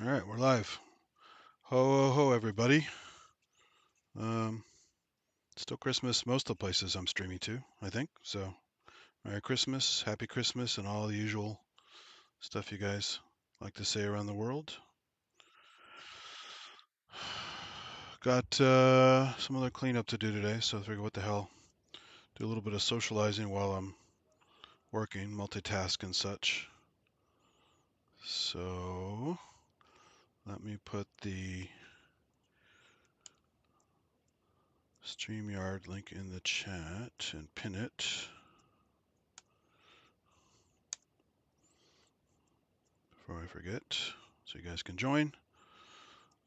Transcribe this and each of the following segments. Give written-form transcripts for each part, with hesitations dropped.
All right, we're live. Ho, ho, ho, everybody. Um, Still Christmas, most of the places I'm streaming to, I think. So, Merry Christmas, Happy Christmas, and all the usual stuff you guys like to say around the world. Got some other cleanup to do today, so I figured what the hell. Do a little bit of socializing while I'm working, multitask and such. So, let me put the StreamYard link in the chat and pin it. Before I forget, so you guys can join.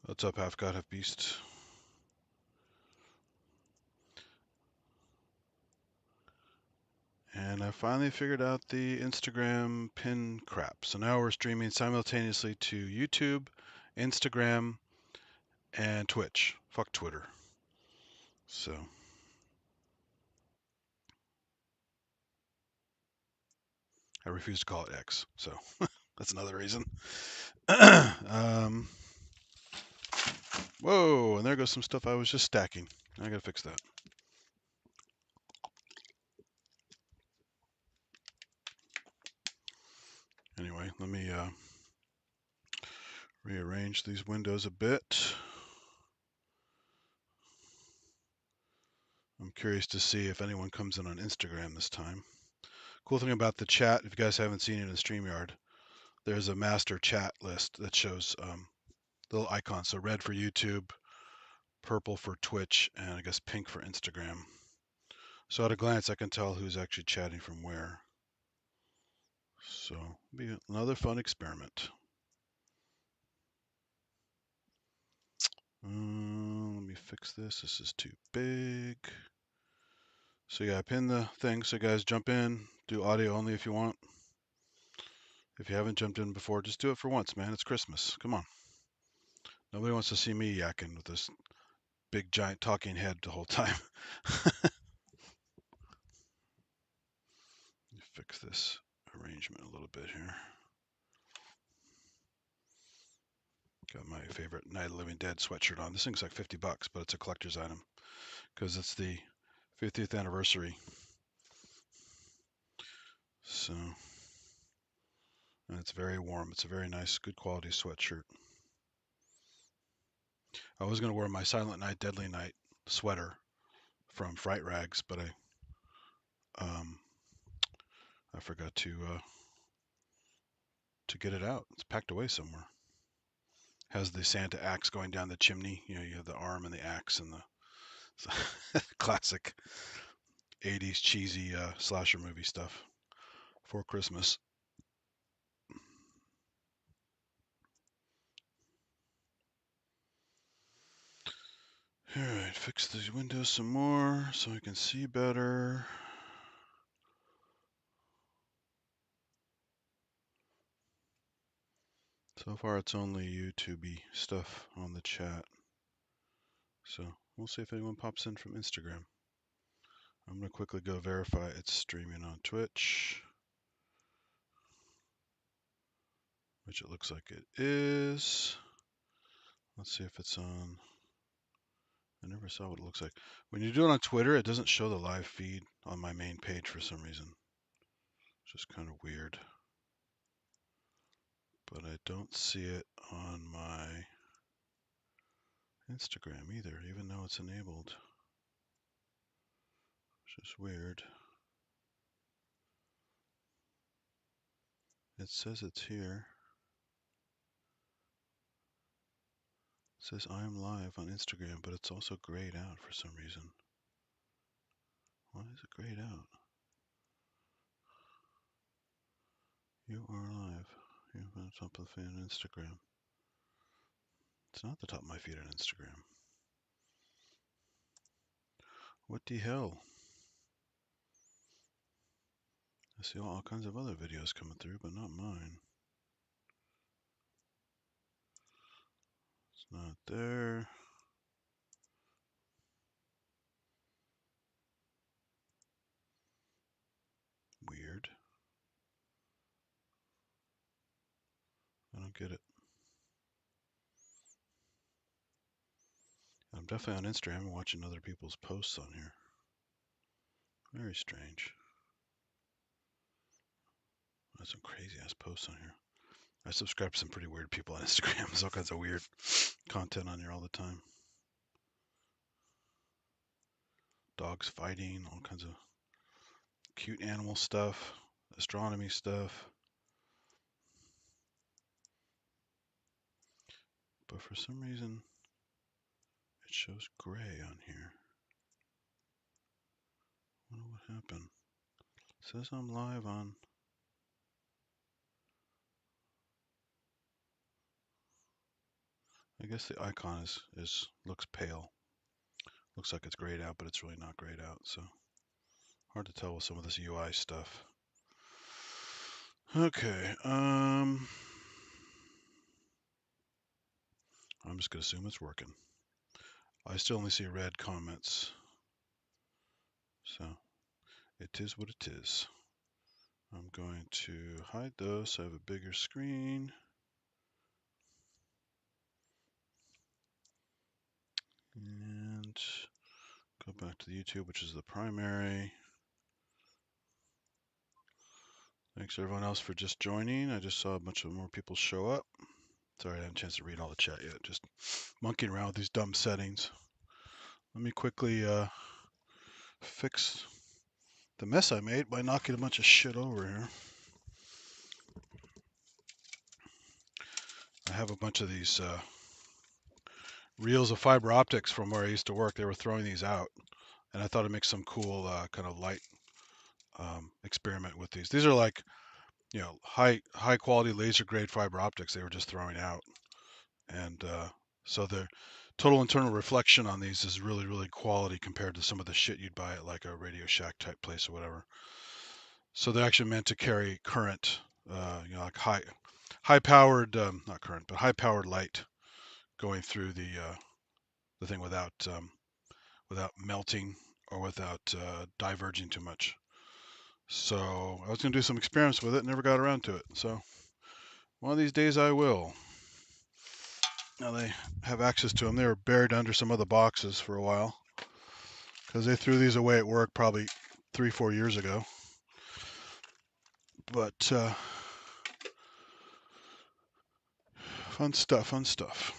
What's up, Half God, Half Beast? And I finally figured out the Instagram pin crap. So now we're streaming simultaneously to YouTube, Instagram, and Twitch. Fuck Twitter. So I refuse to call it X. So that's another reason. um, Whoa, and there goes some stuff I was just stacking. I gotta fix that. Anyway, let me rearrange these windows a bit. I'm curious to see if anyone comes in on Instagram this time. Cool thing about the chat, if you guys haven't seen it in StreamYard, there's a master chat list that shows little icons. So red for YouTube, purple for Twitch, and I guess pink for Instagram. So at a glance, I can tell who's actually chatting from where. So be another fun experiment. Let me fix this. This is too big. So yeah, I pinned the thing. So guys, jump in. Do audio only if you want. If you haven't jumped in before, just do it for once, man. It's Christmas. Come on. Nobody wants to see me yakking with this big giant talking head the whole time. Fix this arrangement a little bit here. Got my favorite Night of the Living Dead sweatshirt on. This thing's like $50, but it's a collector's item because it's the 50th anniversary. So, and it's very warm. It's a very nice, good quality sweatshirt. I was going to wear my Silent Night, Deadly Night sweater from Fright Rags, but I forgot to get it out. It's packed away somewhere. Has the Santa axe going down the chimney. You know, you have the arm and the axe and the classic 80s cheesy slasher movie stuff for Christmas. All right, fix these windows some more so I can see better. So far, it's only YouTube-y stuff on the chat. So we'll see if anyone pops in from Instagram. I'm going to quickly go verify it's streaming on Twitch, which it looks like it is. Let's see if it's on. I never saw what it looks like. When you do it on Twitter, it doesn't show the live feed on my main page for some reason. It's just kind of weird. But I don't see it on my Instagram either, even though it's enabled. It's just weird. It says it's here. It says I'm live on Instagram, but it's also grayed out for some reason. Why is it grayed out? You are live. You're on top of the feed on Instagram. It's not the top of my feed on Instagram. What the hell? I see all kinds of other videos coming through, but not mine. It's not there. Weird. I don't get it. definitely on Instagram and watching other people's posts on here. Very strange. There's some crazy ass posts on here. I subscribe to some pretty weird people on Instagram. There's all kinds of weird content on here all the time. Dogs fighting, all kinds of cute animal stuff, astronomy stuff. But for some reason, it shows gray on here. I wonder what happened. It says I'm live on. I guess the icon looks pale. Looks like it's grayed out, but it's really not grayed out. So hard to tell with some of this UI stuff. Okay. I'm just gonna assume it's working. I still only see red comments. So it is what it is. I'm going to hide those so I have a bigger screen. And go back to the YouTube, which is the primary. Thanks everyone else for just joining. I just saw a bunch of more people show up. Sorry, I didn't have a chance to read all the chat yet. Just monkeying around with these dumb settings. Let me quickly fix the mess I made by knocking a bunch of shit over here. I have a bunch of these reels of fiber optics from where I used to work. They were throwing these out, and I thought I'd make some cool kind of light experiment with these. These are like, high quality laser grade fiber optics they were just throwing out, and so the total internal reflection on these is really, really quality compared to some of the shit you'd buy at like a Radio Shack type place or whatever. So they're actually meant to carry current, like high powered, not current, but high powered light going through the thing without melting or without diverging too much. So I was going to do some experiments with it, never got around to it. So one of these days I will. Now they have access to them. They were buried under some other boxes for a while because they threw these away at work probably 3-4 years ago. But fun stuff.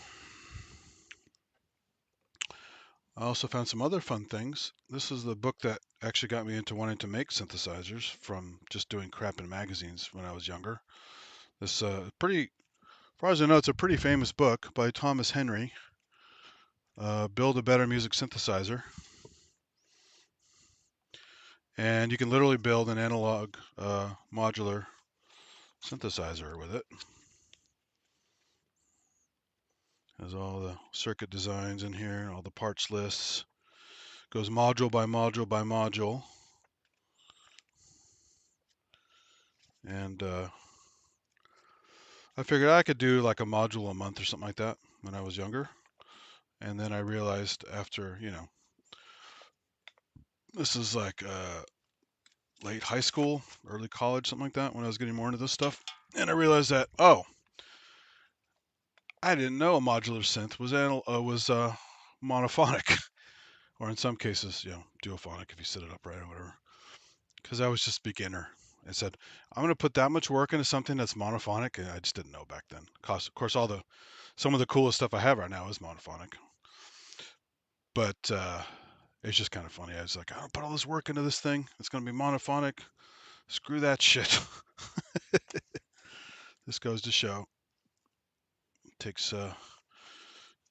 I also found some other fun things. This is the book that actually got me into wanting to make synthesizers from just doing crap in magazines when I was younger. This pretty, as far as I know, it's a pretty famous book by Thomas Henry. Build a Better Music Synthesizer. And you can literally build an analog modular synthesizer with it. Has all the circuit designs in here, all the parts lists. Goes module by module by module. And I figured I could do like a module a month or something like that when I was younger. And then I realized after, this is like late high school, early college, something like that, when I was getting more into this stuff. And I realized that, I didn't know a modular synth was monophonic, or in some cases, duophonic if you set it up right or whatever. Because I was just beginner. I said, I'm going to put that much work into something that's monophonic, and I just didn't know back then. Of course, some of the coolest stuff I have right now is monophonic. But it's just kind of funny. I was like, I don't put all this work into this thing. It's going to be monophonic. Screw that shit. This goes to show. It takes, you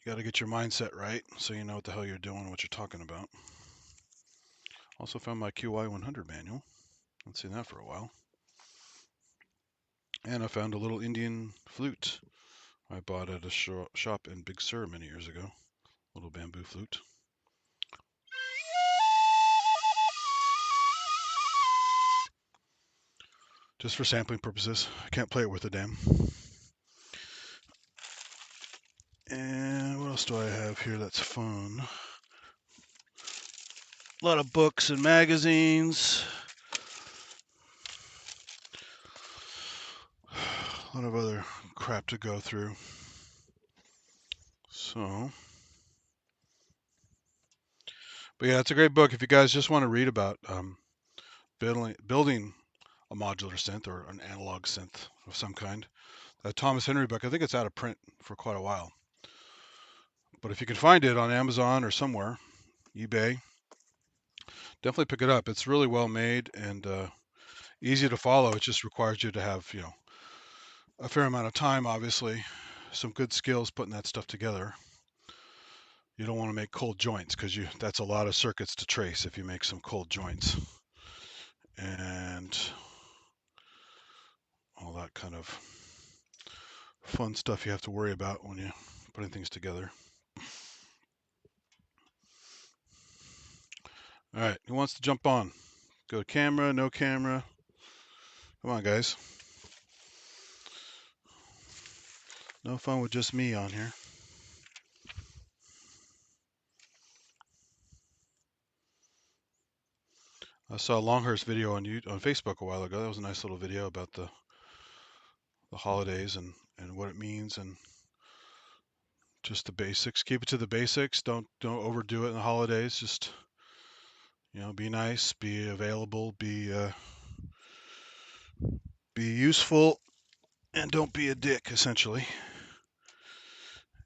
got to get your mindset right so you know what the hell you're doing, what you're talking about. Also found my QY100 manual. Haven't seen that for a while. And I found a little Indian flute I bought at a shop in Big Sur many years ago. Little bamboo flute. Just for sampling purposes. I can't play it worth a damn. And what else do I have here that's fun? A lot of books and magazines. A lot of other crap to go through. So, But yeah, it's a great book if you guys just want to read about building a modular synth or an analog synth of some kind. That Thomas Henry book, I think it's out of print for quite a while. But if you can find it on Amazon or somewhere, eBay, definitely pick it up. It's really well made and easy to follow. It just requires you to have, a fair amount of time, obviously, some good skills putting that stuff together. You don't want to make cold joints because that's a lot of circuits to trace if you make some cold joints. And all that kind of fun stuff you have to worry about when you're putting things together. All right, who wants to jump on? Go to camera, no camera. Come on, guys. No fun with just me on here. I saw Longhurst video on Facebook a while ago. That was a nice little video about the holidays and what it means and just the basics. Keep it to the basics. Don't overdo it in the holidays. Just be nice, be available, be useful, and don't be a dick. Essentially.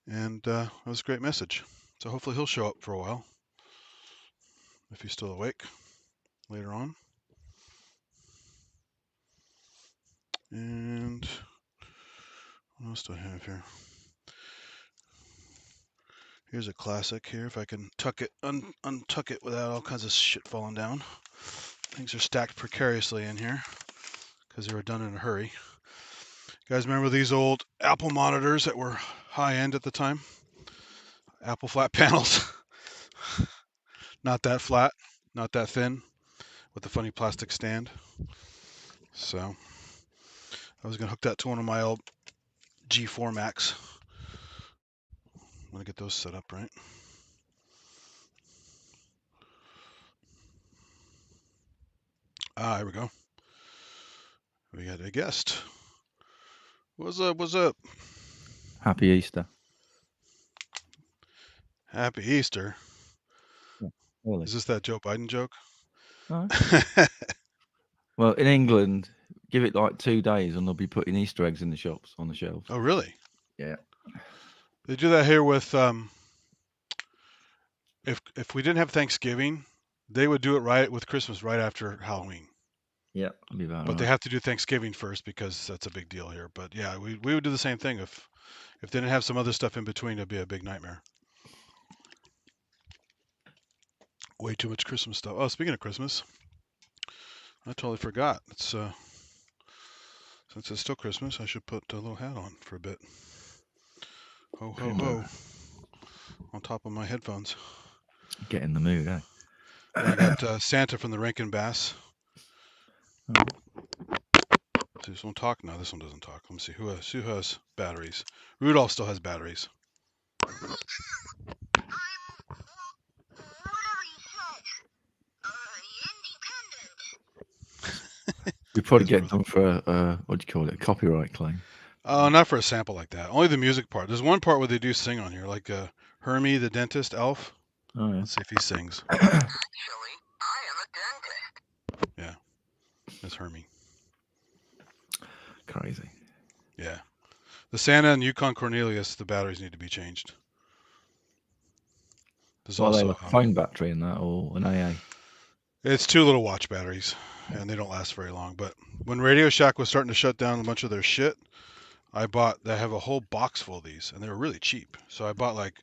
And that was a great message. So hopefully he'll show up for a while if he's still awake later on. And what else do I have here? Here's a classic here. If I can tuck it, untuck it without all kinds of shit falling down. Things are stacked precariously in here because they were done in a hurry. You guys remember these old Apple monitors that were high end at the time? Apple flat panels. Not that flat, not that thin, with the funny plastic stand. So I was gonna hook that to one of my old G4 Macs. I'm gonna get those set up right. Here we go. We got a guest. What's up? What's up? Happy Easter. Happy Easter. Really? Is this that Joe Biden joke? No. Well, in England, give it like 2 days and they'll be putting Easter eggs in the shops on the shelves. Oh, really? Yeah. They do that here with if we didn't have Thanksgiving, they would do it right with Christmas right after Halloween. Yeah, I'll be about But right. they have to do Thanksgiving first because that's a big deal here. But yeah, we would do the same thing if they didn't have some other stuff in between. It'd be a big nightmare. Way too much Christmas stuff. Oh, speaking of Christmas, I totally forgot. It's since it's still Christmas, I should put a little hat on for a bit. Ho ho ho! On top of my headphones. Get in the mood, eh? Yeah, I got Santa from the Rankin Bass. Oh. This one talk? No, this one doesn't talk. Let me see who has batteries. Rudolph still has batteries. We probably get done for what do you call it? A copyright claim. Oh, not for a sample like that. Only the music part. There's one part where they do sing on here, like Hermie the dentist elf. Oh yeah. Let's see if he sings. Actually, I am a dentist. Yeah, that's Hermie. Crazy. Yeah, the Santa and Yukon Cornelius, the batteries need to be changed. There's also a phone battery in that or an AA. It's 2 little watch batteries, and they don't last very long. But when Radio Shack was starting to shut down a bunch of their shit, they have a whole box full of these, and they were really cheap. So I bought like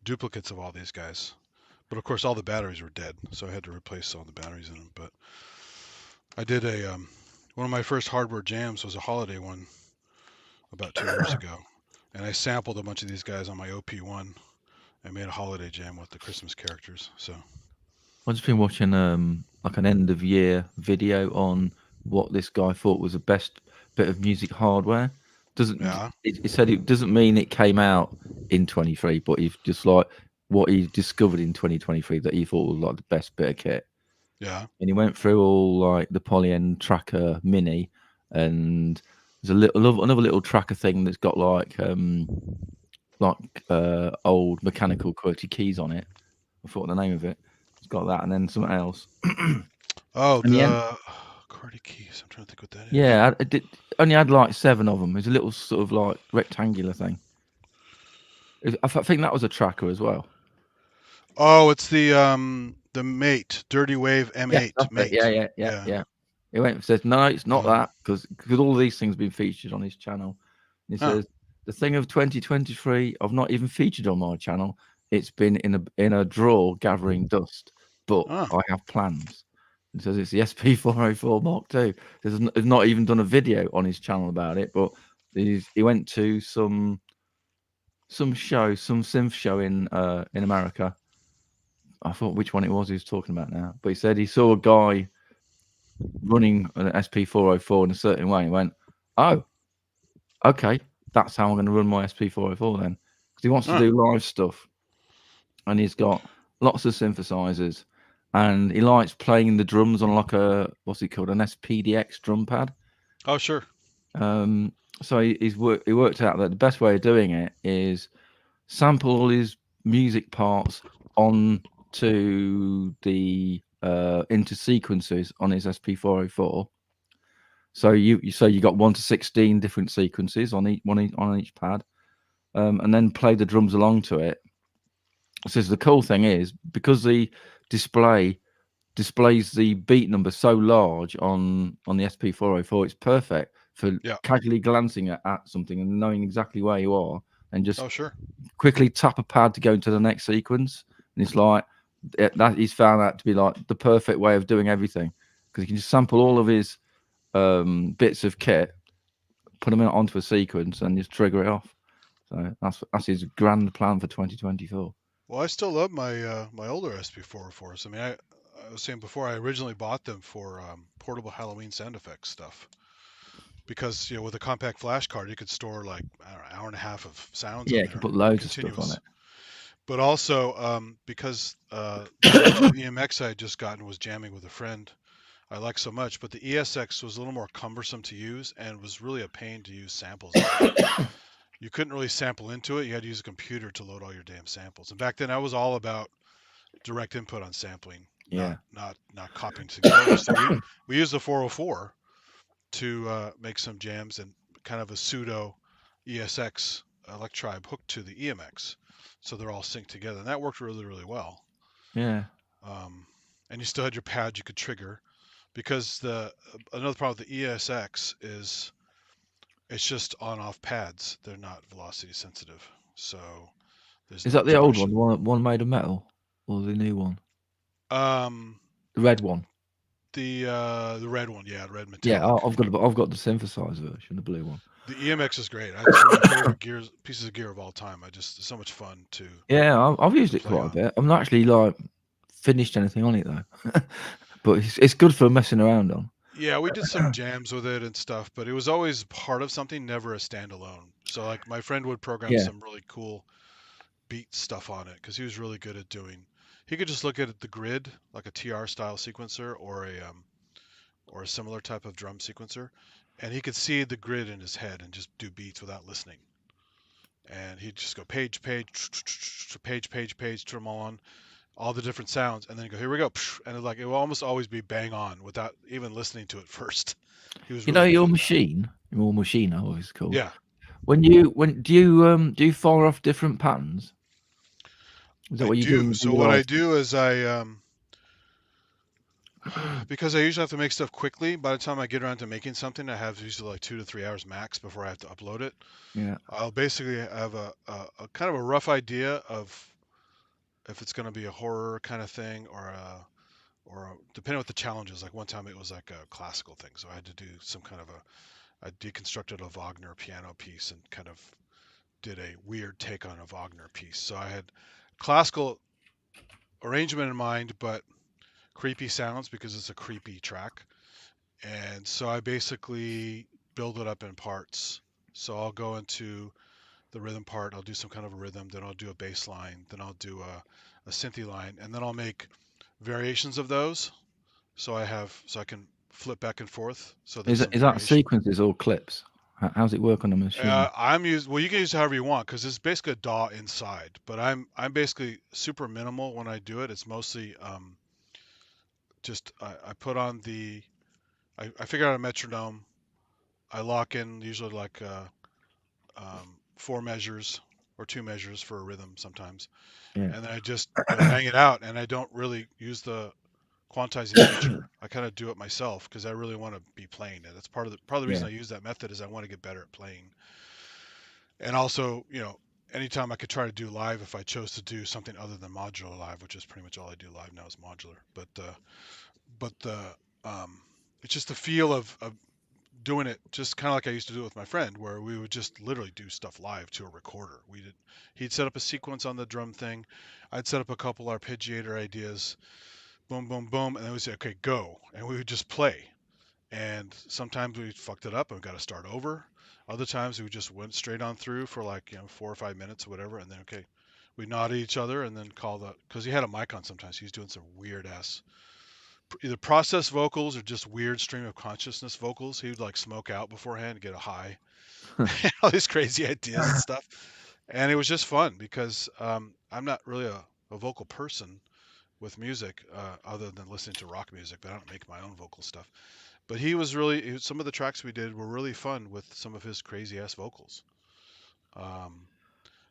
duplicates of all these guys. But of course, all the batteries were dead, so I had to replace all the batteries in them. But I did one of my first hardware jams was a holiday one about 2 years ago, and I sampled a bunch of these guys on my OP1. I made a holiday jam with the Christmas characters. So I've just been watching like an end of year video on what this guy thought was the best bit of music hardware. He said it doesn't mean it came out in 23, but he's just like what he discovered in 2023 that he thought was like the best bit of kit. Yeah. And he went through all like the Polyend Tracker Mini, and there's another little tracker thing that's got like old mechanical QWERTY keys on it. I forgot the name of it. got that, and then something else. Oh, And the QWERTY keys. I'm trying to think what that is. Yeah, it only had like 7 of them. It's a little sort of like rectangular thing. I think that was a tracker as well. Oh, it's the Mate, Dirty Wave M8 Yeah, Mate. yeah. He says, no, it's not that, because all these things have been featured on his channel. And he says, the thing of 2023, I've not even featured on my channel. It's been in a drawer gathering dust, but I have plans. He says it's the SP404 Mark II. He's not even done a video on his channel about it, but he went to some show, some synth show in America. I thought which one it was he was talking about now, but he said he saw a guy running an SP404 in a certain way. He went, oh, okay, that's how I'm going to run my SP404 then, because he wants to do live stuff, and he's got lots of synthesizers, and he likes playing the drums on like a, what's it called, an SPDX drum pad. Oh, sure. So he worked out that the best way of doing it is sample all his music parts on to the into sequences on his SP404. So you got 1 to 16 different sequences on each pad, and then play the drums along to it. So the cool thing is, because the display displays the beat number so large on the SP404, it's perfect for casually glancing at something and knowing exactly where you are, and just quickly tap a pad to go into the next sequence. And it's like that he's found that to be like the perfect way of doing everything, because you can just sample all of his bits of kit, put them onto a sequence, and just trigger it off. So that's his grand plan for 2024. Well, I still love my my older SP404s. I mean, I was saying before, I originally bought them for portable Halloween sound effects stuff, because with a compact flash card you could store like an hour and a half of sounds. Yeah, on you there, can put loads of continuous. stuff on it. But also because the original EMX I had just gotten was jamming with a friend I like so much, but the ESX was a little more cumbersome to use and was really a pain to use samples. You couldn't really sample into it. You had to use a computer to load all your damn samples. And back then I was all about direct input on sampling, not copying together. So we used the 404 to make some jams and kind of a pseudo ESX Electribe hooked to the EMX, so they're all synced together, and that worked really, really well. Yeah. And you still had your pad you could trigger, because another problem with the ESX is it's just on-off pads. They're not velocity sensitive, so there's Is no that the old function. one made of metal, or the new one? The red one. The red one, yeah, the red metallic. Yeah, I've got the synthesizer version, the blue one. The EMX is great. It's one of my favorite pieces of gear of all time. It's so much fun to. Yeah, I've used it quite a bit. I'm not actually like finished anything on it though, but it's good for messing around on. Yeah, we did some jams with it and stuff, but it was always part of something, never a standalone. So like my friend would program some really cool beat stuff on it, because he was really good at doing. He could just look at the grid, like a TR style sequencer or a similar type of drum sequencer, and he could see the grid in his head and just do beats without listening. And he'd just go page, turn them all on, all the different sounds, and then go, here we go, and it will almost always be bang on without even listening to it first. He was really your machine, your machine, I always called. Yeah. Do you fire off different patterns? Is that what you do? So what I do is because I usually have to make stuff quickly. By the time I get around to making something, I have usually like 2 to 3 hours max before I have to upload it. Yeah. I'll basically have a kind of a rough idea of if it's going to be a horror kind of thing or depending on what the challenge is. Like one time it was like a classical thing, so I had to do some kind of I deconstructed a Wagner piano piece and kind of did a weird take on a Wagner piece. So I had classical arrangement in mind, but creepy sounds because it's a creepy track. And so I basically build it up in parts. So I'll go into the rhythm part, I'll do some kind of a rhythm, then I'll do a bass line, then I'll do a synthy line, and then I'll make variations of those. So I can flip back and forth. So is that sequences or clips? How's it work on a machine? You can use it however you want, because it's basically a DAW inside. But I'm basically super minimal when I do it. It's mostly just I put on I figure out a metronome. I lock in usually like 4 measures or 2 measures for a rhythm sometimes, Yeah. and then I just bang it out, and I don't really use the quantizing feature. I kind of do it myself because I really want to be playing it. That's part of the reason Yeah. I use that method is I want to get better at playing. And also, anytime I could try to do live if I chose to do something other than modular live, which is pretty much all I do live now is modular. But the it's just the feel of doing it just kind of like I used to do it with my friend, where we would just literally do stuff live to a recorder. He'd set up a sequence on the drum thing, I'd set up a couple arpeggiator ideas, boom, boom, boom, and then we'd say, okay, go, and we would just play. And sometimes we fucked it up and we got to start over. Other times we just went straight on through for like 4 or 5 minutes or whatever, and then okay, we nod at each other and then call the because he had a mic on sometimes. He was doing some weird ass either process vocals or just weird stream of consciousness vocals. He would like smoke out beforehand and get a high, all these crazy ideas and stuff. And it was just fun because I'm not really a vocal person with music other than listening to rock music, but I don't make my own vocal stuff. But some of the tracks we did were really fun with some of his crazy ass vocals. Um,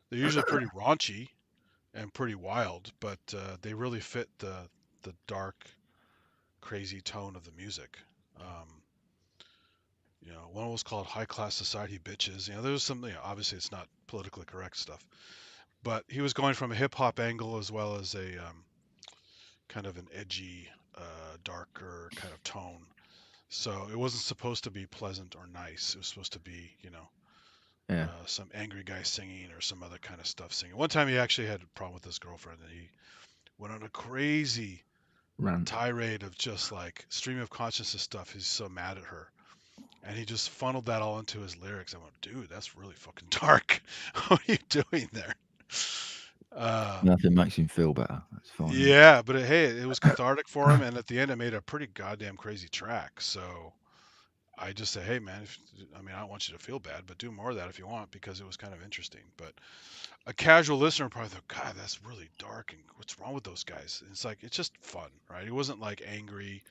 they're usually pretty raunchy and pretty wild, but they really fit the dark, crazy tone of the music. Um, one was called High Class Society Bitches. There was some, obviously it's not politically correct stuff, but he was going from a hip hop angle as well as a kind of an edgy, darker kind of tone. So it wasn't supposed to be pleasant or nice. It was supposed to be, Yeah. some angry guy singing or some other kind of stuff singing. One time he actually had a problem with his girlfriend and he went on a crazy Rant. tirade of just like stream of consciousness stuff. He's so mad at her. And he just funneled that all into his lyrics. I went, dude, that's really fucking dark. What are you doing there? Nothing makes him feel better. That's fine. Yeah, but hey, it was cathartic for him. And at the end, it made a pretty goddamn crazy track. So I just say, hey, man, I don't want you to feel bad, but do more of that if you want because it was kind of interesting. But a casual listener probably thought, God, that's really dark. And what's wrong with those guys? And it's like, it's just fun, right? It wasn't like angry.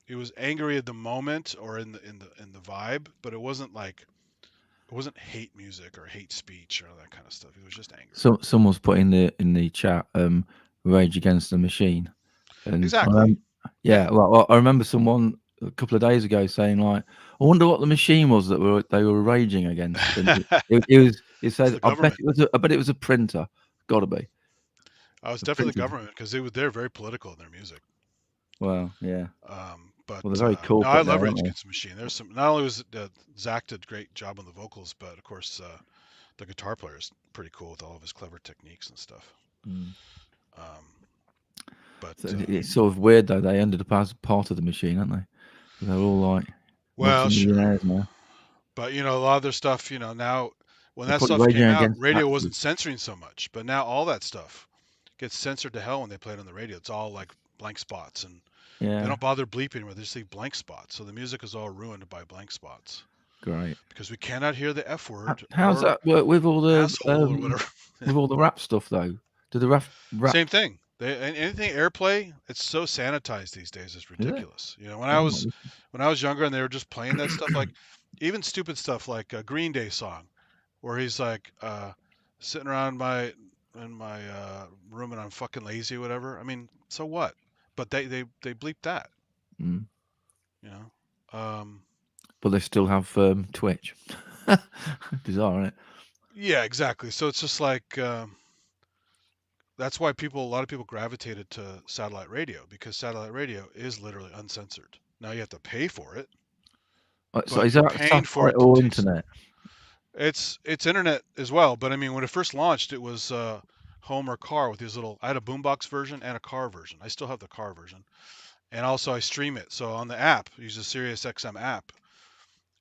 It was angry at the moment or in the vibe, but it wasn't hate music or hate speech or that kind of stuff. It was just angry. So someone's put in the chat, Rage Against the Machine, and Exactly. yeah. Well, I remember someone a couple of days ago saying like, I wonder what the machine was that they were raging against, and it was. It It's said, the government. I bet it was a printer. Got to be. It's The definitely the printer. government because they're very political in their music. Well, yeah. But Well, they're very no, I corporate love now, Rage aren't they? Against the Machine. There's some. Not only was Zach did a great job on the vocals, but of course the guitar player is pretty cool with all of his clever techniques and stuff. Mm. Um, but So it's sort of weird though. They ended up as part of the machine, aren't they? They're all like well, sure. multi-millionaires now. But a lot of their stuff, now when They're that probably stuff raging came out, against radio wasn't taxes. censoring so much. But now all that stuff gets censored to hell when they play it on the radio. It's all like blank spots, and they Yeah, don't bother bleeping anymore. They just leave blank spots. So the music is all ruined by blank spots great. because we cannot hear the F word How's or that work with all the asshole or whatever. rap stuff though? Do the rap? Same thing. Anything airplay, it's so sanitized these days. It's Is it? ridiculous. Oh, my When I was younger and they were just playing that stuff, like even stupid stuff like a Green Day song, where he's like sitting around in my room and I'm fucking lazy or whatever. I mean, so what? But they bleep that, mm. you know. But they still have Twitch. Bizarre, isn't it? Yeah, exactly. So it's just like that's why a lot of people gravitated to satellite radio because satellite radio is literally uncensored. Now you have to pay for it, So but is you're that paying for satellite it to or taste. internet? It's internet as well, but I mean when it first launched, it was home or car with these little. I had a boombox version and a car version. I still have the car version, and also I stream it. So on the app, use the Sirius XM app,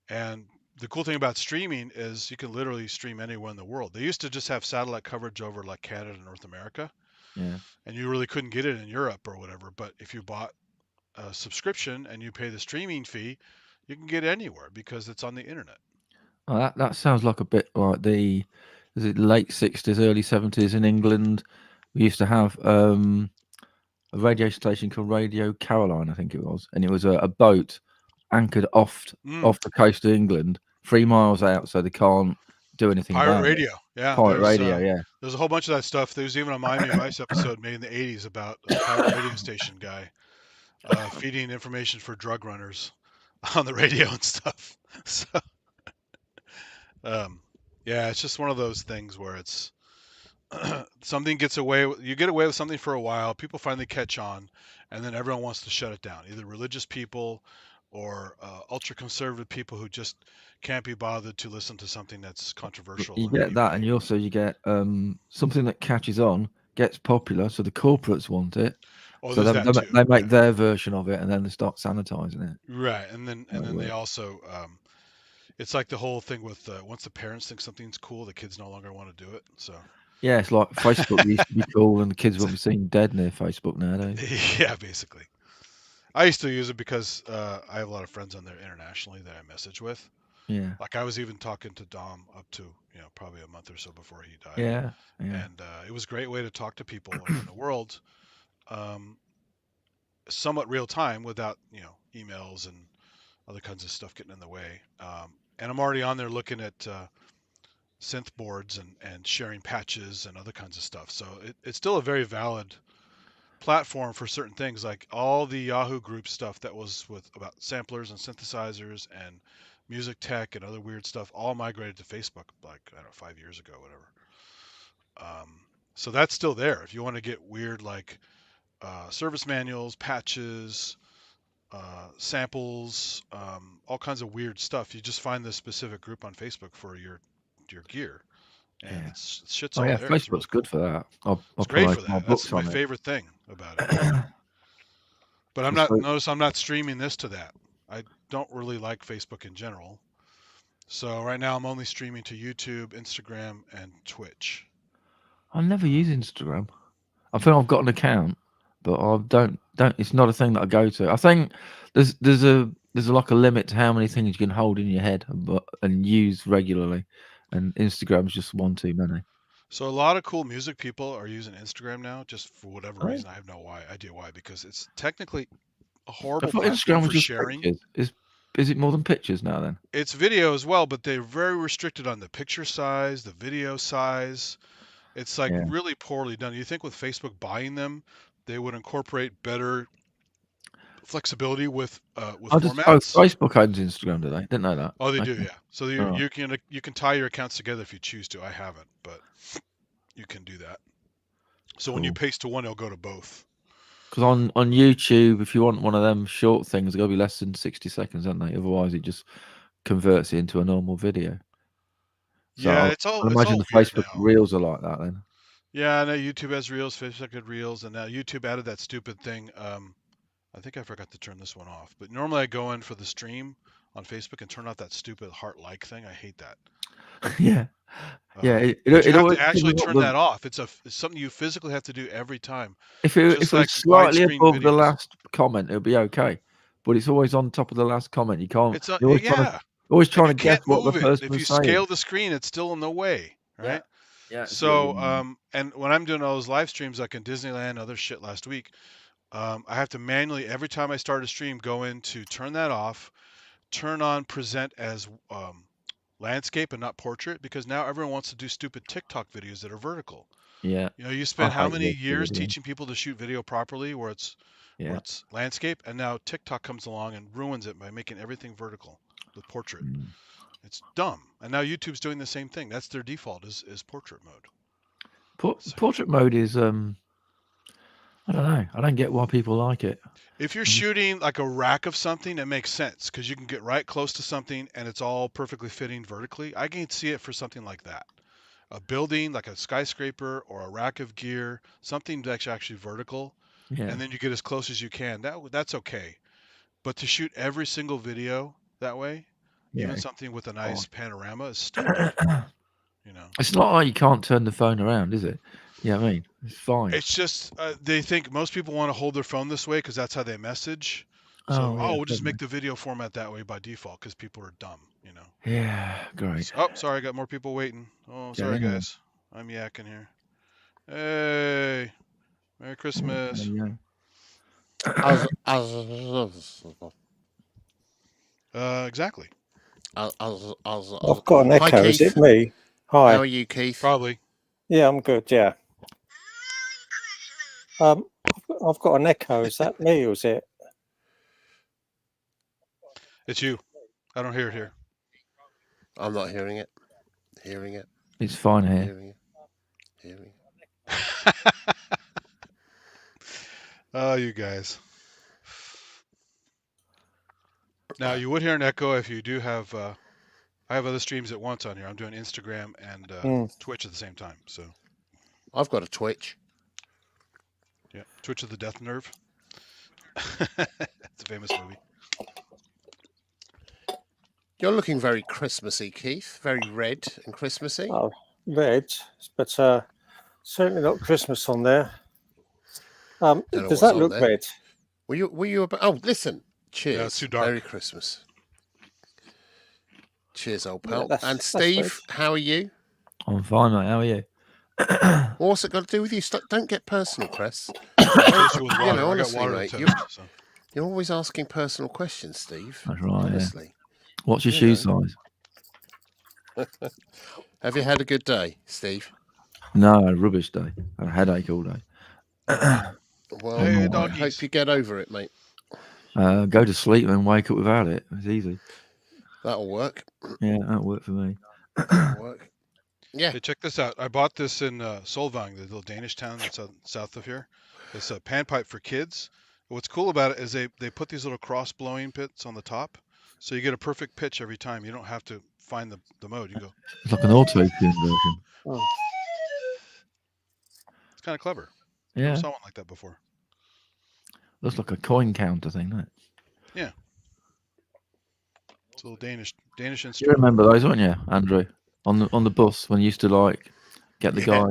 and the cool thing about streaming is you can literally stream anywhere in the world. They used to just have satellite coverage over like Canada and North America, Yeah. and you really couldn't get it in Europe or whatever. But if you bought a subscription and you pay the streaming fee, you can get it anywhere because it's on the internet. Oh, that sounds like a bit like is it late 60s, early 70s in England? We used to have a radio station called Radio Caroline, I think it was, and it was a boat anchored off the coast of England, 3 miles out, so they can't do anything Pirate about it. radio. Yeah, Pirate radio, yeah. There's a whole bunch of that stuff. There's even a Miami Vice episode made in the 80s about a pirate radio station guy feeding information for drug runners on the radio and stuff. So, yeah, it's just one of those things where it's something gets away. You get away with something for a while. People finally catch on, and then everyone wants to shut it down. Either religious people or ultra conservative people who just can't be bothered to listen to something that's controversial. You get that, and you get something that catches on, gets popular, so the corporates want it. Oh, so there's that too. They make their version of it, and then they start sanitizing it. Right, and then they also, it's like the whole thing with once the parents think something's cool, the kids no longer want to do it. So yeah, it's like Facebook used to be cool, and the kids won't be seen dead near Facebook nowadays. Yeah, basically. I used to use it because I have a lot of friends on there internationally that I message with. Yeah. Like I was even talking to Dom up to probably a month or so before he died. Yeah. And it was a great way to talk to people around the world, somewhat real time without emails and other kinds of stuff getting in the way. And I'm already on there looking at synth boards and sharing patches and other kinds of stuff. So it's still a very valid platform for certain things, like all the Yahoo group stuff that was about samplers and synthesizers and music tech and other weird stuff, all migrated to Facebook like, I don't know, 5 years ago, whatever. So that's still there. If you want to get weird, like service manuals, patches, samples, all kinds of weird stuff, you just find this specific group on Facebook for your gear. And it's shit's all there. Facebook's really good for that. It's great for that. That's my favorite thing about it. But notice I'm not streaming this to that. I don't really like Facebook in general. So right now I'm only streaming to YouTube, Instagram, and Twitch. I never use Instagram. I think I've got an account, but I don't. It's not a thing that I go to. I think there's like a limit to how many things you can hold in your head and use regularly, and Instagram's just one too many. So a lot of cool music people are using Instagram now, just for whatever reason. I have no idea why, because it's technically a horrible platform for sharing. Is it more than pictures now then? It's video as well, but they're very restricted on the picture size, the video size. It's like really poorly done. You think with Facebook buying them, they would incorporate better flexibility with formats? Facebook owns Instagram, do they? Didn't know that. Oh, they do, yeah. So you can tie your accounts together if you choose to. I haven't, but you can do that. So when you paste to one, it'll go to both. Because on YouTube, if you want one of them short things, it's got to be less than 60 seconds, aren't they? Otherwise, it just converts it into a normal video. So yeah, I imagine the Facebook Reels are like that then. Yeah, I know YouTube has Reels, Facebook had Reels, and now YouTube added that stupid thing. I think I forgot to turn this one off. But normally I go in for the stream on Facebook and turn off that stupid heart like thing. I hate that. Yeah. Yeah, you have to actually turn that off. It's something you physically have to do every time. If it's like slightly above the last comment, it'll be okay. But it's always on top of the last comment. You can't. It's always trying to guess what the person is saying. If you scale the screen, it's still in the way, right? Yeah. So and when I'm doing all those live streams, like in Disneyland, other shit last week, I have to manually, every time I start a stream, go in to turn that off, turn on present as landscape and not portrait, because now everyone wants to do stupid TikTok videos that are vertical. Yeah. You spend how many years teaching people to shoot video properly where it's landscape, and now TikTok comes along and ruins it by making everything vertical with portrait. It's dumb. And now YouTube's doing the same thing. That's their default is portrait mode. Portrait mode is I don't know. I don't get why people like it. If you're shooting like a rack of something, it makes sense because you can get right close to something and it's all perfectly fitting vertically. I can see it for something like that. A building, like a skyscraper or a rack of gear, something that's actually vertical, and then you get as close as you can. That's okay. But to shoot every single video that way, even something with a nice panorama, is stupid. It's not like you can't turn the phone around, is it? Yeah, I mean, it's fine. It's just they think most people want to hold their phone this way because that's how they message. So, we'll just make the video format that way by default because people are dumb, Yeah, great. Oh, sorry, I got more people waiting. Oh, sorry, guys. I'm yakking here. Hey, Merry Christmas. Exactly. I've got an echo. Hi, Is Keith. it me? Hi. How are you, Keith? Probably. Yeah, I'm good. Yeah. I've got an echo. Is that me or is it? It's you. I don't hear it here. I'm not hearing it. Hearing it. It's fine here. Hearing it. Hearing it. Oh, you guys. Now you would hear an echo if you do have. I have other streams at once on here. I'm doing Instagram and Twitch at the same time. So. I've got a Twitch. Yeah, Twitch of the Death Nerve. It's a famous movie. You're looking very Christmassy, Keith. Very red and Christmassy. Oh, red, but certainly not Christmas on there. Does that look red? Were you about? Oh, listen. Cheers. Yeah, it's too dark. Merry Christmas. Cheers, old pal. Yeah, and Steve, how are you? I'm fine, mate. How are you? What's it got to do with you? Don't get personal, Chris. Honestly, mate, you're always asking personal questions, Steve. That's right. Honestly. Yeah. What's your shoe size? Have you had a good day, Steve? No, a rubbish day. I had a headache all day. Well, hey, I hope you get over it, mate. Go to sleep and wake up without it. It's easy. That'll work. Yeah, that'll work for me. That'll work. Yeah. Hey, check this out. I bought this in Solvang, the little Danish town that's south of here. It's a panpipe for kids. What's cool about it is they put these little cross blowing pits on the top, so you get a perfect pitch every time. You don't have to find the mode. You go. It's like an auto-tune version. Oh. It's kind of clever. Yeah. I saw one like that before. Looks like a coin counter thing, doesn't it? Yeah. It's a little Danish instrument. You remember those, weren't you, Andrew? On the bus when you used to like get the guy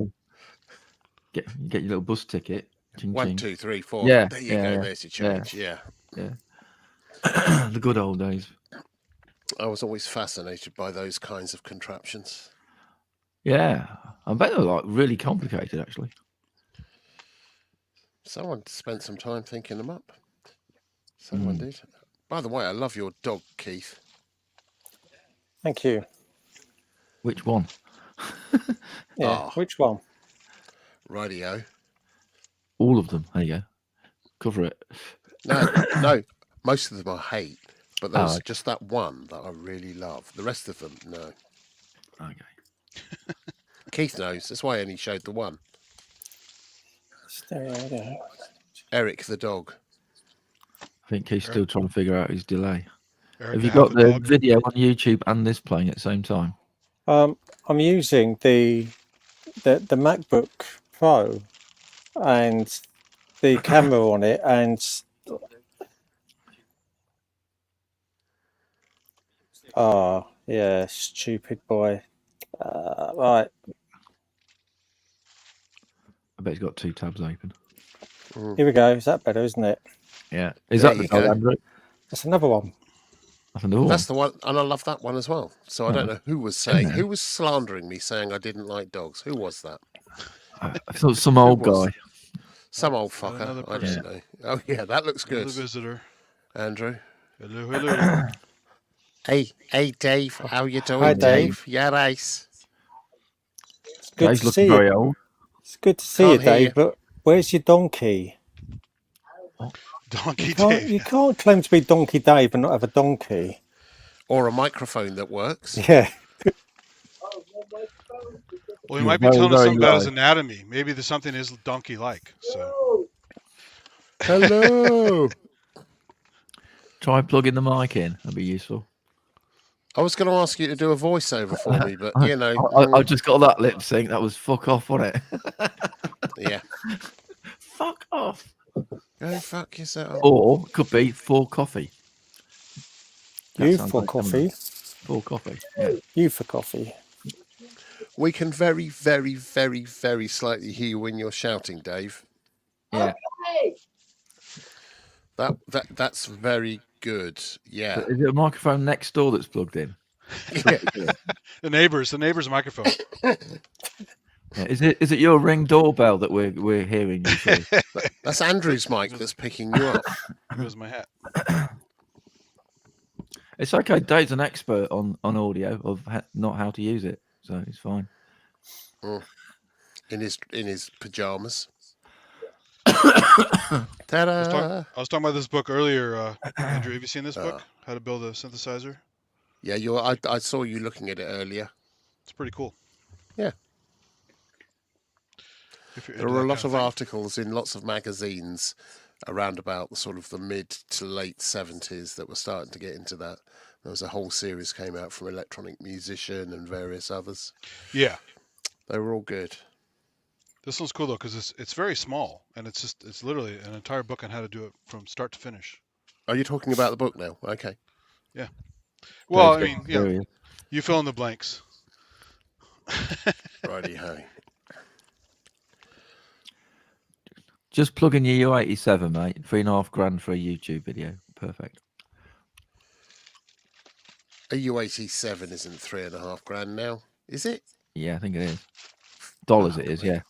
get your little bus ticket. Ching, 1, ching. 2, 3, 4. Yeah, There you go. yeah, There's your change. Yeah. The good old days. I was always fascinated by those kinds of contraptions. Yeah, I bet they're like really complicated actually. Someone spent some time thinking them up. Someone did. By the way, I love your dog, Keith. Thank you. Which one? Yeah, which one? Radio. All of them. There you go. Cover it. No. Most of them I hate, but there's okay. just that one that I really love. The rest of them, no. Okay. Keith knows. That's why I only showed the one. Stereo. Eric the dog. I think he's still trying to figure out his delay. Eric, Have you got the video on YouTube and this playing at the same time? I'm using the MacBook Pro and the camera on it, and yeah, stupid boy. Right. I bet he's got 2 tabs open. Here we go. Is that better, isn't it? Yeah. Is that the dog, Andrew? That's another one. That's the one, and I love that one as well. So I don't know who was who was slandering me, saying I didn't like dogs. Who was that? I thought some old guy. Some old fucker. I don't know. Oh yeah, that looks good. Another visitor. Andrew. Hello. Hey, Dave. How you doing, Hi, Dave? Yeah, nice. It's good Dave's to looking see very you. old. It's good to see you, Dave. But where's your donkey? Donkey Dave. You can't claim to be Donkey Dave and not have a donkey. Or a microphone that works. Yeah. Well, he might be telling us something about his anatomy. Maybe there's something his donkey-like. So. Hello. Try plugging the mic in. That'd be useful. I was going to ask you to do a voiceover for me, but you know. I just got that lip sync. That was fuck off, wasn't it? Yeah. Fuck off. Go fuck yourself. Or could be for coffee. You for coffee. For coffee. Yeah. You for coffee. We can very, very, very, very slightly hear you when you're shouting, Dave. Yeah. That's very good. Yeah. Is it a microphone next door that's plugged in? Yeah. The neighbor's microphone. Yeah. Is it your Ring doorbell that we're hearing you through? That's Andrew's mic that's picking you up. Here goes my hat. It's okay. Dave's an expert on audio of not how to use it, so it's fine. In his pajamas. I Ta-da! was talking about this book earlier. Andrew, have you seen this book? How to Build a Synthesizer? Yeah, I saw you looking at it earlier. It's pretty cool. Yeah. There were a lot of articles in lots of magazines around about sort of the mid to late 70s that were starting to get into that. There was a whole series came out from Electronic Musician and various others. Yeah. They were all good. This one's cool though because it's very small and it's literally an entire book on how to do it from start to finish. Are you talking about the book now? Okay. Yeah. Well, Dave's I mean, yeah. You fill in the blanks. Righty ho. Just plug in your U87, mate. $3.5 for a YouTube video. Perfect. A U87 isn't $3.5 now, is it? Yeah, I think it is. Dollars it is, yeah.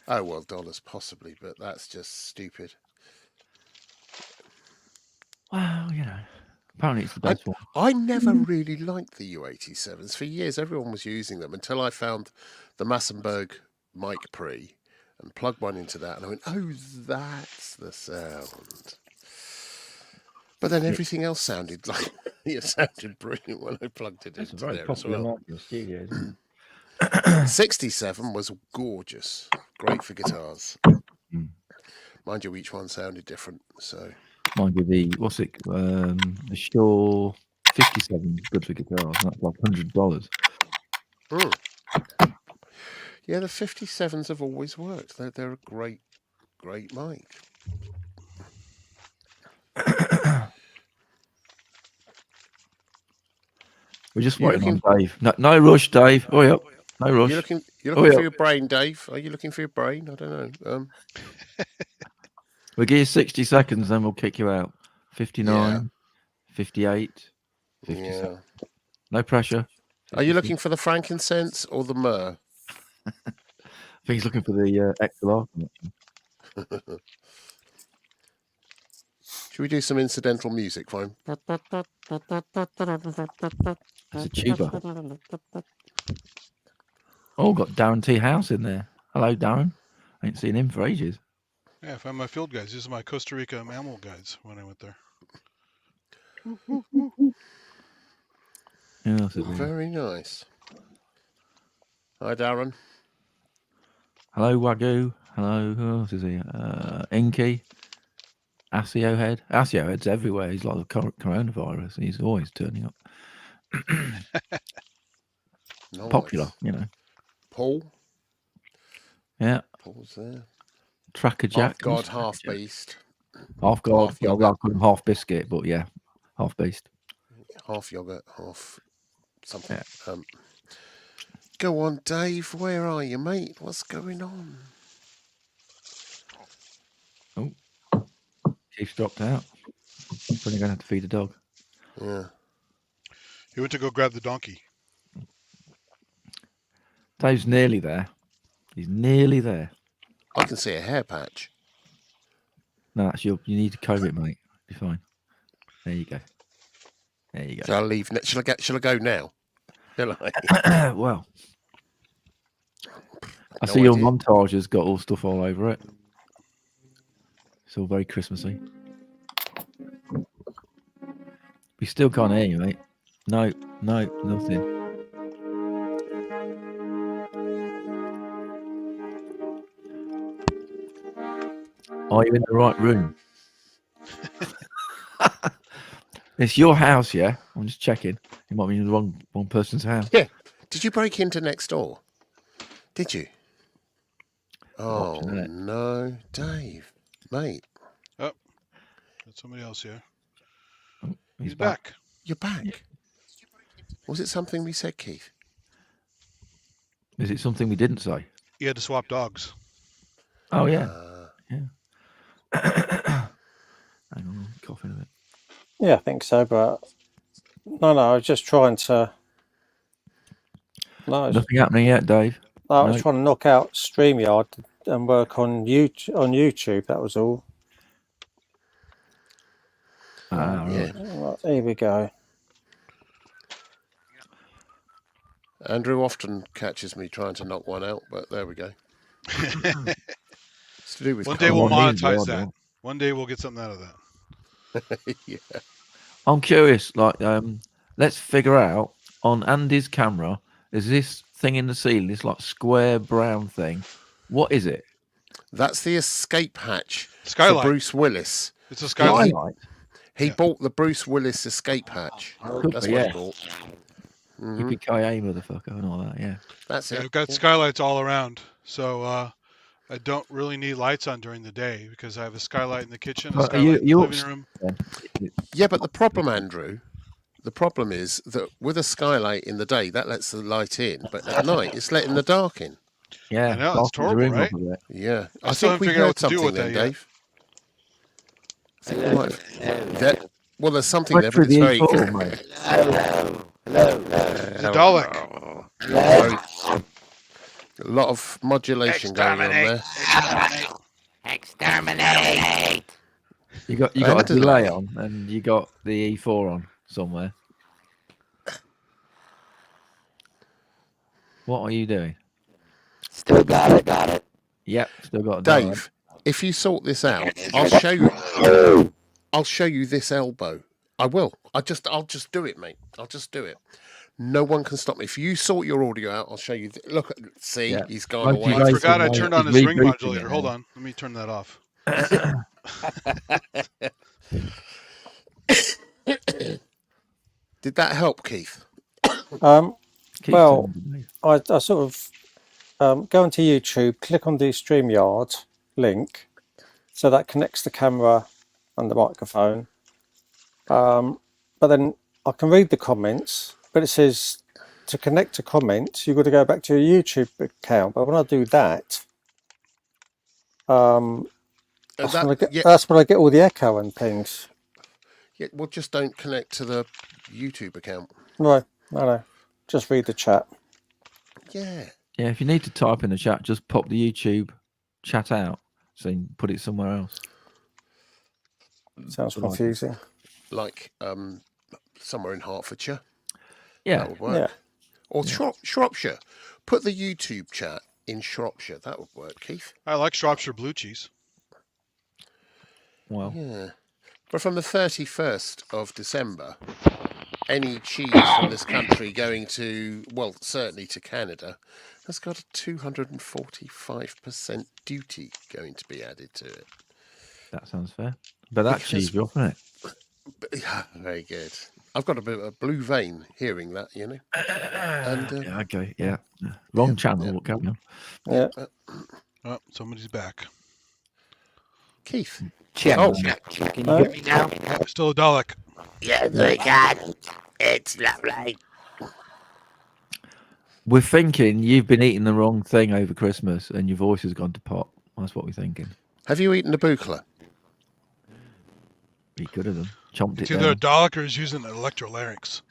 Oh, well, dollars possibly, but that's just stupid. Well, you know, apparently it's the best one. I never really liked the U87s. For years, everyone was using them until I found the Massenburg mic pre and plugged one into that, and I went, oh, that's the sound. But then everything else sounded like it sounded brilliant when I plugged it into there as well. Studio, 67 was gorgeous, great for guitars. Mind you, each one sounded different. So, mind you, the Shaw 57 is good for guitars. That's like $100. Yeah, the 57s have always worked. They're a great mic. We're just waiting on Dave. No rush, Dave. Oh, yeah. No rush. You're looking for your brain, Dave. Are you looking for your brain? I don't know. We'll give you 60 seconds, then we'll kick you out. 59, 58, 57. Yeah. No pressure. 56. Are you looking for the frankincense or the myrrh? I think he's looking for the XLR. Should we do some incidental music for him? It's a tuba. Oh, got Darren T. House in there. Hello, Darren. I ain't seen him for ages. Yeah, I found my field guides. These are my Costa Rica mammal guides when I went there. Yeah, very nice. Hi, Darren. Hello, Wagyu. Hello, who else is he? Inky. Asio Head. Asio Head's everywhere. He's like the coronavirus. He's always turning up. Nice. Popular, you know. Paul. Yeah. Paul's there. Tracker Jack. Half God, half beast. Half God. Half well, I call him half biscuit, but yeah, half beast. Half yogurt, half something. Yeah. Go on, Dave. Where are you, mate? What's going on? Oh, Keith's dropped out. Probably going to have to feed the dog. Yeah. He went to go grab the donkey. Dave's nearly there. He's nearly there. I can see a hair patch. No, that's you need to comb it, mate. Be fine. There you go. There you go. Shall I leave? Shall I go now? Shall I? Well, I see your montage has got all stuff all over it. It's all very Christmassy. We still can't hear you, mate. No, nothing. Are you in the right room? It's your house, yeah? I'm just checking. You might be in the wrong person's house. Yeah. Did you break into next door? Did you? Oh, no. Dave, mate. Oh, got somebody else here. Oh, he's back. You're back. Yeah. Was it something we said, Keith? Is it something we didn't say? You had to swap dogs. Oh, yeah. Yeah. Hang on, I'm coughing a bit. Yeah, I think so, but no, I was just trying to. No, nothing happening yet, Dave. I was trying to knock out StreamYard and work on YouTube. That was all. Yeah. Right, here we go. Andrew often catches me trying to knock one out, but there we go. It's to do with One day we'll Well, monetize that. One day we'll get something out of that. yeah. I'm curious. Like, let's figure out on Andy's camera. Is this thing in the ceiling? This like square brown thing. What is it? That's the escape hatch Skylight. for Bruce Willis. It's a skylight. He bought the Bruce Willis escape hatch. That's what he bought. Yippee-ki-yay, motherfucker, and all that. Yeah. That's it. I've got skylights all around, so I don't really need lights on during the day because I have a skylight in the kitchen, a skylight in the living room. Yeah, but the problem, Andrew, is that with a skylight in the day, that lets the light in, but at night, it's letting the dark in. Yeah, I know, it's horrible, right? Yeah. I still think haven't we figured out heard what to do something with then, that yet. Dave. I think we might have... Well, there's something there, but it's very good. It's a Dalek. A lot of modulation going on there. Exterminate! You got a delay on, and you got the E4 on somewhere. What are you doing? Still got it. Yep, still got a delay. Dave, if you sort this out, I'll show you this elbow. I will. I'll just do it, mate. I'll just do it. No one can stop me. If you sort your audio out, I'll show you. Look, see, Yeah. he's gone away. I forgot I turned on his ring rebooting modulator. it Hold now. on. Let me turn that off. Did that help, Keith? Keep Well, turning, I sort of go onto YouTube, click on the StreamYard link, so that connects the camera and the microphone. But then I can read the comments, but it says to connect to comments, you've got to go back to your YouTube account. But when I do that, that's when I get all the echo and things. Yeah, well, just don't connect to the YouTube account. Right, no. Just read the chat. Yeah. Yeah, if you need to type in the chat, just pop the YouTube chat out, so you can put it somewhere else. Sounds confusing. Like somewhere in Hertfordshire. Yeah. That would work. Yeah. Or Shropshire. Put the YouTube chat in Shropshire. That would work, Keith. I like Shropshire blue cheese. Well, Yeah. But from the 31st of December, any cheese from this country going to, well, certainly to Canada, has got a 245% duty going to be added to it. that sounds fair. But that's cheesy off, isn't it? Yeah, very good. I've got a bit of a blue vein hearing that, you know. And Yeah, okay, yeah. Wrong channel, what carry on? Yeah. Oh, somebody's back. Keith. Chip, Oh. can you hear me now? Still a Dalek. Yes, I can. It's lovely. We're thinking you've been eating the wrong thing over Christmas and your voice has gone to pot. That's what we're thinking. Have you eaten a buchla? Be good at them. Chomped It's it either a down. Dalek or he's using an electrolarynx.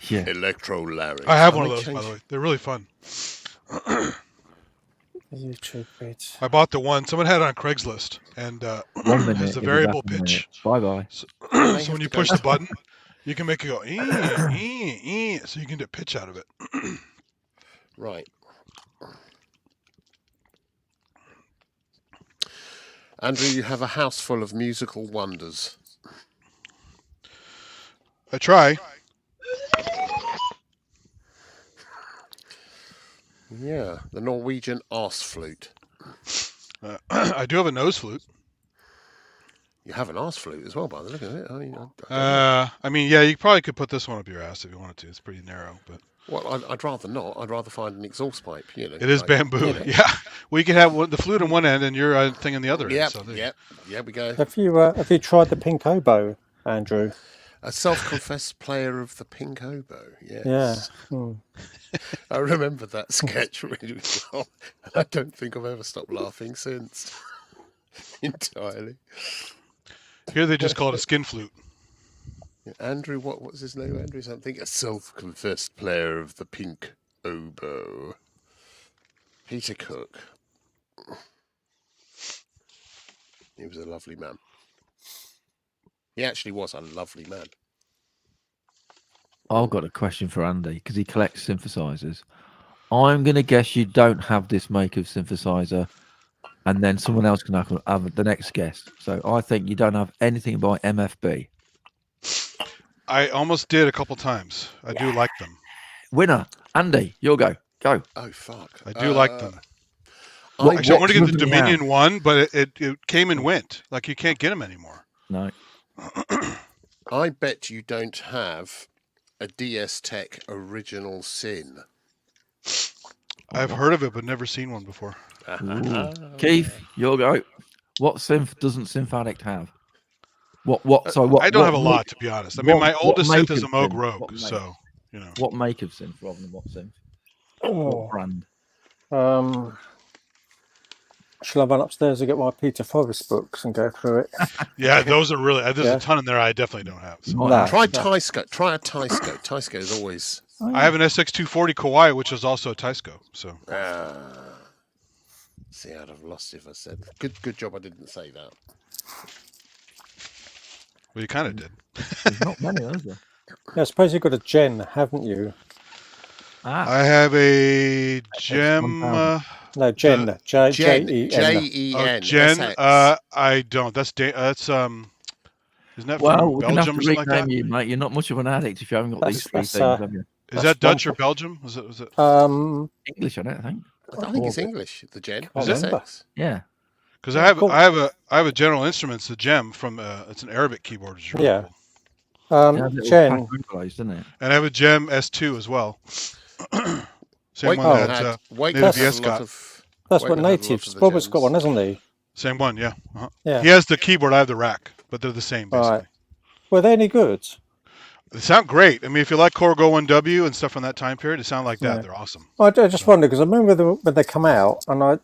Yeah. Electrolarynx. I have one of those, by the way. They're really fun. YouTube bits. I bought the one. Someone had it on Craigslist, and 1 minute. has the it'll be variable back in a minute. pitch. Bye-bye. So when you push the button, you can make it go so you can get pitch out of it. Right. Andrew, you have a house full of musical wonders. I try. Yeah, the Norwegian arse flute. I do have a nose flute. You have an arse flute as well, by the look of it. I mean, Yeah, you probably could put this one up your ass if you wanted to. It's pretty narrow, but well, I'd rather not. I'd rather find an exhaust pipe. You know, it is bamboo. you know. Yeah, we could have the flute on one end and your thing on the other Yep, end. So yeah, we go. Have you tried the pink oboe, Andrew? A self-confessed player of the pink oboe. Yes. Yeah. Hmm. I remember that sketch really well. I don't think I've ever stopped laughing since. Entirely. Here they just call it a skin flute. Andrew, what's his name? Andrew something. A self-confessed player of the pink oboe. Peter Cook. He was a lovely man. He actually was a lovely man. I've got a question for Andy because he collects synthesizers. I'm going to guess you don't have this make of synthesizer, and then someone else can have the next guess. So I think you don't have anything by MFB. I almost did a couple times. I do like them. Winner, Andy, you'll go. Go. Oh, fuck. I do like them. Actually, I want to get the What Dominion one, but it came and went. Like, you can't get them anymore. No. I bet you don't have a DS Tech original Syn. I've heard of it, but never seen one before. Keith, you'll go. What synth doesn't Synth Addict have? Sorry, what? I don't have a make- lot, to be honest. I mean, my oldest make synth is of a Moog synth? Rogue, What make? so, you know. What make of synth rather than what synth? Oh, What brand? shall I run upstairs and get my Peter Forrest books and go through it? Yeah, those are really. There's Yeah. a ton in there I definitely don't have. So. No. Try Tysco. Try a Tysco. Tysco is always. I have an SX240 Kawai, which is also a Tysco. So. See, I'd have lost if I said. Good job I didn't say that. Well, you kind of did. There's not many, is there? Yeah, I suppose you've got a Gen, haven't you? I have a Gem. No, Gen. J-E-N. J-E-N. Gen. SX. I don't. That's isn't that Well, from we're going to have Belgium or to something like rename that? you, mate. You're not much of an addict if you haven't got these three That's, things, have you? Is that Dutch or Belgium? Was it? English, I don't think. I think it's English. The Gen. Can't remember. SX. Yeah. Because I have a General Instruments, the Gem from it's an Arabic keyboard. It's really Yeah. cool. It has little Gen. pack overlays, doesn't it? And I have a Gem S2 as well. Same Wakeman one that had Native a VS lot got. of. That's what Wakeman had a lot Natives. of the Robert's got Gens. one, hasn't he? Same one, yeah. Yeah. He has the keyboard, I have the rack, but they're the same basically. Right. Were they any good? They sound great. I mean, if you like Corgo 1W and stuff from that time period, it sound like that. Yeah. They're awesome. I just wondered because I remember when they come out, and I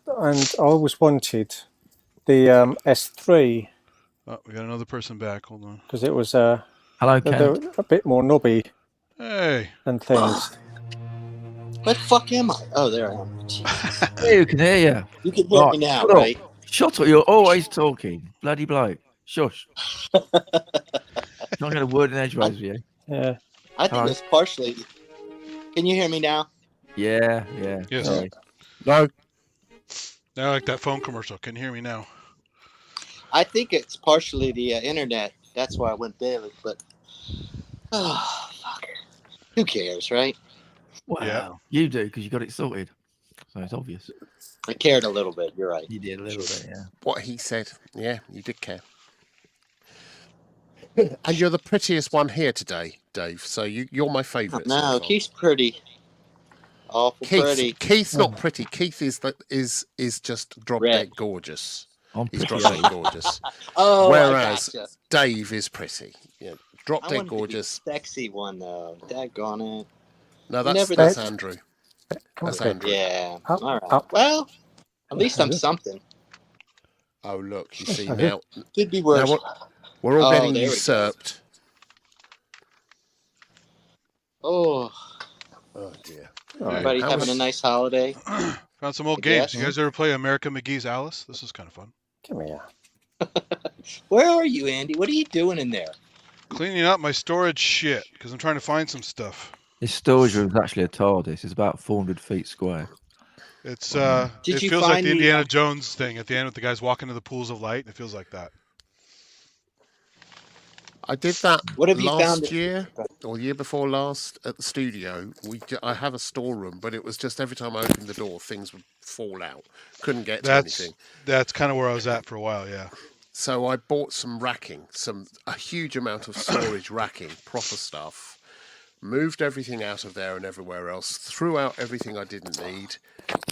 always wanted the S3 Oh, we got another person back. Hold on. because it was Hello, they Ken. were a bit more knobby Hey. and things. Where the fuck am I? Oh, there I am. Jeez. Hey, you can hear you. You can hear Right, me now, shut up. right? Shut up. You're always talking. Bloody bloke. Shush. Not going to word in edgeways with you. Yeah. I think Hello. it's partially. Can you hear me now? Yeah. Yes. Sorry. No. I like that phone commercial. Can you hear me now? I think it's partially the internet. That's why I went daily. But oh, fuck. Who cares, right? Well, Yeah. you do because you got it sorted. So it's obvious. I cared a little bit. You're right. You did a little bit, yeah. What he said. Yeah, you did care. And you're the prettiest one here today, Dave. So you're my favourite. so No, far. Keith's pretty. Awful pretty. Keith's not pretty. Keith is just drop Red. dead gorgeous. I'm He's pretty drop dead gorgeous. Oh, Whereas I gotcha. Dave is pretty. Yeah, drop I dead wanted to be gorgeous. the sexy one though. Daggone it. No, Never that's did. Andrew. Come That's on, Andrew. Yeah. Up, All right. up. Well, at least I'm something. Oh look, you see now. Could be worse. Now we're all Oh, getting there we go. usurped. Oh, Oh dear. everybody How having was- a nice holiday. Found some old I games. guess. You guys ever play America McGee's Alice? This is kind of fun. Come here. Where are you, Andy? What are you doing in there? Cleaning up my storage shit because I'm trying to find some stuff. This storage room is actually a TARDIS. It's about 400 feet square. It's Did it you feels like find the the, Indiana Jones thing at the end with the guys walking to the pools of light. It feels like that. I did that What have you found? last year or year before last at the studio. I have a storeroom, but it was just every time I opened the door, things would fall out. Couldn't get to anything. That's kind of where I was at for a while. Yeah. So I bought some racking, a huge amount of storage racking, proper stuff. Moved everything out of there and everywhere else. Threw out everything I didn't need,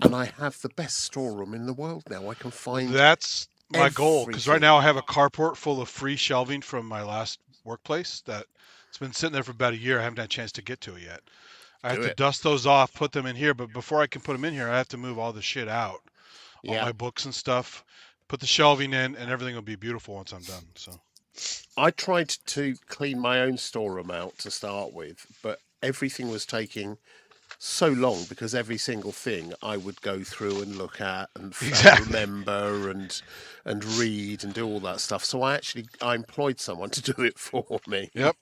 and I have the best storeroom in the world now. I can find. That's my goal because right everything. now I have a carport full of free shelving from my last workplace that it's been sitting there for about a year. I haven't had a chance to get to it yet. I have Do to it. dust those off, put them in here, but before I can put them in here, I have to move all the shit out, all Yeah. my books and stuff, put the shelving in, and everything will be beautiful once I'm done. So I tried to clean my own storeroom out to start with, but everything was taking so long because every single thing I would go through and look at and remember and read and do all that stuff. So I employed someone to do it for me. Yep.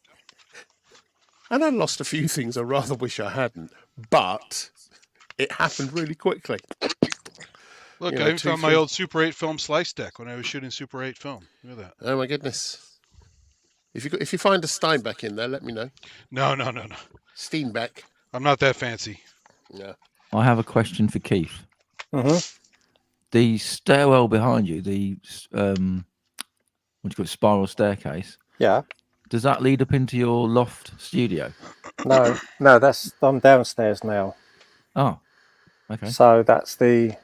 And I lost a few things I rather wish I hadn't, but it happened really quickly. Look, I even found my old Super 8 film slice deck when I was shooting Super 8 film. Look at that. Oh my goodness! If you find a Steinbeck in there, let me know. No. Steinbeck. I'm not that fancy. Yeah. I have a question for Keith. Mm-hmm. The stairwell behind you, the what do you call it, spiral staircase? Yeah. Does that lead up into your loft studio? No, I'm downstairs now. Oh, okay. So that's the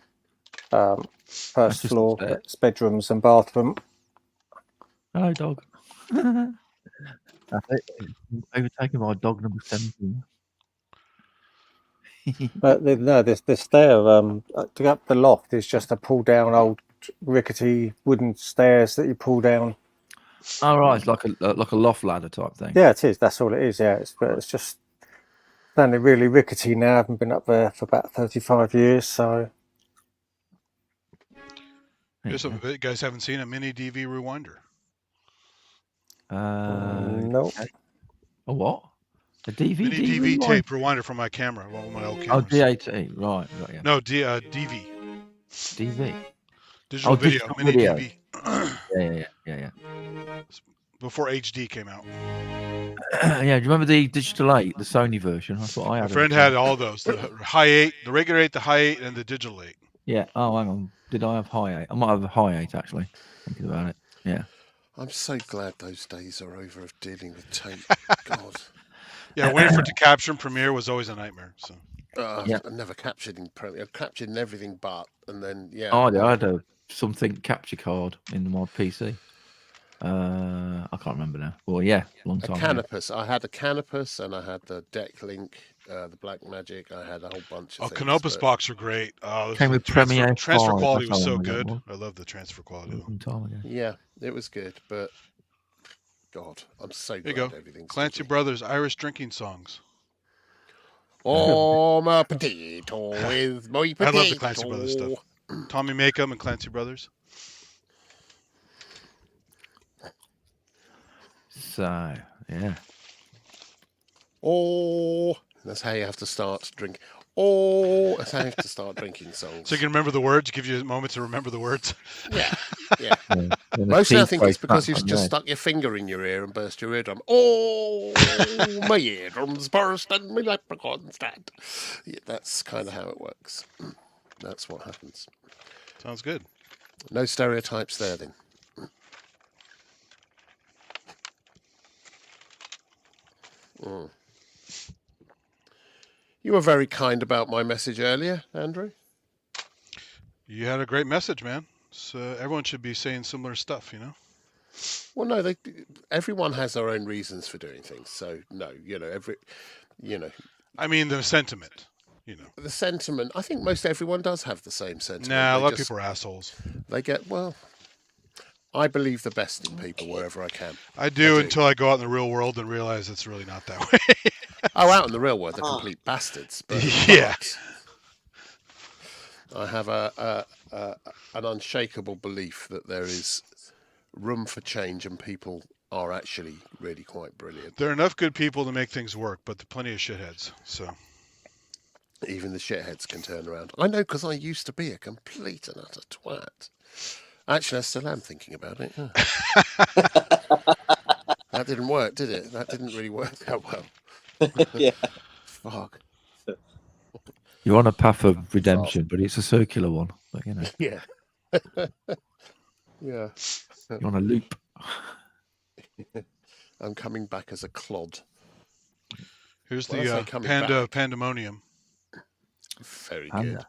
first just floor. upstairs. It's bedrooms and bathroom. Hello, dog. Overtaking my dog number 17. But the stair to go up the loft is just a pull down old rickety wooden stairs that you pull down. Oh, right, it's like a loft ladder type thing. Yeah, it is. That's all it is. Yeah, it's just only really rickety now. I haven't been up there for about 35 years, so. You guys haven't seen a mini DV rewinder? No. A what? A DVD? Mini DV tape rewinder from my camera, one of my old cameras. Oh, DAT, right. Yeah. No, DV. DV. Digital video, digital mini video. DV. Yeah. Before HD came out. Yeah, do you remember the Digital 8, the Sony version? That's what I had. My friend had all those, the high 8, the regular 8, the high 8, and the digital 8. Yeah. Oh, hang on. Did I have high 8? I might have a high 8, actually. Thinking about it. Yeah. I'm so glad those days are over of dealing with tape. God. Yeah, waiting for it to capture in Premiere was always a nightmare. So. Yeah. I never captured in Premiere. I captured in everything but, and then, yeah. Oh, I had a something capture card in my PC. I can't remember now. Well, yeah, long time. A Canopus. I had a Canopus and I had the Deck Link, the Black Magic. I had a whole bunch of things. Canopus box are great. Came with Premiere. Transfer quality was so good. I love the transfer quality. Long time ago. Yeah, it was good, but God, I'm so glad everything's Clancy Brothers Irish drinking songs. Oh, my potato with my potato. I love the Clancy Brothers stuff. Tommy Makeup and Clancy Brothers. So, yeah. Oh, that's how you have to start drinking. Oh, that's how you have to start drinking songs. So you can remember the words, give you a moment to remember the words. Yeah. Mostly I think it's because you've just stuck your finger in your ear and burst your eardrum. Oh, my eardrums burst and my leprechaun's dead. Yeah, that's kind of how it works. That's what happens. Sounds good. No stereotypes there then. Mm. You were very kind about my message earlier, Andrew. You had a great message, man. So everyone should be saying similar stuff, you know? Well, no, everyone has their own reasons for doing things. So, no, I mean, the sentiment, The sentiment, I think most everyone does have the same sentiment. Nah, a lot of people are assholes. I believe the best in people wherever I can. I do until I go out in the real world and realize it's really not that way. Out in the real world, they're complete bastards. But I have an unshakable belief that there is room for change and people are actually really quite brilliant. There are enough good people to make things work, but there are plenty of shitheads. So even the shitheads can turn around. I know because I used to be a complete and utter twat. Actually, I still am thinking about it. Yeah. That didn't work, did it? That didn't really work that well. Yeah. Fuck. You're on a path of redemption, but it's a circular one. But, Yeah. Yeah. You're on a loop. I'm coming back as a clod. Here's the Panda Pandemonium. Very good.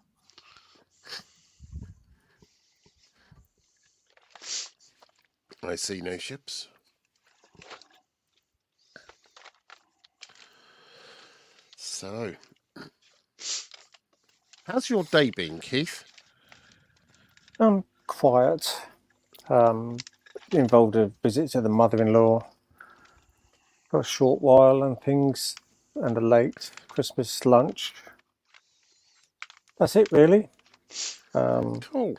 I see no ships. So, how's your day been, Keith? Quiet. Involved a visit to the mother-in-law for a short while and things. and a late Christmas lunch. That's it, really. Cool.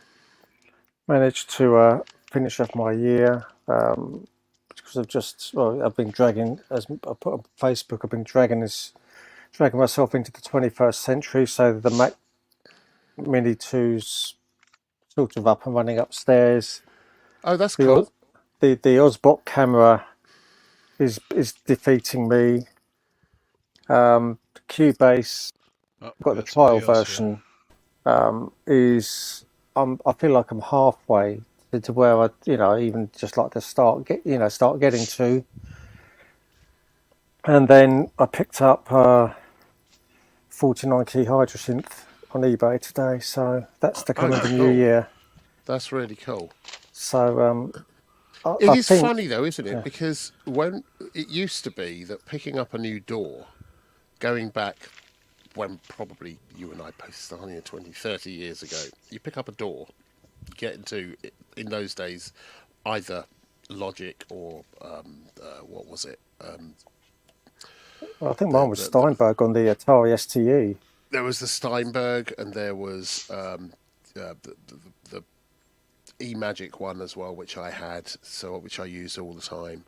Managed to finish off my year because I've been dragging, as I put on Facebook, I've been dragging myself into the 21st century. So the Mac Mini 2's sort of up and running upstairs. Oh, that's cool. The Osbot camera is defeating me. Cubase, I've got the trial version. I feel like I'm halfway to where I even just like to start getting to. And then I picked up 49 key Hydrosynth on eBay today, so that's to come in the new year. That's really cool. So it is funny though, isn't it? Yeah. Because when it used to be that picking up a new DAW, going back when probably you and I posted on here 20, 30 years ago, you pick up a DAW, get into, in those days, either Logic or what was it? I think mine was Steinberg on the Atari STE. There was the Steinberg, and there was the eMagic one as well, which I had, which I used all the time.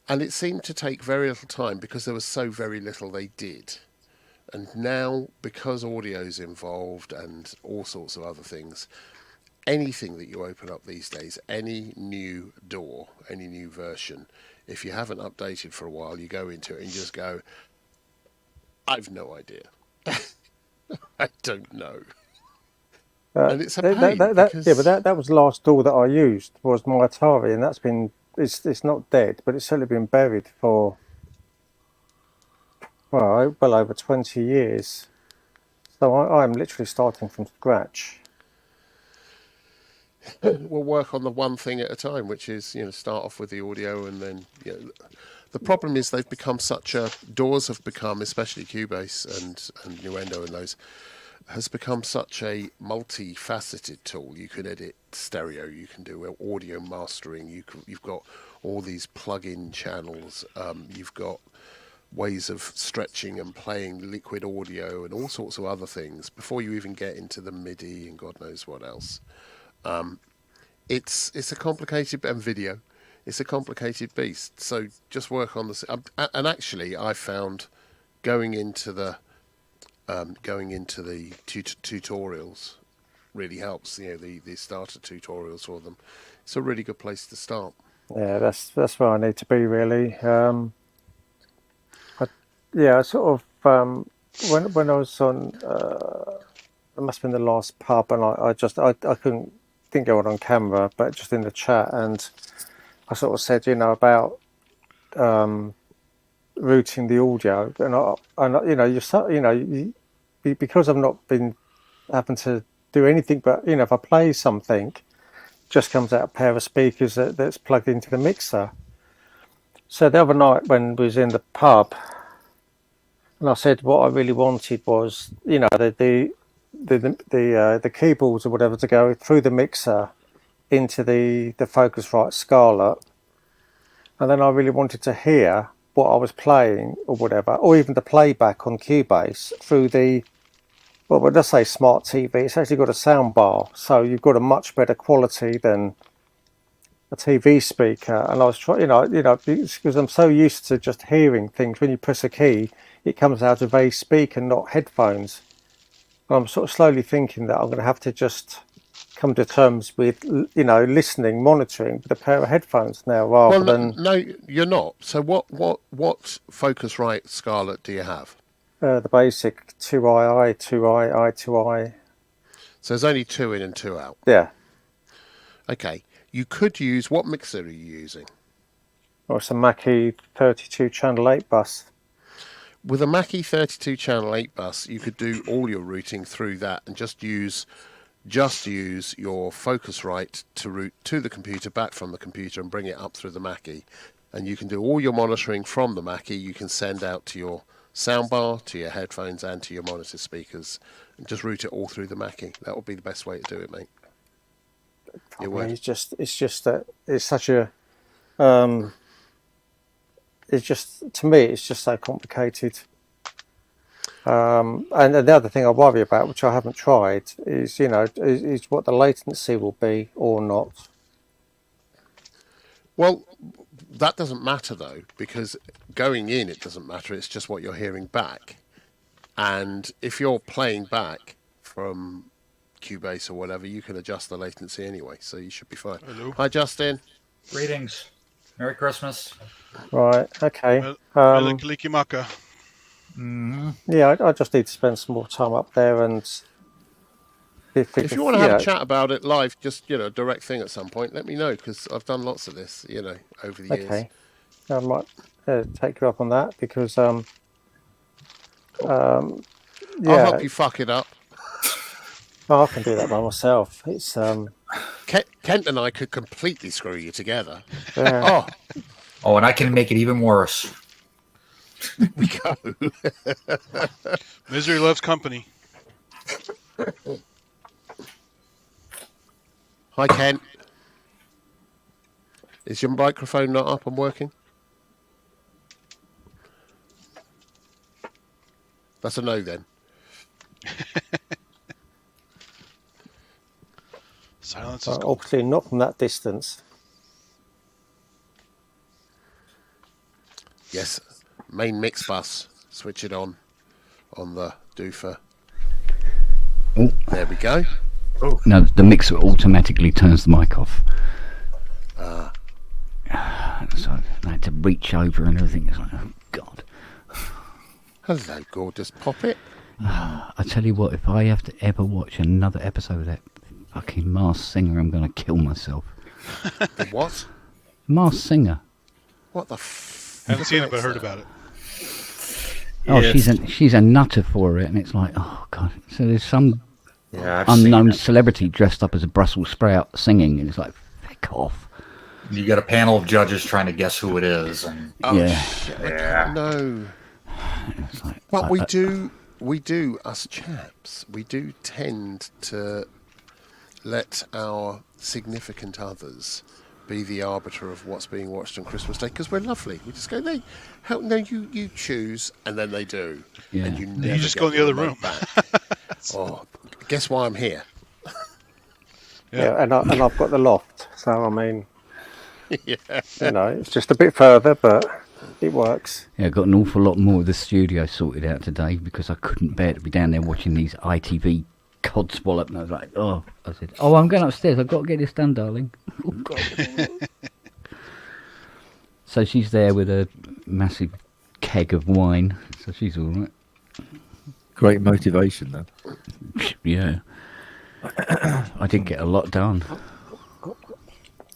And it seemed to take very little time because there was so very little they did. And now, because audio's involved and all sorts of other things, anything that you open up these days, any new DAW, any new version, if you haven't updated for a while, you go into it and you just go, I've no idea. I don't know. And it's a pain. But that was the last DAW that I used, was my Atari, and it's not dead, but it's certainly been buried for well over 20 years. So I'm literally starting from scratch. We'll work on the one thing at a time, which is, start off with the audio, and then, the problem is they've become DAWs have become, especially Cubase and Nuendo and those, has become such a multifaceted tool. You can edit stereo, you can do audio mastering, you've got all these plug-in channels, you've got ways of stretching and playing liquid audio and all sorts of other things before you even get into the MIDI and God knows what else. It's a complicated, and video, it's a complicated beast. So just work on the, and actually I found going into the tutorials really helps. The starter tutorials for them. It's a really good place to start. Yeah, that's where I need to be, really. I sort of when I was on, it must have been the last pub, and I didn't go on camera, but just in the chat, and I sort of said, about routing the audio, because I've not been having to do anything, but if I play something, it just comes out a pair of speakers that's plugged into the mixer. So the other night when we was in the pub, and I said what I really wanted was, the keyboards or whatever to go through the mixer into the Focusrite Scarlett, and then I really wanted to hear what I was playing or whatever, or even the playback on Cubase through the, well, let's say smart TV. It's actually got a sound bar, so you've got a much better quality than a TV speaker. And I was trying, because I'm so used to just hearing things. When you press a key, it comes out of a speaker, not headphones. And I'm sort of slowly thinking that I'm going to have to just come to terms with, listening, monitoring with a pair of headphones now, rather than. No, you're not. So what Focusrite Scarlett do you have? The basic 2i, 2i, I2i. So there's only 2 in and 2 out. Yeah. Okay. You could use, what mixer are you using? Or it's a Mackie 32 channel 8 bus. With a Mackie 32 channel 8 bus, you could do all your routing through that and just use your Focusrite to route to the computer, back from the computer, and bring it up through the Mackie. And you can do all your monitoring from the Mackie. You can send out to your soundbar, to your headphones, and to your monitor speakers, and just route it all through the Mackie. That would be the best way to do it, mate. It's just that it's such a it's just, to me, it's just so complicated. And then the other thing I worry about, which I haven't tried, is is what the latency will be or not. Well, that doesn't matter though, because going in it doesn't matter. It's just what you're hearing back. And if you're playing back from Cubase or whatever, you can adjust the latency anyway, so you should be fine. Hello. Hi, Justin. Greetings. Merry Christmas. Right. Okay. Kalikimaka. Yeah, I just need to spend some more time up there and. If you want to have a chat about it live, just a direct thing at some point, let me know, because I've done lots of this, over the years. Okay. I might take you up on that because I'll help you fuck it up. I can do that by myself. It's Kent and I could completely screw you together. yeah. Oh, and I can make it even worse. We go. Misery loves company. Hi, Kent. Is your microphone not up and working? That's a no then. Silence is gold. Obviously not from that distance. Yes, main mix bus. Switch it on the doofer. Oh. There we go. No, the mixer automatically turns the mic off. So I had to reach over and everything. It's like, oh God. Hello, gorgeous poppet. I tell you what, if I have to ever watch another episode of that fucking Masked Singer, I'm going to kill myself. The what? Masked Singer. What the Haven't seen it, but heard about it. Oh, Yeah, she's a nutter for it, and it's like, oh God. So there's some I've unknown seen celebrity dressed up as a Brussels sprout singing, and it's like, feck off. it. You got a panel of judges trying to guess who it is, and Yeah. Shit, I can't know. It's like, But we do, us chaps, we do tend to let our significant others be the arbiter of what's being watched on Christmas Day, because we're lovely. We just go, you choose, and then they do. Yeah. And you never just get go in the other remote room. back. Oh, guess why I'm here? Yeah, and I've got the loft, so I mean, Yeah. it's just a bit further, but it works. Yeah, I got an awful lot more of the studio sorted out today because I couldn't bear to be down there watching these ITV codswallop, and I was like, I said, I'm going upstairs, I've got to get this done, darling. Oh, God. So she's there with a massive keg of wine, so she's all right. Great motivation, then. Yeah. I did get a lot done.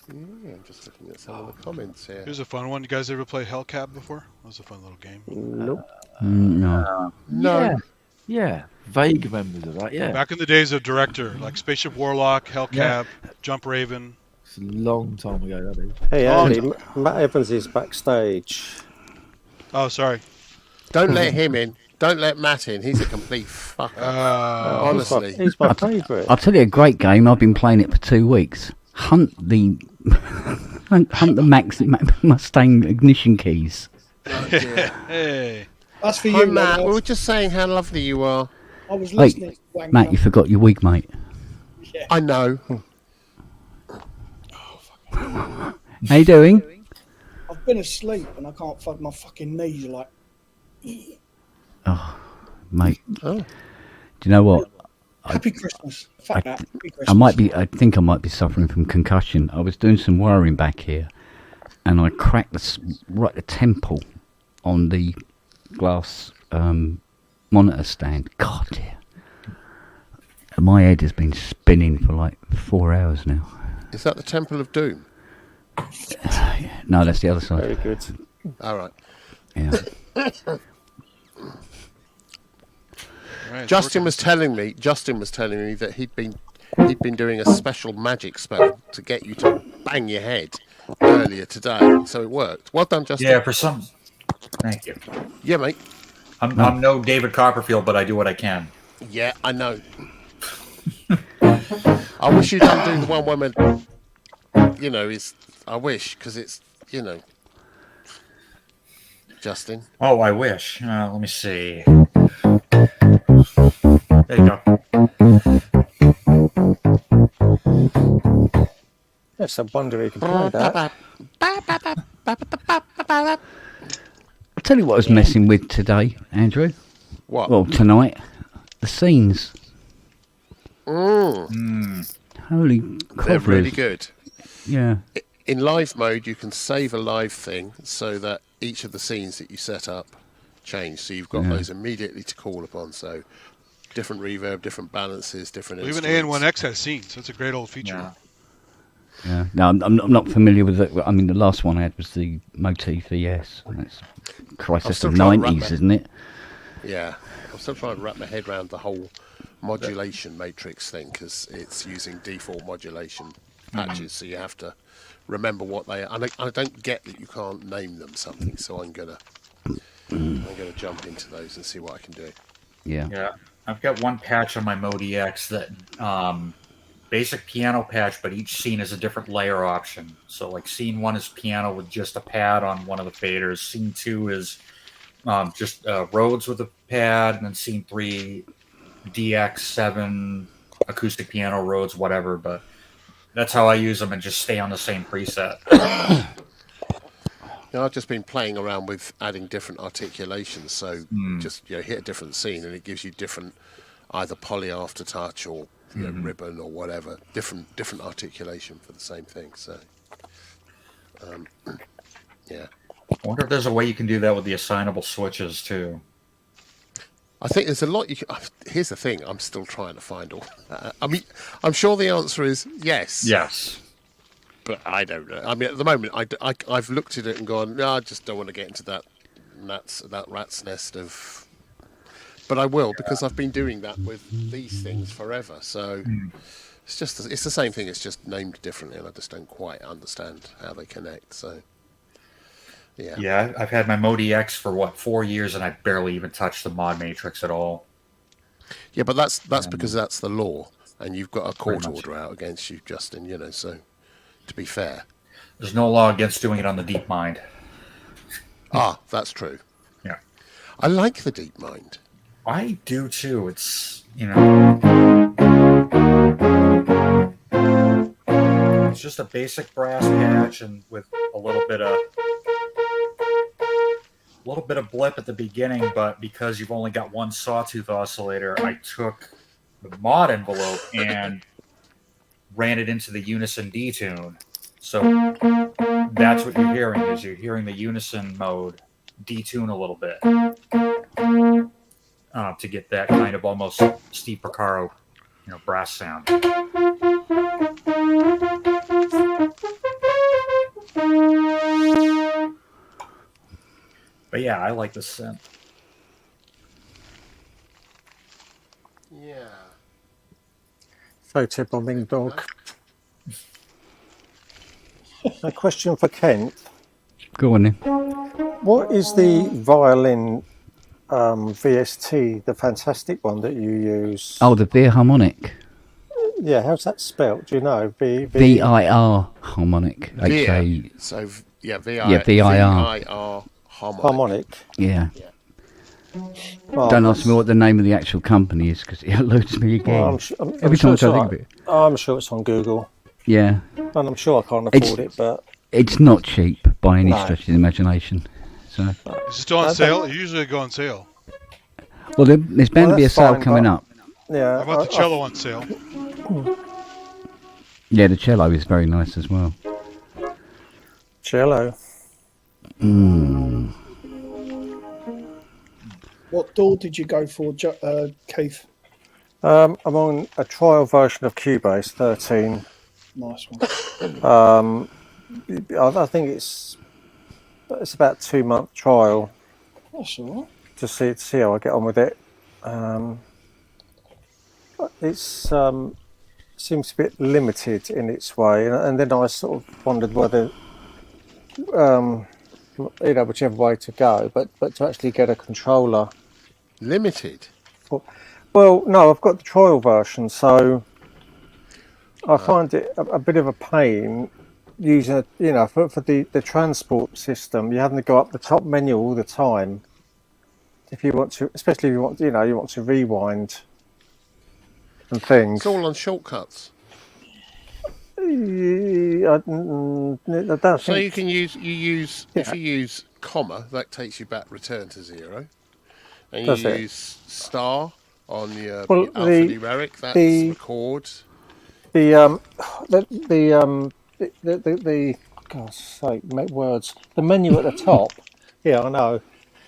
Yeah, I'm just looking at some of the comments here. Here's a fun one. You guys ever play Hellcab before? That was a fun little game. Nope. No. No. Yeah. Vague memories of that, yeah. Back in the days of Director, like Spaceship Warlock, Hellcab, Jump Raven. It's a long time ago, that is. Hey, Oh, Andy, Matt Evans is backstage. Oh, sorry. Don't let him in. Don't let Matt in. He's a complete fucker. Honestly. He's my favourite. I'll tell you a great game. I've been playing it for 2 weeks. Hunt the Mustang ignition keys. Hey. That's for Hi, you, Matt. mate. We were just saying how lovely you are. I was Wait, listening. wanker. Matt, you forgot your wig, mate. I know. How you doing? I've been asleep and I can't find my fucking knees are like. Oh, mate. Oh. Do you know what? Happy Christmas. Fuck that. Happy Christmas. I think I might be suffering from concussion. I was doing some wiring back here, and I cracked the temple on the glass monitor stand. God dear. My head has been spinning for like 4 hours now. Is that the Temple of Doom? No, that's the other side. Very good. All right. Yeah. Right, Justin was telling me that he'd been doing a special magic spell to get you to bang your head earlier today, so it worked. Well done, Justin. yeah, for some. Thank you. Yeah, mate. I'm no David Copperfield, but I do what I can. Yeah, I know. I wish you didn't do the one woman. I wish, because it's, Justin. Oh, I wish. Let me see. There you go. Yes, I wonder if you can play that. I'll tell you what I was messing with today, Andrew. What? Well, tonight. The scenes. Mm. Holy They're really cobblers. good. Yeah. In live mode, you can save a live thing so that each of the scenes that you set up change. So you've got those immediately to call upon. So different reverb, different balances, different Well, even instruments. AN1X has scenes. That's a great old feature. Yeah. No, I'm not familiar with it. I mean, the last one I had was the Motif ES. That's crisis of the 90s, isn't it? Yeah. I'm still trying to wrap my head around the whole modulation matrix thing because it's using default modulation patches. So you have to remember what they are. And I don't get that you can't name them something. So I'm gonna jump into those and see what I can do. Yeah. I've got one patch on my Modi X that basic piano patch, but each scene is a different layer option. So like scene 1 is piano with just a pad on one of the faders. Scene 2 is just Rhodes with a pad, and then scene 3 DX7 acoustic piano, Rhodes, whatever. But that's how I use them and just stay on the same preset. I've just been playing around with adding different articulations. So just hit a different scene and it gives you different either poly aftertouch or ribbon or whatever, different articulation for the same thing. So yeah. I wonder if there's a way you can do that with the assignable switches too. I think there's a lot you can. Here's the thing: I'm still trying to find all. I mean, I'm sure the answer is yes. Yes. But I don't know. I mean, at the moment, I've looked at it and gone, no, I just don't want to get into that rat's nest of. But I will because I've been doing that with these things forever. So it's the same thing. It's just named differently, and I just don't quite understand how they connect. So. Yeah, I've had my Modi X for 4 years, and I barely even touched the mod matrix at all. Yeah, but that's because that's the law, and you've got a court order out against you, Justin. So to be fair, there's no law against doing it on the DeepMind. That's true. Yeah, I like the DeepMind. I do too. It's it's just a basic brass patch and with a little bit of blip at the beginning, but because you've only got one sawtooth oscillator, I took the mod envelope and ran it into the unison detune. So that's what you're hearing, is you're hearing the unison mode detune a little bit to get that kind of almost Steve Porcaro, brass sound. But yeah, I like the synth. Yeah. Photobombing dog. A question for Kent. Go on then. What is the violin VST, the fantastic one that you use? Oh, the Vir harmonic. Yeah, how's that spelt? Do you know? VIR harmonic. VIR. So VIR. VIR. Harmonic. Yeah. Well, don't ask me what the name of the actual company is because it eludes me again. Well, Every time I try to think of it. I'm sure it's on Google. Yeah. And I'm sure I can't afford it, but it's not cheap by any stretch of the imagination. So. Is it still on sale? It usually go on sale. Well, there's bound to be a sale coming up. Yeah. How about the cello on sale? Yeah, the cello is very nice as well. Cello. What door did you go for, Keith? I'm on a trial version of Cubase 13. Nice one. I think it's about a 2-month trial. That's all right. To see how I get on with it. It's seems a bit limited in its way, and then I sort of wondered whether whichever way to go, but to actually get a controller. Limited? Well, no, I've got the trial version, so I find it a bit of a pain using, for the transport system. You're having to go up the top menu all the time if you want to, especially if you want to rewind and things. It's all on shortcuts. I don't So think. you can use if you use comma, that takes you back return to 0, and you Does it? use star on your Well, alphanumeric. That's record. The God's sake, make words. The menu at the top. Yeah, I know.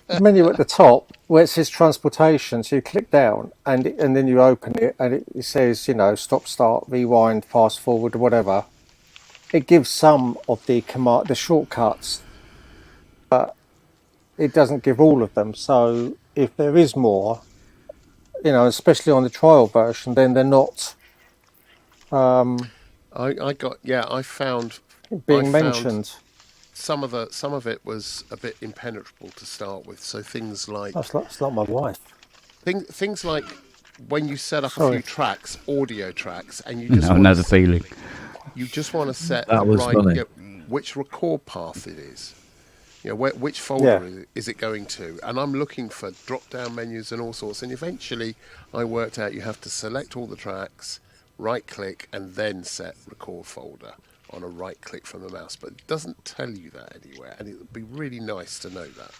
The menu at the top where it says transportation. So you click down and then you open it and it says, you know, stop, start, rewind, fast forward, whatever. It gives some of the shortcuts, but it doesn't give all of them. So if there is more, you know, especially on the trial version, then they're not. I found mentioned. Some of it was a bit impenetrable to start with. So things like That's not my wife. Things like when you set up a few tracks, audio tracks, and you just another feeling. You just want to set That was funny. which record path it is. You know, which folder is it going to? And I'm looking for drop-down menus and all sorts. And eventually, I worked out you have to select all the tracks, right-click, and then set record folder on a right-click from the mouse. But it doesn't tell you that anywhere, and it would be really nice to know that.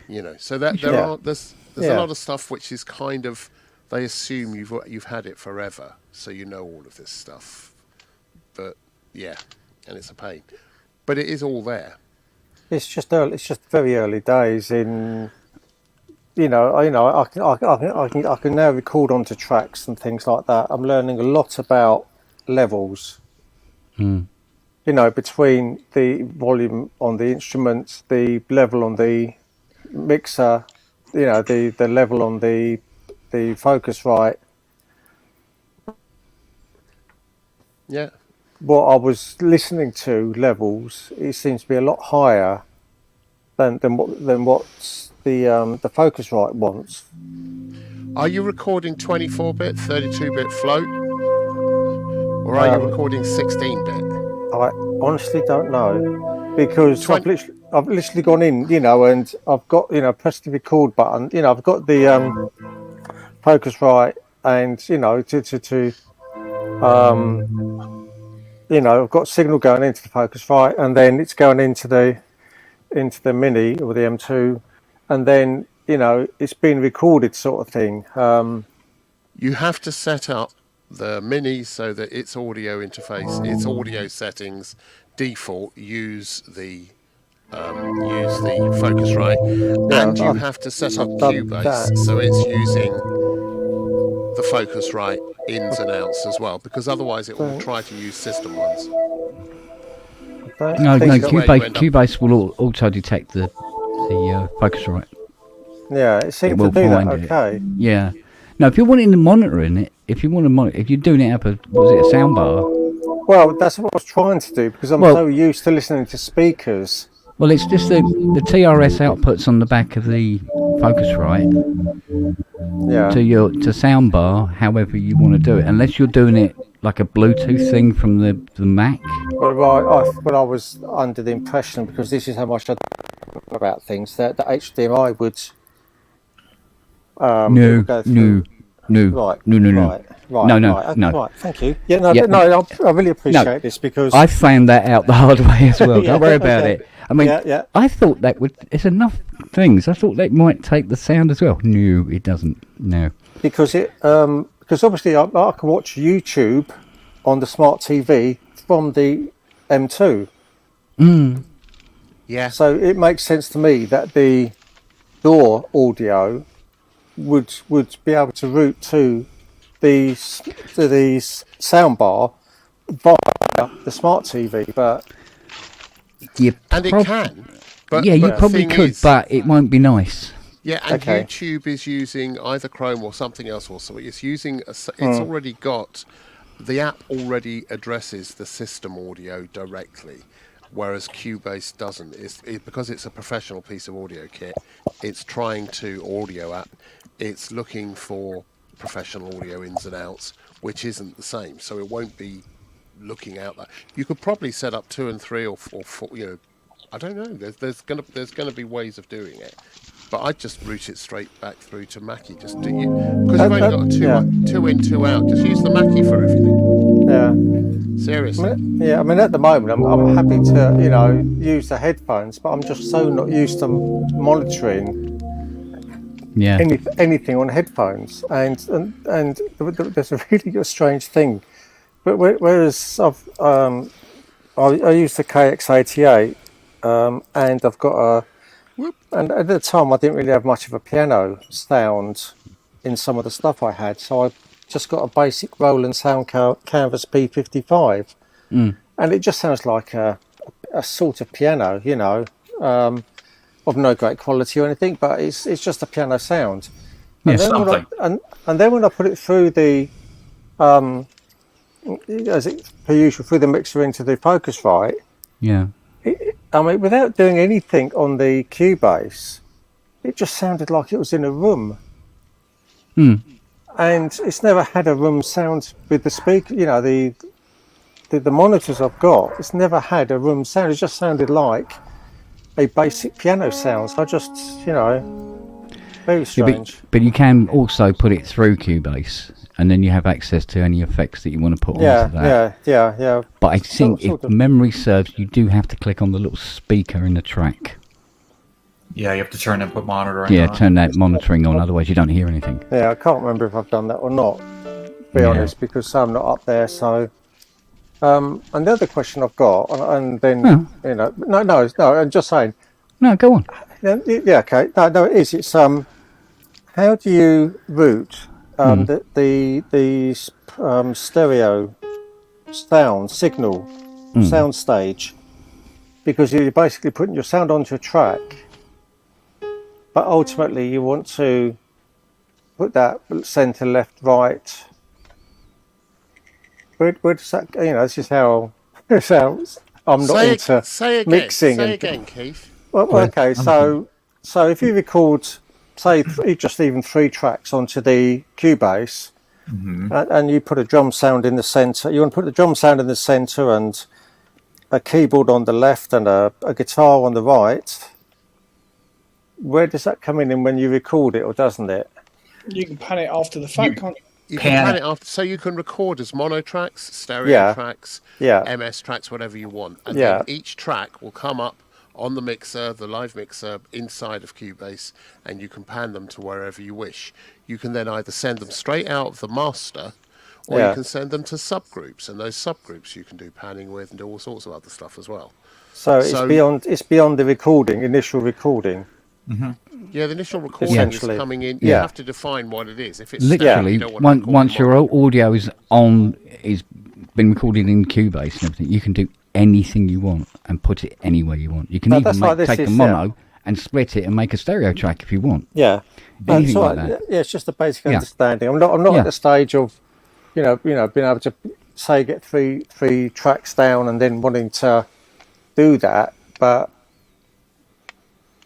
You know, so that there's a lot of stuff which is kind of, they assume you've had it forever, so you know all of this stuff. But yeah, and it's a pain. But it is all there. It's just early. It's just very early days in. I can now record onto tracks and things like that. I'm learning a lot about levels. You know, between the volume on the instruments, the level on the mixer, you know, the level on the Focusrite. Yeah. What I was listening to levels, it seems to be a lot higher than what the Focusrite wants. Are you recording 24-bit, 32-bit float, or are you recording 16-bit? I honestly don't know, because I've literally gone in, you know, and I've got, you know, pressed the record button. You know, I've got the Focusrite, and you know, you know, I've got signal going into the Focusrite, and then it's going into the Mini or the M2, and then, you know, it's being recorded, sort of thing. You have to set up the Mini so that its audio interface, its audio settings, default use the Focusrite, and you have to set up Cubase so it's using the Focusrite ins and outs as well, because otherwise it will try to use system ones. No, Cubase will auto detect the Focusrite. Yeah, it seems to do that. Okay. Yeah. No, if you're wanting to monitor it, if you're doing it up a soundbar. Well, that's what I was trying to do, because I'm so used to listening to speakers. Well, it's just the TRS outputs on the back of the Focusrite. Yeah. To soundbar, however you want to do it, unless you're doing it like a Bluetooth thing from the Mac. Well, I was under the impression, because this is how much I know about things, that the HDMI would. No. Right, thank you. I really appreciate this, because I found that out the hard way as well. Don't worry about it. I mean, I thought it's enough things. I thought that might take the sound as well. No, it doesn't. No, because obviously I can watch YouTube on the smart TV from the M2. Yeah. So it makes sense to me that the DAW audio would be able to route to the soundbar via the smart TV, but it can. But you probably could, but it won't be nice. Yeah, and YouTube is using either Chrome or something else also. It's using it's already got, the app already addresses the system audio directly, whereas Cubase doesn't. Because it's a professional piece of audio kit, it's trying to audio app. It's looking for professional audio ins and outs, which isn't the same. So it won't be looking out that. You could probably set up 2 and 3 or 4. You know, I don't know. There's gonna be ways of doing it. But I just route it straight back through to Mackie. Just do you because you've only got a two in, two out. Just use the Mackie for everything. Yeah. Seriously. I mean, at the moment, I'm happy to, use the headphones, but I'm just so not used to monitoring anything on headphones. And there's a really strange thing. But whereas I use the KX88, and I've got and at the time I didn't really have much of a piano sound in some of the stuff I had, so I just got a basic Roland Sound Canvas P55, and it just sounds like a sort of piano, of no great quality or anything, but it's just a piano sound. And then when I put it through the as it per usual through the mixer into the Focusrite, I mean, without doing anything on the Cubase, it just sounded like it was in a room. And it's never had a room sound with the speaker, the monitors I've got, it's never had a room sound. It just sounded like a basic piano sound. So I just, very strange. But you can also put it through Cubase, and then you have access to any effects that you want to put onto that. Yeah. But I think if memory serves, you do have to click on the little speaker in the track. Yeah, you have to turn input monitoring on. Turn that monitoring on, otherwise you don't hear anything. Yeah, I can't remember if I've done that or not, to be honest, because I'm not up there, so... and the other question I've got, and then, no, I'm just saying... No, go on. Yeah, okay. No, it is. It's, how do you route the stereo sound stage? Because you're basically putting your sound onto a track, but ultimately you want to put that centre, left, right. Where does that? This is how it sounds. I'm not into mixing. Say again, Keith. Well, okay. So if you record, say, even 3 tracks onto the Cubase, and you put a drum sound in the centre, you want to put the drum sound in the centre and a keyboard on the left and a guitar on the right. Where does that come in when you record it, or doesn't it? You can pan it after the fact, can't you? You can pan it after, so you can record as mono tracks, stereo tracks, MS tracks, whatever you want. And then each track will come up on the mixer, the live mixer, inside of Cubase, and you can pan them to wherever you wish. You can then either send them straight out of the master, or you can send them to subgroups, and those subgroups you can do panning with and do all sorts of other stuff as well. So it's beyond the initial recording. Yeah, the initial recording is coming in. You have to define what it is. If it's literally once your audio is been recorded in Cubase and everything, you can do anything you want and put it anywhere you want. You can even take the mono and split it and make a stereo track if you want. Yeah, anything like that. Yeah, it's just a basic understanding. I'm not at the stage of being able to say get three tracks down and then wanting to do that, but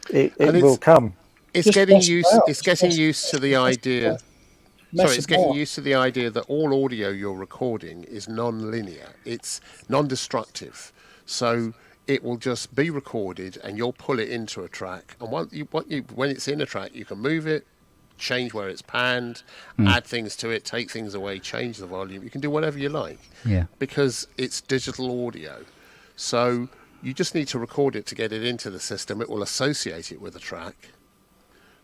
it will come. It's getting used to the idea. It's getting used to the idea that all audio you're recording is non-linear. It's non-destructive. So it will just be recorded, and you'll pull it into a track. And when it's in a track, you can move it, change where it's panned, add things to it, take things away, change the volume. You can do whatever you like. Yeah. Because it's digital audio. So you just need to record it to get it into the system. It will associate it with a track.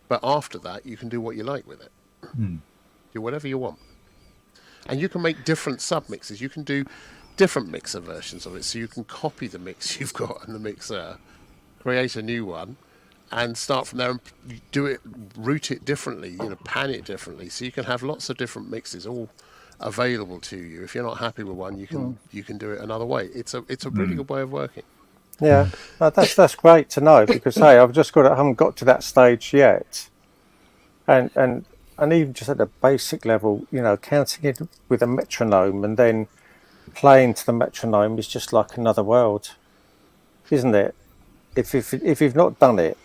But after that, you can do what you like with it. Do whatever you want. And you can make different submixes. You can do different mixer versions of it. So you can copy the mix you've got in the mixer, create a new one, and start from there and route it differently, pan it differently. So you can have lots of different mixes all available to you. If you're not happy with one, you can do it another way. It's a really good way of working. Yeah, that's great to know, because I haven't got to that stage yet, and even just at the basic level, counting it with a metronome and then playing to the metronome is just like another world, isn't it? If you've not done it,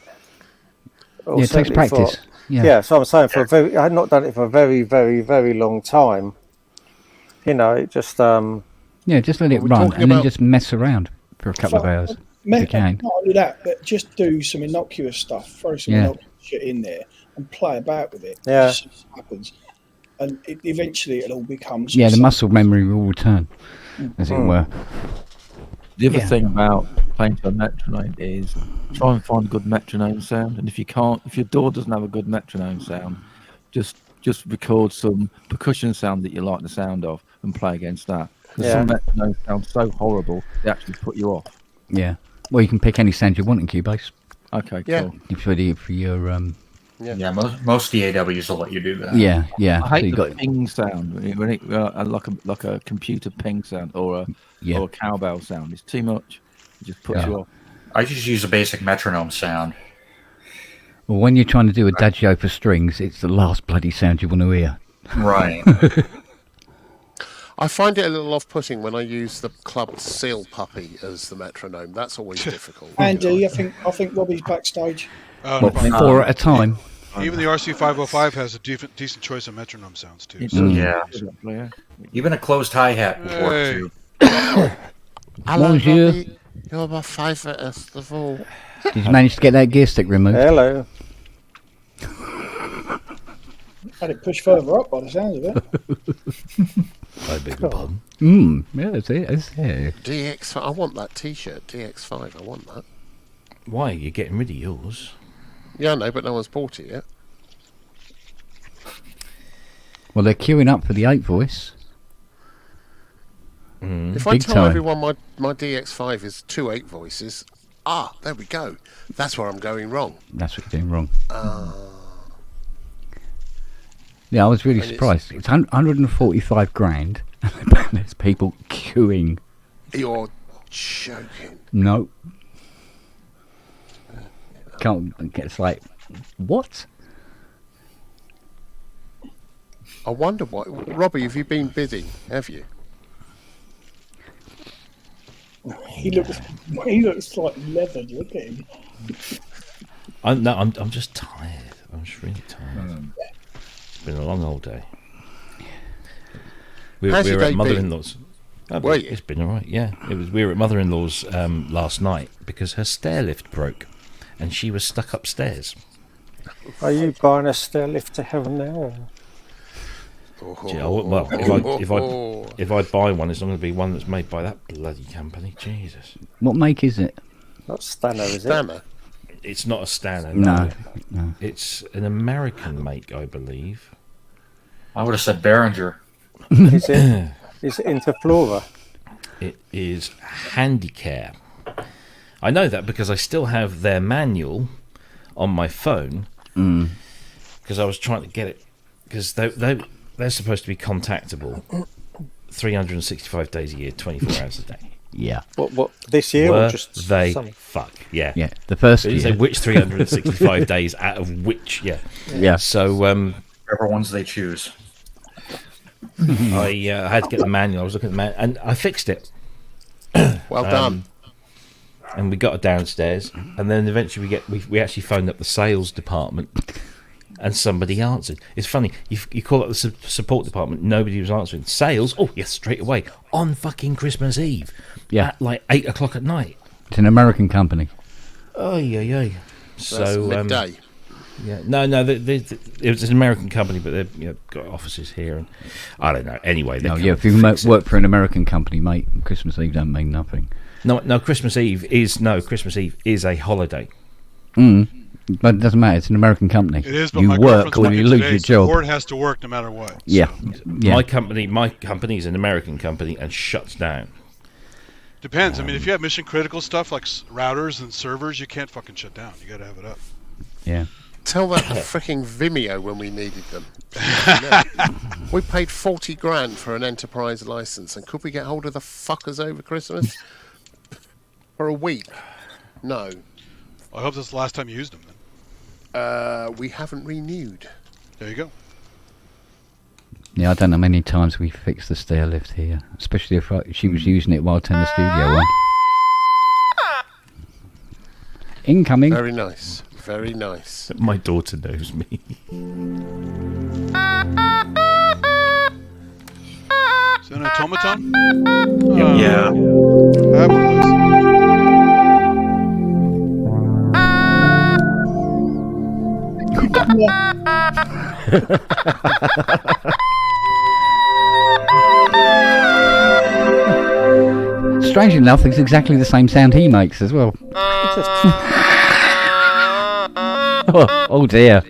it takes practice. So I'm saying I had not done it for a very, very, very long time. It just just let it run and then just mess around for a couple of hours. Not only that, but just do some innocuous stuff. Throw some innocuous shit in there and play about with it. Yeah. Just see what happens. And eventually it all becomes... Yeah, the muscle memory will return, as it were. The other thing about playing to a metronome is try and find a good metronome sound. And if you can't, if your DAW doesn't have a good metronome sound, just record some percussion sound that you like the sound of and play against that. Because some metronomes sound so horrible, they actually put you off. Yeah. Well, you can pick any sound you want in Cubase. Okay, Yeah. cool. For your Yeah, most DAWs will let you do that. Yeah. I hate the ping sound when it like a computer ping sound or a cowbell sound. It's too much. It just puts you off. I just use a basic metronome sound. Well, when you're trying to do adagio for strings, it's the last bloody sound you want to hear. Right. I find it a little off-putting when I use the club seal puppy as the metronome. That's always difficult. Andy, I think Robbie's backstage. Oh, no, 4 at a time. even the RC505 has a decent choice of metronome sounds too. So. Yeah. Even a closed hi-hat would work too. Hello, Bonjour. Robbie. You're my favouriteest of all. Did you manage to get that gear stick removed? Hello. Had it pushed further up by the sounds of it. I beg your pardon. Yeah, that's it. DX5. I want that T-shirt. DX5. I want that. Why? You're getting rid of yours. Yeah, I know, but no one's bought it yet. Well, they're queuing up for the 8 voice. If I Big tell time. everyone my DX5 is 2 8 voices, there we go. That's where I'm going wrong. That's what you're doing wrong. Yeah, I was really surprised. It's 145 grand. There's people queuing. You're joking. No. Can't. It's like, what? I wonder what. Robbie, have you been bidding? Have you? He looks like leathered. Look at him. I'm just tired. I'm just really tired. It's been a long old day. We were at mother-in-law's. Were you? It's been all right. Yeah, we were at mother-in-law's last night because her stair lift broke, and she was stuck upstairs. Are you buying a stair lift to heaven now? Or? Gee, well, if I buy one, it's not going to be one that's made by that bloody company. Jesus. What make is it? Not Stano, is Stammer. It's not a Stano. No. It's an American make, I believe. I would have said Behringer. it? Is it Interflora? It is Handicare. I know that because I still have their manual on my phone because I was trying to get it because they're supposed to be contactable 365 days a year, 24 hours a day. Yeah. What this year Were or just they some? fuck? Yeah. Yeah. The first They say year. which 365 days out of which? Yeah. Yeah. So Whichever ones they choose. I had to get the manual. I was looking at the manual and I fixed it. Well done. And we got it downstairs, and then eventually we actually phoned up the sales department, and somebody answered. It's funny, you call up the support department, nobody was answering. Sales, oh yes, straight away on fucking Christmas Eve, at like 8 o'clock at night. It's an American company. Oh yeah. So midday. yeah, no, it was an American company, but they've got offices here, and I don't know. Anyway, If you work for an American company, mate, Christmas Eve don't mean nothing. No, Christmas Eve is a holiday. But it doesn't matter. It's an American company. It is, but you my work girlfriend's when working you lose today, your so job. The board has to work no matter what. Yeah. My company is an American company and shuts down. Depends. I mean, if you have mission critical stuff like routers and servers, you can't fucking shut down. You got to have it up. Yeah. Tell that to freaking Vimeo when we needed them. We paid 40 grand for an enterprise license, and could we get hold of the fuckers over Christmas? For a week? No. I hope that's the last time you used them then. We haven't renewed. There you go. Yeah, I don't know how many times we fixed the stair lift here, especially if she was using it while I turned the studio on. Incoming. Very nice. Very nice. My daughter knows me. Is that an automaton? Yeah. I have one of those. Strangely enough, it's exactly the same sound he makes as well. Oh dear.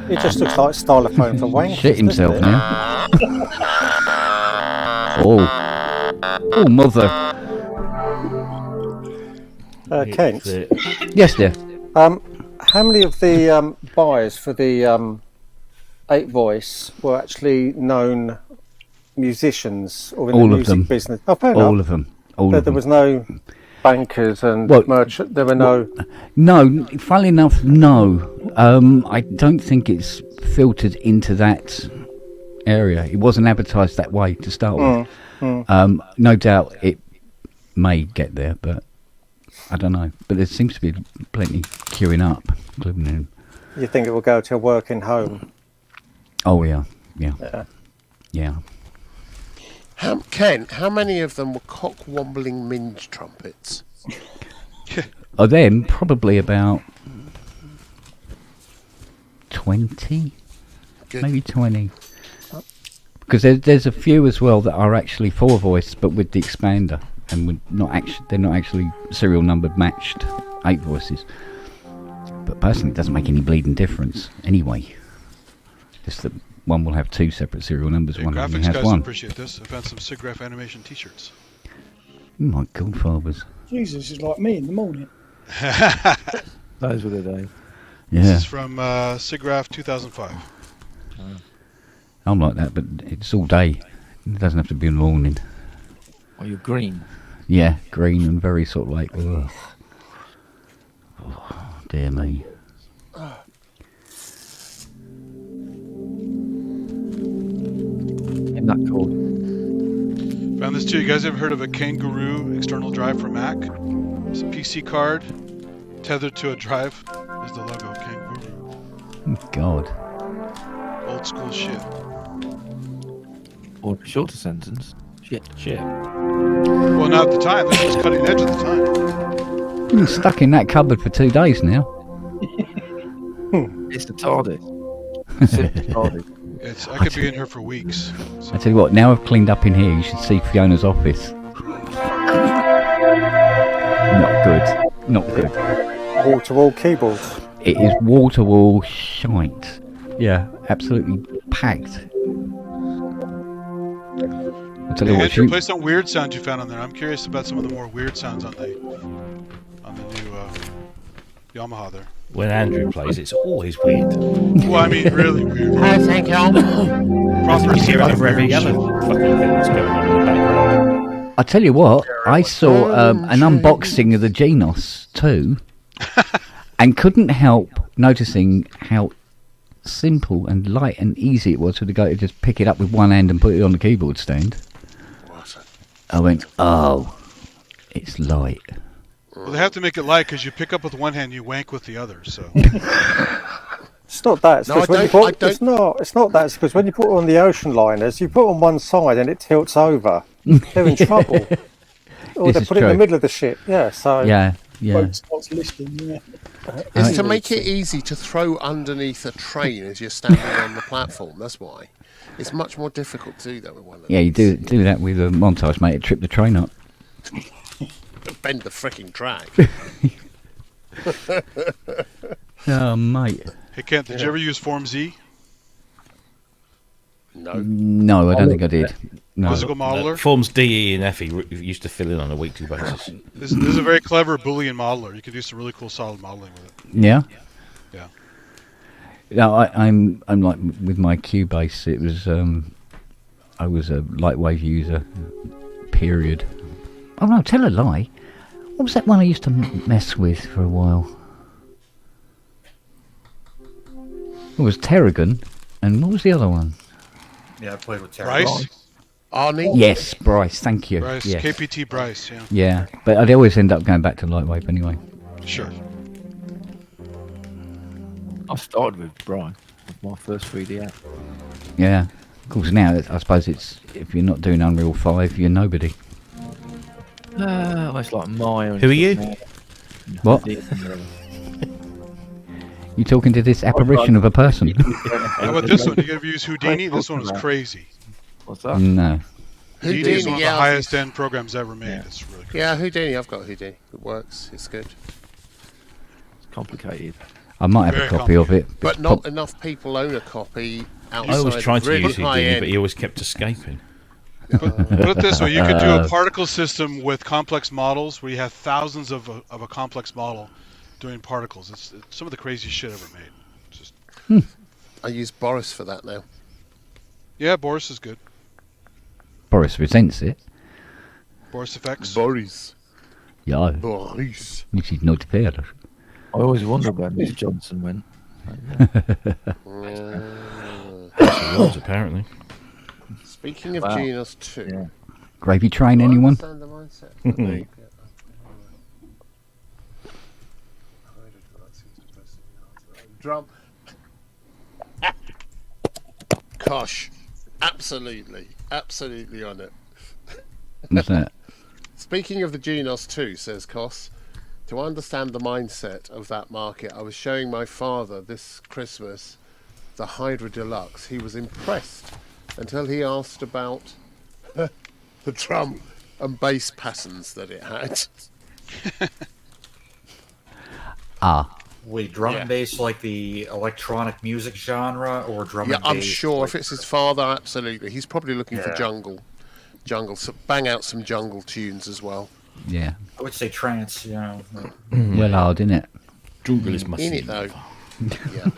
It just looks like stylophone for wankers. Shit himself now. Oh, mother. Kent. Yes, dear. How many of the buyers for the 8 voice were actually known musicians or in All the of music them. business? Oh, fair All enough. of them. There was no bankers and merchant. There were no. No, funnily enough, no. I don't think it's filtered into that area. It wasn't advertised that way to start with. No doubt it may get there, but I don't know. But there seems to be plenty queuing up. Including You think it will go to a working home? Oh yeah. Ken, how many of them were cock-wobbling minge trumpets? Of them, probably about 20, maybe 20. Because there's a few as well that are actually 4 voice, but with the expander, and they're not actually serial numbered matched 8 voices. But personally, it doesn't make any bleeding difference anyway. Just that one will have 2 separate serial numbers. Hey, one only graphics has guys 1. appreciate this. I found some SIGGRAPH animation T-shirts. My godfathers. Jesus is like me in the morning. Those were the days. Yeah. This is from SIGGRAPH 2005. I'm like that, but it's all day. It doesn't have to be in the morning. Oh, you're green. Yeah, green and very sort of like, ugh. Oh, dear me. Isn't that cool? Found this too. You guys ever heard of a Kangaroo external drive for Mac? It's a PC card tethered to a drive. There's the logo, Kangaroo. God. Old school shit. Or a shorter sentence. Shit. Well, not at the time. This was cutting edge at the time. I've been stuck in that cupboard for 2 days now. It's the TARDIS. Simply TARDIS. I could be in here for weeks. So. I tell you what, now I've cleaned up in here, you should see Fiona's office. Not good. Wall-to-wall keyboards. It is wall-to-wall shite. Yeah, absolutely packed. I tell you what, Andrew, play some weird sounds you found on there. I'm curious about some of the more weird sounds on the new Yamaha there. When Andrew plays, it's always weird. Well, I mean, really weird. Thank you. Proper hear stuff. over every other fucking thing that's going on in the background. I tell you what, I saw an unboxing of the Genos 2 and couldn't help noticing how simple and light and easy it was for the guy to just pick it up with one hand and put it on the keyboard stand. I went, oh, it's light. Well, they have to make it light because you pick up with one hand, you wank with the other. So It's not that. It's It's not that. It's because when you put it on the ocean liners, you put it on one side and it tilts over. They're in trouble. Or they put it in the middle of the ship. Yeah. So yeah. Boat starts listing. Yeah. It's to make it easy to throw underneath a train as you're standing on the platform. That's why. It's much more difficult to do that with one of Yeah, you do that with a montage, mate. It tripped the train up. Bend the fricking track. Oh, mate. Hey, Kent, did you ever use Form Z? No, I don't think I did. No. Physical modeler? Forms D, E, and F used to fill in on a weekly basis. This is a very clever Boolean modeler. You can do some really cool solid modeling with it. Yeah? Yeah. No, I'm like with my Cubase. It was I was a Lightwave user. Period. Oh no, tell a lie. What was that one I used to mess with for a while? It was Terragon, and what was the other one? Yeah, I played with Terry. Bryce? Arnie? Yes, Bryce. Thank you. Bryce, Yes. KPT Bryce, yeah. Yeah, but I'd always end up going back to Lightwave anyway. Sure. I started with Brian, with my first 3D app. Yeah. Of course, now I suppose it's if you're not doing Unreal 5, you're nobody. It's like Maya. Who are you? What? You talking to this apparition of a person? How about this one? You ever use Houdini? This one is crazy. What's that? No. Houdini is one of the highest end programs ever made. It's really crazy. Yeah, Houdini. I've got Houdini. It works. It's good. It's complicated. I might have Very a copy of it. But not enough people own a copy outside. I always tried to really use Houdini, high-end. but he always kept escaping. Put it this way: you could do a particle system with complex models, where you have thousands of a complex model doing particles. It's some of the craziest shit ever made. Just I use Boris for that now. yeah, Boris is good. Boris resents it. Boris effects. Boris. Yeah. Boris. This is not fair. I always wonder where Mr. Johnson went. Yours, apparently. Speaking of Wow. Genos 2. Yeah. Gravy train, anyone? Understand the mindset. Me. Drum. Kosh. Absolutely. Absolutely on it. What's that? Speaking of the Genos 2, says Koss, to understand the mindset of that market, I was showing my father this Christmas the Hydra Deluxe. He was impressed until he asked about the drum and bass patterns that it had. Wait, drum and bass like the electronic music genre, or drum Yeah, and bass? I'm sure like... if it's his father, absolutely. He's probably looking for jungle, so bang out some jungle tunes as well. Yeah. I would say trance, Well hard, innit? Jungle is my In it sleeve. though. Yeah.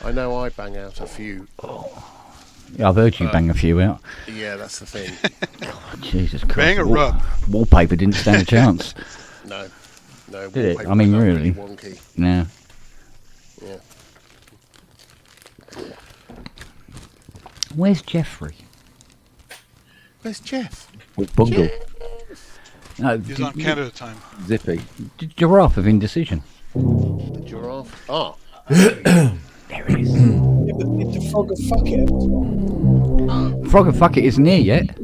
I know I bang out a few. Yeah, I've heard you bang a few out. Yeah, that's the thing. Jesus Christ. Bang or rub? Wallpaper didn't stand a chance. No. Did it? wallpaper I mean, was really? wonky. No. Yeah. Where's Jeffrey? Where's Jeff? With Bungle. No, He's on Canada time. Zippy. Giraffe of Indecision. The giraffe. Oh. There it is. Yeah, but did the frog of fuck it? Frog and Fuck It isn't here yet.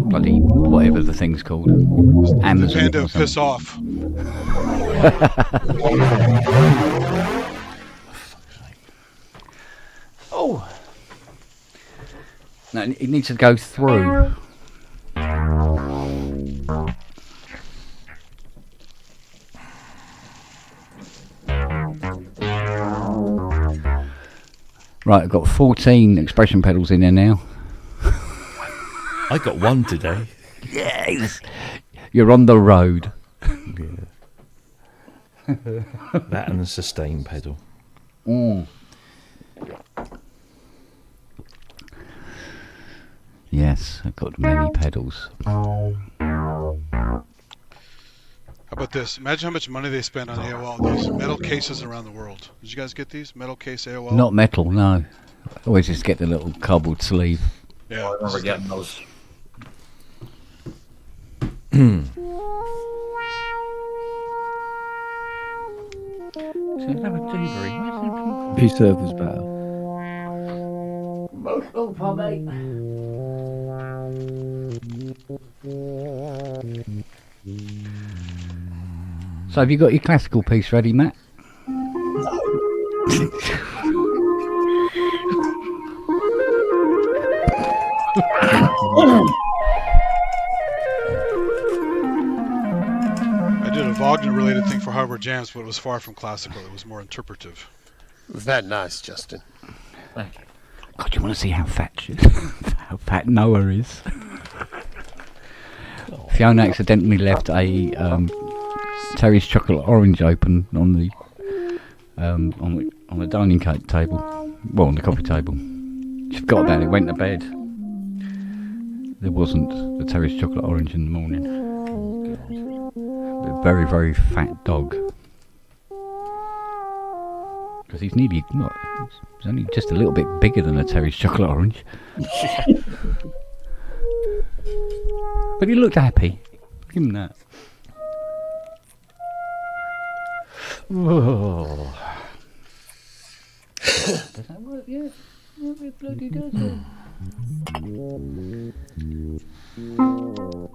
Bloody whatever the thing's called. Amazon. Panda or something. piss off. Oh. No, it needs to go through. Right, I've got 14 expression pedals in there now. I got one today. Yes! You're on the road. That and the sustain pedal. Mm. Yes, I've got many pedals. How about this? Imagine how much money they spend on AOL. These metal cases around the world. Did you guys get these? Metal case AOL? Not metal, no. I always just get the little cardboard sleeve. Yeah. I remember getting those. Who servers better? So have you got your classical piece ready, Matt? I did a Wagner-related thing for Hardware Jams, but it was far from classical. It was more interpretive. Very nice, Justin. Thank you. God, you want to see how fat how fat Noah is? Fiona accidentally left a Terry's chocolate orange open on the dining table. Well, on the coffee table. She forgot about it. Went to bed. There wasn't the Terry's chocolate orange in the morning. A very, very fat dog. Because he's nearly not. He's only just a little bit bigger than a Terry's chocolate orange. But he looked happy. Give him that. Oh. Does that work yet? It bloody does it.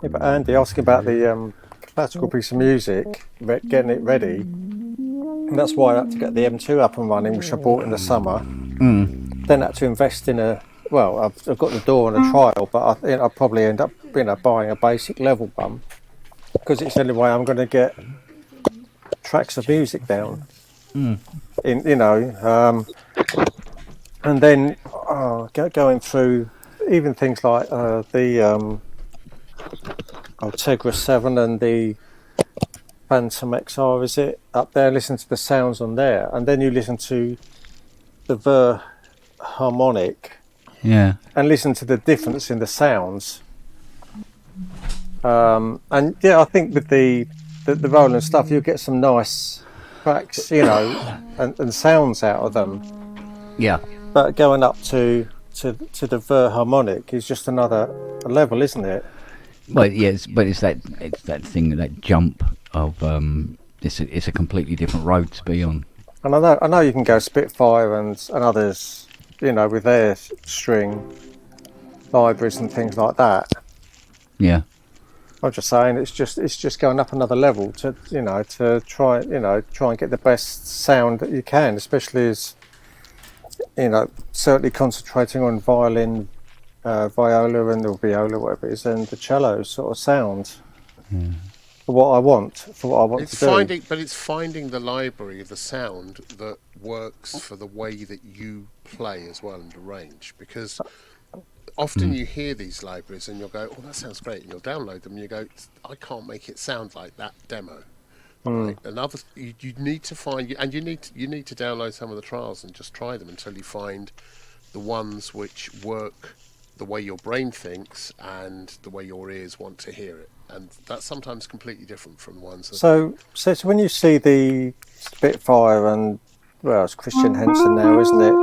Yeah, but Andy, asking about the practical piece of music, getting it ready. And that's why I had to get the M2 up and running, which I bought in the summer. Then I had to invest in I've got the DAW and a trial, but I think I'll probably end up, buying a basic level one because it's the only way I'm going to get tracks of music down. And then going through even things like the Tegra 7 and the Phantom XR, is it, up there, listen to the sounds on there, and then you listen to the Ver harmonic, and listen to the difference in the sounds. And I think with the Roland stuff, you'll get some nice tracks, and sounds out of them. Yeah. But going up to the Ver harmonic is just another level, isn't it? Well, yes, but it's that thing, that jump of it's a completely different road to be on. And I know you can go Spitfire and others, with their string libraries and things like that. Yeah. I'm just saying it's just going up another level to try and get the best sound that you can, especially as certainly concentrating on violin, viola or viola, whatever it is, and the cello sort of sound. For what I want to do. But it's finding the library of the sound that works for the way that you play as well and arrange, because often you hear these libraries and you'll go, oh, that sounds great, and you'll download them and you go, I can't make it sound like that demo. Right? You need to find, and you need to download some of the trials and just try them until you find the ones which work the way your brain thinks and the way your ears want to hear it, and that's sometimes completely different from the ones that... So when you see the Spitfire and, it's Christian Henson now, isn't it?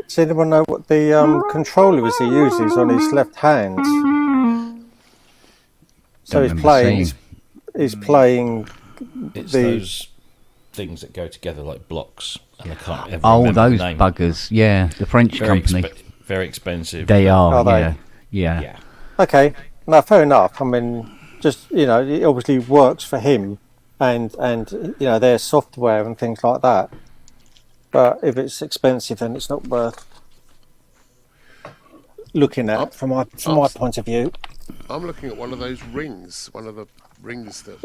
Does anyone know what the controller is he uses on his left hand? So he's playing it's those things that go together like blocks, and I can't ever remember those the name. Buggers, yeah, the French company. Very expensive. They are, they? Yeah. Okay, no, fair enough. I mean, just it obviously works for him, and their software and things like that. But if it's expensive, then it's not worth looking at from my point of view. I'm looking at one of those rings, that.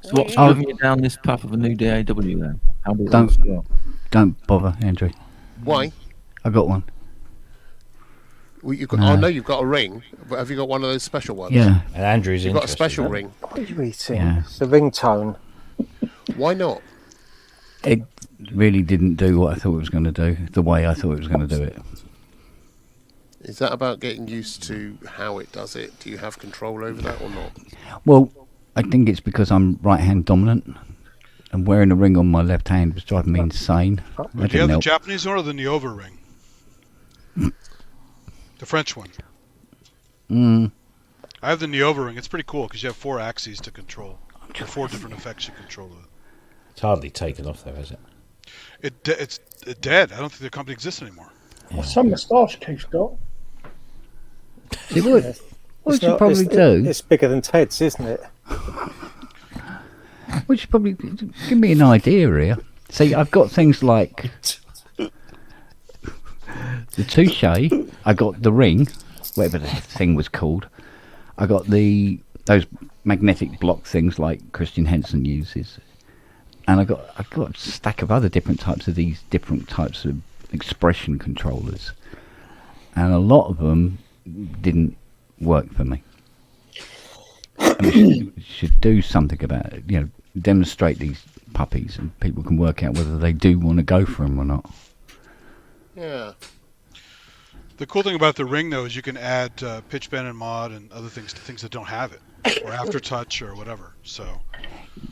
So what's moving you down this path of a new DAW then? How does Don't bother, Andrew. Why? I got one. Well, I know you've got a ring, but have you got one of those special ones? Yeah. And Andrew's got a special ring. What are you eating? Yeah. It's the ringtone. Why not? It really didn't do what I thought it was going to do, the way I thought it was going to do it. Is that about getting used to how it does it? Do you have control over that or not? Well, I think it's because I'm right-hand dominant, and wearing a ring on my left hand was driving me insane. Do you have the Japanese one or the Niova ring? The French one. I have the Niova ring. It's pretty cool because you have 4 axes to control. Or 4 different effects you control with it. It's hardly taken off though, is it? It's dead. I don't think the company exists anymore. Well, some moustache Keith's got. It would. What you probably do? It's bigger than Ted's, isn't it? Which probably give me an idea here. See, I've got things like the touche. I got the ring, whatever the thing was called. I got those magnetic block things like Christian Henson uses, and I got a stack of other different types of expression controllers, and a lot of them didn't work for me. And we should do something about it. Demonstrate these puppies, and people can work out whether they do want to go for them or not. Yeah. The cool thing about the ring, though, is you can add pitch bend and mod and other things to things that don't have it, or aftertouch or whatever. So.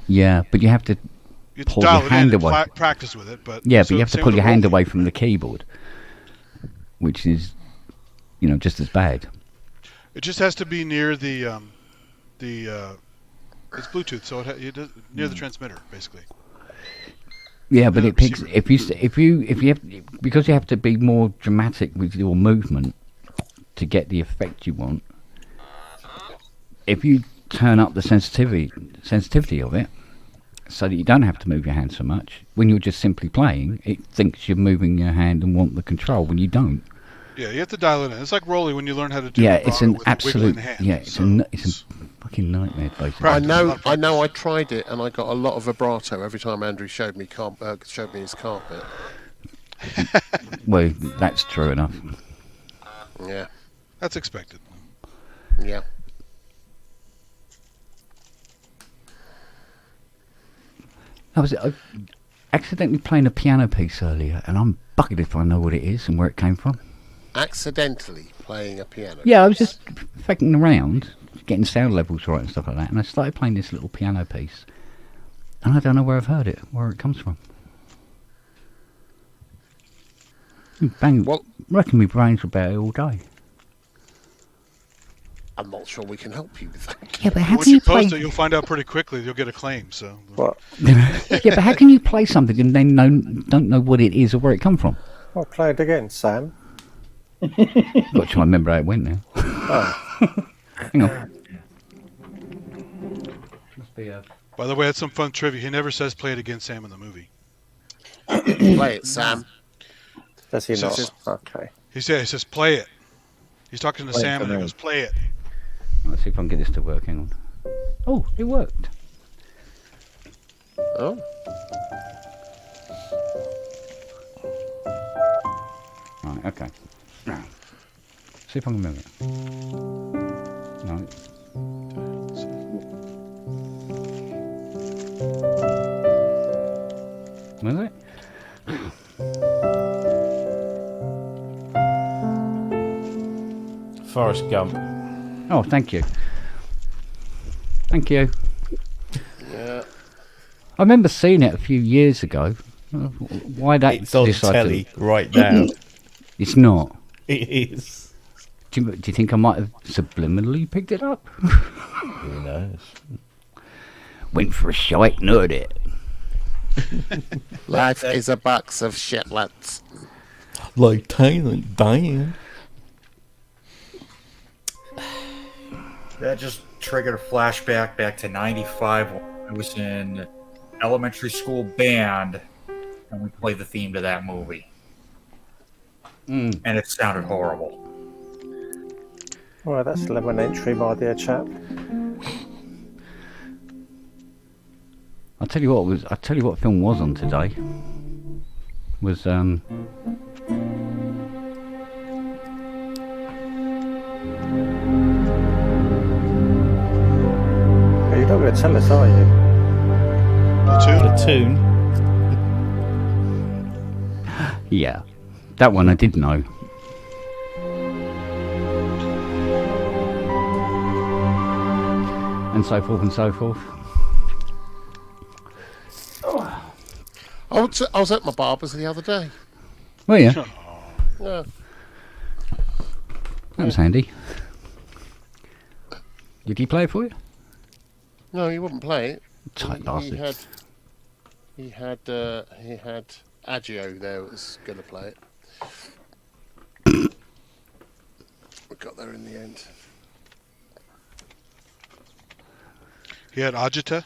Yeah, but you have to pull your hand away. Practice with it, but yeah, but you have to pull your hand away from the keyboard, which is, just as bad. It just has to be near the it's Bluetooth, so near the transmitter, basically. Yeah, but it picks if you have, because you have to be more dramatic with your movement to get the effect you want. If you turn up the sensitivity of it, so that you don't have to move your hand so much. When you're just simply playing, it thinks you're moving your hand and want the control when you don't. Yeah, you have to dial it in. It's like Rolly when you learn how to do It's an with absolute a hand. it's a fucking nightmare, basically. I know. I tried it, and I got a lot of vibrato every time Andrew showed me his carpet. Well, that's true enough. Yeah. That's expected. Yeah. I accidentally playing a piano piece earlier, and I'm bugged if I know what it is and where it came from. Accidentally playing a piano. Yeah, I was just fucking around, getting sound levels right and stuff like that, and I started playing this little piano piece, and I don't know where I've heard it, where it comes from. Bang! Well, I reckon my brains about it all day. I'm not sure we can help you with that. Yeah, but how Once can you you play? post it, you'll find out pretty quickly. You'll get a claim. So. What? Yeah, but how can you play something and then don't know what it is or where it come from? Well, play it again, Sam. Got to try and remember how it went now. Oh. Hang on. Must be a... By the way, that's some fun trivia. He never says "play it again, Sam" in the movie. Play it, Sam. Does he not? Says, Okay. He says "play it." He's talking to Sam and he goes, "Play it." Let's see if I can get this to work. Hang on. Oh, it worked. Oh. Right, okay. Now, see if I can remember it. No. Was it? Forrest Gump. Oh, thank you. Thank you. Yeah. I remember seeing it a few years ago. Why that? It's on telly right now. It's not. It is. Do you think I might have subliminally picked it up? Who knows? Went for a shite and heard it. Life is a box of shitlets. Like Talent dying. That just triggered a flashback back to '95 when I was in elementary school band and we played the theme to that movie. And it sounded horrible. Well, that's a lemon entry, my dear chap. I'll tell you what film was on today. Was You're not going to tell us, are you? Platoon. yeah, that one I did know. And so forth and so forth. I was at my barber's the other day. Oh yeah, Yeah. that was handy. Did he play it for you? No, he wouldn't play it. Tight bastard. He had Agio there that was going to play it. We got there in the end. He had agita,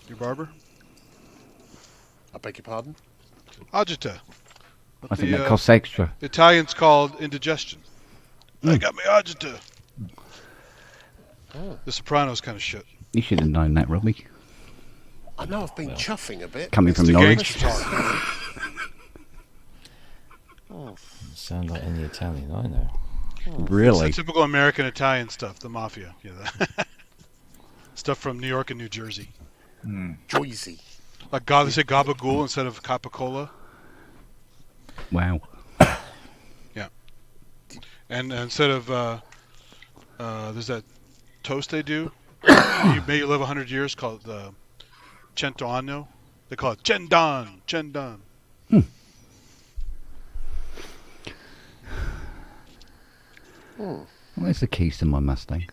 your barber. I beg your pardon? Agita. I think that costs extra. The Italians called indigestion. I got me agita. Oh. The Sopranos kind of shit. You should have known that, Robbie. I know I've been chuffing a bit. Coming from the Norwich. gangster talk. Oh. Sound like any Italian I know. Really? It's the typical American Italian stuff, the mafia. Yeah, stuff from New York and New Jersey. Joyzy. Like they say gabagool instead of Capicola. Wow. Yeah. And instead of there's that toast they do. May you live 100 years called Cento Anno. They call it Cendan. Cendan. Where's the keys to my Mustang?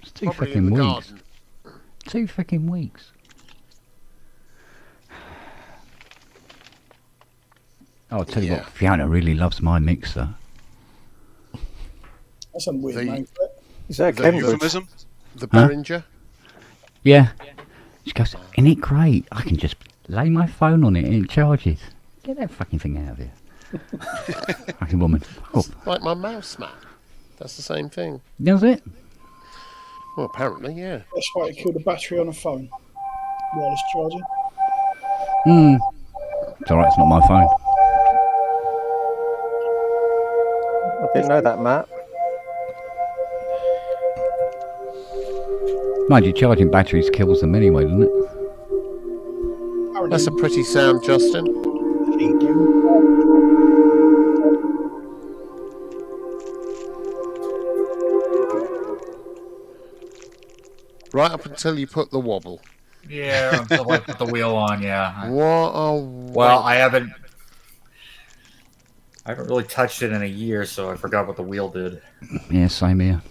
It's two Probably in fucking the weeks. garden. 2 fucking weeks. Oh, I'll tell you what, Fiona really loves my mixer. That's some weird name for it. Is that The Cambridge? Euphemism? The Behringer? Yeah. She goes, isn't it great? I can just lay my phone on it and it charges. Get that fucking thing out of here. Fucking woman. Oh. Like my mouse mat. That's the same thing. Does it? Well, apparently, yeah. That's why it killed the battery on a phone. Wireless charging. It's alright, it's not my phone. I didn't know that, Matt. Mind you, charging batteries kills them anyway, doesn't it? That's a pretty sound, Justin. Thank you. Right up until you put the wobble. Yeah, until I put the wheel on. Yeah. What a Well, I haven't really touched it in a year, so I forgot what the wheel did. Yeah, same here.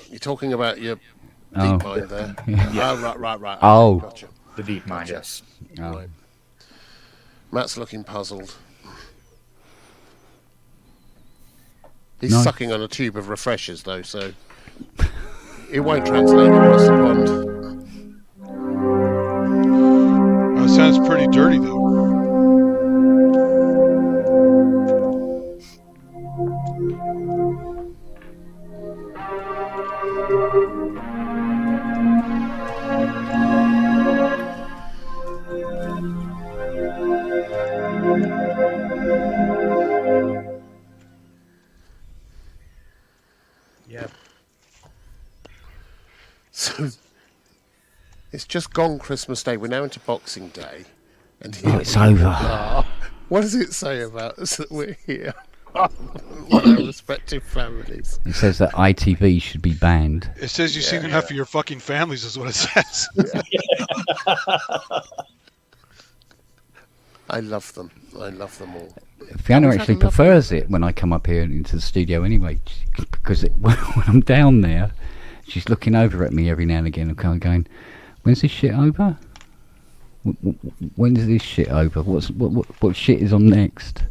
You're talking about your Oh. deep mind there. Yeah. Oh, right. Oh. Gotcha. The deep mind, yes. Oh. Right. Matt's looking puzzled. He's Nice. sucking on a tube of refreshers, though, so it won't translate across the pond. Oh, it sounds pretty dirty, though. Yep. So it's just gone Christmas Day. We're now into Boxing Day. And Oh, it's over. What does it say about us that we're here? With our respective families. It says that ITV should be banned. It says you've seen enough of your fucking families, is what it says. I love them. I love them all. Fiona We've had actually a lovely- prefers it when I come up here into the studio anyway, because when I'm down there, she's looking over at me every now and again and kind of going, "When's this shit over? When is this shit over? What shit is on next?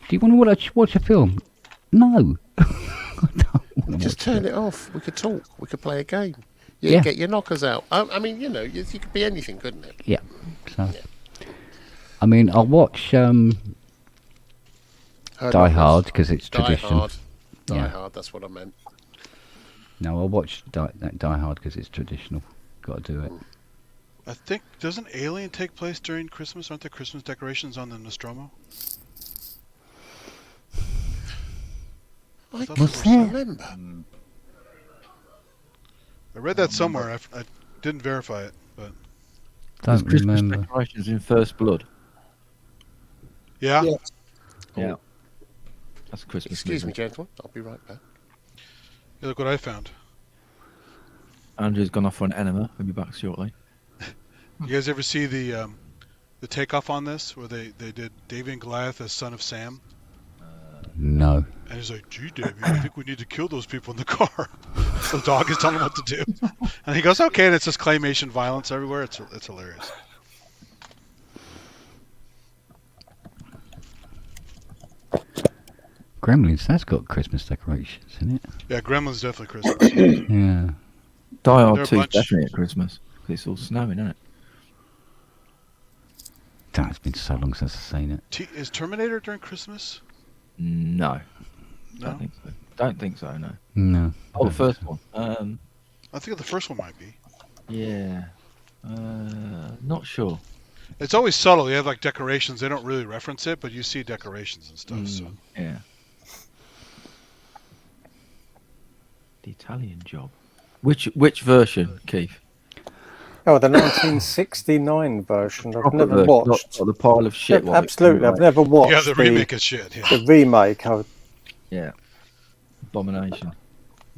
Do you want to watch a film? No." I don't wanna Just watch turn it. it off. We could talk. We could play a game. Yeah. Get your knockers out. I mean, you could be anything, couldn't it? Yeah. So, I mean, I'll watch Heard Die knockers. Hard because it's Die tradition. Hard. Die Yeah. Hard, that's what I meant. No, I'll watch Die Hard because it's traditional. Got to do it. I think, doesn't Alien take place during Christmas? Aren't there Christmas decorations on the Nostromo? I What's can't that? remember. I read that somewhere. I didn't verify it, but There's Don't Christmas remember. decorations in First Blood. yeah. Yeah. Yeah. That's a Christmas Excuse me, movie. gentlemen. I'll be right back. Yeah, look what I found. Andrew's gone off for an enema. He'll be back shortly. You guys ever see the takeoff on this, where they did David and Goliath as son of Sam? No. And he's like, "Gee, Davey, I think we need to kill those people in the car." The dog is telling him what to do, and he goes, "Okay." And it's just claymation violence everywhere. It's hilarious. Gremlins, that's got Christmas decorations in it. Yeah, Gremlin's definitely Christmas. Yeah. Die There Hard are a 2 is bunch. definitely at Christmas. 'Cause it's all snowing, isn't it? Damn, it's been so long since I've seen it. Is Terminator during Christmas? No. No, Don't think so. Don't think so, no. No. Oh, the first one. I think the first one might be. Yeah. Not sure. It's always subtle. You have like decorations. They don't really reference it, but you see decorations and stuff. So Yeah. The Italian Job. Which version, Keith? Oh, the 1969 version. I've Proper never version, watched. Not the pile of shit one. Absolutely, I've never watched yeah, the remake is shit. Yeah. the remake. Yeah. Abomination.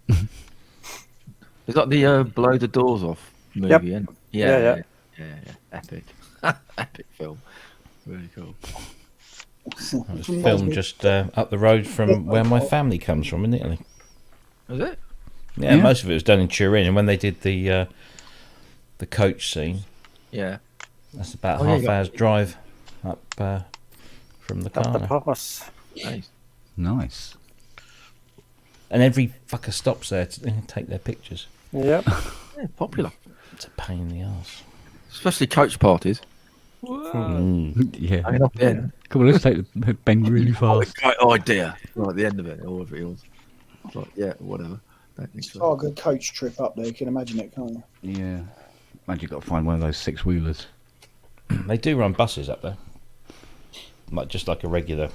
Is that the blow the doors off movie? Yep. Isn't it? Yeah. Yeah. Epic. Epic film. Really cool. It was filmed just up the road from where my family comes from in Italy. Was it? Yeah, Yeah. most of it was done in Turin, and when they did the coach scene, Yeah. that's about Oh, yeah, half you got- hour's drive up from the Up the car. pass. Nice. Nice. and every fucker stops there to take their pictures. Yep. Yeah, popular. It's a pain in the ass. Especially coach parties. Yeah. Hanging off the end. Come on, let's take the bend really fast. Great idea. Right at the end of it, or whatever it was. It's like, yeah, whatever. Don't think It's so. a good coach trip up there. You can imagine it, can't you? Yeah. Imagine you've got to find one of those 6-wheelers. They do run buses up there, just like a regular,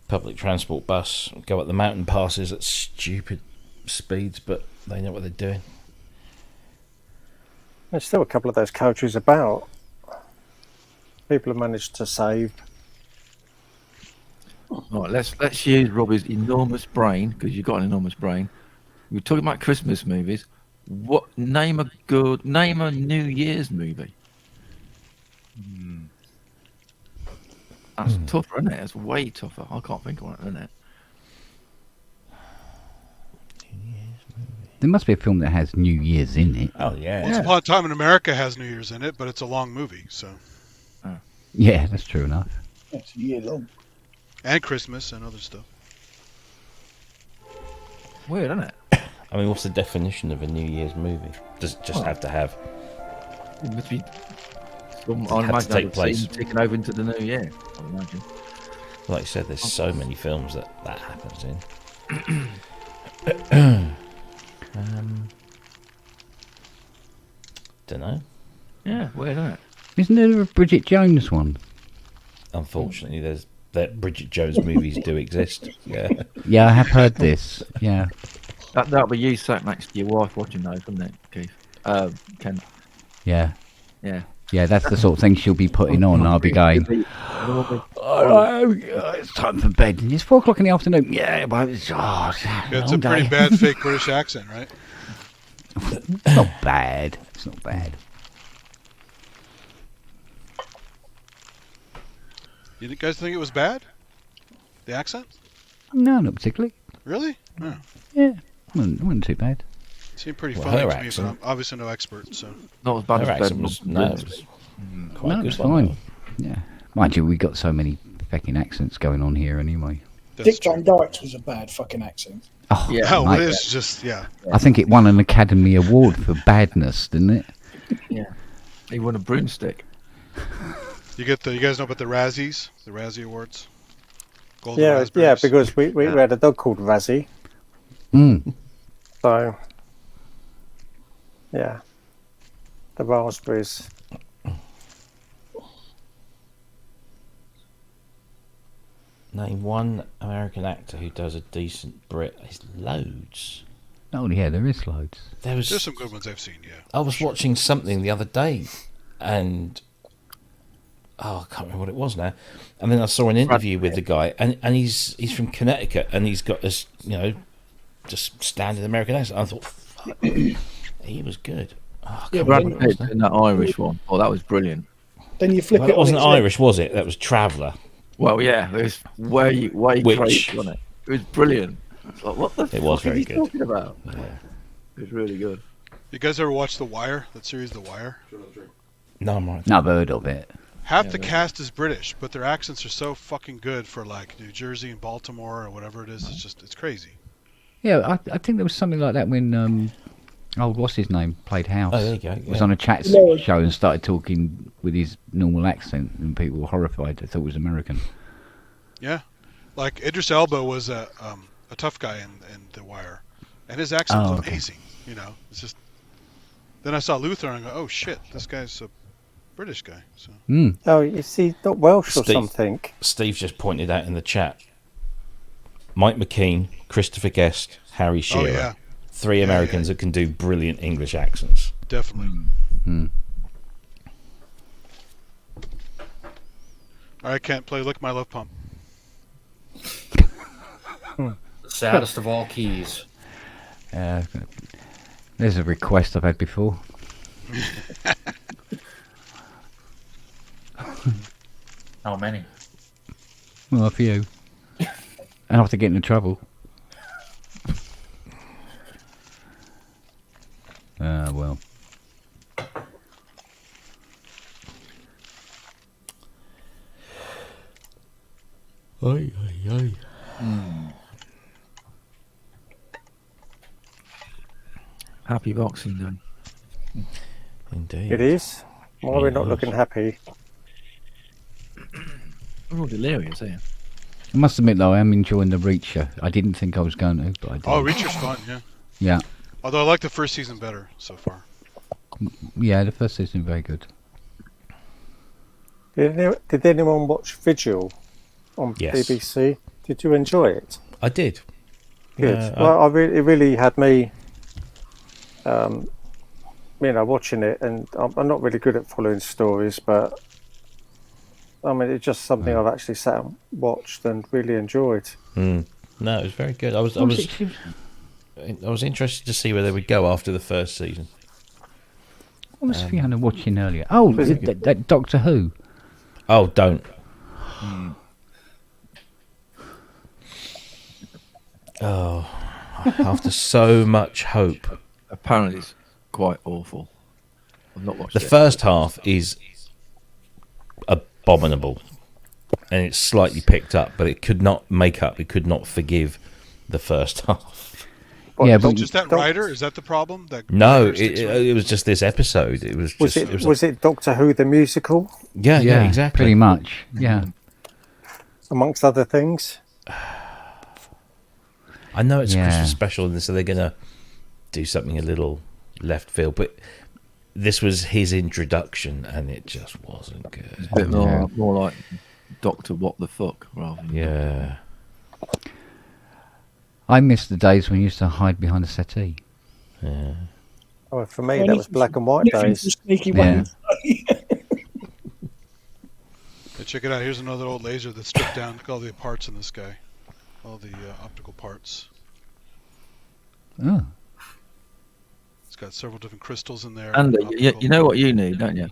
public transport bus. Go up the mountain passes at stupid speeds, but they know what they're doing. There's still a couple of those coaches about. People have managed to save. Right, let's use Robbie's enormous brain, because you've got an enormous brain. We're talking about Christmas movies. Name a New Year's movie. That's tougher, isn't it? It's way tougher. I can't think of one, isn't it? There must be a film that has New Year's in it. Oh yeah. Once Upon a Time in America has New Year's in it, but it's a long movie, so. Yeah, that's true enough. It's a year long. And Christmas and other stuff. Weird, isn't it? I mean, what's the definition of a New Year's movie? Does it just have to have? It must be. It had to take place. Taking over into the new year, I imagine. Like you said, there's so many films that happens in. Don't know. Yeah, weird, isn't it? Isn't there a Bridget Jones one? Unfortunately, that Bridget Jones movies do exist. Yeah. Yeah, I have heard this. Yeah. That'll be you sat next to your wife watching those, wouldn't it, Keith? Ken. Yeah. Yeah. Yeah, that's the sort of thing she'll be putting on. I'll be going, it's time for bed. And it's 4 o'clock in the afternoon. Yeah, but it's a pretty bad fake British accent, right? It's not bad. It's not bad. You guys think it was bad? The accent? No, not particularly. Really? Oh. Yeah, it wasn't too bad. It seemed pretty Well, funny her to me, accent- but I'm obviously no expert, so. Not as bad Her as accent Ben. was quite No, good it's one, fine. Yeah. Mind you, we got so many fucking accents going on here anyway. That's Dick Van Dyke was a bad fucking accent. Oh, Yeah. Oh, mate. it is just, yeah. I think it won an Academy Award for badness, didn't it? Yeah. He won a broomstick. You guys know about the Razzies? The Razzie Awards? Golden Yeah, Raspberries? because we had a dog called Razzie. Mm. So, yeah. The raspberries. Name one American actor who does a decent Brit. There's loads. Oh, yeah, there is loads. There's some good ones I've seen, yeah. I was watching something the other day, and I can't remember what it was now. And then I saw an interview with the guy, and he's from Connecticut, and he's got this, just standard American accent. I thought, fuck, he was good. Oh, I can't Brad remember what it Pitt was in that Irish one. Oh, that was brilliant. Then you flip now. Well, it it wasn't on its Irish, was it? That was Traveller. Well, yeah, it was way Which- crazy, wasn't it? It was brilliant. It's like, what the It was fuck very are you good. talking about? Yeah. It was really good. You guys ever watch The Wire? That series, The Wire? No, I'm right. No, I've heard of it. Half the cast is British, but their accents are so fucking good for like New Jersey and Baltimore or whatever it is. It's crazy. Yeah, I think there was something like that when, what's his name, played House. Oh, there you go. Was yeah. on a chat No. show and started talking with his normal accent, and people were horrified. They thought it was American. Yeah, like Idris Elba was a tough guy in The Wire, and his accent was okay. amazing. It's just. Then I saw Luther and I go, oh shit, this guy's a British guy. So. Mm. Oh, is he not Welsh or Steve. something? Steve just pointed out in the chat. Mike McKean, Christopher Guest, Harry Shearer. Oh yeah, 3 Americans that can do brilliant English accents. definitely. Mm. All right, Kent, play "Lick My Love Pump." The saddest of all keys. There's a request I've had before. How many? Well, a few. And I have to get into trouble. Well. Oi, oi, oi. Happy Boxing Day. Indeed. It is. Why are we not looking happy? We're all delirious here. I must admit, though, I am enjoying the Reacher. I didn't think I was going to, but I did. Oh, Reacher's fun, yeah. Yeah. Although I like the first season better so far. Yeah, the first season very good. Did anyone watch Vigil on Yes. BBC? Did you enjoy it? I did. Good. Yeah, Well, it really had me, watching it, and I'm not really good at following stories, but I mean, it's just something I've actually sat and watched and really enjoyed. No, it was very good. I was interested to see where they would go after the first season. What was Fiona watching earlier? Oh, that Doctor Who. Oh, don't. Oh, after so much hope. Apparently, it's quite awful. I've not watched The it. first half is abominable, and it's slightly picked up, but it could not make up. It could not forgive the first half. Yeah, But but just that writer, is that the problem? That No, writer sticks with it? it was just this episode. It was just. Was it Doctor Who the musical, Yeah, exactly. Pretty much. Yeah. amongst other things? I know it's a Yeah. Christmas special, and so they're gonna do something a little left field, but this was his introduction, and it just wasn't good. It's a bit more like Doctor What the Fuck rather than Yeah. I miss the days when you used to hide behind a settee. Yeah. Oh, for me, that was black and white days. Sneaky Yeah. Hey, check it out. Here's another old laser that's stripped down. Look at all the parts in this guy. All the optical parts. Oh. It's got several different crystals in there. And optical. you know what you need, don't you?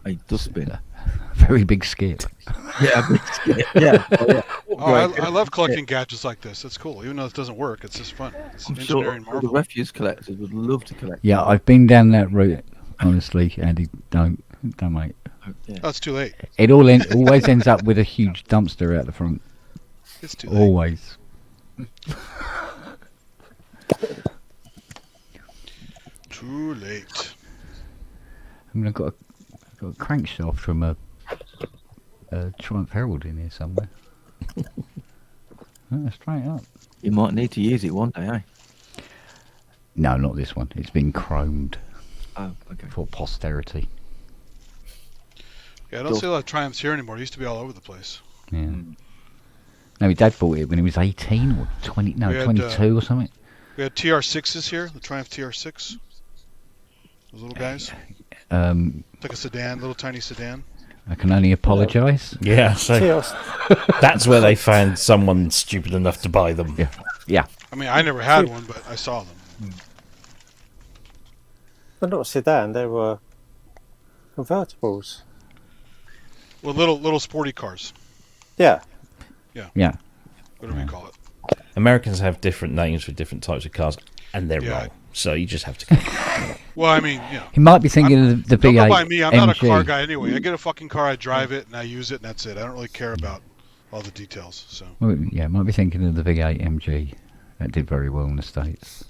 A dustbin. Very big skip. Yeah, a big skip. Yeah. Oh, I love collecting gadgets like this. It's cool. Even though it doesn't work, it's just fun. It's I'm sure engineering all the marvel. refuse collectors would love to collect. Yeah, I've been down that route. Honestly, Andy, don't mate. Yeah. Oh, it's too late. It always ends up with a huge dumpster out the front. It's too late. Always. Too late. I mean, I've got a crankshaft from a Triumph Herald in here somewhere. Straight up. You might need to use it one day, eh? No, not this one. It's been chromed Oh, okay. for posterity. Yeah, I don't see a lot of Triumphs here anymore. It used to be all over the place. Yeah. No, my dad bought it when he was 18 or 20. No, We had, 22 or something. We had TR6s here, the Triumph TR6. Those little guys. It's like a sedan, little tiny sedan. I can only apologise. Yeah, so that's where they found someone stupid enough to buy them. Yeah. I mean, I never had one, but I saw them. They're not a sedan, they were convertibles. Well, little sporty cars. Yeah. Yeah. Whatever you call it. Americans have different names for different types of cars, and they're Yeah. wrong. So you just have to. Well, I mean, He might be thinking of the don't V8 go by me. I'm not a car MG. guy anyway. I get a fucking car, I drive it, and I use it, and that's it. I don't really care about all the details. So Well, yeah, might be thinking of the V8 MG. That did very well in the States.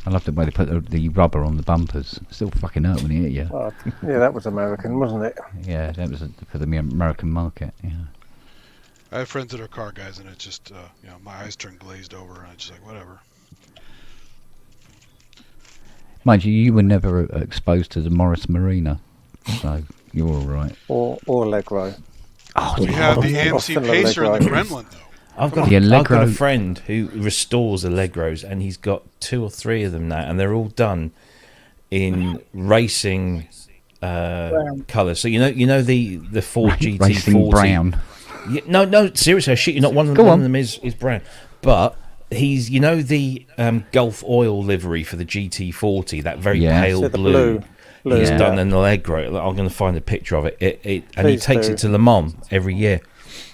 I love the way they put the rubber on the bumpers. Still fucking hurt when you hit you. Yeah, that was American, wasn't it? Yeah, that was for the American market. Yeah. I have friends that are car guys, and it's just, my eyes turn glazed over, and I'm just like, whatever. Mind you, you were never exposed to the Morris Marina, so you're all right. Or Allegro. Oh, We have the AMC Austin Pacer and the Allegro. Gremlin, though. I've got a friend who restores Allegros, and he's got 2 or 3 of them now, and they're all done in racing colours. So you know the Ford GT40 Racing brown. Yeah, no, seriously, I shit you not. One of them is brown, but he's the Gulf Oil livery for the GT40, that very pale So the blue. blue. He's Yeah. done an Allegro. I'm going to find a picture of it. And he Please takes do. it to Le Mans every year.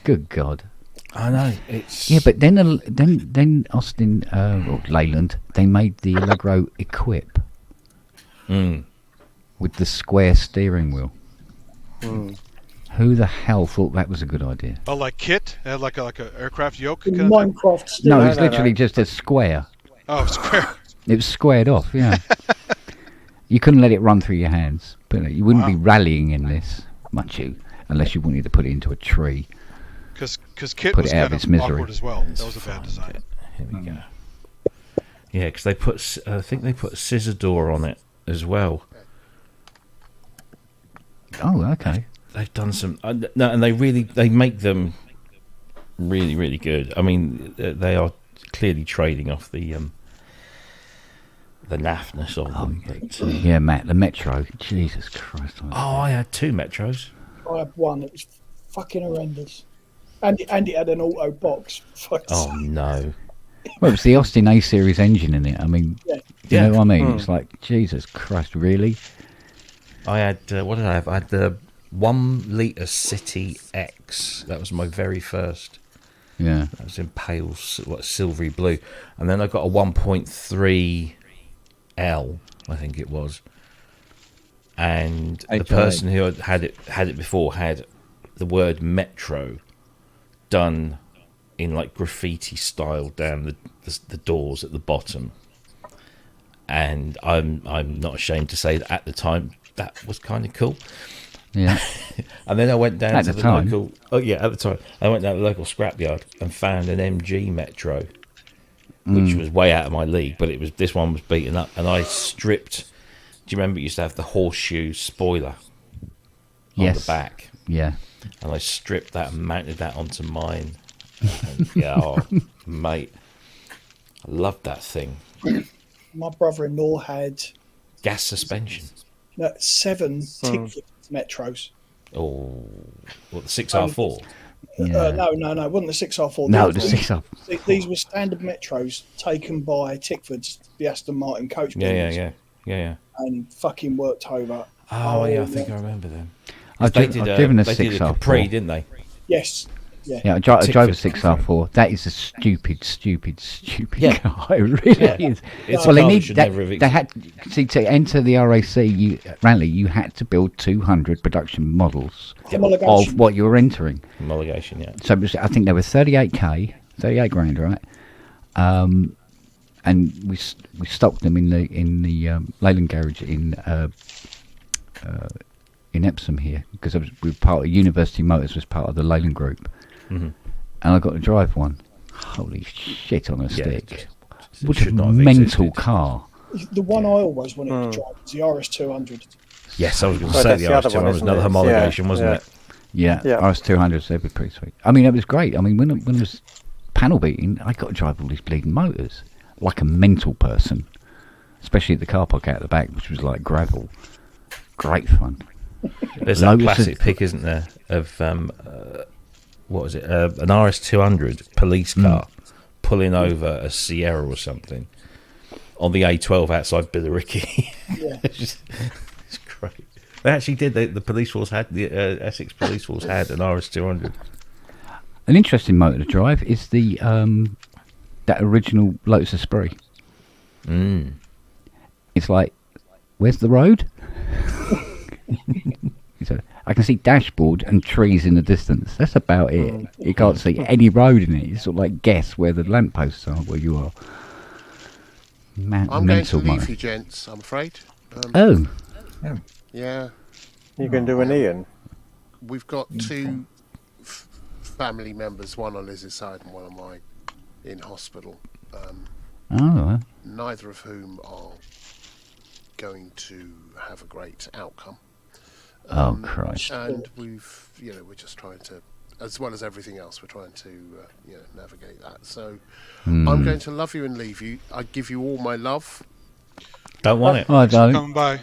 Good God. I know it's Yeah, but then Austin or Leyland, they made the Allegro Equip with the square steering wheel. Who the hell thought that was a good idea? Oh, like kit? It had like a aircraft yoke In kind of thing? Minecraft still. No, it was literally just a square. Oh, square. It was squared off, yeah. You couldn't let it run through your hands. But you wouldn't be rallying in this, much unless you wanted to put it into a tree. Because kit Put was it out kind of its of misery. awkward as well. That was a bad design. Here we go. Yeah, because they put, I think they put a scissor door on it as well. Oh, okay. They've done some, no, and they make them really, really good. I mean, they are clearly trading off the naffness of them. But, yeah, Matt, the Metro. Jesus Christ. I had 2 Metros. I had one. It was fucking horrendous. And it had an auto box. Oh, no. Well, it was the Austin A series engine in it. I mean, you know what I mean? It's like, Jesus Christ, really? I had, what did I have? I had the 1 litre City X. That was my very first. Yeah. That was in pale, silvery blue. And then I got a 1.3 L, I think it was. And the person who had it before had the word Metro done in like graffiti style down the doors at the bottom. And I'm not ashamed to say that at the time that was kind of cool. Yeah. And then I went down at to the the time. local. Oh yeah, at the time I went down to the local scrapyard and found an MG Metro, which was way out of my league. But this one was beaten up, and I stripped. Do you remember it used to have the horseshoe spoiler on the back? Yeah. And I stripped that and mounted that onto mine. And, yeah, oh, mate, I loved that thing. My brother-in-law had Gas suspension. 7 ticket Metros. Oh, what, the 6R4? No, it wasn't the 6R4. No, the 6R4. These were standard Metros taken by Tickford's, the Aston Martin coach. Yeah. And fucking worked over. Oh, yeah, I think I remember them. I've driven a 6R4. They did a Capri, didn't they? Yes. Yeah, I drove a 6R4. That is a stupid car. It really is. It's well, a they car need that should that, never have they had to enter the RAC rally. You had to build 200 production models of what you were entering. Homologation, yeah. So it was, I think they were 38 grand, right? And we stocked them in the Leyland garage in Epsom here, because we were part of University Motors, was part of the Leyland group. And I got to drive one. Holy shit on a stick. What a mental car. The one I always wanted to drive was the RS200. Yes, I was going to say the RS200 was another homologation, wasn't it? Yeah, RS200s, they'd be pretty sweet. I mean, it was great. I mean, when it was panel beating, I got to drive all these bleeding motors like a mental person, especially at the car park out the back, which was like gravel. Great fun. There's that classic pic, isn't there, of what was it? An RS200 police car pulling over a Sierra or something on the A12 outside Billericay. Yeah. It's great. They actually did. The police force had the Essex police force had an RS200. An interesting motor to drive is the that original Lotus Esprit. It's like, where's the road? I can see dashboard and trees in the distance. That's about it. You can't see any road in it. You sort of like guess where the lampposts are, where you are. I'm going to leave you, gents, I'm afraid. Yeah. You can do an Ian. We've got 2 family members, one on Liz's side and one on mine, in hospital. Neither of whom are going to have a great outcome. Oh Christ! And we're just trying to, as well as everything else, we're trying to, navigate that. So I'm going to love you and leave you. I give you all my love. Don't want it. I don't. Come by.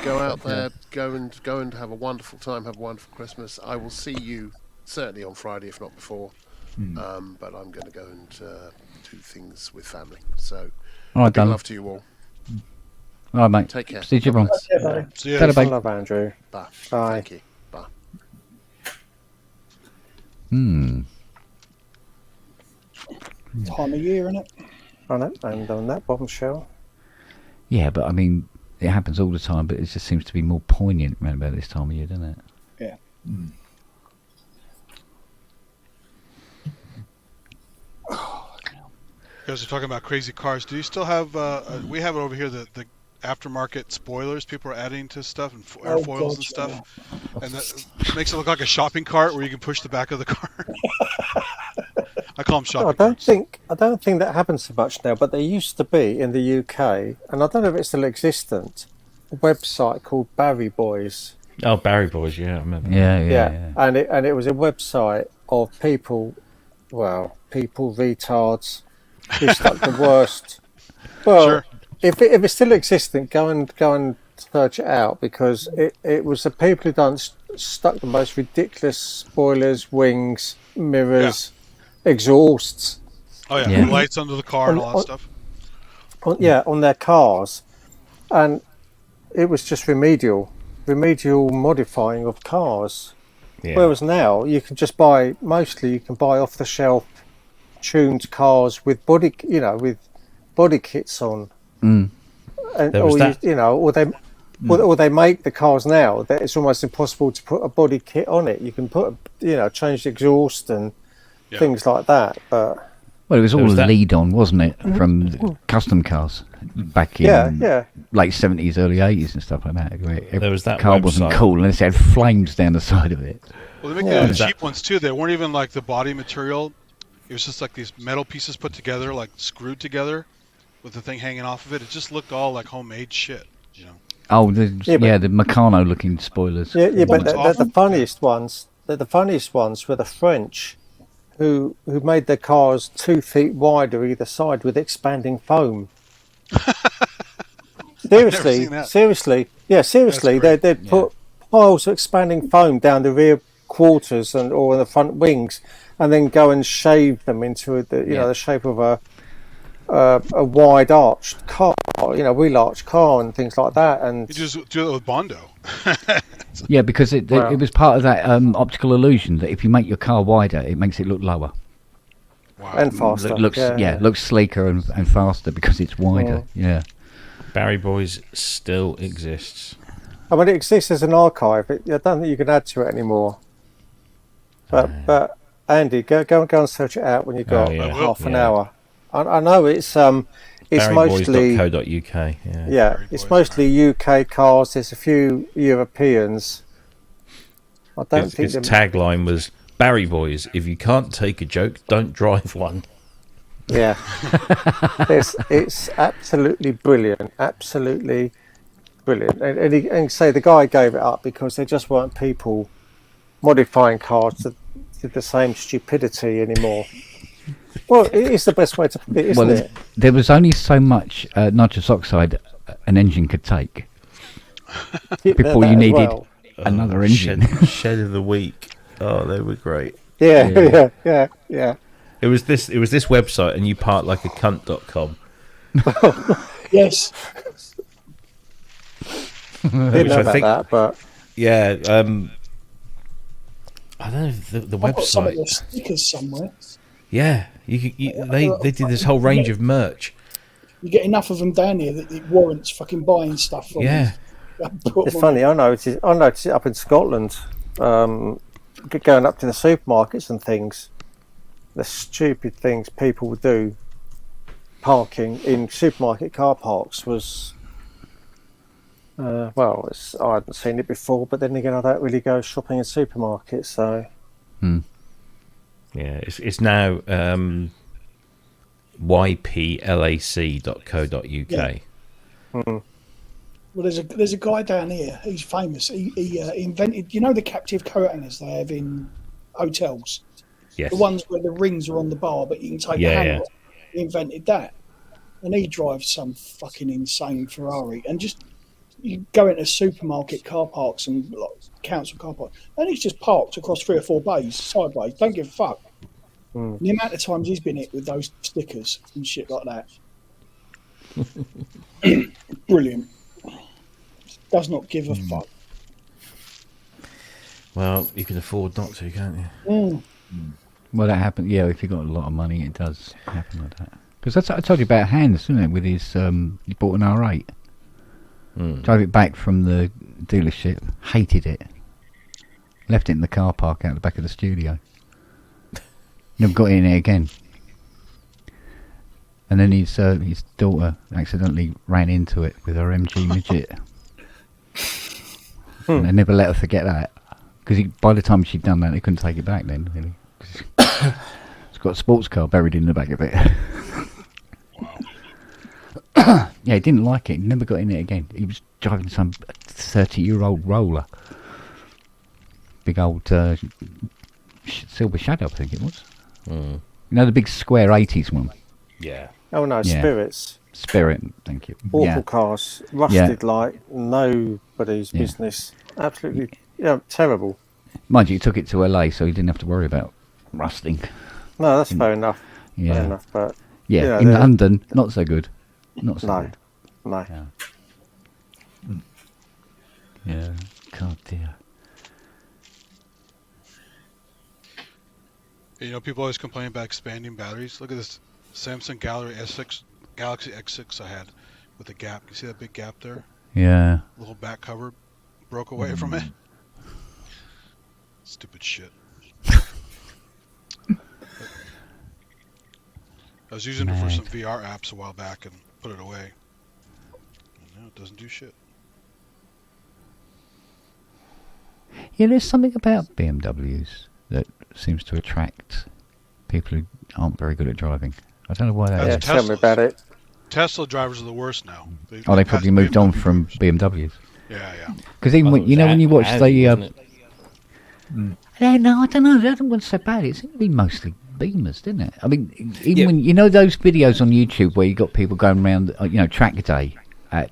Go out there. Go and have a wonderful time. Have a wonderful Christmas. I will see you certainly on Friday, if not before. But I'm going to go and do things with family. So big love to you all. All right, mate. Take care. See you, everyone. See you. Bye. Love, Andrew. Bye. Bye. Thank you. Bye. Time of year, innit? On it, and on that bombshell. Yeah, but I mean, it happens all the time, but it just seems to be more poignant around about this time of year, doesn't it? Yeah. guys are talking about crazy cars. Do you still have? We have it over here. The aftermarket spoilers people are adding to stuff and airfoils and stuff, and that makes it look like a shopping cart where you can push the back of the car. I call them shopping carts. I don't think that happens so much now, but there used to be in the UK, and I don't know if it's still existent, a website called Barry Boys. Oh, Barry Boys, yeah, I remember. Yeah. And it was a website of people, retards, who stuck the worst. Well, sure. if it's still existent, go and search it out, because it was the people who stuck the most ridiculous spoilers, wings, mirrors, exhausts. Oh yeah, lights under the car and all that stuff. On their cars, and it was just remedial modifying of cars. Yeah. Whereas now you can just buy off the shelf tuned cars with body kits on. And or they make the cars now that it's almost impossible to put a body kit on it. You can change the exhaust and things like that, but it was all a lead on, wasn't it, from custom cars back in late 70s, early 80s and stuff like that. There was that car website. Wasn't cool unless it had flames down the side of it. Well, they make the cheap ones too. They weren't even like the body material. It was just like these metal pieces put together, like screwed together, with the thing hanging off of it. It just looked all like homemade shit, you know. Oh, the Meccano-looking spoilers. Yeah, but the funniest ones. The funniest ones were the French, who made their cars 2 feet wider either side with expanding foam. Seriously, they'd put piles of expanding foam down the rear quarters or the front wings, and then go and shave them into the shape of a wide arched car, wheel arched car and things like that. And you just do it with Bondo. Yeah, because it was part of that optical illusion that if you make your car wider, it makes it look lower. Wow. And faster. It looks sleeker and faster because it's wider. Yeah. Barry Boys still exists. I mean, it exists as an archive. I don't think you can add to it anymore. But Andy, go and search it out when you've got half an hour. I know it's mostly barryboys.co.uk. It's mostly UK cars. There's a few Europeans. I don't think his tagline was Barry Boys. If you can't take a joke, don't drive one. Yeah, it's absolutely brilliant. Absolutely brilliant. And say the guy gave it up because there just weren't people modifying cars to the same stupidity anymore. Well, it is the best way to put it, isn't it? There was only so much nitrous oxide an engine could take before you needed another engine. Shed of the week. Oh, they were great. Yeah. It was this website, and you part like a cunt.com. Yes. Didn't know about that, but yeah. I don't know if the I've got some of website. your stickers somewhere. Yeah, they did this whole range of merch. You get enough of them down here that it warrants fucking buying stuff from. Yeah. It's funny. I noticed it up in Scotland. Going up to the supermarkets and things. The stupid things people would do parking in supermarket car parks was. I hadn't seen it before, but then again, I don't really go shopping in supermarkets, so. Yeah, it's now yplac.co.uk. Yeah. Well, there's a guy down here. He's famous. He invented, the captive coat hangers they have in hotels. Yes. The ones where the rings are on the bar, but you can take the hanger off. He invented that, and he drives some fucking insane Ferrari. And just you go into supermarket car parks and council car parks, and he's just parked across 3 or 4 bays sideways. Don't give a fuck. The amount of times he's been hit with those stickers and shit like that. Brilliant. Does not give a fuck. Well, you can afford not to, can't you? Well, that happened. Yeah, if you got a lot of money, it does happen like that. Because I told you about Hans, didn't it? With his, he bought an R8. Drove it back from the dealership. Hated it. Left it in the car park out the back of the studio. Never got in it again. And then his daughter accidentally ran into it with her MG midget. And they never let her forget that. Because by the time she'd done that, they couldn't take it back then, really. It's got a sports car buried in the back of it. Yeah, he didn't like it. He never got in it again. He was driving some 30-year-old roller. Big old Silver Shadow, I think it was. You know, the big square 80s one? Yeah. Oh no, Yeah. Spirits. Spirit, thank you. Awful Yeah. cars, rusted like nobody's business. Absolutely, terrible. Mind you, he took it to LA, so he didn't have to worry about rusting. No, that's fair enough. Yeah. Fair enough, but Yeah, in London, not so good. Not so good. No. Yeah. God dear. You know, people always complain about expanding batteries. Look at this Samsung Galaxy S6 I had with a gap. You see that big gap there? Yeah. Little back cover broke away from it. Stupid shit. I was using it for some VR apps a while back and put it away. And now it doesn't do shit. Yeah, there's something about BMWs that seems to attract people who aren't very good at driving. I don't know why that is. Tell me about it. Tesla drivers are the worst now. They passed probably moved on from BMWs. Yeah. Because even when you watch Audi, wasn't it? no, I don't know. That wasn't so bad. It seemed to be mostly Beamers, didn't it? I mean, even when you know those videos on YouTube where you got people going around, track day at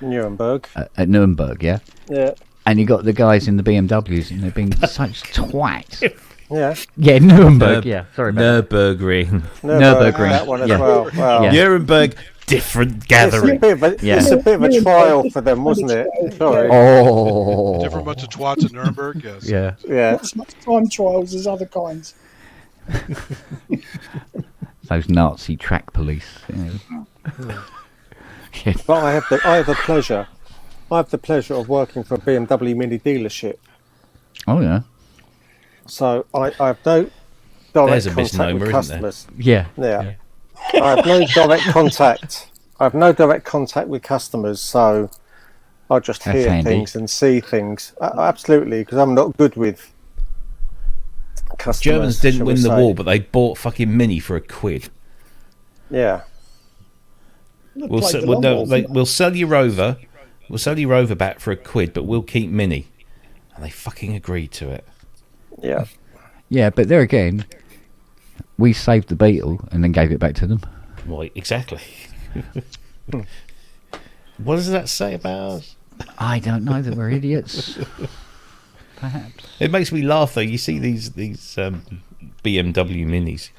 Nuremberg. At Nuremberg, yeah. Yeah. And you got the guys in the BMWs, and they've been such twats. Yeah. Yeah, Nuremberg. Sorry about Nürburgring. Nürburgring. That one as well. Wow. Yeah. Nuremberg, different gathering. It's a bit of a trial for them, wasn't it? Sorry. Oh. Different bunch of twats in Nuremberg, yes. Yeah. Yeah. As much time trials as other kinds. Those Nazi track police. Yeah. But I have the pleasure of working for a BMW Mini dealership. Oh yeah. So I have no There's direct a contact misnomer, with isn't there? customers. Yeah. I have no direct contact. I have no direct contact with customers, so I just That's hear handy. things and see things. Absolutely, because I'm not good with customers. Germans didn't shall we win the say. war, but they bought fucking Mini for £1. Yeah. We'll sell you Rover. We'll sell you Rover back for £1, but we'll keep Mini. And they fucking agreed to it. Yeah. Yeah, but there again, we saved the Beetle and then gave it back to them. Well, exactly. What does that say about us? I don't know, that we're idiots. Perhaps. It makes me laugh though. You see these BMW Minis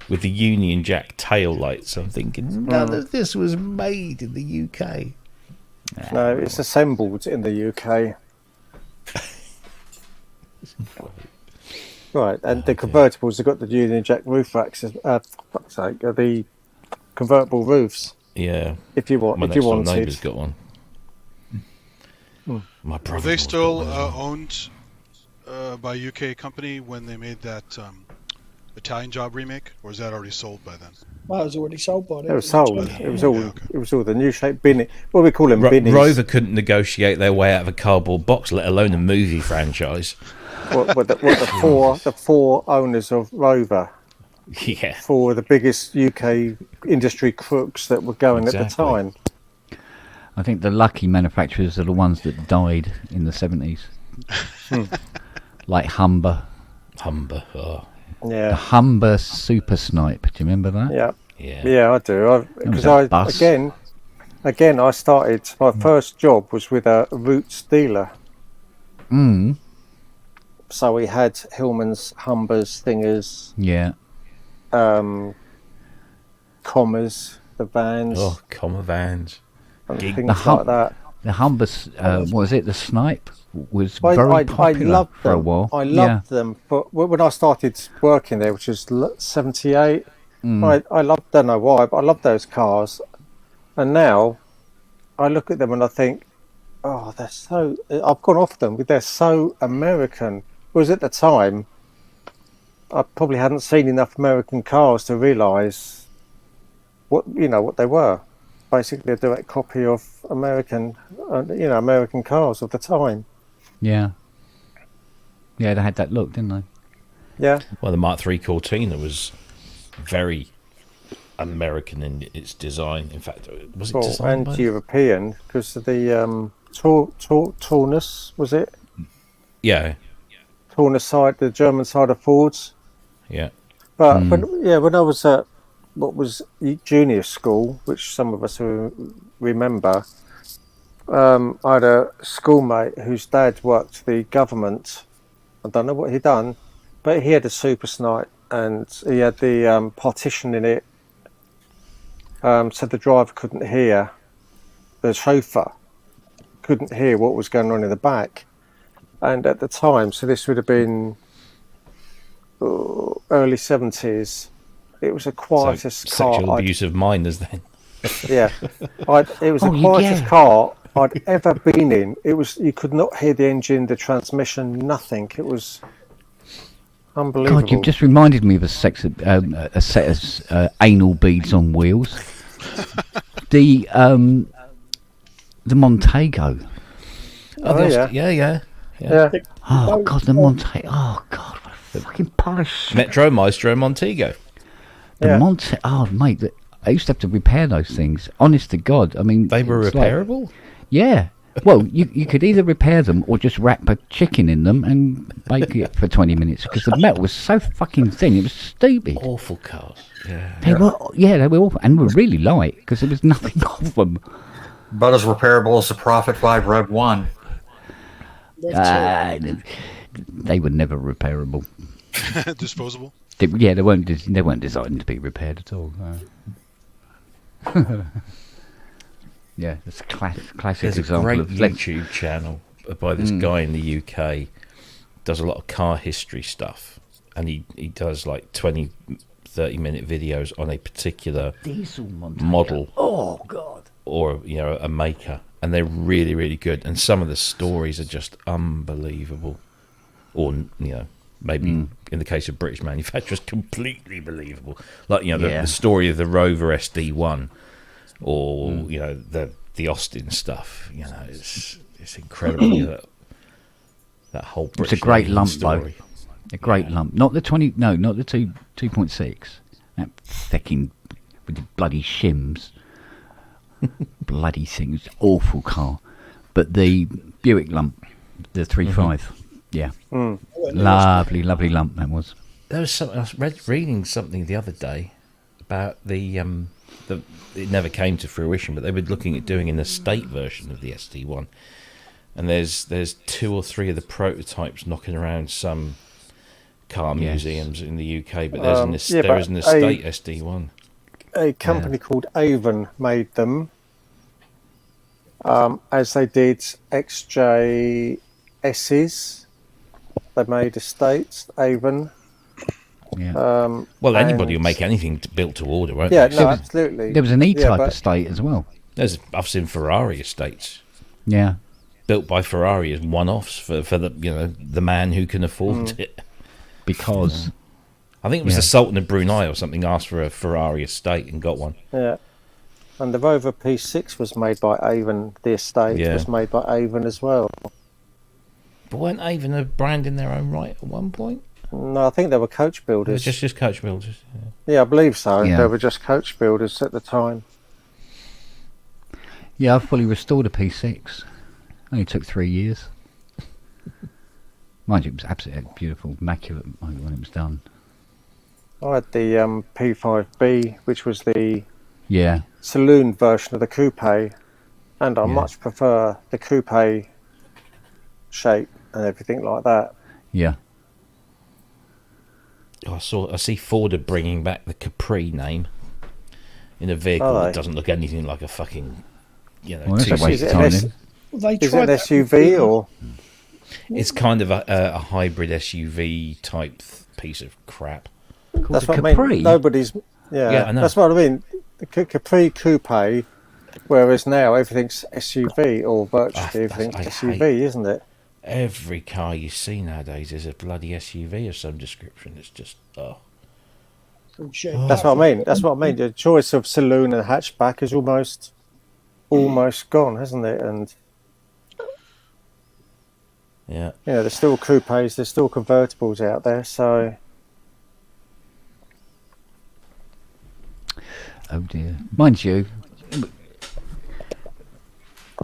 with the Union Jack tail lights. I'm thinking none of this was made in the UK. No, it's assembled in the UK. Right, and the convertibles have got the Union Jack roof racks. Fuck's sake, the convertible roofs. Yeah. If you want, My if you next door wanted. neighbour's got one. My Were brother. they still owned by a UK company when they made that Italian Job remake, or is that already sold by then? Well, it was already sold by then. It was sold. It was all. It was all the new shape binny. What we call them binnies. Rover couldn't negotiate their way out of a cardboard box, let alone a movie franchise. The four owners of Rover. Yeah. For the biggest UK industry crooks that were going at the time. I think the lucky manufacturers are the ones that died in the 70s. Like Humber. Oh. Yeah. The Humber Super Snipe. Do you remember that? Yeah. Yeah, I do. Because again, I started. My first job was with a Roots dealer. So we had Hillman's, Humbers, Thingers. Yeah. Commas, the vans. Oh, comma vans. And things like that. The Humber, what was it? The Snipe was very popular for a while. I loved them, but when I started working there, which was 78, I loved, don't know why, but I loved those cars. And now I look at them and I think, oh, they're so. I've gone off them. They're so American. Whereas at the time, I probably hadn't seen enough American cars to realise what they were. Basically, a direct copy of American cars of the time. Yeah. Yeah, they had that look, didn't they? Yeah. Well, the Mark III Cortina was very American in its design. In fact, was it designed by... European, because of the tallness, was it? Yeah. Tallness side, the German side of Fords. Yeah. But when I was at what was junior school, which some of us remember, I had a schoolmate whose dad worked for the government. I don't know what he'd done, but he had a Super Snipe and he had the partition in it, so the driver couldn't hear, the chauffeur couldn't hear what was going on in the back. And at the time, so this would have been early 70s, it was the quietest car. Sexual abuse of minors then. Yeah. It was the quietest car I'd ever been in. It was, you could not hear the engine, the transmission, nothing. It was unbelievable. God, you've just reminded me of a set of anal beads on wheels. The Montego. Yeah. Oh God, the Montego. Oh God, what a fucking polish. Metro Maestro Montego. Oh mate, I used to have to repair those things. Honest to God, I mean, they were repairable. Yeah. Well, you could either repair them or just wrap a chicken in them and bake it for 20 minutes because the metal was so fucking thin. It was stupid. Awful cars. Yeah. They were awful and were really light because there was nothing of them. About as repairable as the Prophet 5 Rev 1. They were never repairable. Disposable? They weren't designed to be repaired at all. Yeah, it's a classic There's example. There's a great YouTube channel by this guy in the UK. Does a lot of car history stuff, and he does like 20, 30-minute videos on a particular model. Oh God! Or a maker, and they're really, really good. And some of the stories are just unbelievable, or maybe in the case of British manufacturers, completely believable. Like the story of the Rover SD1. Or the Austin stuff, it's incredible. that whole British. It's a great lump story. though. A great lump. Not the 20. No, not the 2.6. That fucking with the bloody shims. Bloody thing. It's an awful car. But the Buick lump, the 3.5. Yeah. Lovely lump that was. There was something I was reading something the other day about the it never came to fruition, but they were looking at doing an estate version of the SD1, and there's 2 or 3 of the prototypes knocking around some car museums in the UK, but there is an estate SD1. A company called Avon made them, as they did XJS's. They made estates, Avon. Yeah. Well, anybody will make anything built to order, won't they? Yeah, absolutely. There was an E-Type estate as well. I've seen Ferrari estates. Yeah. Built by Ferrari as one-offs for the man who can afford it. Because I think it was the Sultan of Brunei or something asked for a Ferrari estate and got one. Yeah. And the Rover P6 was made by Avon. The estate was made by Avon as well. But weren't Avon a brand in their own right at one point? No, I think they were coach builders. Just coach builders. Yeah, I believe so. Yeah. They were just coach builders at the time. Yeah, I fully restored a P6. Only took 3 years. Mind you, it was absolutely beautiful, immaculate when it was done. I had the P5B, which was the Yeah. saloon version of the coupe, and I much prefer the coupe shape and everything like that. Yeah. I see Ford are bringing back the Capri name in a vehicle that doesn't look anything like a fucking, you know. Well, that's a waste of time, then. Is it an SUV or? It's kind of a hybrid SUV type piece of crap. That's what I Capri? mean. Nobody's. Yeah, I know. that's what I mean. The Capri coupe, whereas now everything's SUV or virtually everything's SUV, isn't it? Every car you see nowadays is a bloody SUV of some description. It's just All shared That's what I mean. pathway. That's what I mean. The choice of saloon and hatchback is almost gone, hasn't it? And Yeah. there's still coupes, there's still convertibles out there. So Oh dear. Mind you,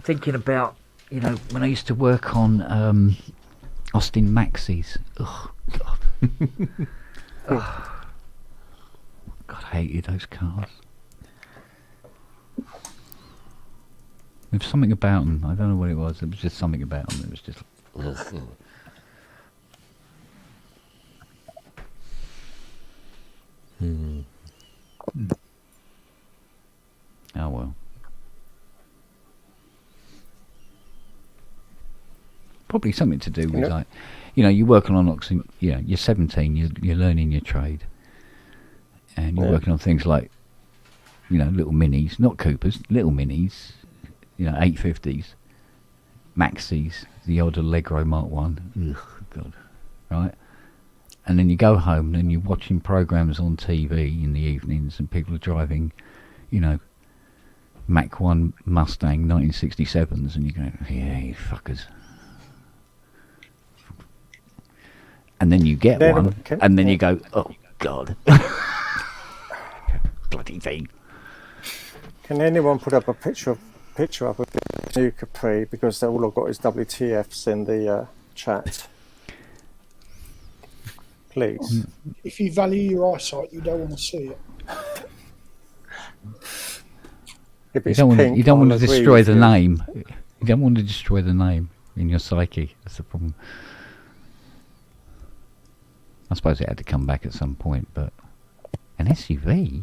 thinking about, when I used to work on Austin Maxis. Oh, God. God, I hated those cars. There's something about them. I don't know what it was. It was just something about them. It was just... Ugh. Oh, well. Probably something to do with, like, you're working on Oxen, you're 17, you're learning your trade. And you're working on things like, little minis, not Coopers, little minis, 850s, Maxis, the odd Allegro Mark 1. Ugh, God. Right? And then you go home and you're watching programs on TV in the evenings and people are driving, Mach 1 Mustang 1967s, and you go, yeah, you fuckers. And then you get one, and then you go, oh, God. Bloody thing. Can anyone put up a picture of the new Capri, because all I've got is WTFs in the chat. Please. If you value your eyesight, you don't want to see it. If You don't want to destroy the name. You don't want to destroy the name in your psyche. That's the problem. I suppose it had to come back at some point, but an SUV?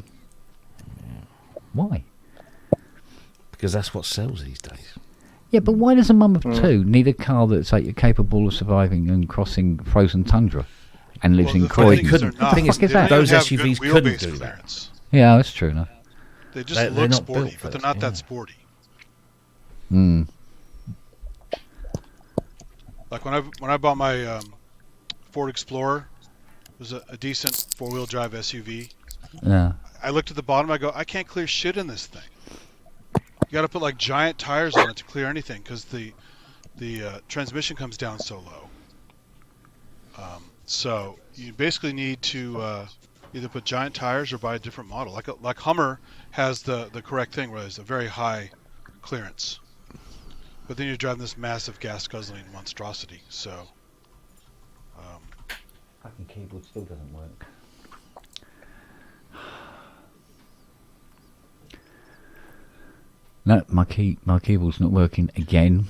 Why? Because that's what sells these days. Yeah, but why does a mum of two need a car that's capable of surviving and crossing frozen tundra and lives in Croydon? The thing is, those SUVs couldn't do that. Yeah, that's true enough. They just look sporty, but they're not that sporty. Like when I bought my Ford Explorer, it was a decent 4-wheel drive SUV. Yeah. I looked at the bottom. I go, I can't clear shit in this thing. You got to put like giant tires on it to clear anything, because the transmission comes down so low. So you basically need to either put giant tires or buy a different model. Like Hummer has the correct thing, where there's a very high clearance, but then you're driving this massive gas guzzling monstrosity. So fucking keyboard still doesn't work. No, my keyboard's not working again.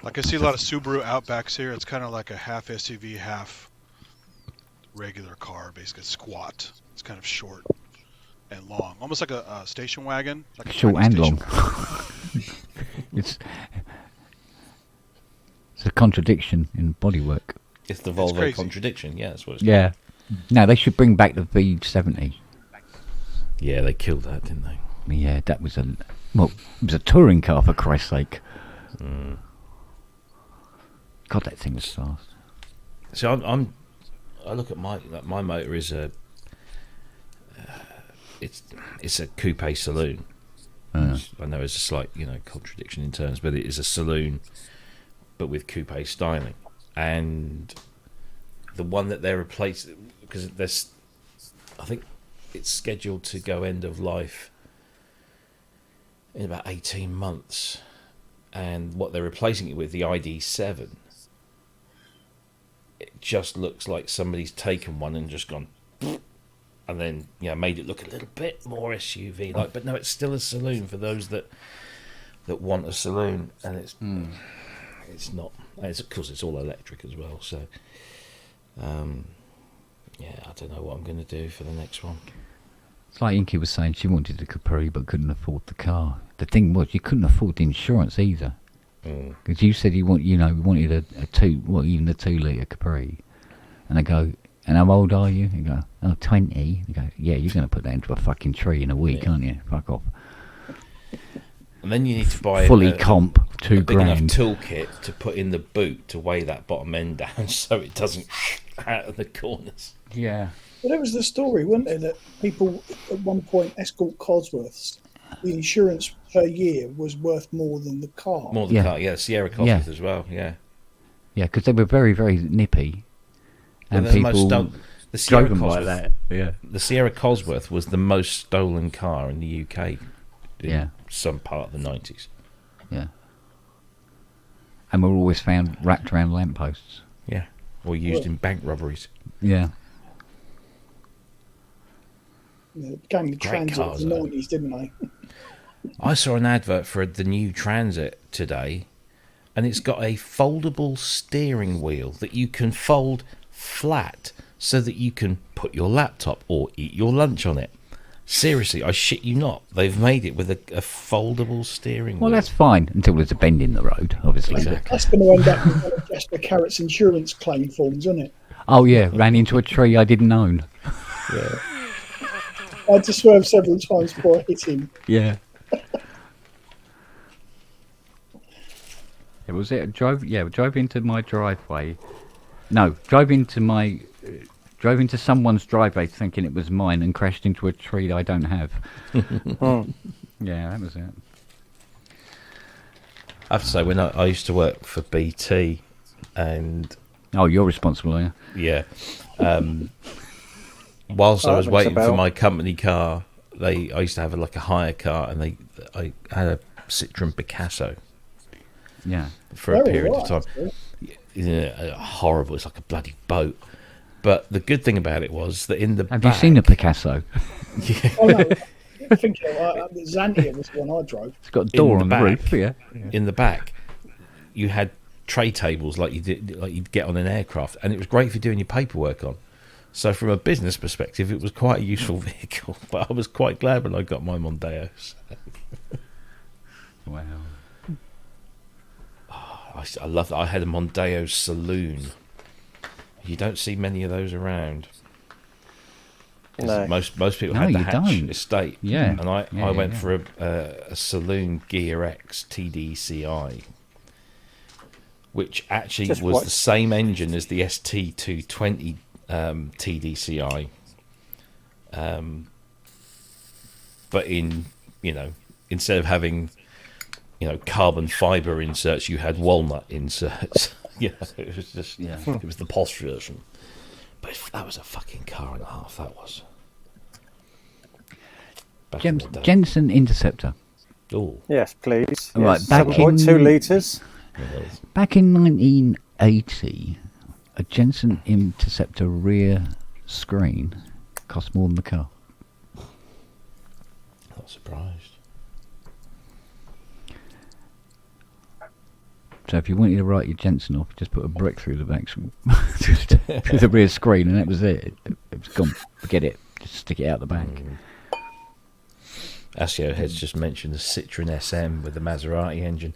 like I see a lot of Subaru Outbacks here. It's kind of like a half SUV, half regular car, basically squat. It's kind of short and long, almost like a station wagon. Like a short and long. It's a contradiction in bodywork. It's the Volvo contradiction. Yeah, that's what it's called. No, they should bring back the V70. Yeah, they killed that, didn't they? Yeah, that was it was a touring car, for Christ's sake. God, that thing was fast. So I look at my motor is it's a coupe saloon. I know it's a slight contradiction in terms, but it is a saloon, but with coupe styling. And the one that they're replacing, because I think it's scheduled to go end of life in about 18 months, and what they're replacing it with, the ID7, it just looks like somebody's taken one and just gone and then made it look a little bit more SUV like, but no, it's still a saloon for those that want a saloon, and it's not, and of course it's all electric as well, so I don't know what I'm going to do for the next one. It's like Inky was saying, she wanted a Capri but couldn't afford the car. The thing was, you couldn't afford the insurance either. Because you said you wanted a 2-litre Capri. And I go, and how old are you? You go, 20. You go, yeah, you're going to put that into a fucking tree in a week, aren't you? Fuck off. And then you need to buy fully comp $2,000. A big enough toolkit to put in the boot to weigh that bottom end down so it doesn't out of the corners. Yeah. But there was the story, wasn't there, that people at one point, Escort Cosworths, the insurance per year was worth more than the car. More than the car, yeah. Sierra Cosworth as well, yeah. Yeah, because they were very, very nippy. And well, people drove them like that. Yeah. The Sierra Cosworth was the most stolen car in the UK in some part of the 90s. Yeah. And were always found wrapped around lampposts. Yeah. Or used in bank robberies. Yeah. Came the Transit of the 90s, didn't they? I saw an advert for the new Transit today, and it's got a foldable steering wheel that you can fold flat so that you can put your laptop or eat your lunch on it. Seriously, I shit you not. They've made it with a foldable steering wheel. Well, that's fine until there's a bend in the road, obviously. Exactly. That's going to end up with one of Jasper Carrot's insurance claim forms, isn't it? Oh, yeah, ran into a tree I didn't own. Yeah. I had to swerve several times before I hit him. Yeah. It was it. Drove into my driveway. No, drove into someone's driveway thinking it was mine and crashed into a tree that I don't have. Yeah, that was it. I have to say, when I used to work for BT, and oh, you're responsible, are you? Yeah. Whilst I was waiting for my company car, I used to have a hire car, and I had a Citroen Picasso. Yeah. For a period of time. Yeah, horrible. It's like a bloody boat. But the good thing about it was that in the Have you seen a Picasso? Yeah. Oh, no. I think Xantia was the one I drove. It's got a door on the roof, yeah. In the back, you had tray tables like you'd get on an aircraft, and it was great for doing your paperwork on. So from a business perspective, it was quite a useful vehicle. But I was quite glad when I got my Mondeos. Wow. I love that. I had a Mondeo saloon. You don't see many of those around. No. Most people had the Hatch estate. Yeah. And I went for a Saloon Gear X TDCI, which actually was the same engine as the ST220 TDCI. But instead of having carbon fiber inserts, you had walnut inserts. It was just it was the posh version. But that was a fucking car and a half. That was. Jensen Interceptor. Oh yes, please. Right, yes. back 7.2 litres. Back in 1980, a Jensen Interceptor rear screen cost more than the car. Not surprised. So if you wanted to write your Jensen off, just put a brick through the back through the rear screen, and that was it. It was gone. Forget it. Just stick it out the back. Asio has just mentioned the Citroen SM with the Maserati engine.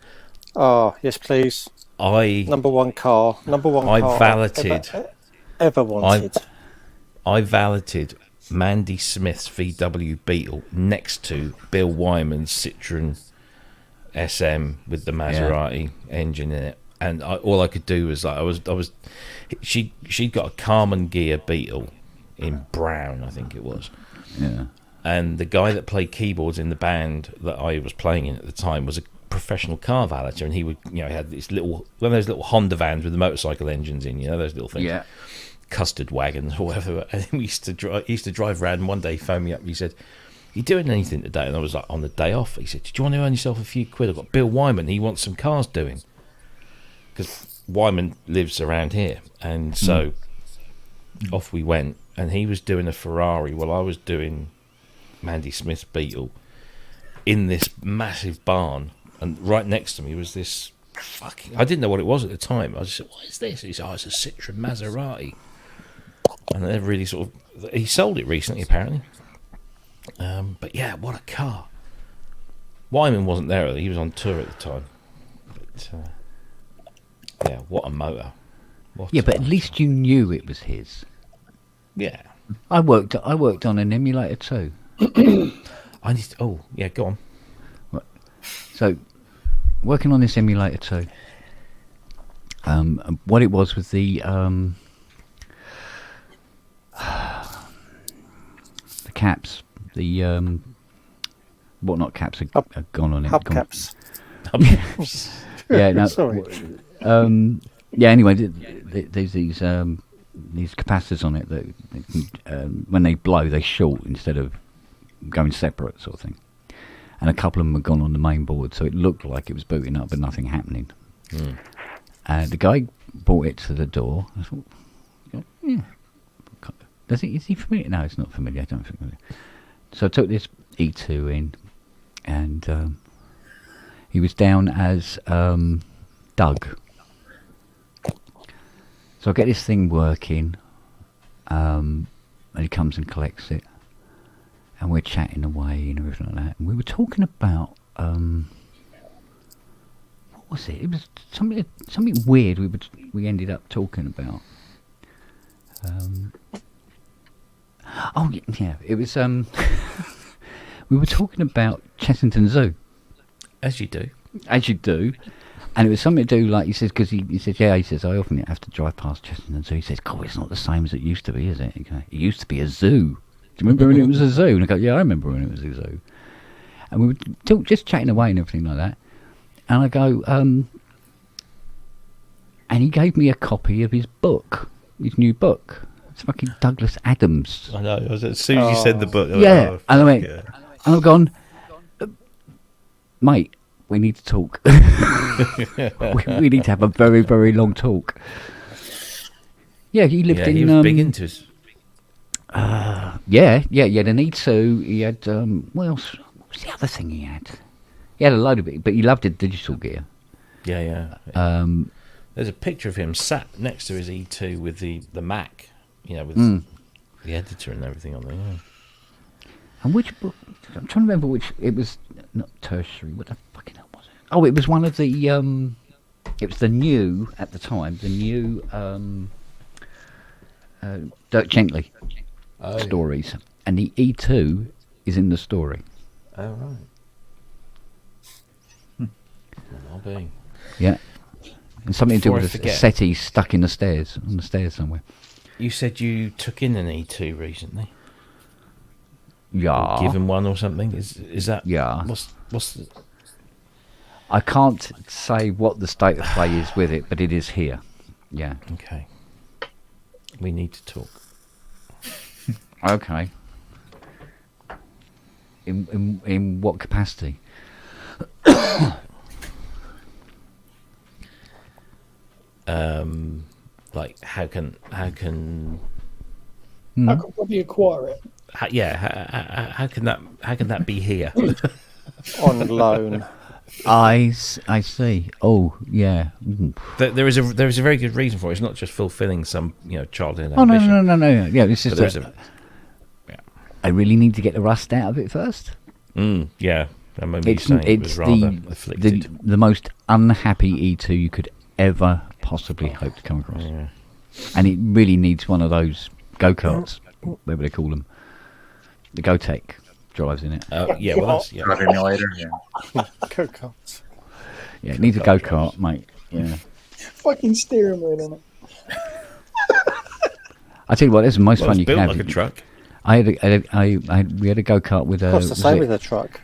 Oh yes, please. Number one car. I valeted. Ever wanted. I valeted Mandy Smith's VW Beetle next to Bill Wyman's Citroen SM with the Maserati engine in it, and all I could do was she'd got a Carmen Gear Beetle in brown, I think it was. Yeah. And the guy that played keyboards in the band that I was playing in at the time was a professional car valeter, and he would, he had this one of those little Honda vans with the motorcycle engines in, those little things. Yeah. Custard wagons or whatever. And he used to drive around, and one day he phoned me up and he said, "You doing anything today?" And I was like, "On the day off." He said, "Do you want to earn yourself a few quid? I've got Bill Wyman, he wants some cars doing." Because Wyman lives around here. And so off we went, and he was doing a Ferrari while I was doing Mandy Smith's Beetle in this massive barn, and right next to me was this I didn't know what it was at the time. I just said, "What is this?" He said, "Oh, it's a Citroen Maserati." And they really he sold it recently apparently. But yeah, what a car. Wyman wasn't there, he was on tour at the time. But yeah, what a motor. But at least you knew it was his. Yeah. I worked on an emulator too. Go on. Right. So, working on this emulator too. What it was the caps. The whatnot caps are gone on it. Hubcaps. Yeah, no. Sorry. Yeah. Anyway, there's these capacitors on it that when they blow, they short instead of going separate, sort of thing. And a couple of them had gone on the main board, so it looked like it was booting up, but nothing happening. The guy brought it to the door. I thought, yeah. Is he familiar? No, it's not familiar. I don't think familiar. So I took this E2 in, and he was down as Doug. So I get this thing working, and he comes and collects it, and we're chatting away and everything like that. And we were talking about what was it? It was something weird. We ended up talking about. Oh yeah, it was. We were talking about Chessington Zoo. As you do. As you do. And it was something to do, like, he says, because he says, yeah, he says, I often have to drive past Chessington Zoo. He says, God, it's not the same as it used to be, is it? It used to be a zoo. Do you remember when it was a zoo? And I go, yeah, I remember when it was a zoo. And we were just chatting away and everything like that. And I go, and he gave me a copy of his book, his new book. It's fucking Douglas Adams. I know. As soon as you said the book, yeah. And I went, and I've gone, mate, we need to talk. we need to have a very, very long talk. Yeah, he lived in. He was big into his. Yeah. He had an E2. He had what else? What was the other thing he had? He had a load of it, but he loved the digital gear. Yeah. There's a picture of him sat next to his E2 with the Mac, with the editor and everything on there. Yeah. And which book? I'm trying to remember which. It was not tertiary. What the fucking hell was it? Oh, it was one of the. It was the new at the time. The new Dirk Gently stories, and the E2 is in the story. Oh right. I'll be. Yeah, and something to do with a settee stuck in the stairs on the stairs somewhere. You said you took in an E2 recently. Yeah. Or given one or something. Is that? Yeah. What's the? I can't say what the state of play is with it, but it is here. Yeah. Okay. We need to talk. Okay. In what capacity? Like how can how can we acquire it? How can that be here? On loan. I see. Oh yeah. There is a very good reason for it. It's not just fulfilling some childhood ambition. No. Yeah, this is. I really need to get the rust out of it first. Yeah, I remember you saying it was rather afflicted. The most unhappy E2 you could ever possibly hope to come across. Yeah. And it really needs one of those go-karts, whatever they call them. The Go-Tech drives in it. Yeah, well, that's emulator. Go-karts. Yeah, it needs a go-kart, mate. Yeah. Fucking steering wheel on it. I tell you what, this is the most fun you can have. Like a truck. We had a go-kart with Costs the same with a truck.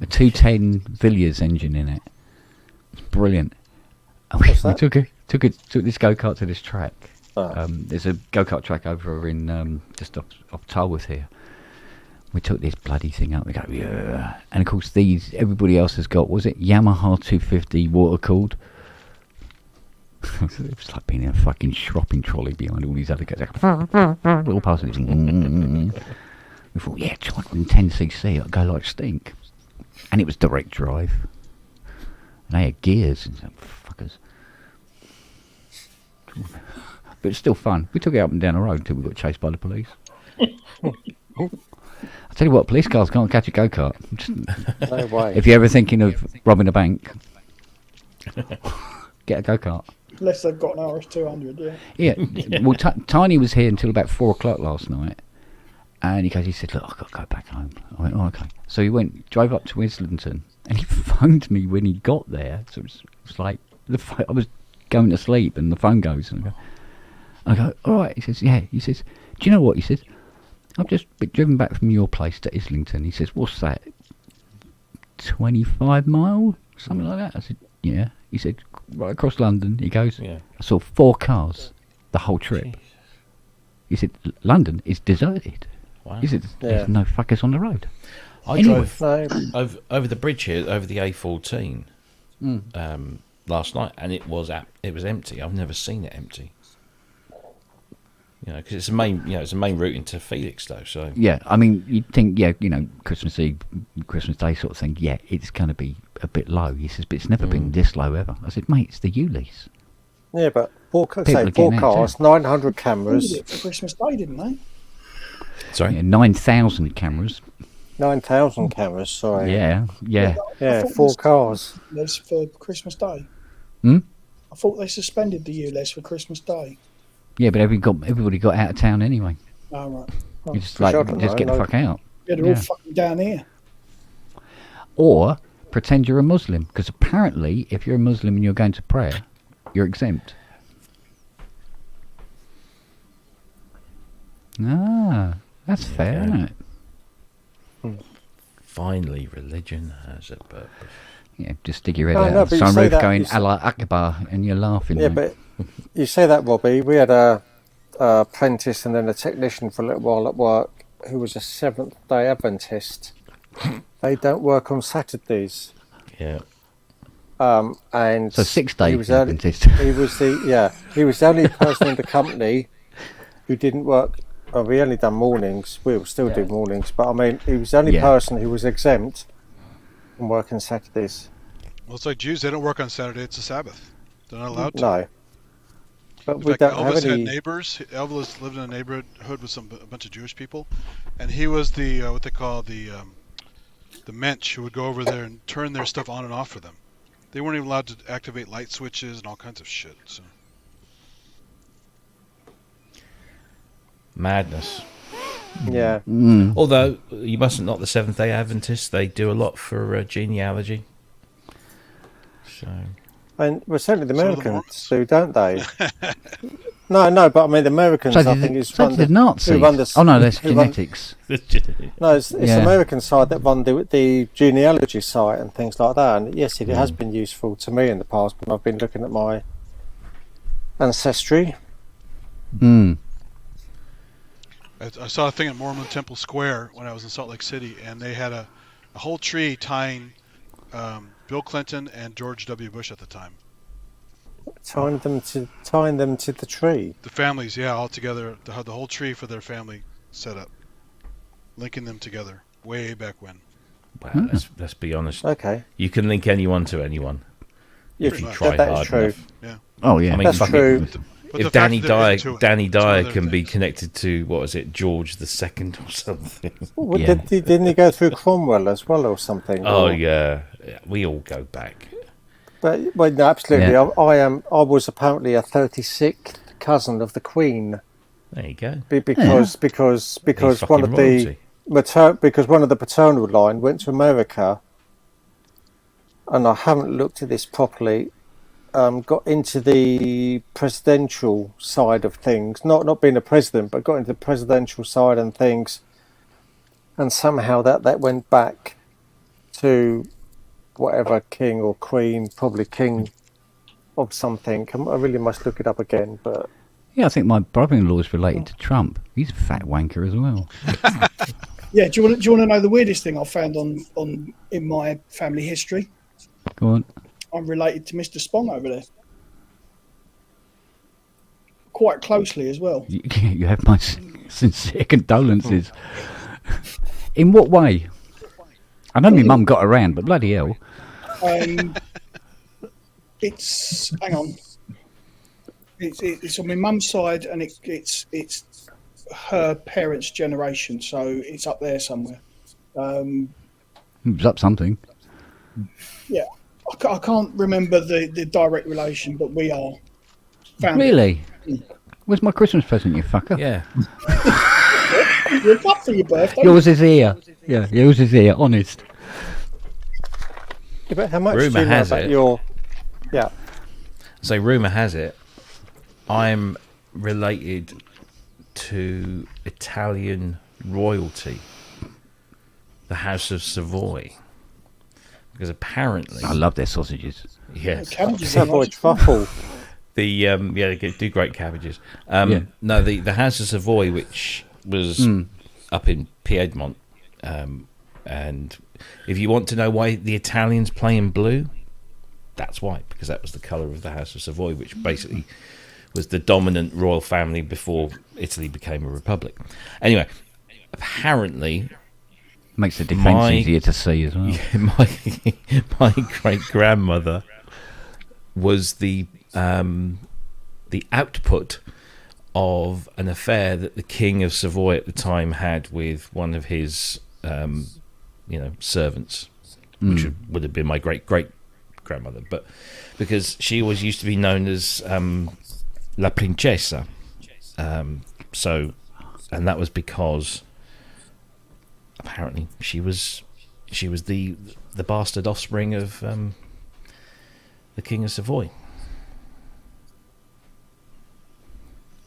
A 210 Villiers engine in it. It's brilliant. We took this go-kart to this track. There's a go-kart track over in just off Tarworth here. We took this bloody thing up. We go, yeah. And of course, everybody else has got. Was it Yamaha 250 water cooled? It was like being in a fucking shopping trolley behind all these other guys. All passing. We thought, yeah, 210cc. It'll go like stink. And it was direct drive. And they had gears and some fuckers. But it's still fun. We took it up and down the road until we got chased by the police. I tell you what, police cars can't catch a go-kart. No way. If you're ever thinking of robbing a bank, get a go-kart. Unless they've got an RS200, yeah. Well, Tiny was here until about 4 o'clock last night. And he said, look, I've got to go back home. I went, oh, okay. So he drove up to Islington, and he phoned me when he got there. So it was like, I was going to sleep, and the phone goes, and I go, all right. He says, yeah. He says, do you know what? He says, I've just been driven back from your place to Islington. He says, what's that? 25 miles? Something like that. I said, yeah. He said, right across London. He goes, Yeah. I saw 4 cars the whole trip. He said, London is deserted. Wow. He said, there's no fuckers on the road. I drove over the bridge here, over the A14, last night, and it was empty. I've never seen it empty. You know, because it's a main route into Felix, though. So yeah, I mean, you'd think, Christmas Eve, Christmas Day sort of thing. Yeah, it's going to be a bit low. He says, but it's never been this low ever. I said, mate, it's the Ulis. Yeah, but four People are cars, getting out, 900 They cameras, did it for Christmas Day, didn't they? sorry. Yeah, 9,000 cameras. 9,000 cameras. Sorry. Yeah. I Yeah, thought 4 this- cars. There's for Christmas Day. Hmm? I thought they suspended the ULEZ for Christmas Day. Yeah, but everybody got out of town anyway. Oh, right. You just for sure, I don't just know, get the no. fuck out. Yeah, they're all fucking down here. Or pretend you're a Muslim, because apparently, if you're a Muslim and you're going to prayer, you're exempt. Ah, that's fair, isn't it? Finally, religion has a purpose. Yeah, just stick your head No, out no, of the but you say sunroof that- going you say- Allah Akbar, and you're laughing. Yeah, mate. but you say that, Robbie. We had a apprentice and then a technician for a little while at work who was a Seventh-day Adventist. They don't work on Saturdays. Yeah. And So 6-day he was Adventist. He was the only person in the company who didn't work. Well, we only done mornings. We will still do mornings, but I mean, he was the only person who was exempt from working Saturdays. Well, it's like Jews; they don't work on Saturday. It's a Sabbath. They're not allowed to. No. But In we fact, don't Elvis have had any. neighbors. Elvis lived in a neighborhood with a bunch of Jewish people, and he was the what they call the mensch who would go over there and turn their stuff on and off for them. They weren't even allowed to activate light switches and all kinds of shit. So. Madness. Yeah. Although you mustn't knock the Seventh-day Adventists; they do a lot for genealogy. So And well, certainly the So do the Americans do, don't they? No, but I mean the Americans. So I did think the, is so run did the the Nazis. who run the- Oh no, that's who run- genetics. No, it's the Yeah. American side that run the genealogy site and things like that. And yes, it has been useful to me in the past when I've been looking at my ancestry. Mm. I saw a thing at Mormon Temple Square when I was in Salt Lake City, and they had a whole tree tying Bill Clinton and George W. Bush at the time. Tying them to the tree. The families, yeah, all together. They had the whole tree for their family set up, linking them together way back when. well, let's be honest. Okay. You can link anyone to anyone Yeah, if you much. try that is hard true. enough. Oh yeah. I mean, That's fucking- true. But the If fact Danny that they're Dyer, into it, Danny it's one of Dyer their can be things. connected to what was it, George the Second or something? Well, Yeah. didn't he go through Cromwell as well or something? Oh Or- yeah, we all go back. But well, no, absolutely. Yeah. I was apparently a 36th cousin of the Queen There you go. because He's one fucking of the royalty. because one of the paternal line went to America, and I haven't looked at this properly. Got into the presidential side of things, not being a president, but got into the presidential side and things, and somehow that went back to whatever king or queen, probably king of something. I really must look it up again, but Yeah, I think my brother-in-law is related to Trump. He's a fat wanker as well. Yeah, do you want to know the weirdest thing I found on in my family history? Go on. I'm related to Mr. Spong over there. Quite closely as well. You have my sincere condolences. In what way? I know my mum got around, but bloody hell. It's hang on. It's on my mum's side, and it's her parents' generation, so it's up there somewhere. It was up something. Yeah, I can't remember the direct relation, but we are family. Really? Where's my Christmas present, you fucker? Yeah. You're up for your birthday. Yours is here. Yeah, yours is here, honest. Yeah, but how much Rumour do you know has about it. your? Yeah, So rumour has it, I'm related to Italian royalty, the House of Savoy, because apparently I love their sausages. yes, Savoy truffle. the they do great cabbages. No, the House of Savoy, which was up in Piedmont, and if you want to know why the Italians play in blue, that's why, because that was the colour of the House of Savoy, which basically was the dominant royal family before Italy became a republic. Anyway, apparently makes the defence easier to see as well. My great grandmother was the output of an affair that the King of Savoy at the time had with one of his servants, which would have been my great grandmother, but because she always used to be known as La Princesa, and that was because apparently she was the bastard offspring of the King of Savoy.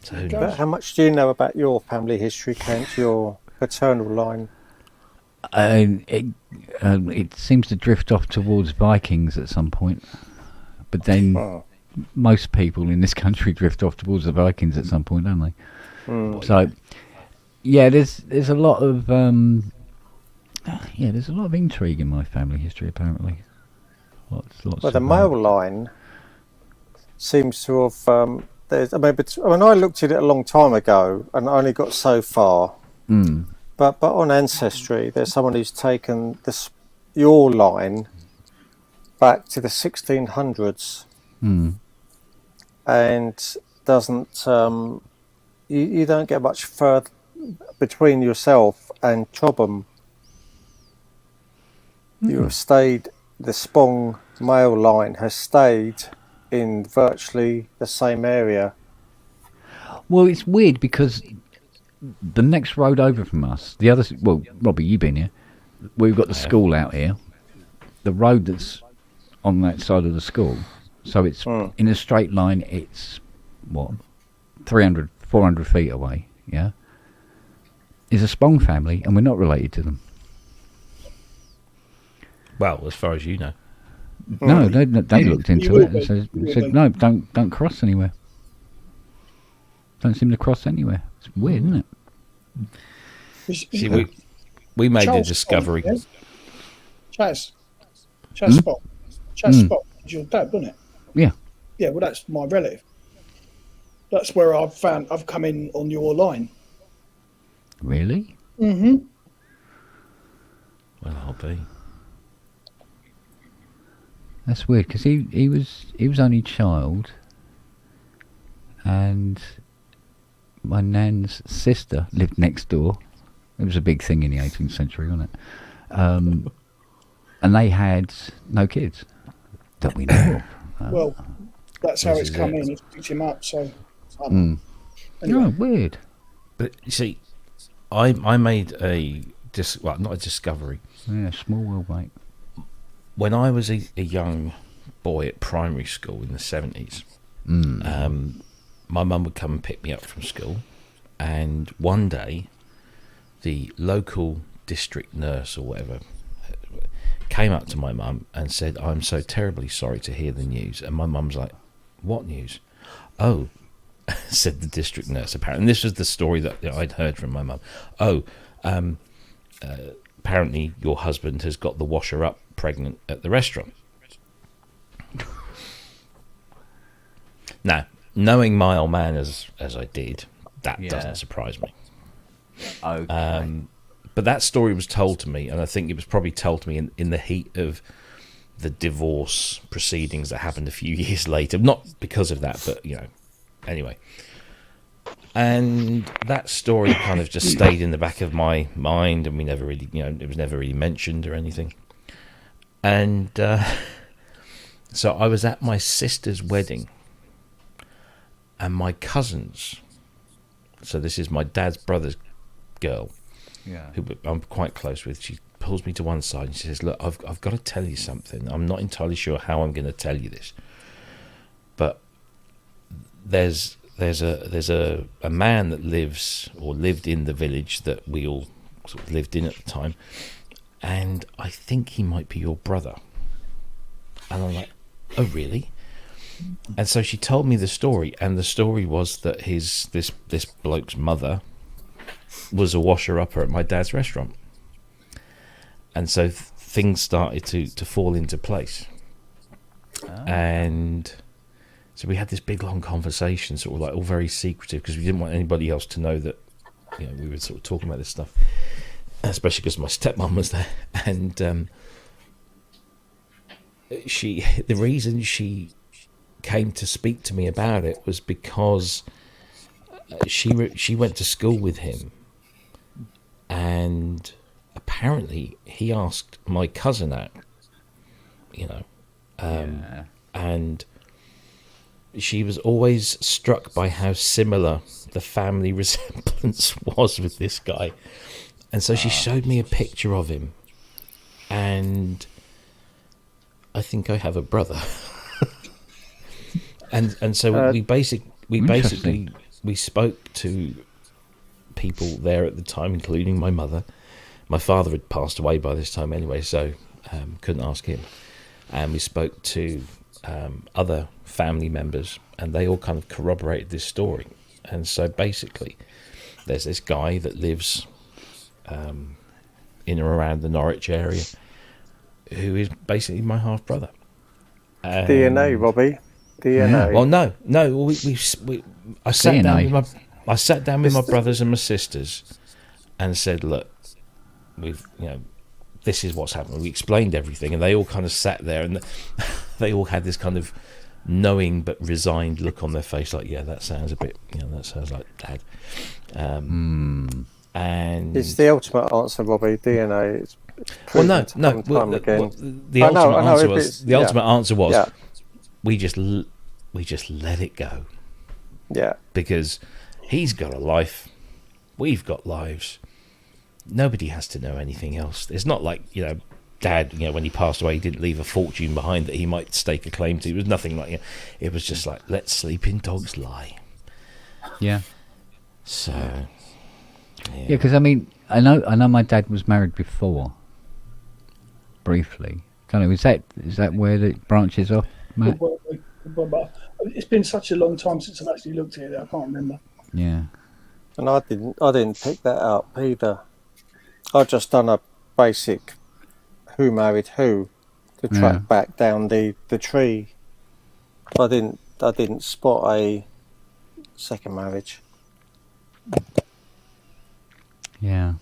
So, But how much do you know about your family history, Kent? Your paternal line? It seems to drift off towards Vikings at some point, but then most people in this country drift off towards the Vikings at some point, don't they? So, yeah, there's a lot of there's a lot of intrigue in my family history. Apparently, lots well, the male line seems to have. I looked at it a long time ago, and I only got so far. But on Ancestry, there's someone who's taken your line back to the 1600s, and doesn't. You don't get much further between yourself and Chobham. You have stayed. The Spong male line has stayed in virtually the same area. Well, it's weird because the next road over from us, Robbie, you've been here. We've got the school out here. The road that's on that side of the school, so it's in a straight line. It's 300, 400 feet away. Yeah, is a Spong family, and we're not related to them. well, as far as you know. No, they looked into it and said no, don't cross anywhere. Don't seem to cross anywhere. It's weird, isn't it? See, we made the discovery. Chaz Spot. Chaz Spot is your dad, wasn't it? Yeah. Yeah, well, that's my relative. That's where I've come in on your line. Really? Mm-hmm. Well, I'll be. That's weird because he was only child, and my nan's sister lived next door. It was a big thing in the 18th century, wasn't it? And they had no kids that we know of. Well, that's how it's come in. It's picked him up. So, anyway. Oh, weird. But you see, I made not a discovery. Yeah, small world, mate. When I was a young boy at primary school in the 70s, my mum would come and pick me up from school, and one day the local district nurse or whatever came up to my mum and said, "I'm so terribly sorry to hear the news." And my mum's like, "What news?" "Oh," said the district nurse, apparently, and this was the story that I'd heard from my mum. "Oh, apparently your husband has got the washer-up pregnant at the restaurant." Now, knowing my old man as I did, that doesn't surprise me. Okay. But that story was told to me, and I think it was probably told to me in the heat of the divorce proceedings that happened a few years later. Not because of that, but, anyway. And that story kind of just stayed in the back of my mind, and we never really, it was never really mentioned or anything. And so I was at my sister's wedding, and my cousins, so this is my dad's brother's girl, who I'm quite close with, she pulls me to one side and she says, "Look, I've got to tell you something. I'm not entirely sure how I'm going to tell you this, but there's there's a man that lived in the village that we all sort of lived in at the time, and I think he might be your brother. And I'm like, oh really? And so she told me the story, and the story was that this bloke's mother was a washer-upper at my dad's restaurant. And so things started to fall into place. And so we had this big long conversation, sort of like all very secretive, because we didn't want anybody else to know that, you know, we were sort of talking about this stuff, especially because my stepmom was there. And the reason she came to speak to me about it was because she went to school with him, and apparently he asked my cousin out, you know, and she was always struck by how similar the family resemblance was with this guy. And so she showed me a picture of him, and I think I have a brother. and so we basically spoke to people there at the time, including my mother. My father had passed away by this time anyway, so couldn't ask him. And we spoke to other family members, and they all kind of corroborated this story. And so basically there's this guy that lives in or around the Norwich area who is basically my half brother. DNA, Robbie. DNA. Well, no. I sat down with my brothers and my sisters and said, look, this is what's happened. We explained everything, and they all kind of sat there, and they all had this kind of knowing but resigned look on their face, like, yeah, that sounds a bit, that sounds like Dad. And it's the ultimate answer, Robbie. DNA. It's the ultimate answer was we just let it go. Yeah. Because he's got a life, we've got lives. Nobody has to know anything else. It's not like, Dad, when he passed away, he didn't leave a fortune behind that he might stake a claim to. It was nothing like it was just like, let sleeping dogs lie. Yeah. So. Yeah, because I know my dad was married before. Briefly. Don't know. Is that where it branches off, Matt? It's been such a long time since I've actually looked at it. I can't remember. Yeah. And I didn't pick that up either. I just done a basic who married who to track back down the tree. I didn't spot a second marriage. Yeah.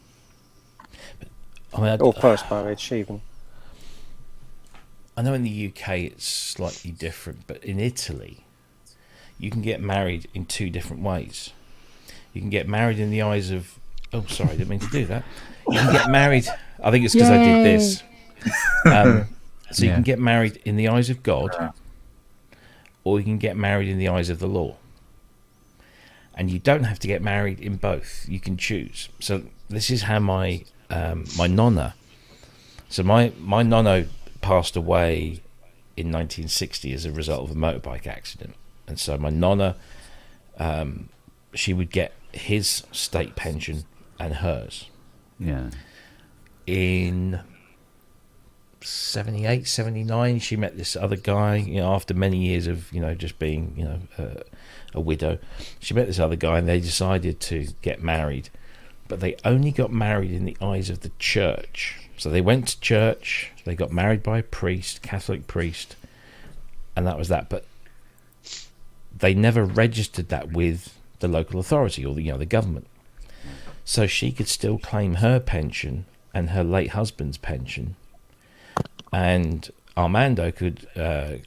Or first marriage even. I know in the UK it's slightly different, but in Italy you can get married in two different ways. You can get married in the eyes of... Oh, sorry, I didn't mean to do that. You can get married... I think it's because I did this. So you can get married in the eyes of God, or you can get married in the eyes of the law. And you don't have to get married in both. You can choose. So this is how my nonna... So my nonno passed away in 1960 as a result of a motorbike accident. And so my nonna... she would get his state pension and hers. Yeah. In 78, 79, she met this other guy, after many years of, just being, a widow. She met this other guy, and they decided to get married. But they only got married in the eyes of the church. So they went to church, they got married by a priest, Catholic priest, and that was that. But they never registered that with the local authority or the government. So she could still claim her pension and her late husband's pension, and Armando could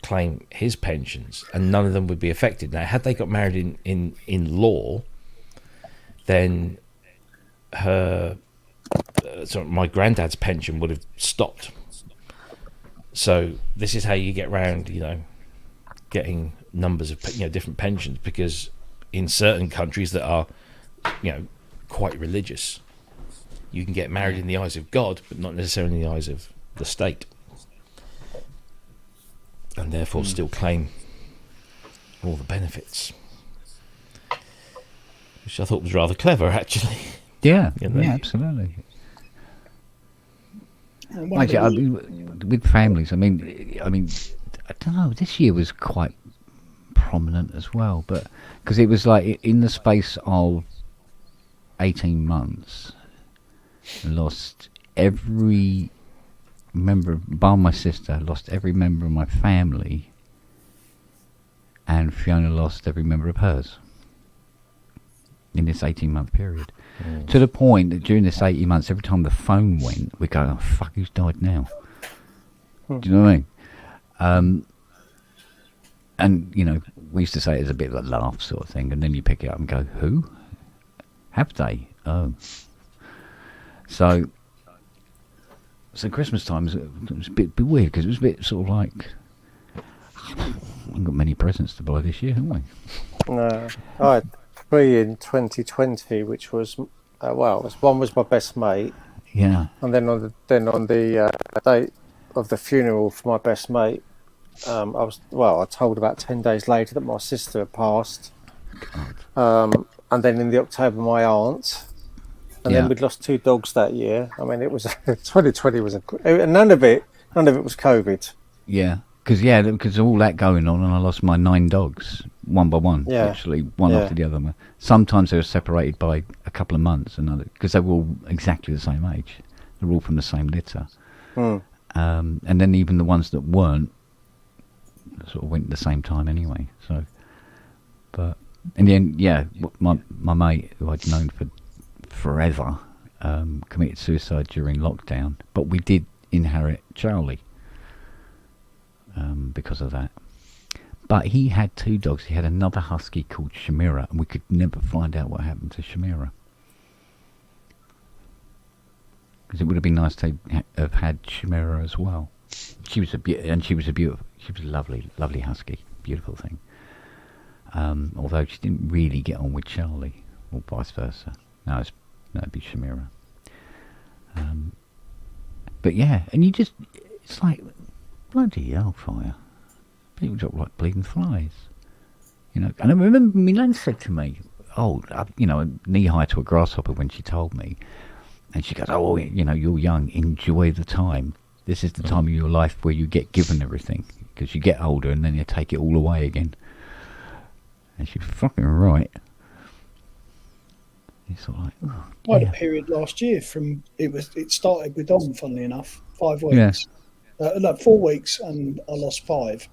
claim his pensions, and none of them would be affected. Now, had they got married in law, then my granddad's pension would have stopped. So this is how you get around, getting numbers of different pensions, because in certain countries that are, quite religious, you can get married in the eyes of God, but not necessarily in the eyes of the state, and therefore still claim all the benefits. which I thought was rather clever, actually. Yeah, You know? yeah, absolutely. And Like, I mean, with families, I mean, I don't know. This year was quite prominent as well, but because it was like in the space of 18 months, I lost every member, bar my sister, lost every member of my family, and Fiona lost every member of hers in this 18-month period. To the point that during this 18 months, every time the phone went, we go, oh, fuck, who's died now? Do you know what I mean? And, you know, we used to say it as a bit of a laugh sort of thing, and then you pick it up and go, who? Have they? Oh. So Christmas time was a bit weird, because it was a bit sort of like, we haven't got many presents to buy this year, have we? No, I had 3 in 2020, which was one was my best mate, Yeah. and then on the date of the funeral for my best mate, I told about 10 days later that my sister had passed, and then in the October my aunt, and then we'd lost 2 dogs that year. I mean, it was 2020 was none of it was COVID. Yeah. Because all that going on, and I lost my 9 dogs one by one, literally one after the other. Sometimes they were separated by a couple of months, because they were all exactly the same age. They were all from the same litter. And then even the ones that weren't sort of went at the same time anyway. So, but in the end, my mate, who I'd known for forever, committed suicide during lockdown. But we did inherit Charlie. Because of that. But he had 2 dogs. He had another husky called Shamira, and we could never find out what happened to Shamira. Because it would have been nice to have had Shamira as well. She was a lovely, lovely husky, beautiful thing. Although she didn't really get on with Charlie, or vice versa. No, it'd be Shamira. But yeah, and it's like, bloody hellfire. People drop like bleeding flies. You know, and I remember Milan said to me, knee high to a grasshopper when she told me. And she goes, oh, you know, you're young, enjoy the time. This is the time of your life where you get given everything. Because you get older and then you take it all away again. And she's fucking right. It's sort of like, oh, I had a period last year it started with Dom, funnily enough, 5 weeks. Yeah. 4 weeks, and I lost 5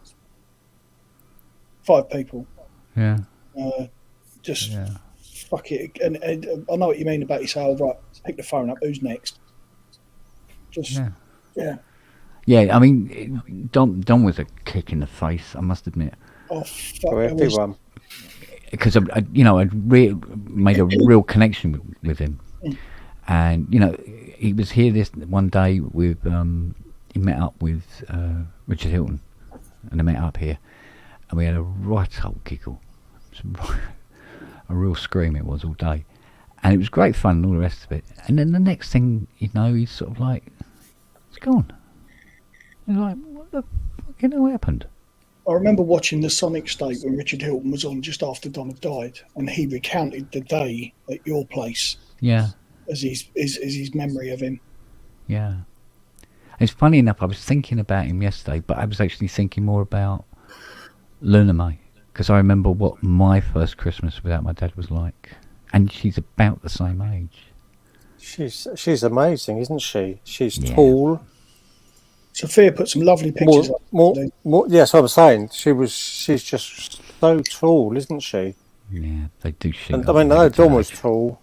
people. Yeah. Fuck it. And I know what you mean about you say, oh, right, pick the phone up, who's next? Yeah, I mean, Dom was a kick in the face, I must admit. Oh, fuck. For everyone. Because, I'd made a real connection with him. And, you know, he was here this one day with... he met up with Richard Hilton, and they met up here, and we had a right old giggle, a real scream it was all day, and it was great fun and all the rest of it. And then the next thing you know, he's sort of like, it's gone. He's like, what the fucking hell happened? I remember watching the Sonic State when Richard Hilton was on just after Don had died, and he recounted the day at your place. Yeah. As his memory of him. Yeah. It's funny enough, I was thinking about him yesterday, but I was actually thinking more about Luna May, because I remember what my first Christmas without my dad was like, and she's about the same age. She's amazing, isn't she? She's tall. Sophia put some lovely pictures up. Yes, I'm saying she's just so tall, isn't she? Yeah, they do shit. And I mean, I know Dom was tall.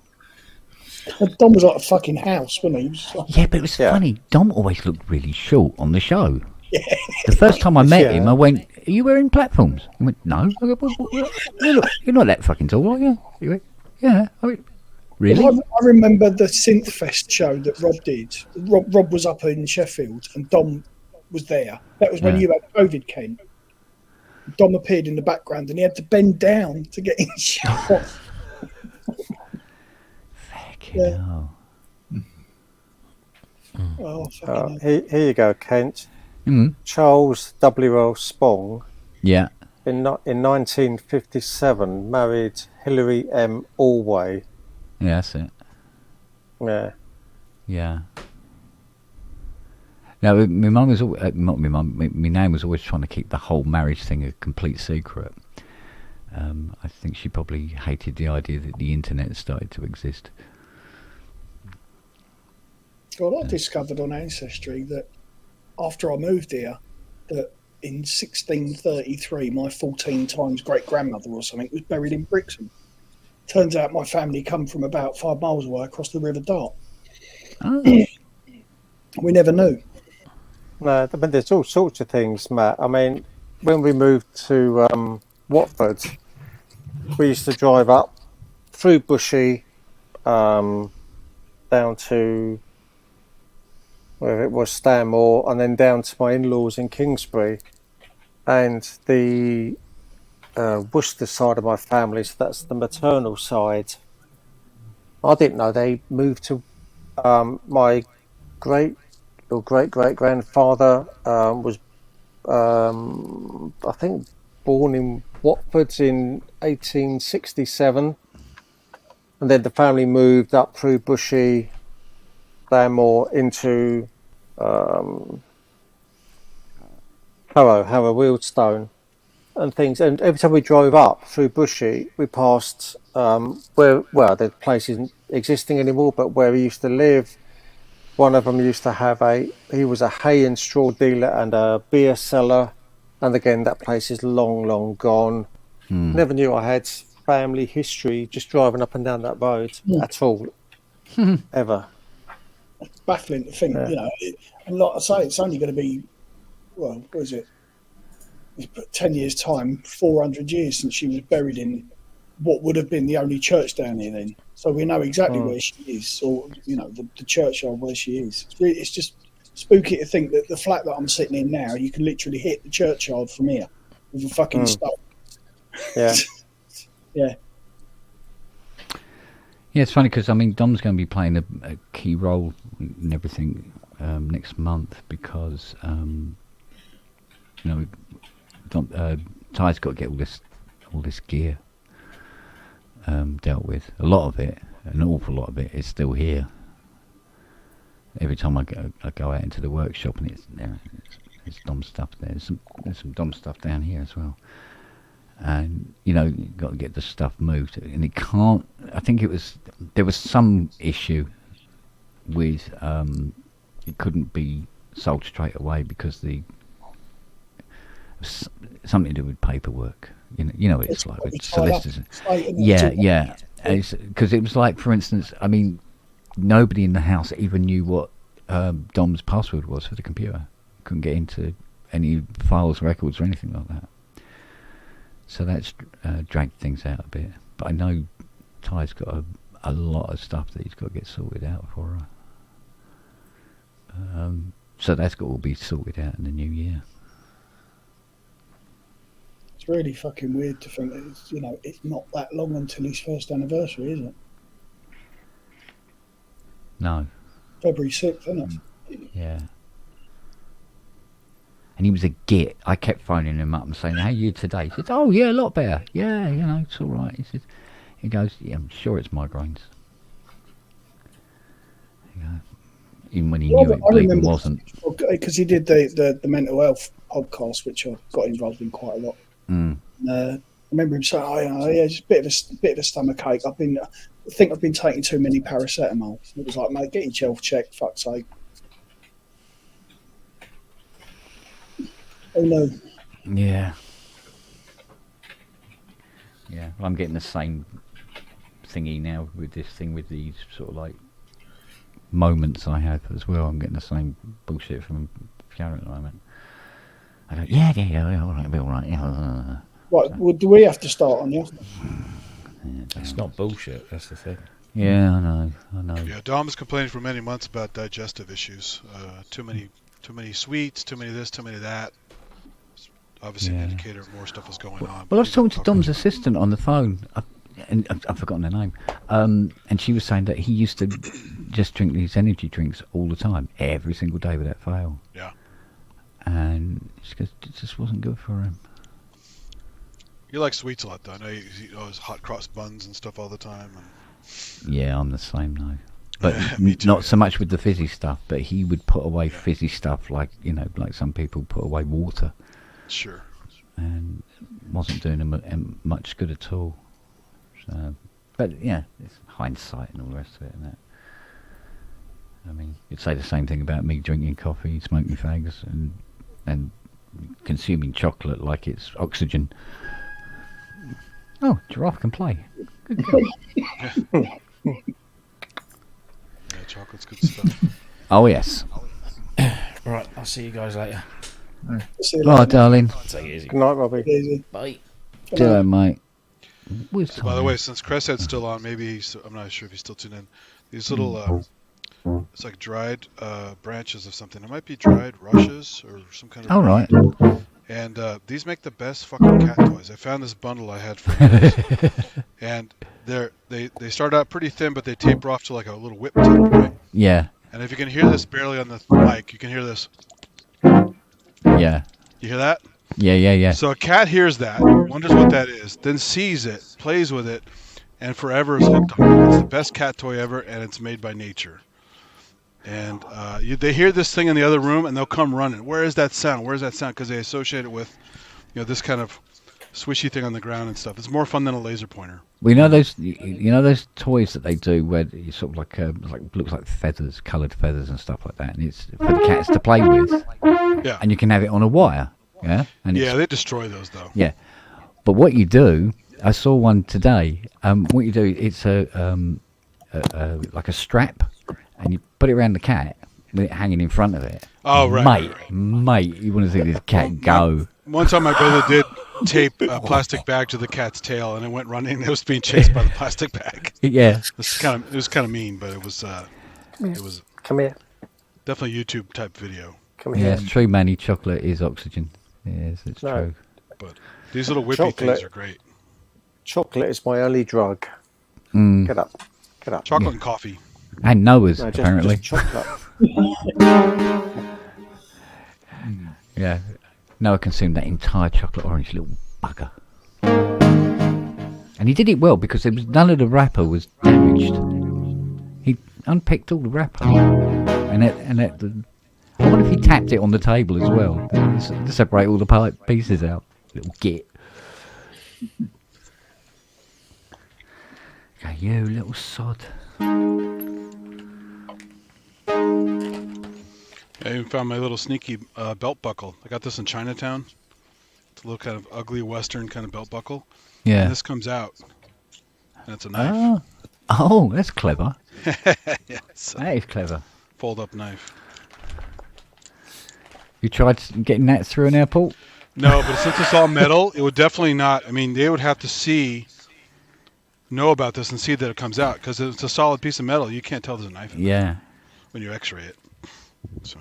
Dom was like a fucking house, wasn't he? Yeah, but it was funny. Dom always looked really short on the show. Yeah. The first time I met him, I went, "Are you wearing platforms?" He went, "No." I go, "You're not that fucking tall, are you?" He went, "Yeah." I went, "Really?" Well, I remember the Synth Fest show that Rob did. Rob was up in Sheffield, and Dom was there. That was when you had COVID, Ken. Dom appeared in the background, and he had to bend down to get in shot. Yeah. Here you go, Kent. Mm. Charles W.L. Spong. Yeah. In 1957, married Hillary M. Allway. Yeah, that's it. Yeah. Yeah. Now, my mum was not my mum. My nan was always trying to keep the whole marriage thing a complete secret. I think she probably hated the idea that the internet started to exist. Well, I discovered on Ancestry that after I moved here, that in 1633, my 14 times great grandmother or something was buried in Brixham. Turns out my family come from about 5 miles away across the River Dart. Oh. We never knew. No, but there's all sorts of things, Matt. I mean, when we moved to Watford, we used to drive up through Bushy, down to where it was Stanmore, and then down to my in-laws in Kingsbury, and the Worcester side of my family. So that's the maternal side. I didn't know they moved to my great grandfather was I think born in Watford in 1867, and then the family moved up through Bushy, Stanmore into Harrow, Wealdstone and things. And every time we drove up through Bushy, we passed the place isn't existing anymore, but where he used to live. One of them used to have he was a hay and straw dealer and a beer cellar. And again, that place is long, long gone. Never knew I had family history just driving up and down that road at all, ever. It's baffling to think, you know. And like I say, it's only going to be, well, what is it? 10 years' time, 400 years since she was buried in what would have been the only church down here then. So we know exactly where she is, or, you know, the churchyard where she is. It's just spooky to think that the flat that I'm sitting in now, you can literally hit the churchyard from here with a fucking stone. Yeah. Yeah. Yeah, it's funny because, I mean, Dom's going to be playing a key role in everything next month because, you know, Ty's got to get all this gear dealt with. A lot of it, an awful lot of it, is still here. Every time I go out into the workshop and it's Dom stuff there. There's some Dom stuff down here as well. And, you know, you've got to get the stuff moved. And it can't... I think there was some issue with... it couldn't be sold straight away because something to do with paperwork. You know, it's like with solicitors. Yeah. Because it was like, for instance, I mean, nobody in the house even knew what Dom's password was for the computer. Couldn't get into any files, records, or anything like that. So that's dragged things out a bit. But I know Ty's got a lot of stuff that he's got to get sorted out for her. So that's got to all be sorted out in the new year. It's really fucking weird to think that it's, you know, it's not that long until his first anniversary, is it? No. February 6th, isn't it? Yeah. And he was a git. I kept phoning him up and saying, "How are you today?" He said, "Oh yeah, a lot better. Yeah, you know, it's all right." He goes, "Yeah, I'm sure it's migraines." Even when he knew it bleeding wasn't. Because he did the mental health podcast, which I got involved in quite a lot. I remember him saying, "Oh yeah, just a bit of a stomach ache. I think I've been taking too many paracetamol." It was like, "Mate, get your health checked, fuck's sake." Oh no. Yeah. Yeah. Well, I'm getting the same thingy now with this thing with these sort of like moments I have as well. I'm getting the same bullshit from Fiona at the moment. I go, yeah, all right, all right. Yeah. Right, well, do we have to start on you? It's not bullshit, that's the thing. Yeah, I know. Yeah, Dom is complaining for many months about digestive issues. Too many sweets, too many this, too many that. It's obviously an indicator of more stuff is going on. Well, I was talking to Dom's assistant on the phone, and I've forgotten her name, and she was saying that he used to just drink these energy drinks all the time, every single day without fail. Yeah. And she goes, it just wasn't good for him. You like sweets a lot, though. I know you eat those hot cross buns and stuff all the time. And... Yeah, I'm the same though. But Me too, not so much with the fizzy stuff. But he would put away fizzy stuff like like some people put away water. Sure. And wasn't doing him much good at all. So, but yeah, it's hindsight and all the rest of it. And that. I mean, you'd say the same thing about me drinking coffee, smoking fags, and consuming chocolate like it's oxygen. Oh, giraffe can play. Good girl. Yeah, chocolate's good stuff. Oh yes. Right, I'll see you guys later. See you Right, later. darling. Take it easy. Good night, Robbie. Easy. Bye. Do it, mate. So, by the way, since Cresshead's still on, maybe I'm not sure if he's still tuned in. These little, it's like dried branches of something. It might be dried rushes or some kind of. All right. And these make the best fucking cat toys. I found this bundle I had for years, and they start out pretty thin, but they taper off to like a little whip tip, right? Yeah. And if you can hear this barely on the mic, you can hear this. Yeah. You hear that? Yeah. So a cat hears that, wonders what that is, then sees it, plays with it, and forever is hooked on it. It's the best cat toy ever, and it's made by nature. And they hear this thing in the other room, and they'll come running. Where is that sound? Where is that sound? Because they associate it with, this kind of swishy thing on the ground and stuff. It's more fun than a laser pointer. We know those. Those toys that they do where you sort of like looks like feathers, coloured feathers and stuff like that, and it's for the cats to play with. Yeah. And you can have it on a wire. Yeah. And they destroy those though. Yeah. But what you do, I saw one today. What you do, it's like a strap, and you put it around the cat with it hanging in front of it. Oh, right. Mate, you want to see this cat go. One time my brother did tape a plastic bag to the cat's tail, and it went running. It was being chased by the plastic bag. Yeah. It was kind of mean, but it was Come here. definitely YouTube type video. Come here. Yeah, it's true, Manny. Chocolate is oxygen. Yes, it's true. But these little whippy things are great. Chocolate is my only drug. Mm. Get up. Chocolate and coffee. And Noah's, No, apparently. just chocolate. Yeah. Noah consumed that entire chocolate orange little bugger. And he did it well because none of the wrapper was damaged. He unpicked all the wrapper. I wonder if he tapped it on the table as well to separate all the pieces out. Little git. Okay, you little sod. I even found my little sneaky belt buckle. I got this in Chinatown. It's a little kind of ugly Western kind of belt buckle. Yeah. And this comes out, and it's a knife. Oh, that's clever. Yes. That is clever. Fold-up knife. You tried getting that through an airport? No, but since it's all metal, it would definitely not. I mean, they would have to know about this and see that it comes out because it's a solid piece of metal. You can't tell there's a knife in there when you X-ray it. So.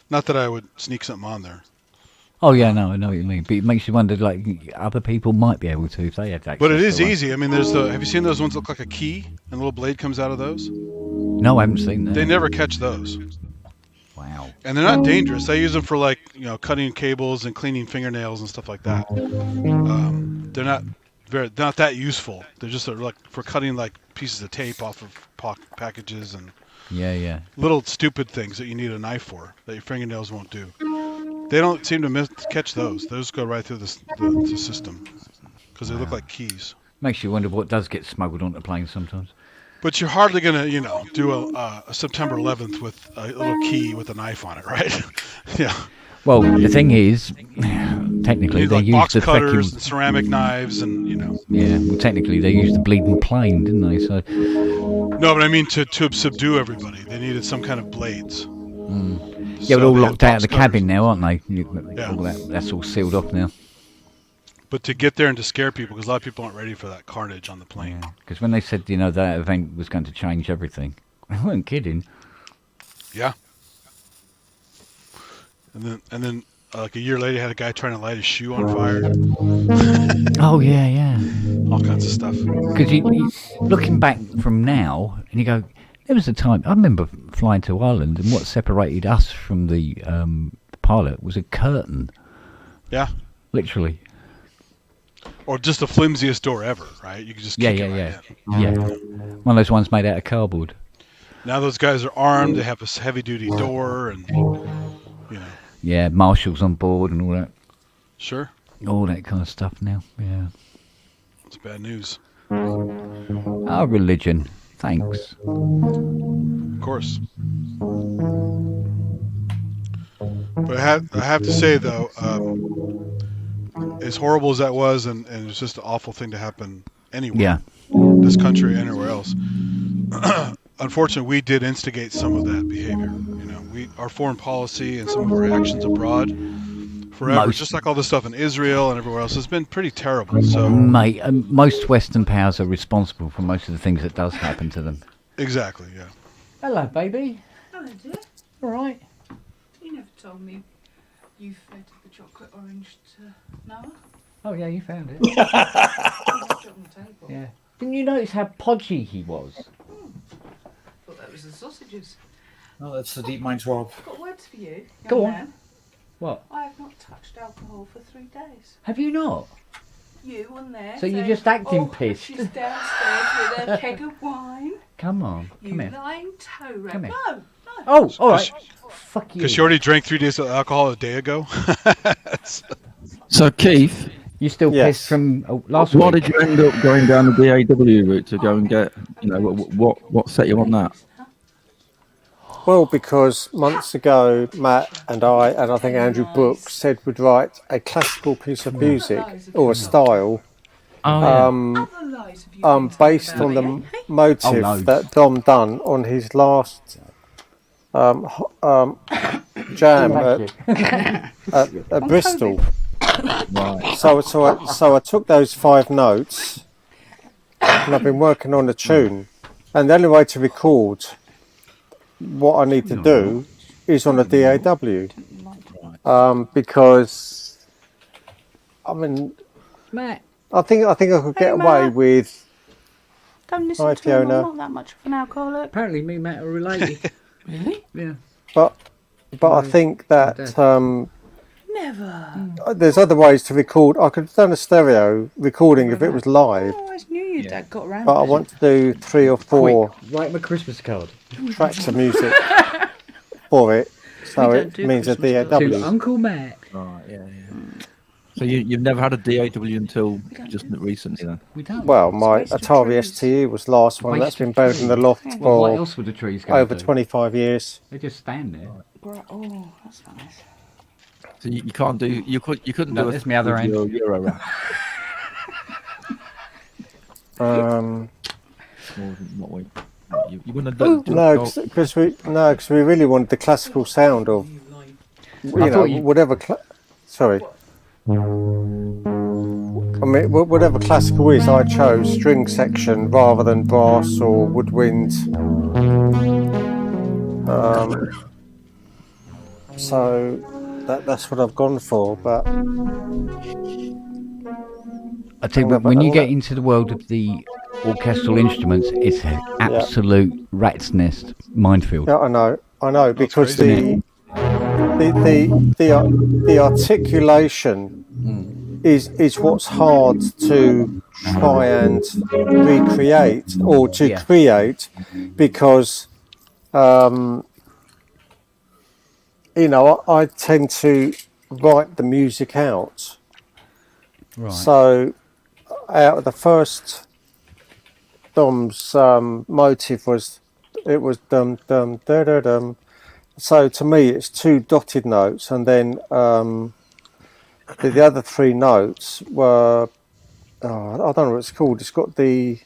Not that I would sneak something on there. Oh yeah, no, I know what you mean. But it makes you wonder, like, other people might be able to if they had access. But it is to one. easy. I mean, have you seen those ones that look like a key and a little blade comes out of those? No, I haven't seen that. They never catch those. Wow. And they're not dangerous. I use them for cutting cables and cleaning fingernails and stuff like that. They're not that useful. They're just like for cutting like pieces of tape off of packages and little stupid things that you need a knife for that your fingernails won't do. They don't seem to catch those. Those go right through the system because they look like keys. Makes you wonder what does get smuggled onto planes sometimes. But you're hardly going to, do a September 11th with a little key with a knife on it, right? Yeah. Well, the thing is, technically they used box the cutters and ceramic knives and, Yeah, well, technically they used the bleeding plane, didn't they? So. No, but I mean to subdue everybody. They needed some kind of blades. Yeah, So we're all they had locked out of box the cutters. cabin now, aren't they? Yeah. All that's all sealed off now. But to get there and to scare people, because a lot of people aren't ready for that carnage on the plane. Because when they said, that event was going to change everything, they weren't kidding. Yeah. And then like a year later, had a guy trying to light his shoe on fire. Oh yeah. All kinds of stuff. Because you looking back from now, and you go, there was a time I remember flying to Ireland, and what separated us from the pilot was a curtain. Yeah. Literally. Or just the flimsiest door ever, right? You can just kick it right in. Yeah. One of those ones made out of cardboard. Now those guys are armed. They have a heavy-duty door, and Yeah, marshals on board and all that. Sure. All that kind of stuff now. Yeah. It's bad news. Our religion. Thanks. Of course. But I have to say though, as horrible as that was, and it's just an awful thing to happen anywhere, this country, anywhere else. Unfortunately, we did instigate some of that behavior. Our foreign policy and some of our actions abroad, forever, just like all this stuff in Israel and everywhere else, has been pretty terrible. So, mate, most Western powers are responsible for most of the things that does happen to them. Exactly. Yeah. Hello, baby. Hello, dear. All right. You never told me you fed the chocolate orange to Noah. Oh yeah, you found it. It's on the table. Yeah. Didn't you notice how podgy he was? Thought that was the sausages. No, that's the deep mind 12. I've got words for you, Go young on. man. What? I have not touched alcohol for 3 days. Have you not? You on there. So you're saying, just acting oh, pissed. She's downstairs with a keg of wine. Come on, You come here. lying toe rag. Come here. No. Oh, all right. Fuck you. Because she already drank 3 days of alcohol a day ago. So Keith, you still pissed from last Why week? did you end up going down the DAW route to go and get? What set you on that? Well, because months ago, Matt and I think Andrew Brooks said we'd write a classical piece of music or a style based on the motive that Dom done on his last jam at Bristol. Right. So I took those 5 notes and I've been working on a tune. And the only way to record what I need to do is on a DAW. Because I mean, Matt, I think I could get away with. don't listen Hi, to him. I'm Fiona. not that much of an alcoholic. Apparently, me and Matt are related. Really? Yeah. But I think that Never. there's other ways to record. I could have done a stereo recording if it was live, I always knew your dad got around. but I want to do 3 or 4 Write him a Christmas card. tracks of music for it, so We it don't do means a Christmas DAW. To Uncle Matt. Right. Yeah. So you've never had a DAW until just recently, then? We don't. Well, my Atari STE was the last one. That's been buried in the loft Well, what for else would the trees go over to? 25 years. They just stand there. Oh, that's nice. So you can't do you couldn't No, do that's my other end. Euro rap. You wouldn't have done. No, because we really wanted the classical sound of, whatever. Sorry. I mean, whatever classical is, I chose string section rather than brass or woodwind. So that's what I've gone for. But I tell you what, when you get into the world of the orchestral instruments, it's an absolute rat's nest minefield. yeah, I know, because the articulation is what's hard to try and recreate or to create, because I tend to write the music out. Right. So out of the first Dom's motive was dum dum da da dum. So to me it's 2 dotted notes, and then the other 3 notes were I don't know what it's called. It's got the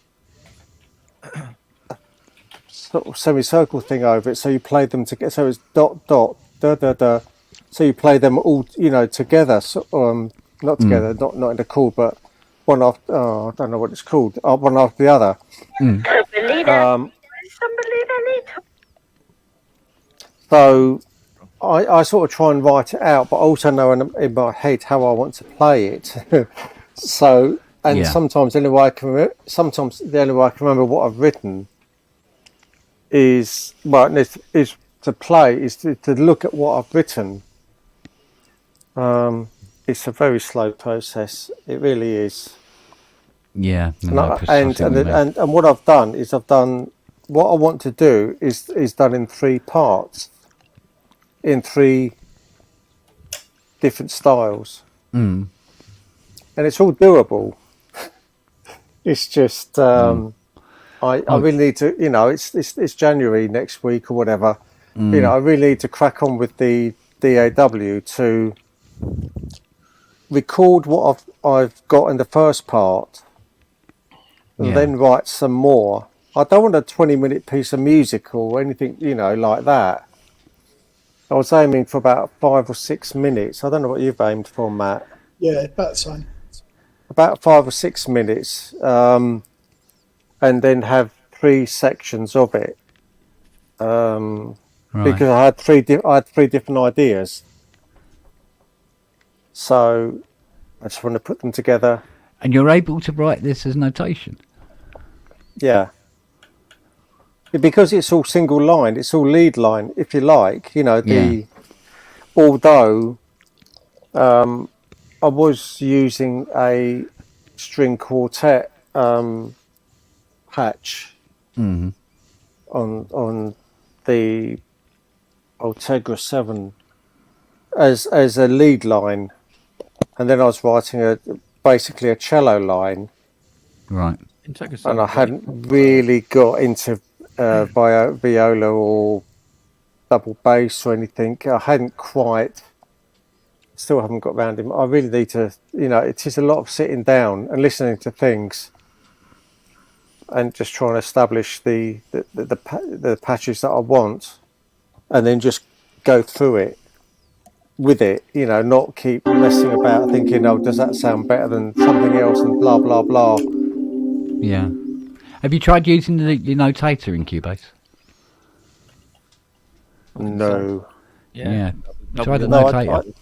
sort of semicircle thing over it, so you play them together. So it's dot dot da da da. So you play them all together. So, not together, not in a chord, but one after. I don't know what it's called. One after the other. So I sort of try and write it out, but also know in my head how I want to play it. So sometimes the only way I can remember what I've written is to look at what I've written. it's a very slow process. It really is. Yeah. And what I've done is what I want to do is done in 3 parts, in 3 different styles, and it's all doable. It's just I really need to, it's January next week or whatever. I really need to crack on with the DAW to record what I've got in the first part, and then write some more. I don't want a 20-minute piece of music or anything, like that. I was aiming for about 5 or 6 minutes. I don't know what you've aimed for, Matt. Yeah, about the same. About 5 or 6 minutes, and then have 3 sections of it. Because I had 3 different ideas. So I just want to put them together. And you're able to write this as notation? Yeah. Because it's all single line, it's all lead line, if you like. Although I was using a string quartet patch on the Ultegra 7 as a lead line, and then I was writing basically a cello line, right? And I hadn't really got into viola or double bass or anything. I hadn't quite. Still haven't got around him. I really need to. It is a lot of sitting down and listening to things, and just trying to establish the patches that I want, and then just go through it with it. Not keep messing about thinking, oh, does that sound better than something else, and blah blah blah. Yeah. Have you tried using the notator in Cubase? No. Yeah. Try the notator.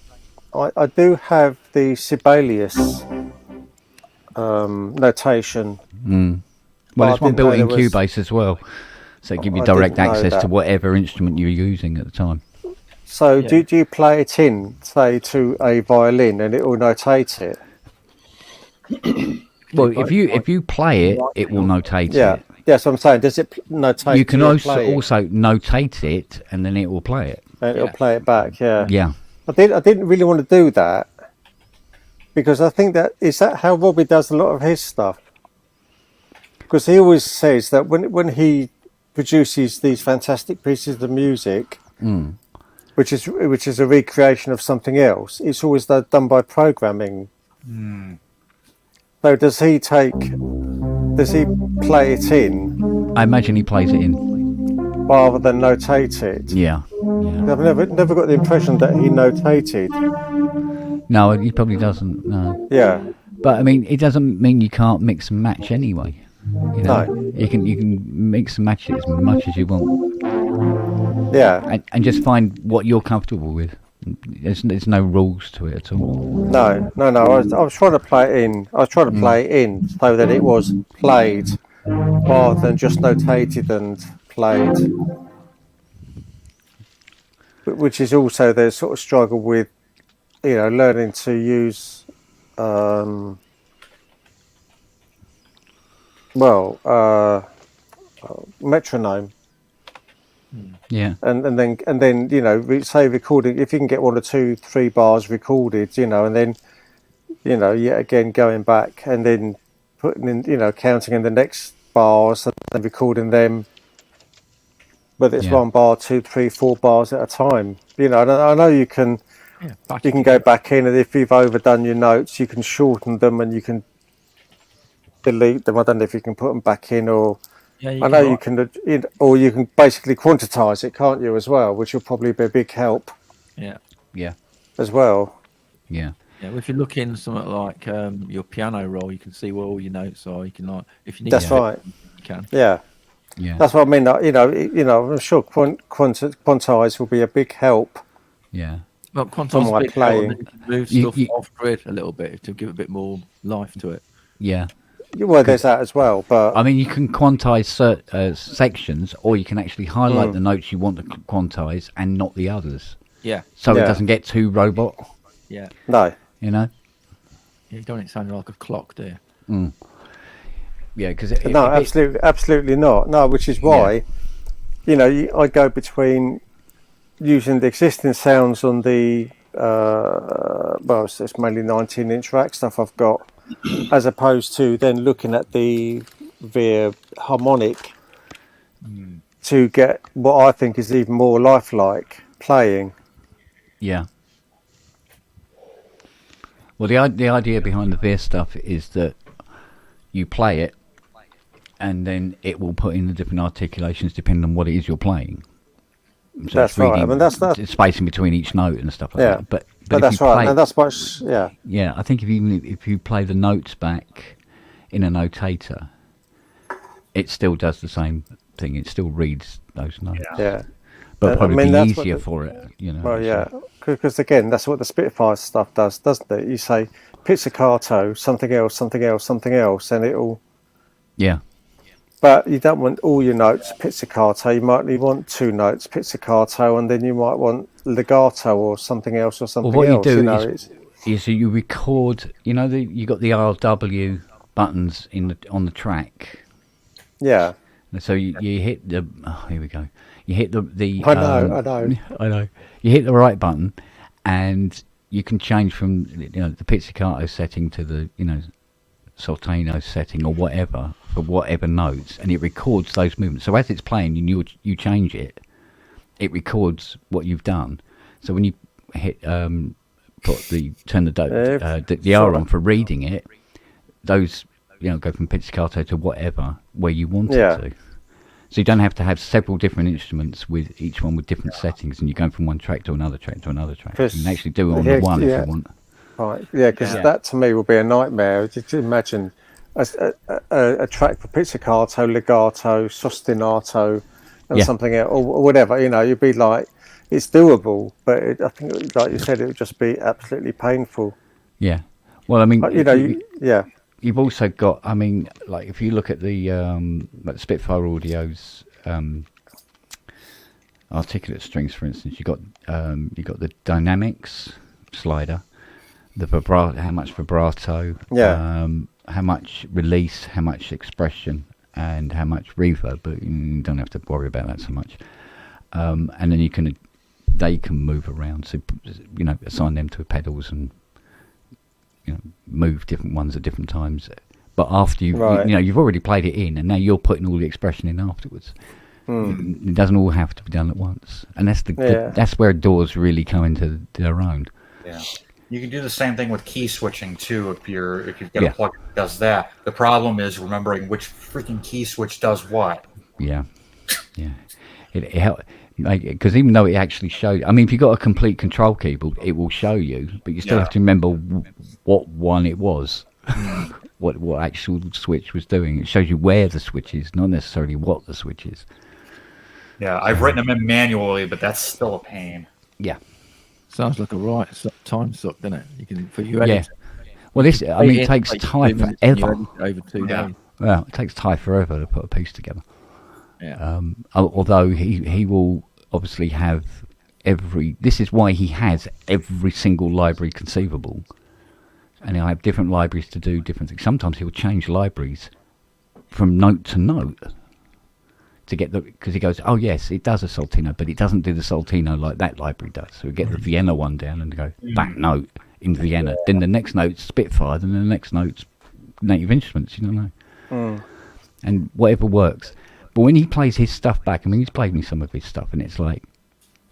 I do have the Sibelius notation. Well, there's one built in Cubase as well, so it gives you direct access to whatever instrument you're using at the time. So do you play it in, say, to a violin, and it will notate it? Well, if you play it, it will notate it. Yes, I'm saying, does it notate? You can also notate it, and then it will play it. And it'll play it back. Yeah. Yeah. I didn't really want to do that, because I think is that how Robbie does a lot of his stuff. Because he always says that when he produces these fantastic pieces of music, which is a recreation of something else, it's always done by programming. So does he play it in? I imagine he plays it in rather than notate it. Yeah. I've never got the impression that he notated. No, he probably doesn't. No. Yeah. But I mean, it doesn't mean you can't mix and match anyway. No. You can mix and match it as much as you want. Yeah. And just find what you're comfortable with. There's no rules to it at all. No. I was trying to play it in. I was trying to play it in so that it was played rather than just notated and played. Which is also the sort of struggle with, learning to use, metronome. Yeah. And then say recording, if you can get 1 or 2, 3 bars recorded, and then yet again going back and then putting in, counting in the next bars and then recording them, whether it's 1 bar, 2, 3, 4 bars at a time. I know you can go back in, and if you've overdone your notes, you can shorten them and you can delete them. I don't know if you can put them back in, or I know you can, or you can basically quantize it, can't you, as well, which will probably be a big help. Yeah. As well. Yeah. Yeah, well, if you look in something like your piano roll, you can see where all your notes are. You can if you need. That's right. You can. Yeah. That's what I mean. I'm sure quantize will be a big help. Yeah. Well, quantize my playing. Move stuff off grid a little bit to give a bit more life to it. Yeah. Well, there's that as well, but I mean, you can quantize sections, or you can actually highlight the notes you want to quantize and not the others. Yeah. So it doesn't get too robot. Yeah. No. You know. You don't want it sounding like a clock, do you? Mm. Yeah, because no, absolutely not. No, which is why, you know, I go between using the existing sounds on the well, it's mainly 19-inch rack stuff I've got, as opposed to then looking at the harmonic to get what I think is even more lifelike playing. Yeah. Well, the idea behind the Veer stuff is that you play it, and then it will put in the different articulations depending on what it is you're playing. So that's right. I mean, that's spacing between each note and stuff like that. But that's right. And that's much. Yeah. Yeah, I think if you play the notes back in a notator, it still does the same thing. It still reads those notes. Yeah. But probably be easier for it, you know. Well, yeah, because again, that's what the Spitfire stuff does, doesn't it? You say pizzicato, something else, something else, something else, and it'll. Yeah. But you don't want all your notes pizzicato. You might only want 2 notes pizzicato, and then you might want legato or something else or something well, what else. You do is you record. You know, you got the RW buttons on the track. Yeah. So you hit the. Oh, here we go. You hit the. I know. You hit the right button, and you can change from the pizzicato setting to the Soltano setting or whatever for whatever notes, and it records those movements. So as it's playing, you change it. It records what you've done. So when you hit turn the R on for reading it, those go from pizzicato to whatever where you want it to. So you don't have to have several different instruments with each one with different settings, and you're going from one track to another track to another track. You can actually do it on the one if you want. Right, yeah, because that to me would be a nightmare. Just imagine a track for pizzicato, legato, sostinato, and something else, or whatever. You'd be like, it's doable, but I think, like you said, it would just be absolutely painful. Yeah. Well, I mean, You've also got, I mean, like if you look at the Spitfire Audio's articulate strings, for instance, you got the dynamics slider, the vibrato, how much vibrato, how much release, how much expression, and how much reverb. But you don't have to worry about that so much. And then they can move around, so assign them to pedals and move different ones at different times. But after you've already played it in, and now you're putting all the expression in afterwards. It doesn't all have to be done at once, and that's where DAWs really come into their own. Yeah, you can do the same thing with key switching too. If you've got a plug that does that, the problem is remembering which freaking key switch does what. Yeah, yeah, it helps. Because even though it actually shows, I mean, if you've got a complete control keyboard, it will show you, but you still have to remember what one it was, what actual switch was doing. It shows you where the switch is, not necessarily what the switch is. Yeah, I've written them in manually, but that's still a pain. Yeah. Sounds like a right time suck, doesn't it? You can for you. Yeah. Well, it takes time forever. Over 2 days. Well, it takes time forever to put a piece together. Yeah. Although he will obviously have this is why he has every single library conceivable, and he'll have different libraries to do different things. Sometimes he'll change libraries from note to note to get because he goes, oh yes, it does a Soltino, but it doesn't do the Soltino like that library does. So we get the Vienna one down and go that note in Vienna, then the next note's Spitfire, then the next note's Native Instruments, and whatever works. But when he plays his stuff back, I mean, he's played me some of his stuff, and it's like,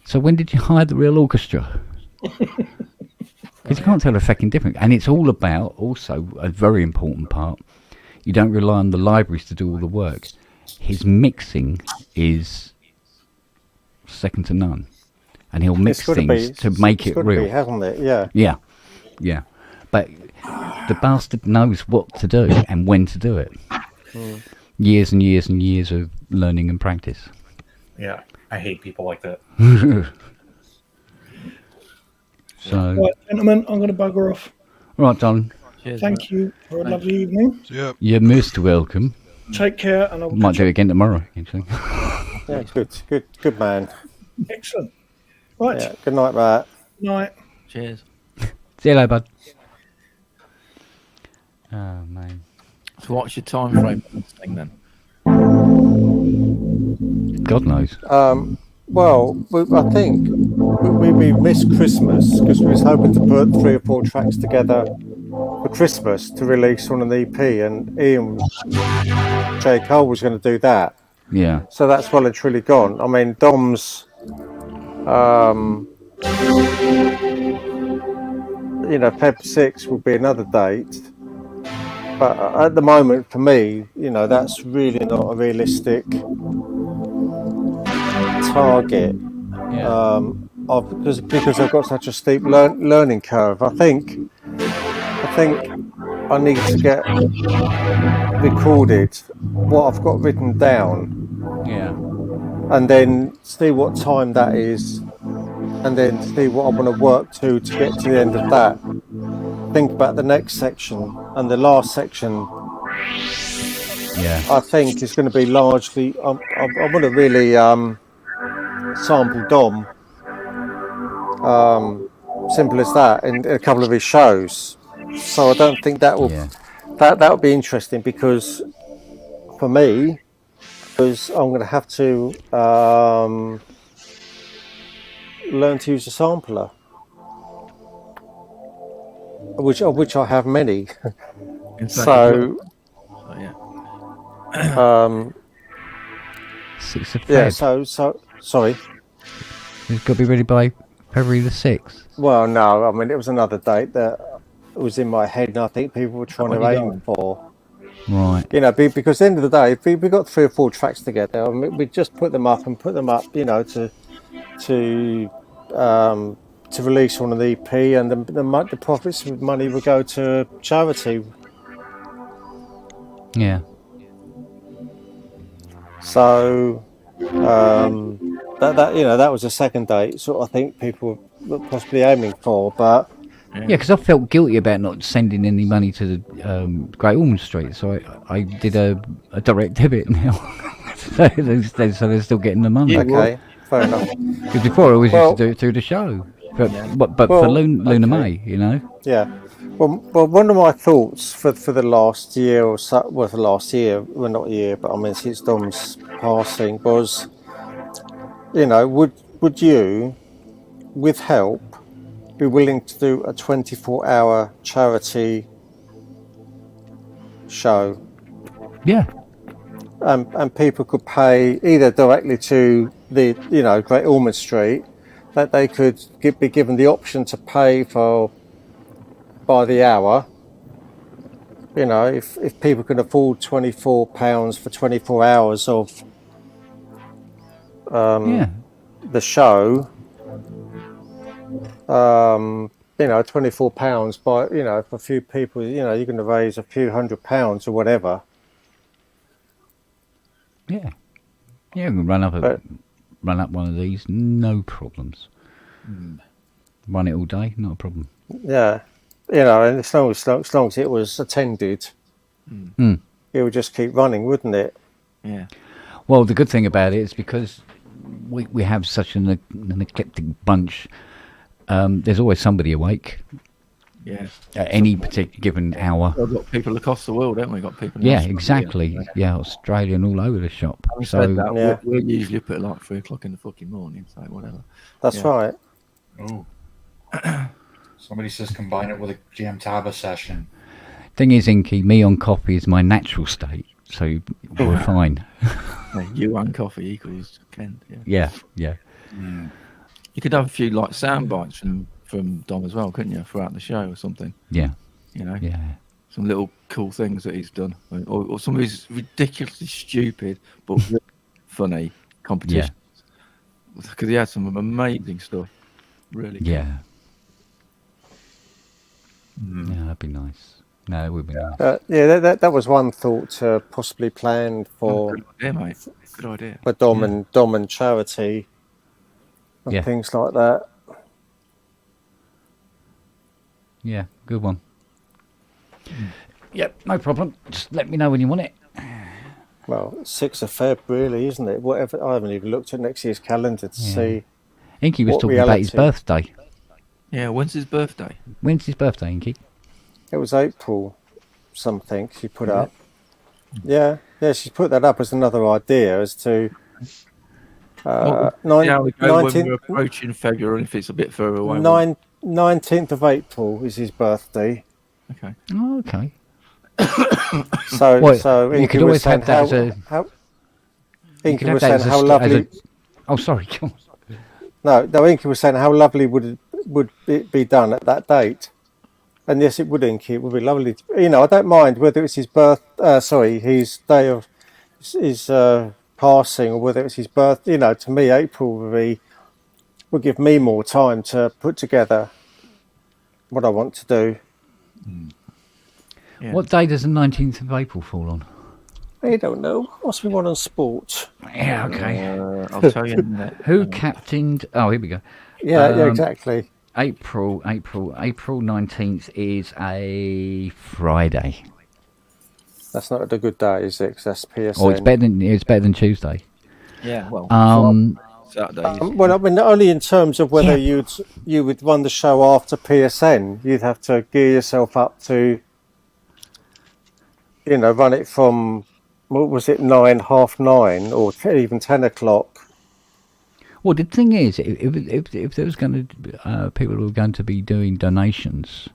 so when did you hire the real orchestra? Because you can't tell a fucking difference. And it's all about, also, a very important part, you don't rely on the libraries to do all the work. His mixing is second to none. And he'll mix things to make it real. Be, hasn't it? Yeah. Yeah. Yeah. But the bastard knows what to do and when to do it. Years and years and years of learning and practice. Yeah, I hate people like that. So, right, gentlemen, I'm going to bugger off. Right, Don. Cheers, Thank you for a lovely evening. Yep. You're most welcome. Take care, and I'll Might do it again tomorrow. Actually. Yeah, good man. Excellent. Right. Yeah, good night, Matt. Night. Cheers. See you later, bud. Oh man. So what's your time frame on this thing then? God knows. Well, I think we missed Christmas because we was hoping to put 3 or 4 tracks together for Christmas to release on an EP, and Ian J. Cole was going to do that. Yeah. So that's well and truly gone. I mean, Dom's, Feb 6 will be another date. But at the moment, for me, that's really not a realistic target. Yeah. Because I've got such a steep learning curve. I think I need to get recorded what I've got written down, Yeah. and then see what time that is, and then see what I want to work to get to the end of that. Think about the next section, and the last section, Yeah. I think, is going to be largely. I want to really sample Dom. Simple as that, in a couple of his shows. So I don't think that will that would be interesting, because for me, because I'm going to have to learn to use a sampler, which I have many. So yeah. 6th of Feb. Yeah. So sorry. It's got to be ready by February the 6th. Well, no. I mean, it was another date that was in my head, and I think people were trying to aim for. Right. Because at the end of the day, if we got 3 or 4 tracks together, I mean, we just put them up, to release on an EP, and the profits of money would go to charity. Yeah. So that was a second date, so I think people were possibly aiming for, but. Yeah, because I felt guilty about not sending any money to the Great Ormond Street, so I did a direct debit now. so they're still getting the money. Okay, fair enough. Because before I always used to do it through the show, but for Luna May, Yeah. Well, one of my thoughts for the last year or so, well, for the last year, well, not a year, but I mean since Dom's passing, was, would you, with help, be willing to do a 24-hour charity show? Yeah. And people could pay either directly to the, Great Ormond Street, that they could be given the option to pay by the hour. If people can afford £24 for 24 hours of the show. £24 by, for a few people, you're going to raise a few £100 or whatever. Yeah. Yeah, we can run up one of these, no problems. Run it all day, not a problem. Yeah. And as long as it was attended, it would just keep running, wouldn't it? Yeah. Well, the good thing about it is because we have such an eclectic bunch, there's always somebody awake. Yeah. At any particular given hour. We've got people across the world, haven't we? Got people. Yeah, exactly. Yeah, Australia and all over the shop. So we're usually up at like 3 o'clock in the fucking morning, so whatever. That's right. Oh. Somebody says combine it with a Jam Taba session. Thing is, Inky, me on coffee is my natural state, so we're fine. You and coffee equals Kent. Yeah. You could have a few like sound bites from Dom as well, couldn't you, throughout the show or something? Yeah. Yeah. Some little cool things that he's done, or some of his ridiculously stupid but really funny competitions. Because he had some amazing stuff. Really. Cool. Yeah. Yeah, that'd be nice. No, it would be nice. That was one thought to possibly plan for. Good idea, mate. Good idea. For Dom and charity and things like that. Yeah, good one. Yep, no problem. Just let me know when you want it. Well, 6th of Feb, really, isn't it? Whatever. I haven't even looked at next year's calendar to see. Inky was talking about his birthday. Yeah, when's his birthday? When's his birthday, Inky? It was April something she put up. Yeah, she put that up as another idea as to How we go when we're approaching February, if it's a bit further away. 19th of April is his birthday. Okay. Oh, okay. So you could always have that as a. Inky was saying how lovely. Oh, sorry. No, Inky was saying how lovely would it be done at that date. And yes, it would, Inky. It would be lovely. I don't mind whether it's his his day of his passing, or whether it's his birth. To me, April would give me more time to put together what I want to do. Yeah. What day does the 19th of April fall on? I don't know. Must be one on sport. Yeah, okay. I'll tell you. Who captained? Oh, here we go. Yeah, exactly. April 19th is a Friday. That's not a good day, is it? Because that's PSN. Oh, it's better than Tuesday. Yeah, well, Saturday. Well, I mean, only in terms of whether you would run the show after PSN, you'd have to gear yourself up to, run it from, what was it, 9:30, or even 10 o'clock. Well, the thing is, if there was going to people who were going to be doing donations,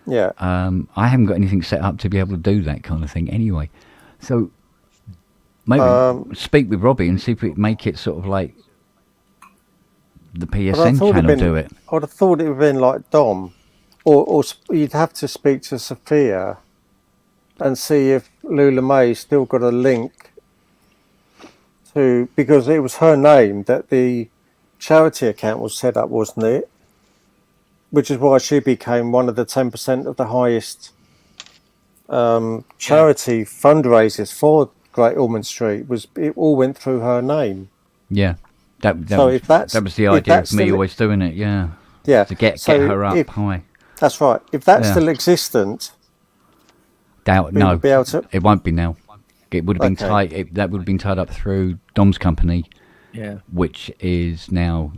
I haven't got anything set up to be able to do that kind of thing anyway. So maybe speak with Robbie and see if we can make it sort of like the PSN channel do it. I'd have thought it would have been like Dom, or you'd have to speak to Sophia and see if Lula May still got a link to, because it was her name that the charity account was set up, wasn't it? Which is why she became one of the 10% of the highest charity fundraisers for Great Ormond Street. It all went through her name. Yeah, that was the idea of me always doing it. Yeah, to get her up high. That's right. If that's still existent, no, it won't be now. It would have been tied. That would have been tied up through Dom's company, which is now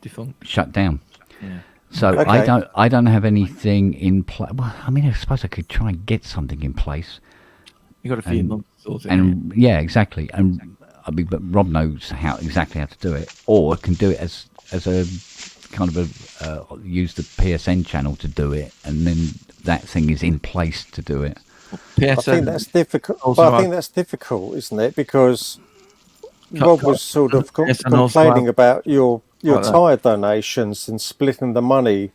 defunct, shut down. Yeah. So I don't have anything in place. Well, I mean, I suppose I could try and get something in place. You got a few months, and exactly. And but Rob knows exactly how to do it, or I can do it as a kind of use the PSN channel to do it, and then that thing is in place to do it. I think that's difficult. But I think that's difficult, isn't it? Because Rob was sort of complaining about your tyre donations and splitting the money,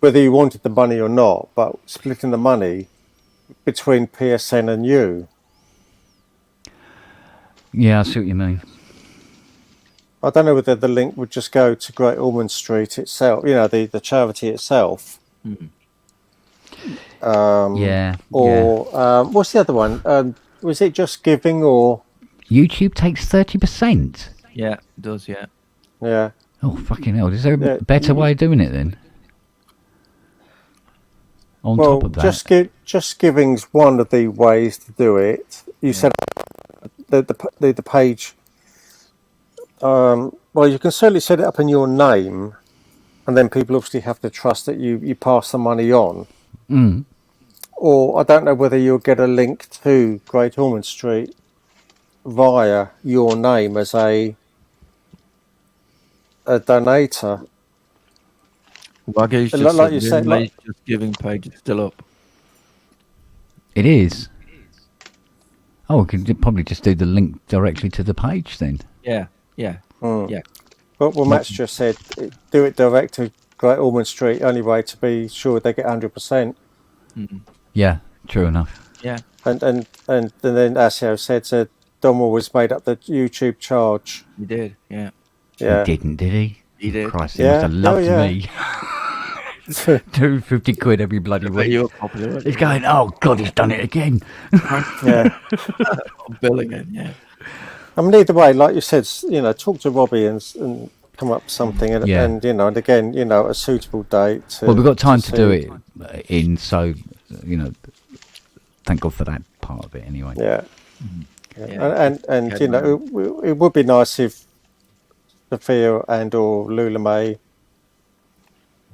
whether you wanted the money or not, but splitting the money between PSN and you. Yeah, I see what you mean. I don't know whether the link would just go to Great Ormond Street itself, the charity itself. Mm. Or what's the other one? Was it Just Giving, or YouTube takes 30%? Yeah, it does. Yeah. Yeah. Oh, fucking hell! Is there a better way of doing it then? On top of that, Just Giving's one of the ways to do it. You said the page. Well, you can certainly set it up in your name, and then people obviously have to trust that you pass the money on. Mm. Or I don't know whether you'll get a link to Great Ormond Street via your name as a donator. Like you said, Just Giving page is still up. It is. Oh, we can probably just do the link directly to the page then. Yeah. Well, Matt's just said do it direct to Great Ormond Street. Only way to be sure they get 100%. Mm-hmm. Yeah, true enough. Yeah. And then Asio said Dom always made up the YouTube charge. He did. Yeah. He didn't, did he? He did. Christ, he must have loved me. 250 quid every bloody week. He's going, oh God, he's done it again. Yeah. Bill again, yeah. I mean, either way, like you said, talk to Robbie and come up with something, and and again, a suitable date. Well, we've got time to do it in, so thank God for that part of it, anyway. Yeah. And it would be nice if Sophia and or Lula May,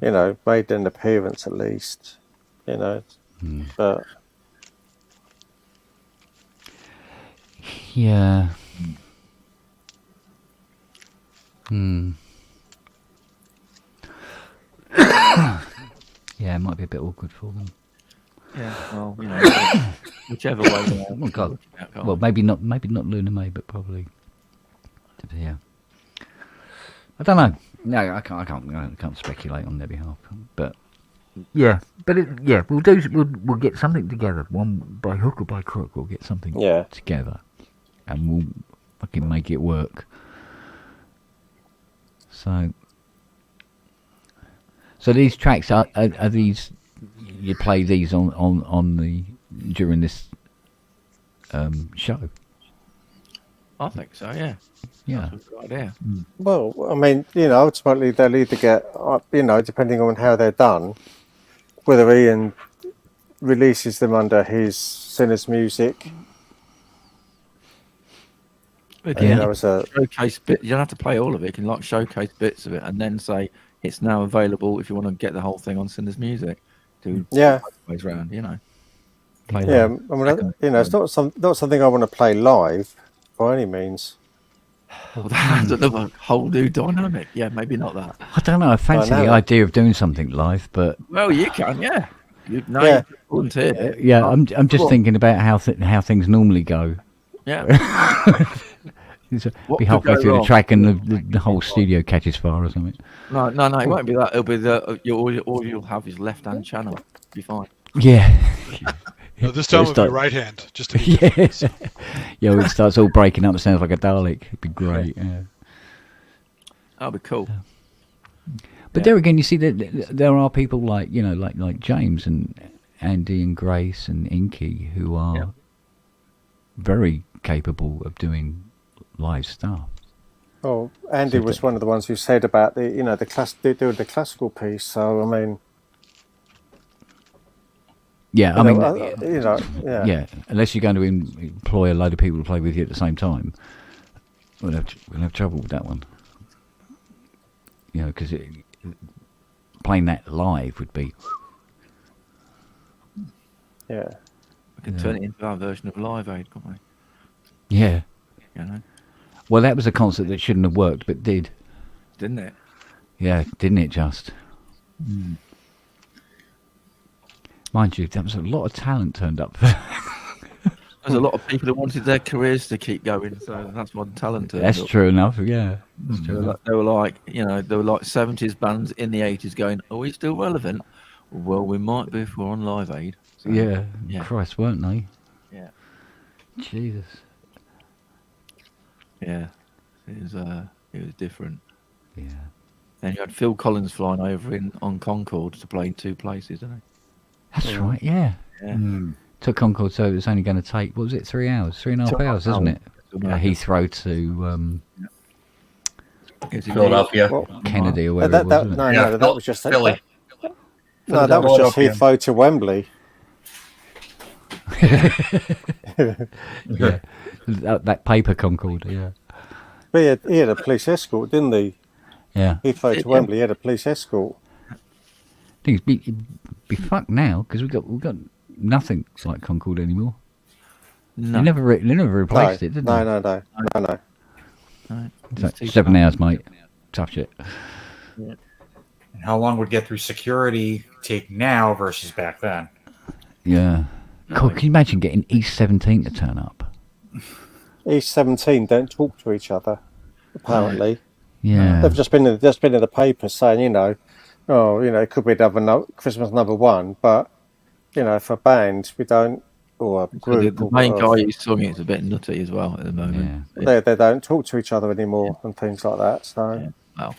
made an appearance at least, But Yeah. Yeah, it might be a bit awkward for them. Yeah, well, whichever way. Oh, God. Well, maybe not Luna May, but probably. Yeah. I don't know. No, I can't speculate on their behalf. But yeah, we'll get something together. One by hook or by crook, we'll get something together, and we'll fucking make it work. So these tracks are these? You play these on the during this show? I think so. Yeah. Yeah. That's a good idea. Well, I mean, ultimately they'll either get, depending on how they're done, whether Ian releases them under his Sinners Music. As a showcase bit. You don't have to play all of it. You can showcase bits of it and then say it's now available if you want to get the whole thing on Sinners Music. Ways round, Play I mean, it's not something I want to play live by any means. Well, that's another whole new dynamic. Yeah, maybe not that. I don't know. I fancy the idea of doing something live, but you can, yeah. You volunteered it. Yeah, I'm just thinking about how things normally go. Yeah. Be halfway through the track and the whole studio catches fire or something. No, it won't be that. It'll be all you'll have is left-hand channel. It'll be fine. Yeah. No, this time it'll be right hand. Just to when it starts all breaking up, it sounds like a Dalek. It'd be great. Yeah. That'll be cool. But there again, you see that there are people like like James and Andy and Grace and Inky who are very capable of doing live stuff. Oh, Andy was one of the ones who said about the doing the classical piece. So I mean, yeah, unless you're going to employ a load of people to play with you at the same time, we'll have trouble with that one. Because playing that live would be. Yeah. We can turn it into our version of Live Aid, can't we? Yeah. Well, that was a concert that shouldn't have worked, but did. Didn't it? Yeah, didn't it just? Mind you, there was a lot of talent turned up. There's a lot of people that wanted their careers to keep going, so that's what talent turned That's up. true enough, yeah. That's true enough. They were like 70s bands in the 80s going, are we still relevant? Well, we might be if we're on Live Aid. So, yeah, Christ, weren't they? Yeah. Jesus. Yeah, it was different. Yeah. Then you had Phil Collins flying over on Concorde to play in two places, didn't he? That's right, yeah. Took Concorde, so it was only going to take, what was it, 3 hours? 3.5 hours, isn't it? Heathrow to Philadelphia. Kennedy or whatever it was. No, that was just Philly. No, that was just Heathrow to Wembley. Yeah, that paper Concorde, yeah. But he had a police escort, didn't he? Yeah. Heathrow to Wembley, he had a police escort. Things be fucked now because we've got nothing like Concorde anymore. No. They never replaced it, did they? No. So 7 hours, mate. Tough shit. Yeah. And how long would get through security take now versus back then? Yeah. God, can you imagine getting East 17 to turn up? East 17 don't talk to each other, apparently. Yeah. They've just been in the paper saying, it could be another Christmas #1, but for a band we don't, or a group. The main guy who's sung it is a bit nutty as well at the moment. Yeah. They don't talk to each other anymore and things like that. So. Well,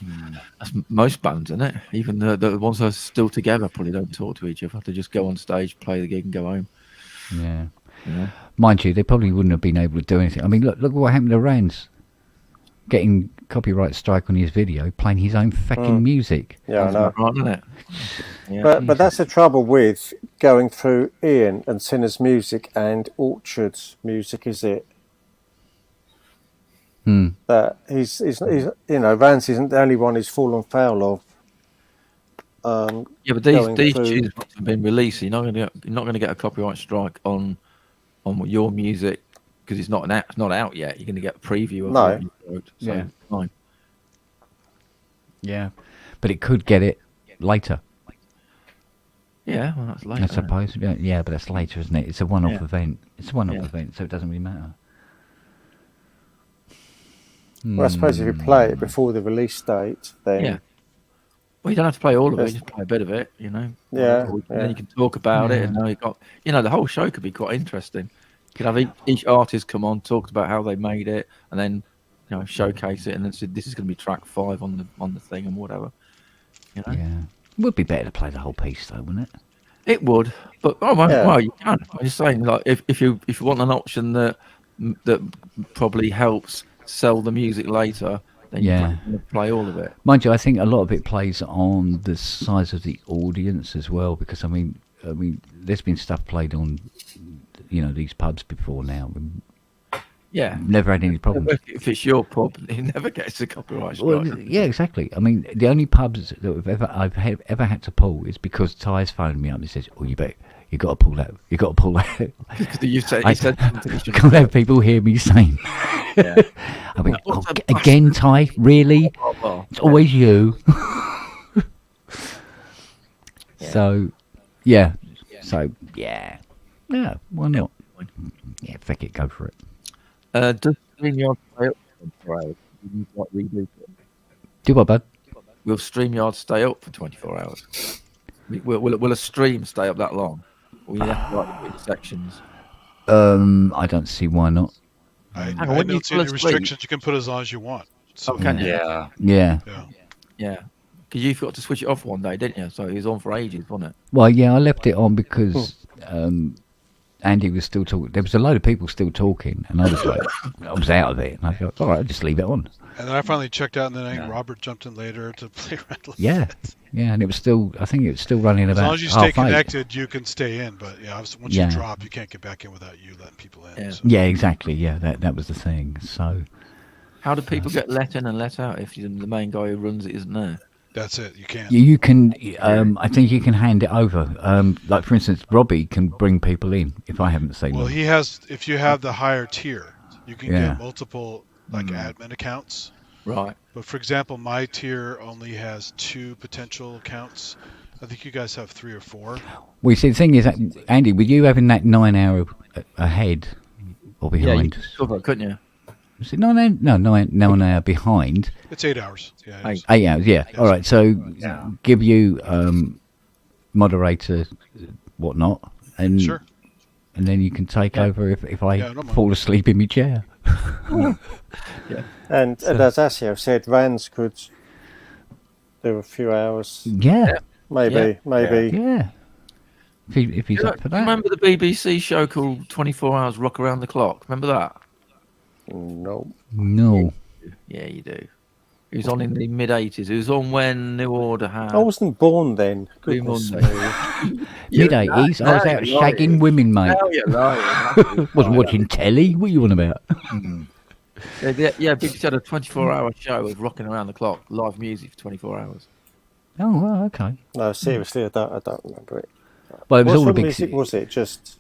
that's most bands, isn't it? Even the ones that are still together probably don't talk to each other. They just go on stage, play the gig, and go home. Yeah. Mind you, they probably wouldn't have been able to do anything. I mean, look what happened to Rans. Getting copyright strike on his video, playing his own fucking music. Yeah, I know. Right, isn't it? Yeah. But that's the trouble with going through Ian and Sinner's music and Orchard's music, is it? That he's Vance isn't the only one who's fallen foul of. But these tunes have been released. You're not going to get a copyright strike on your music because it's not out yet. You're going to get a preview of No. what you wrote. So Yeah. fine. Yeah, but it could get it later. Yeah, well, that's later. I suppose. Yeah, but that's later, isn't it? It's a one-off Yeah. event. It's a one-off Yeah. event, so it doesn't really matter. Well, I suppose if you play it before the release date, then Yeah. Well, you don't have to play all of it. You just play a bit of it, you know. Yeah, And yeah. then you can talk about it, and now you got, you know, the whole show could be quite interesting. You could have each artist come on, talk about how they made it, and then, you know, showcase it, and then say this is going to be track 5 on the thing and whatever. You know? Yeah, it would be better to play the whole piece, though, wouldn't it? It would, but well, you can. I'm just saying, like, if you want an option that probably helps sell the music later, then you play all of it. Mind you, I think a lot of it plays on the size of the audience as well, because I mean, there's been stuff played on, you know, these pubs before now. Yeah, never had any problems. If it's your pub, it never gets a copyright strike. Well, yeah, exactly. I mean, the only pubs that I've ever had to pull is because Ty's phoned me up and says, "Oh, you got to pull that. You got to pull that." Because you said can't have people hear me saying. Yeah. I mean, again, Ty, really? It's always you. So, yeah. So, yeah. Yeah, why not? Yeah, fuck it, go for it. Does StreamYard stay up for 24 hours? Do what, bud? Will StreamYard stay up for 24 hours? Will a stream stay up that long? Or you have to write it in sections? I don't see why not. I don't see any restrictions. You can put as long as you want. So, can you? Yeah. Yeah. Because you forgot to switch it off one day, didn't you? So it was on for ages, wasn't it? Well, yeah, I left it on because Andy was still talking. There was a load of people still talking, and I was like, I was out of it. And I thought, all right, I'll just leave it on. And then I finally checked out, and then Robert jumped in later to play Red Light. Yeah, and it was still. I think it was still running as about. As long as you stay half connected, you can stay in. But once you drop, you can't get back in without you letting people in. Yeah, so. Yeah, exactly. Yeah, that was the thing. So, how do people get let in and let out if the main guy who runs it isn't there? That's it. You can't. You can. I think you can hand it over. Like for instance, Robbie can bring people in if I haven't seen. Well, them. he has. If you have the higher tier, you can get multiple admin accounts. Right. But for example, my tier only has 2 potential accounts. I think you guys have 3 or 4. Well, you see, the thing is, that, Andy, with you having that 9 hour ahead or behind, yeah, you could cover it, couldn't you? Is it 9 hour? No, 9 hour behind. It's 8 hours. Yeah. 8 hours. Yeah. Yes. All right. So give you moderator, whatnot, and sure. And then you can take over if I fall asleep in my chair. Yeah. And as Asio said, Vans could do a few hours. Yeah. Maybe. Yeah. If he's up for that. Remember the BBC show called 24 Hours Rock Around the Clock? Remember that? No. Yeah, you do. It was on in the mid-80s. It was on when New Order had... I wasn't born then. Goodness me. Mid-80s? I was out shagging women, mate. Now you're lying. Wasn't watching telly? What are you on about? Yeah, BBC had a 24-hour show of rocking around the clock, live music for 24 hours. Oh, well, okay. No, seriously, I don't remember it. Well, it was all what a big... music was it? Just...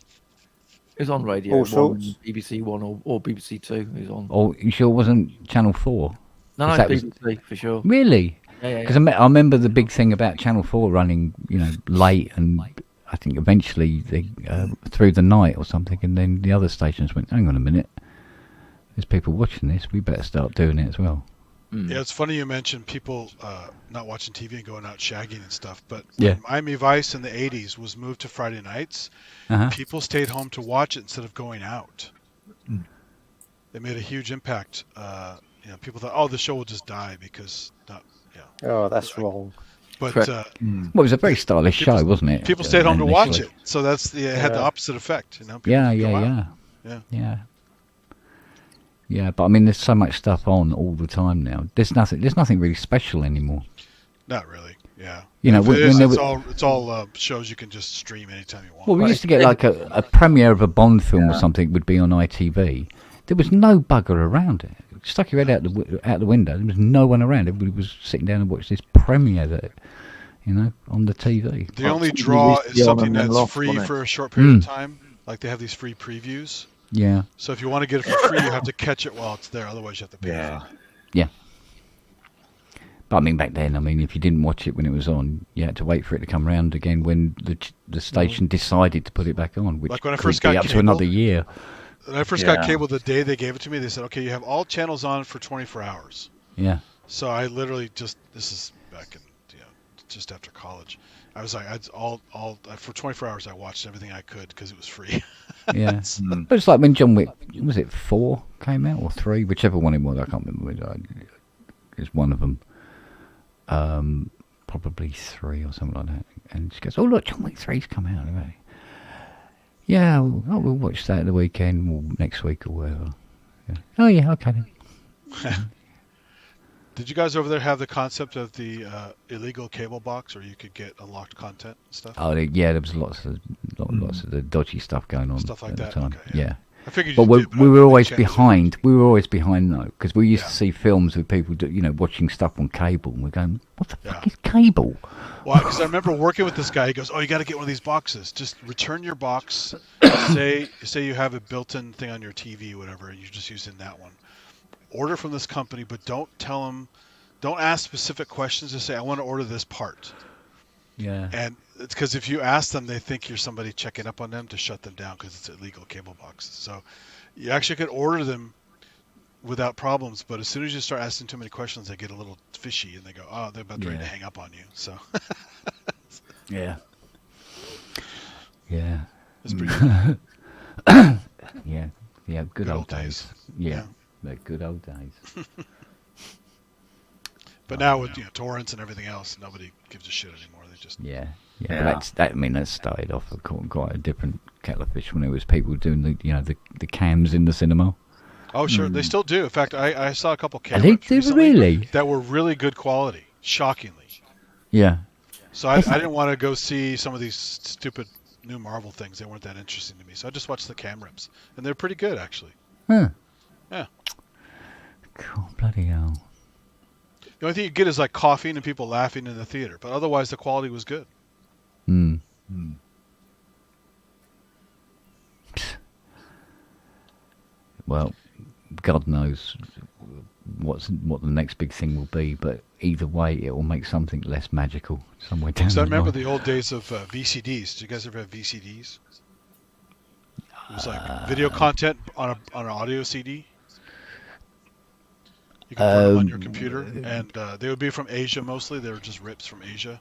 It was on Radio all 1, sorts? BBC 1 or BBC 2. It was on. Oh, you sure it wasn't Channel 4? No, BBC for sure. Really? Yeah. Because I remember the big thing about Channel 4 running, late, and I think eventually they through the night or something, and then the other stations went, hang on a minute, there's people watching this, we better start doing it as well. Yeah, it's funny you mentioned people not watching TV and going out shagging and stuff, but Yeah. when Miami Vice in the 80s was moved to Friday nights, people stayed home to watch it instead of going out. They made a huge impact. People thought, oh, the show will just die because... Oh, that's wrong. But well, it was a very stylish show, wasn't it? People stayed home to watch it, so it had the opposite effect. Yeah, but I mean, there's so much stuff on all the time now. There's nothing really special anymore. Not really. Yeah. It's all shows you can just stream anytime you want. Well, we used to get like a premiere of a Bond film or something would be on ITV. There was no bugger around it. Stuck your head out the window. There was no one around. Everybody was sitting down and watched this premiere that, on the TV. The only draw is something that's free for a short period of time. Like they have these free previews. Yeah. So if you want to get it for free, you have to catch it while it's there. Otherwise, you have to pay. Yeah. Yeah. But I mean, back then, if you didn't watch it when it was on, you had to wait for it to come round again when the station decided to put it back on, which Like when I could first be got up to cable, another year. When I first got cable, the day they gave it to me, they said, "Okay, you have all channels on for 24 hours." Yeah. So I literally this is back in just after college. I was like, for 24 hours I watched everything I could because it was free. Yeah. But it's like when John Wick, was it 4 came out or 3, whichever one it was, I can't remember. It's one of them. Probably 3 or something like that. And she goes, "Oh look, John Wick 3's come out already." Yeah, we'll watch that at the weekend or next week or whatever. Yeah. Oh yeah, okay then. Did you guys over there have the concept of the illegal cable box, where you could get unlocked content and stuff? Oh yeah, there was lots of the dodgy stuff going on. Stuff like at that. the time. Okay, yeah. I figured. But You we were always behind. We were always behind though, because we used to see films with people, watching stuff on cable, and we're going, "What the fuck is cable?" Well, because I remember working with this guy. He goes, "Oh, you got to get one of these boxes. Just return your box. say you have a built-in thing on your TV, whatever, and you're just using that one. Order from this company, but don't ask specific questions. Just say, I want to order this part." Yeah. And it's because if you ask them, they think you're somebody checking up on them to shut them down because it's illegal cable boxes. So you actually could order them without problems, but as soon as you start asking too many questions, they get a little fishy and they go, "Oh, they're about ready to hang up on you." So yeah. Yeah. It's pretty good. Yeah, good old days. Yeah, the good old days. But now with torrents and everything else, nobody gives a shit anymore. They just But that started off quite a different kettle of fish when it was people doing the cams in the cinema. Oh sure, they still do. In fact, I saw a couple Are they really? that were really good quality, shockingly. Yeah. So I didn't want to go see some of these stupid new Marvel things. They weren't that interesting to me. So I just watched the cam rips, and they're pretty good actually. Huh. Yeah. Cool, bloody hell. The only thing you get is like coughing and people laughing in the theater, but otherwise the quality was good. Well, God knows what the next big thing will be, but either way, it will make something less magical somewhere down the I line. remember the old days of VCDs. Did you guys ever have VCDs? It was like video content on an audio CD. You could put them on your computer, and they would be from Asia mostly. They were just rips from Asia.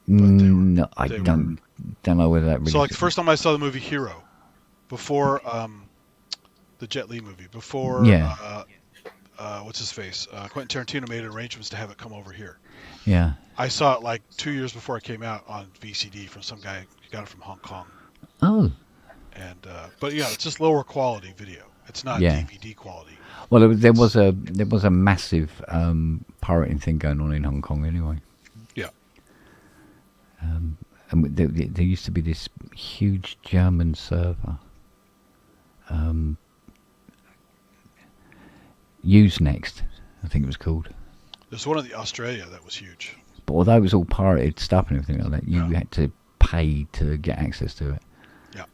No, I don't know whether that really... So like the first time I saw the movie Hero, before the Jet Li movie, before what's his face? Quentin Tarantino made arrangements to have it come over here. Yeah. I saw it like 2 years before it came out on VCD from some guy who got it from Hong Kong. Oh. And but it's just lower quality video. It's not DVD quality. Well, there was a massive pirating thing going on in Hong Kong anyway. Yeah. And there used to be this huge German server. Usenext, I think it was called. There's one in Australia that was huge. But although it was all pirated stuff and everything like that, you had to pay to get access to it. Yeah.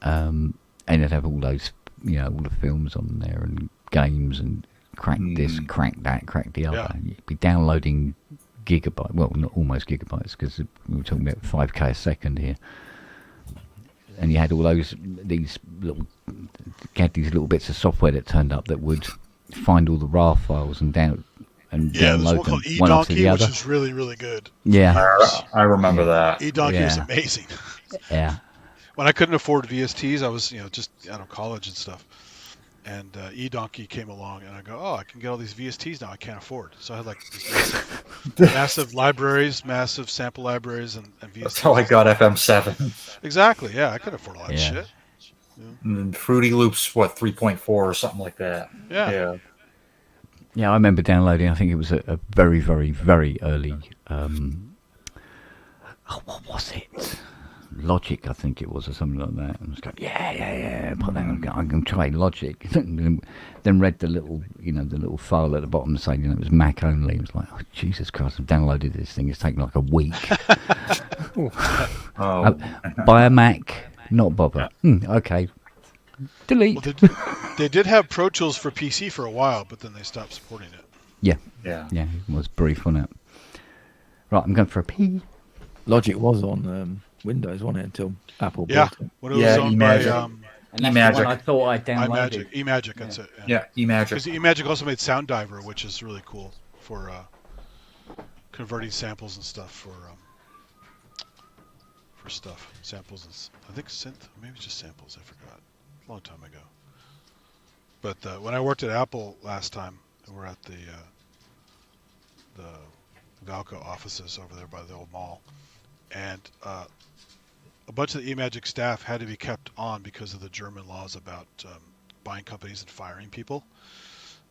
And it'd have all those, all the films on there and games and crack this, crack that, crack the other. Yeah. You'd be downloading gigabytes, well, not almost gigabytes, because we were talking about 5K a second here. And you had all these little bits of software that turned up that would find all the RAR files and download there's one them called one after the eDonkey, other. which is really, really good. Yeah. I remember that. eDonkey was amazing. Yeah. When I couldn't afford VSTs, I was just out of college and stuff. And eDonkey came along, and I go, I can get all these VSTs now I can't afford. So I had like these massive libraries, massive sample libraries, and VSTs. That's how I got FM7. Exactly, yeah, I could afford all that shit. And Fruity Loops, 3.4 or something like that. Yeah. Yeah, I remember downloading, I think it was a very, very, very early, what was it? Logic, I think it was, or something like that. And I was going, put that on, I'm going to try Logic. Then read the little, the little file at the bottom saying, it was Mac only. It was like, oh, Jesus Christ, I've downloaded this thing. It's taken like a week. Buy a Mac, not bother. Okay. Delete. Well, they did have Pro Tools for PC for a while, but then they stopped supporting it. Yeah. Yeah. Yeah, it was brief on it. Right, I'm going for a pee. Logic was on Windows, wasn't it, until Apple bought it? When it was owned by And that's the one eMagic. I thought I downloaded. eMagic, that's it. Yeah, eMagic. Because eMagic also made Sound Diver, which is really cool for converting samples and stuff for stuff. Samples and I think synth, maybe just samples. I forgot. A long time ago. But when I worked at Apple last time, we were at the Valco offices over there by the old mall, and a bunch of the eMagic staff had to be kept on because of the German laws about buying companies and firing people.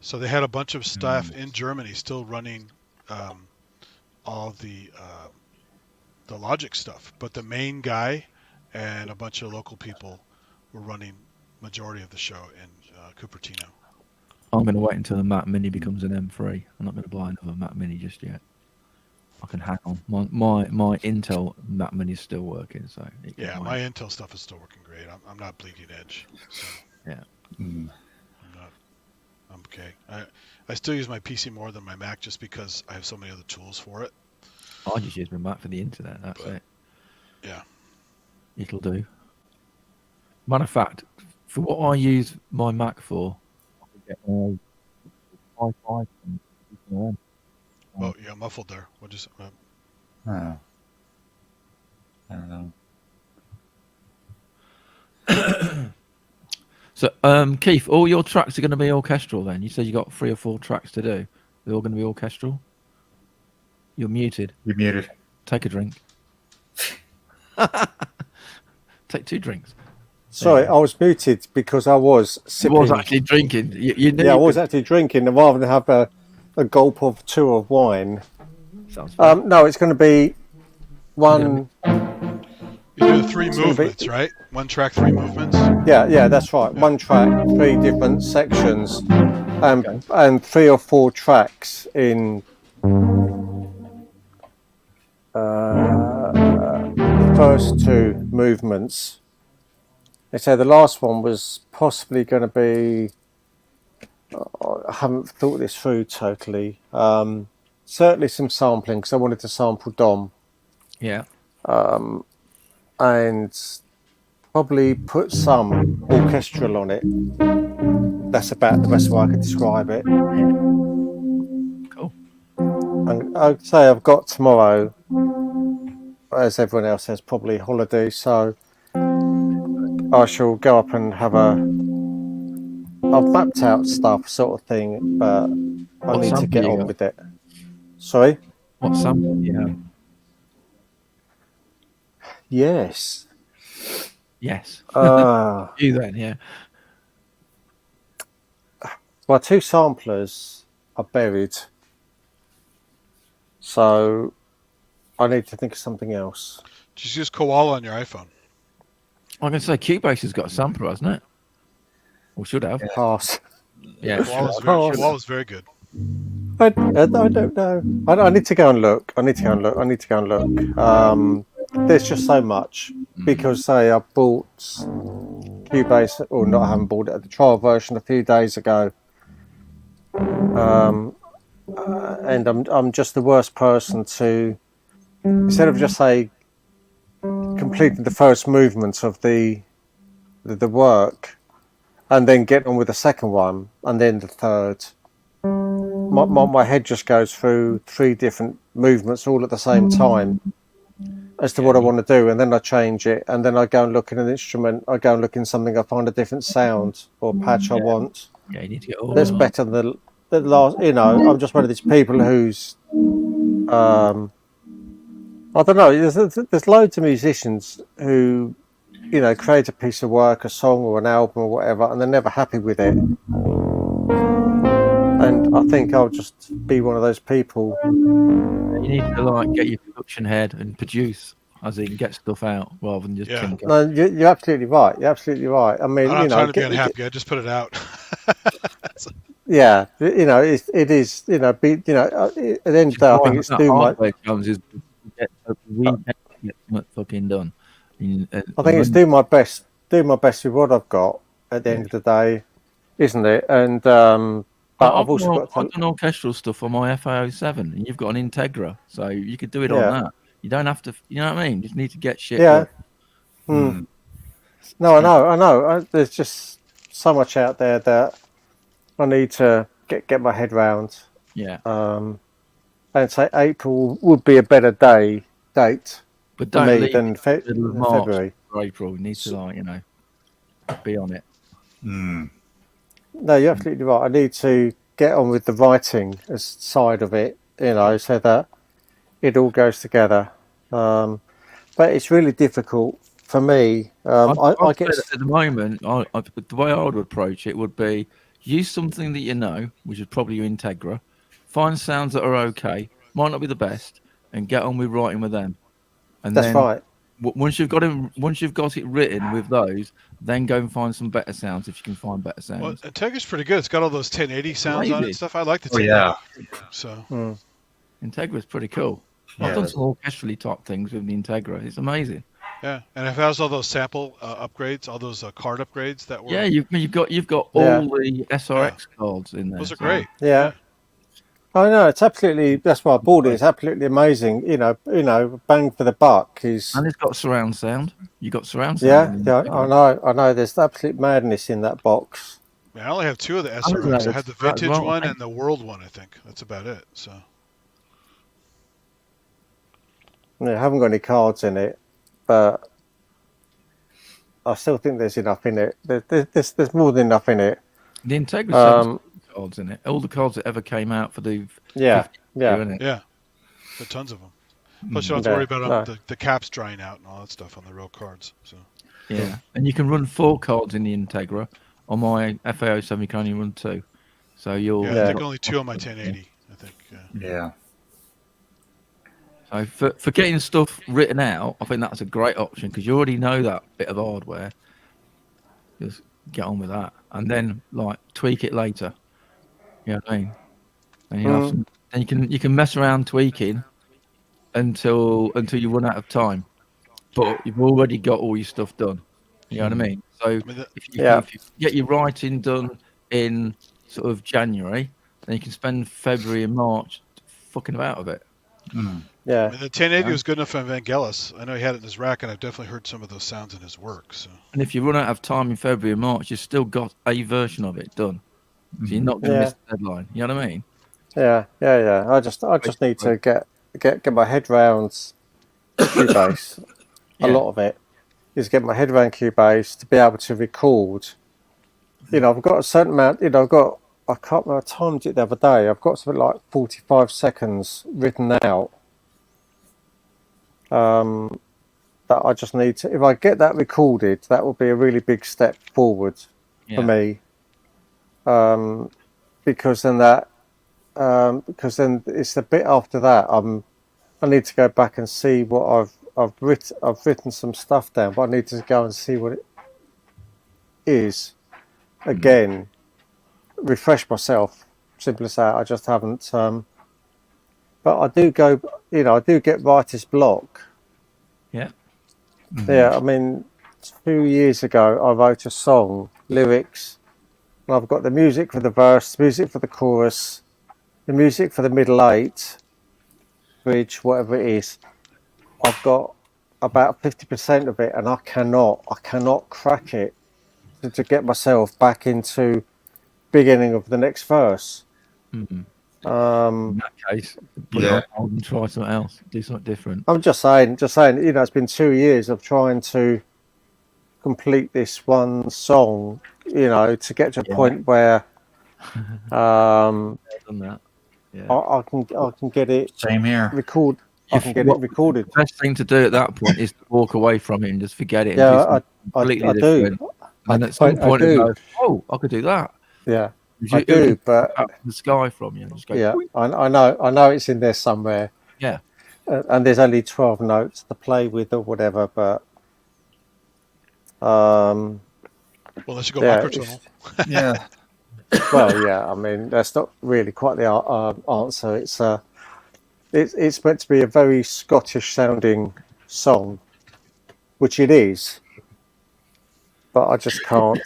So they had a bunch of staff in Germany still running all the Logic stuff, but the main guy and a bunch of local people were running majority of the show in Cupertino. I'm going to wait until the Mac Mini becomes an M3. I'm not going to buy another Mac Mini just yet. I can hang on. My Intel Mac Mini is still working, so yeah, my Intel stuff is still working great. I'm not bleeding edge. So yeah, I'm okay. I still use my PC more than my Mac just because I have so many other tools for it. I just use my Mac for the internet. That's it. Yeah, it'll do. Matter of fact, for what I use my Mac for, I can get Wi-Fi. Oh, yeah, muffled there. What just? I don't know. So, Keith, all your tracks are going to be orchestral then? You said you got 3 or 4 tracks to do. They're all going to be orchestral? You're muted. You're muted. Take a drink. Take 2 drinks. Sorry, I was muted because I was sipping. You was actually drinking. You knew I was actually drinking, and rather than have a gulp of 2 of wine. No, it's going to be one. You do 3 movements, right? 1 track, 3 movements. Yeah, that's right. 1 track, 3 different sections, and 3 or 4 tracks in the first 2 movements. They say the last one was possibly going to be. I haven't thought this through totally. Certainly some sampling because I wanted to sample Dom. Yeah. And probably put some orchestral on it. That's about the best way I could describe it. Cool. And I'd say I've got tomorrow, as everyone else has, probably holiday, so I shall go up and have I've mapped out stuff sort of thing, but I need to get on with it. Sorry? What sample do you have? Yes. Yes. You then, yeah. My 2 samplers are buried, so I need to think of something else. Just use Koala on your iPhone. I'm going to say Cubase has got a sampler, hasn't it? Or should have. Pass. Yeah. Koala's very good. I don't know. I need to go and look. There's just so much because say I bought Cubase, or not, I haven't bought it, the trial version a few days ago, and I'm just the worst person to, instead of just say completing the first movement of the work and then get on with the second one and then the third. My head just goes through 3 different movements all at the same time as to what I want to do, and then I change it, and then I go and look in an instrument, I go and look in something, I find a different sound or patch I want. Yeah, you need to get all that's better than the last. I'm just one of these people who's I don't know, there's loads of musicians who create a piece of work, a song or an album or whatever, and they're never happy with it. And I think I'll just be one of those people. You need to get your production head and produce, as in get stuff out rather than just tinker. No, you're absolutely right. I mean, I'm not trying to be unhappy. I just put it out. Yeah, it is. At the end of the day, I think it's too much. Get fucking done. I think it's do my best with what I've got, at the end of the day, isn't it? And but I've also got I've done orchestral stuff on my FA07, and you've got an Integra, so you could do it on that. You don't have to, you know what I mean? You just need to get shit done. No, I know. There's just so much out there that I need to get my head round. Yeah. And say April would be a better date but for me than March February. Or April. You need to be on it. No, you're absolutely right. I need to get on with the writing side of it, so that it all goes together. But it's really difficult for me. I get at the moment. The way I would approach it would be use something that you know, which is probably your Integra. Find sounds that are okay, might not be the best, and get on with writing with them. And that's right. Once you've got it written with those, then go and find some better sounds if you can find better sounds. Well, Integra's pretty good. It's got all those 1080 sounds on it and stuff. I like the 1080. Yeah. So Integra's pretty cool. I've done some orchestrally type things with the Integra. It's amazing. Yeah, and it has all those sample upgrades, all those card upgrades that were. Yeah, you've got all the SRX cards in there. Those are great. Yeah. I know, it's absolutely. That's why I bought it. It's absolutely amazing. Bang for the buck is. And it's got surround sound. You got surround sound. Yeah, I know. There's absolute madness in that box. I only have 2 of the SRX. I have the vintage one and the world one. I think that's about it. So. Yeah, I haven't got any cards in it, but I still think there's enough in it. There's more than enough in it. The Integra cards in it. All the cards that ever came out for the yeah. There are tons of them. Plus, you don't have to worry about the caps drying out and all that stuff on the real cards. So. Yeah, and you can run 4 cards in the Integra. On my FA07, you can only run 2. So you'll. Yeah, I think only 2 on my 1080. I think. Yeah. So for getting stuff written out, I think that's a great option because you already know that bit of hardware. Just get on with that, and then tweak it later. You know what I mean? And you have some, and you can mess around tweaking until you run out of time, but you've already got all your stuff done. You know what I mean? So if you get your writing done in sort of January, then you can spend February and March fucking about with it. Yeah. I mean, the 1080 was good enough for Vangelis. I know he had it in his rack, and I've definitely heard some of those sounds in his work. So. And if you run out of time in February and March, you've still got a version of it done. So you're not going to miss the deadline. You know what I mean? Yeah. I just need to get my head round Cubase. A lot of it is get my head around Cubase to be able to record. I've got a certain amount. I can't remember. I timed it the other day. I've got something like 45 seconds written out. That I just need to. If I get that recorded, that will be a really big step forward for me. Because then it's the bit after that. I need to go back and see what I've written. I've written some stuff down, but I need to go and see what it is again. Refresh myself. Simple as that. I just haven't. But I do go. I do get writer's block. Yeah. Yeah. I mean, 2 years ago, I wrote a song, lyrics. And I've got the music for the verse, music for the chorus, the music for the middle 8, bridge, whatever it is. I've got about 50% of it, and I cannot crack it to get myself back into beginning of the next verse. In that case, I'll try something else, do something different. I'm just saying. It's been 2 years of trying to complete this one song. To get to a point where done that. Yeah. I can get it. Same here. I can get it recorded. The best thing to do at that point is to walk away from it and just forget it. Yeah, I do. And at some point, I could do that. Yeah, I do. But the sky from you. Just go, yeah, I know it's in there somewhere. Yeah. And there's only 12 notes to play with or whatever, but well, let's go microtonal. Yeah. Well, yeah. I mean, that's not really quite the answer. It's meant to be a very Scottish sounding song, which it is, but I just can't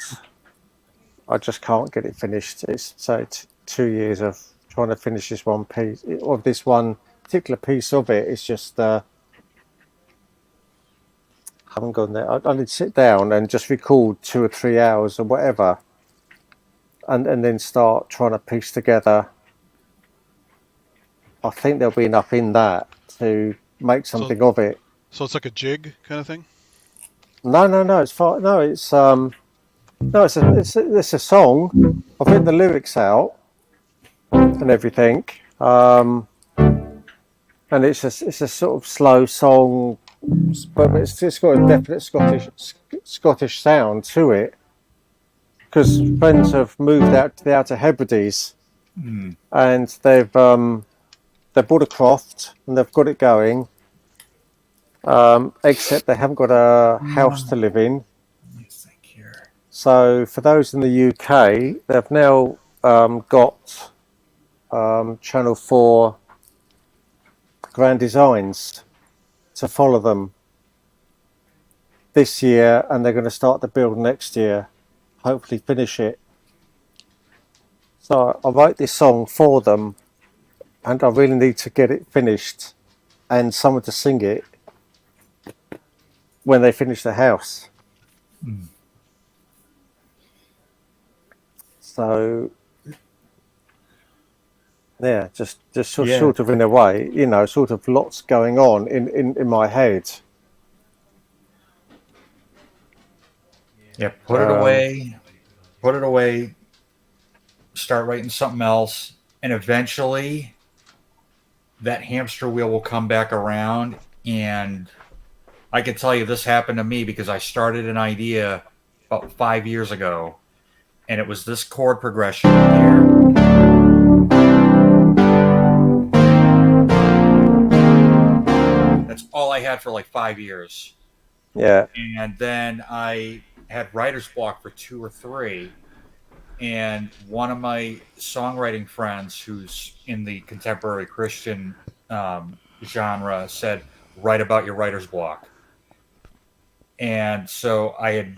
I just can't get it finished. It's 2 years of trying to finish this one piece, or this one particular piece of it. It's just haven't gone there. I need to sit down and just record 2 or 3 hours or whatever, and then start trying to piece together. I think there'll be enough in that to make something of it. So it's like a jig kind of thing? No, it's fine. No, it's it's a song. I've written the lyrics out and everything. And it's a sort of slow song, but it's got a definite Scottish sound to it. Because friends have moved out to the Outer Hebrides, and they've bought a croft and they've got it going. Except they haven't got a house to live in. So for those in the UK, they've now got Channel 4 Grand Designs to follow them this year, and they're going to start the build next year, hopefully finish it. So I wrote this song for them, and I really need to get it finished and someone to sing it when they finish the house. So yeah, just sort of in a way, sort of lots going on in my head. Yeah, put it away, start writing something else, and eventually that hamster wheel will come back around. And I can tell you this happened to me because I started an idea about 5 years ago, and it was this chord progression here. That's all I had for like 5 years. Yeah. And then I had writer's block for 2 or 3, and one of my songwriting friends who's in the contemporary Christian genre said, write about your writer's block. And so I had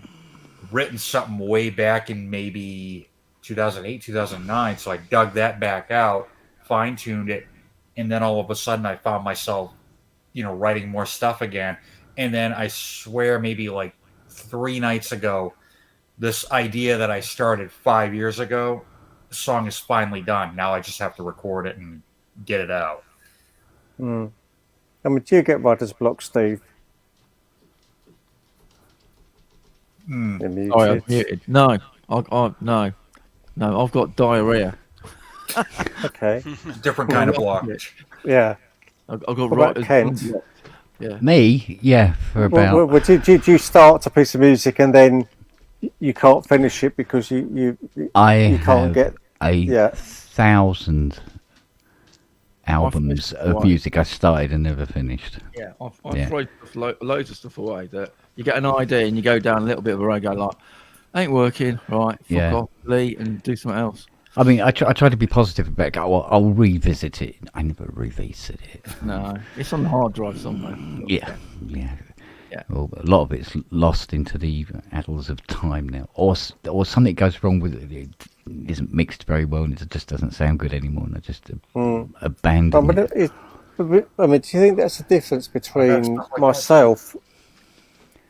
written something way back in maybe 2008, 2009, so I dug that back out, fine-tuned it, and then all of a sudden I found myself writing more stuff again. And then I swear maybe like 3 nights ago, this idea that I started 5 years ago, the song is finally done. Now I just have to record it and get it out. I mean, do you get writer's block, Steve? You're muted. Oh, I'm muted. No, no, I've got diarrhea. Okay. Different kind of block. Yeah. I've got writer's Kent? Yeah. Me, yeah, for about. Well, did you start a piece of music and then you can't finish it because you can't get 1,000 albums of music I started and never finished. Yeah, I throw loads of stuff away that you get an idea and you go down a little bit of a road, go like, ain't working, right? Fuck off, delete and do something else. I mean, I try to be positive about it. I'll revisit it. I never revisit it. No, it's on the hard drive somewhere. Yeah. Well, a lot of it's lost into the annals of time now, or something goes wrong with it. It isn't mixed very well, and it just doesn't sound good anymore, and I just abandon it. I mean, do you think that's the difference between myself,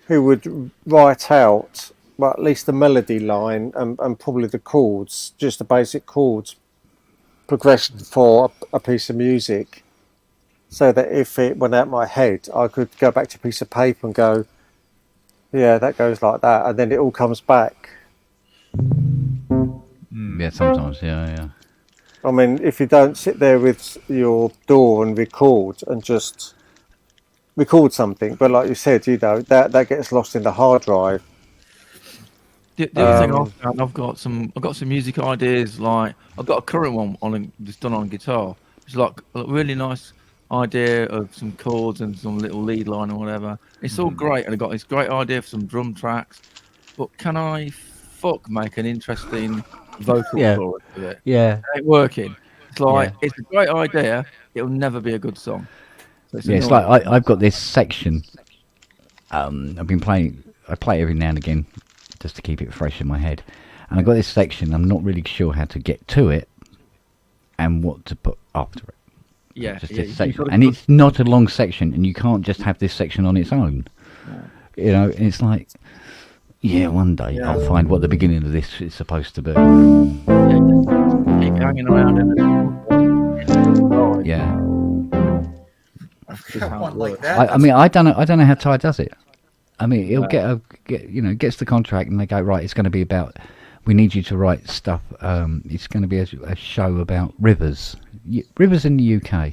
who would write out, well, at least the melody line and probably the chords, just the basic chords progression for a piece of music, so that if it went out my head, I could go back to a piece of paper and go, yeah, that goes like that, and then it all comes back. Yeah, sometimes, yeah. I mean, if you don't sit there with your DAW and record and just record something, but like you said, that gets lost in the hard drive. The other thing I've found, I've got some music ideas. Like I've got a current one that's done on guitar. It's like a really nice idea of some chords and some little lead line or whatever. It's all great, and I've got this great idea for some drum tracks. But can I make an interesting vocal chorus with it? Yeah, it ain't working. It's like it's a great idea. It'll never be a good song. So it's like I've got this section. I've been playing. I play every now and again just to keep it fresh in my head. and I got this section. I'm not really sure how to get to it and what to put after it. Yeah, Just yeah, this section. And it's not a long section, and you can't just have this section on its own. You know, and it's like, yeah, one day I'll find what the beginning of this is supposed to be. Keep hanging around in it. Yeah. One like that. I mean, I don't know how Ty does it. I mean, he'll gets the contract, and they go, right, it's going to be about. We need you to write stuff. It's going to be a show about rivers in the UK.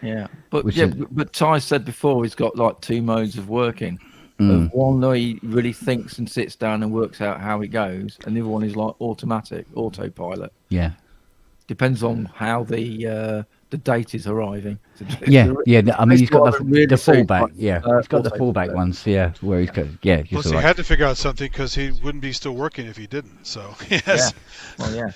Yeah, but Ty said before he's got like two modes of working. One where he really thinks and sits down and works out how it goes, and the other one is like autopilot. Yeah. Depends on how the date is arriving. Yeah. I mean, he's got the fallback. Yeah, he's got the fallback ones. Yeah, where he's got. Yeah. Plus, he had to figure out something because he wouldn't be still working if he didn't. So yes,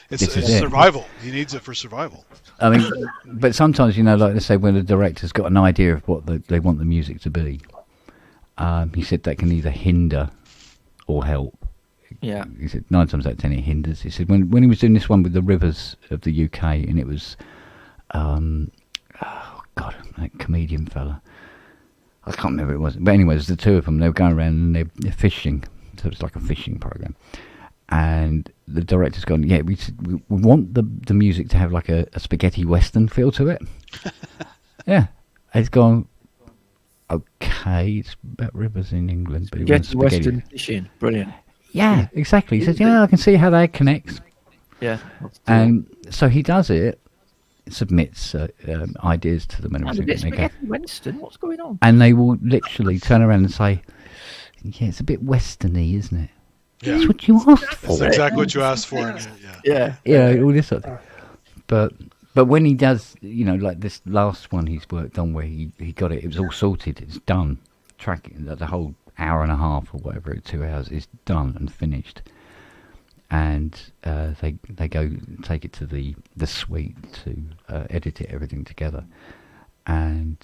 it's survival. He needs it for survival. I mean, but sometimes, you know, like they say, when the director's got an idea of what they want the music to be, he said that can either hinder or help. Yeah. He said 9 times out of 10 it hinders. He said when he was doing this one with the rivers of the UK, and it was, that comedian fella. I can't remember who it was. But anyway, there's the two of them. They were going around and they're fishing. So it's like a fishing program. And the director's gone, yeah, we want the music to have like a spaghetti western feel to it. Yeah. It's gone, okay, it's about rivers in England. But spaghetti western fishing. Brilliant. Yeah, exactly. He says, I can see how that connects. Yeah. And so he does it, submits ideas to them and everything. Spaghetti western, what's going on? And they will literally turn around and say, yeah, it's a bit westerny, isn't it? Yeah. That's what you asked for. That's exactly what you asked for. Yeah. All this sort of thing. But when he does, you know, like this last one he's worked on where he got it was all sorted, it's done. Tracking the whole hour and a half or whatever, 2 hours is done and finished. And they go take it to the suite to edit it, everything together. And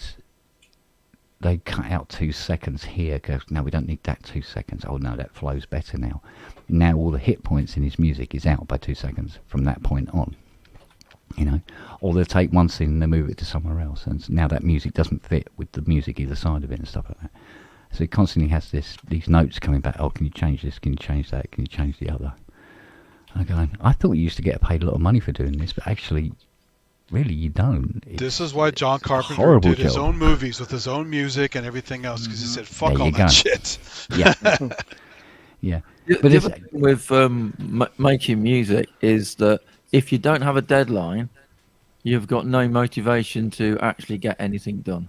they cut out 2 seconds here, goes, no, we don't need that 2 seconds. Oh no, that flows better now. Now all the hit points in his music is out by 2 seconds from that point on. You know, or they'll take one scene and they move it to somewhere else, and now that music doesn't fit with the music either side of it and stuff like that. So he constantly has these notes coming back. Oh, can you change this? Can you change that? Can you change the other? And I'm going, I thought you used to get paid a lot of money for doing this, but actually, really, you don't. This is why John Carpenter did his own movies with his own music and everything else, because he said, fuck all that shit. Yeah. Yeah. But the other thing with making music is that if you don't have a deadline, you've got no motivation to actually get anything done.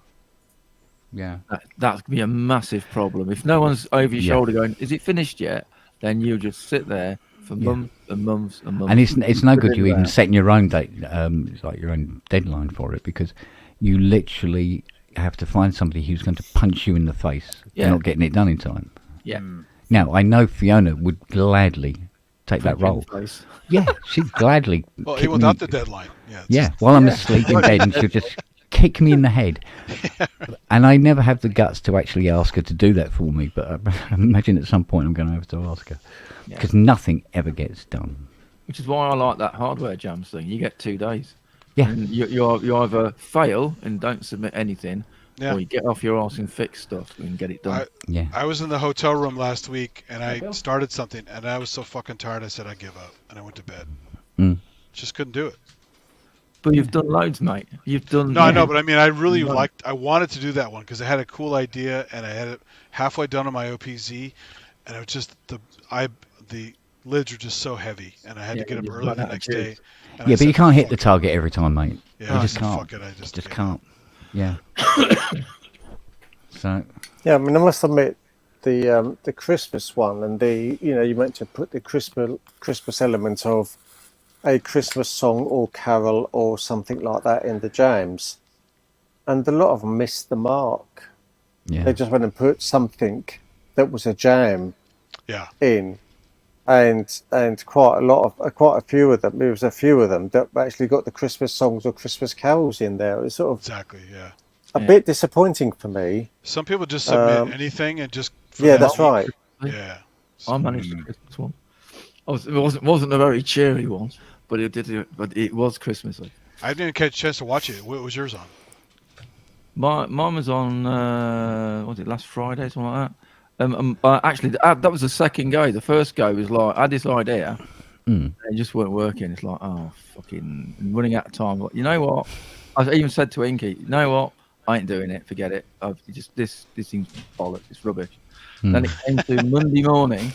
Yeah. That could be a massive problem. If no one's over your shoulder going, is it finished yet? Then you'll just sit there for months and months and months. And it's no good you even setting your own date, it's like your own deadline for it, because you literally have to find somebody who's going to punch you in the face for not getting it done in time. Yeah. Now, I know Fiona would gladly take that role. Yeah, she'd gladly. Well, without the deadline. Yeah, while I'm asleep in bed, and she'll just kick me in the head. And I never have the guts to actually ask her to do that for me, but I imagine at some point I'm going to have to ask her, because nothing ever gets done. Which is why I like that hardware jams thing. You get 2 days. Yeah. And you either fail and don't submit anything, or you get off your arse and fix stuff and get it done. I was in the hotel room last week and I started something and I was so fucking tired I said I'd give up and I went to bed. Just couldn't do it. But you've done loads, mate. You've done. No, I know, but I mean, I really I wanted to do that one because I had a cool idea and I had it halfway done on my OPZ, and it was just the lids were just so heavy, and I had to get up early the next day. Yeah, but you can't hit the target every time, mate. Yeah, you just can't. Fuck it, I just can't. Yeah. So. Yeah, I mean, I must admit, the Christmas one and you meant to put the Christmas element of a Christmas song or carol or something like that in the jams, and a lot of them missed the mark. Yeah. They just went and put something that was a jam in, and quite a few of them. There was a few of them that actually got the Christmas songs or Christmas carols in there. It was sort of a bit disappointing for me. Some people just submit anything and just that's right. Yeah, I managed the Christmas one. It wasn't a very cheery one, but it was Christmassy. I didn't catch a chance to watch it. What was yours on? Mine was on what was it, last Friday, something like that. Actually, that was the second go. The first go was like I had this idea, and it just weren't working. It's like, oh, fucking running out of time. But you know what? I even said to Inky, you know what? I ain't doing it. Forget it. This thing's bollocks. It's rubbish. Then it came to Monday morning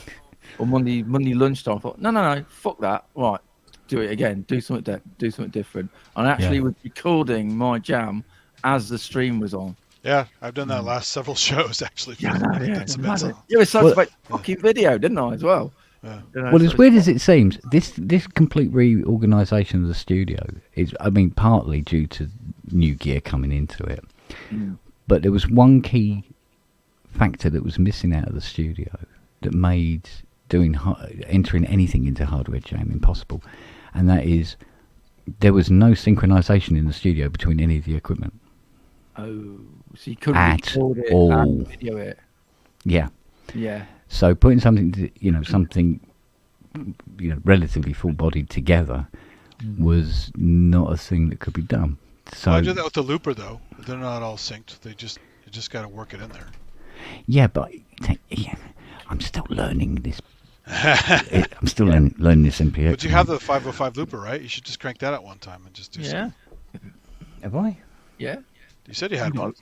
or Monday lunchtime. I thought, no, fuck that. Right, do it again. Do something different. And I actually was recording my jam as the stream was on. Yeah, I've done that last several shows actually. Yeah, it was such a fucking video, didn't I, as well? Yeah. You know, Well, as weird as it seems, this complete reorganisation of the studio is, I mean, partly due to new gear coming into it. But there was one key factor that was missing out of the studio that made entering anything into hardware jam impossible, and that is there was no synchronization in the studio between any of the equipment. Oh, so you couldn't record it and video it. Yeah. Yeah. So putting something, relatively full-bodied together was not a thing that could be done. So I do that with the looper though. They're not all synced. You just got to work it in there. Yeah, but I'm still learning this. I'm still learning this MPX. But you have the 505 looper, right? You should just crank that at one time and just do something. Have I? Yeah. You said you had one.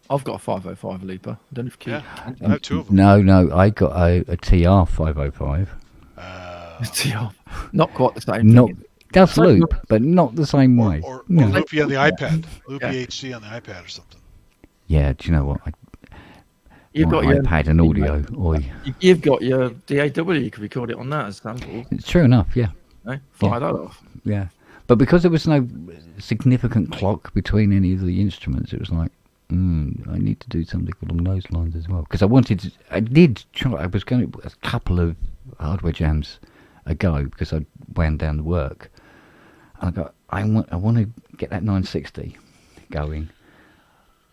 I've got a 505 looper. I don't know if I have two of them. No, I got a TR 505. TR, not quite the same. Thing. Does loop, but not the same way. Or Loopy on the iPad. Loopy HD on the iPad or something. Yeah, do you know what? You've got your iPad and audio. You've got your DAW. You can record it on that as sample. It's true enough, yeah. Fire that off. Yeah, but because there was no significant clock between any of the instruments, it was like, I need to do something along those lines as well. Because I was going to a couple of hardware jams ago because I wound down the work. And I want to get that 960 going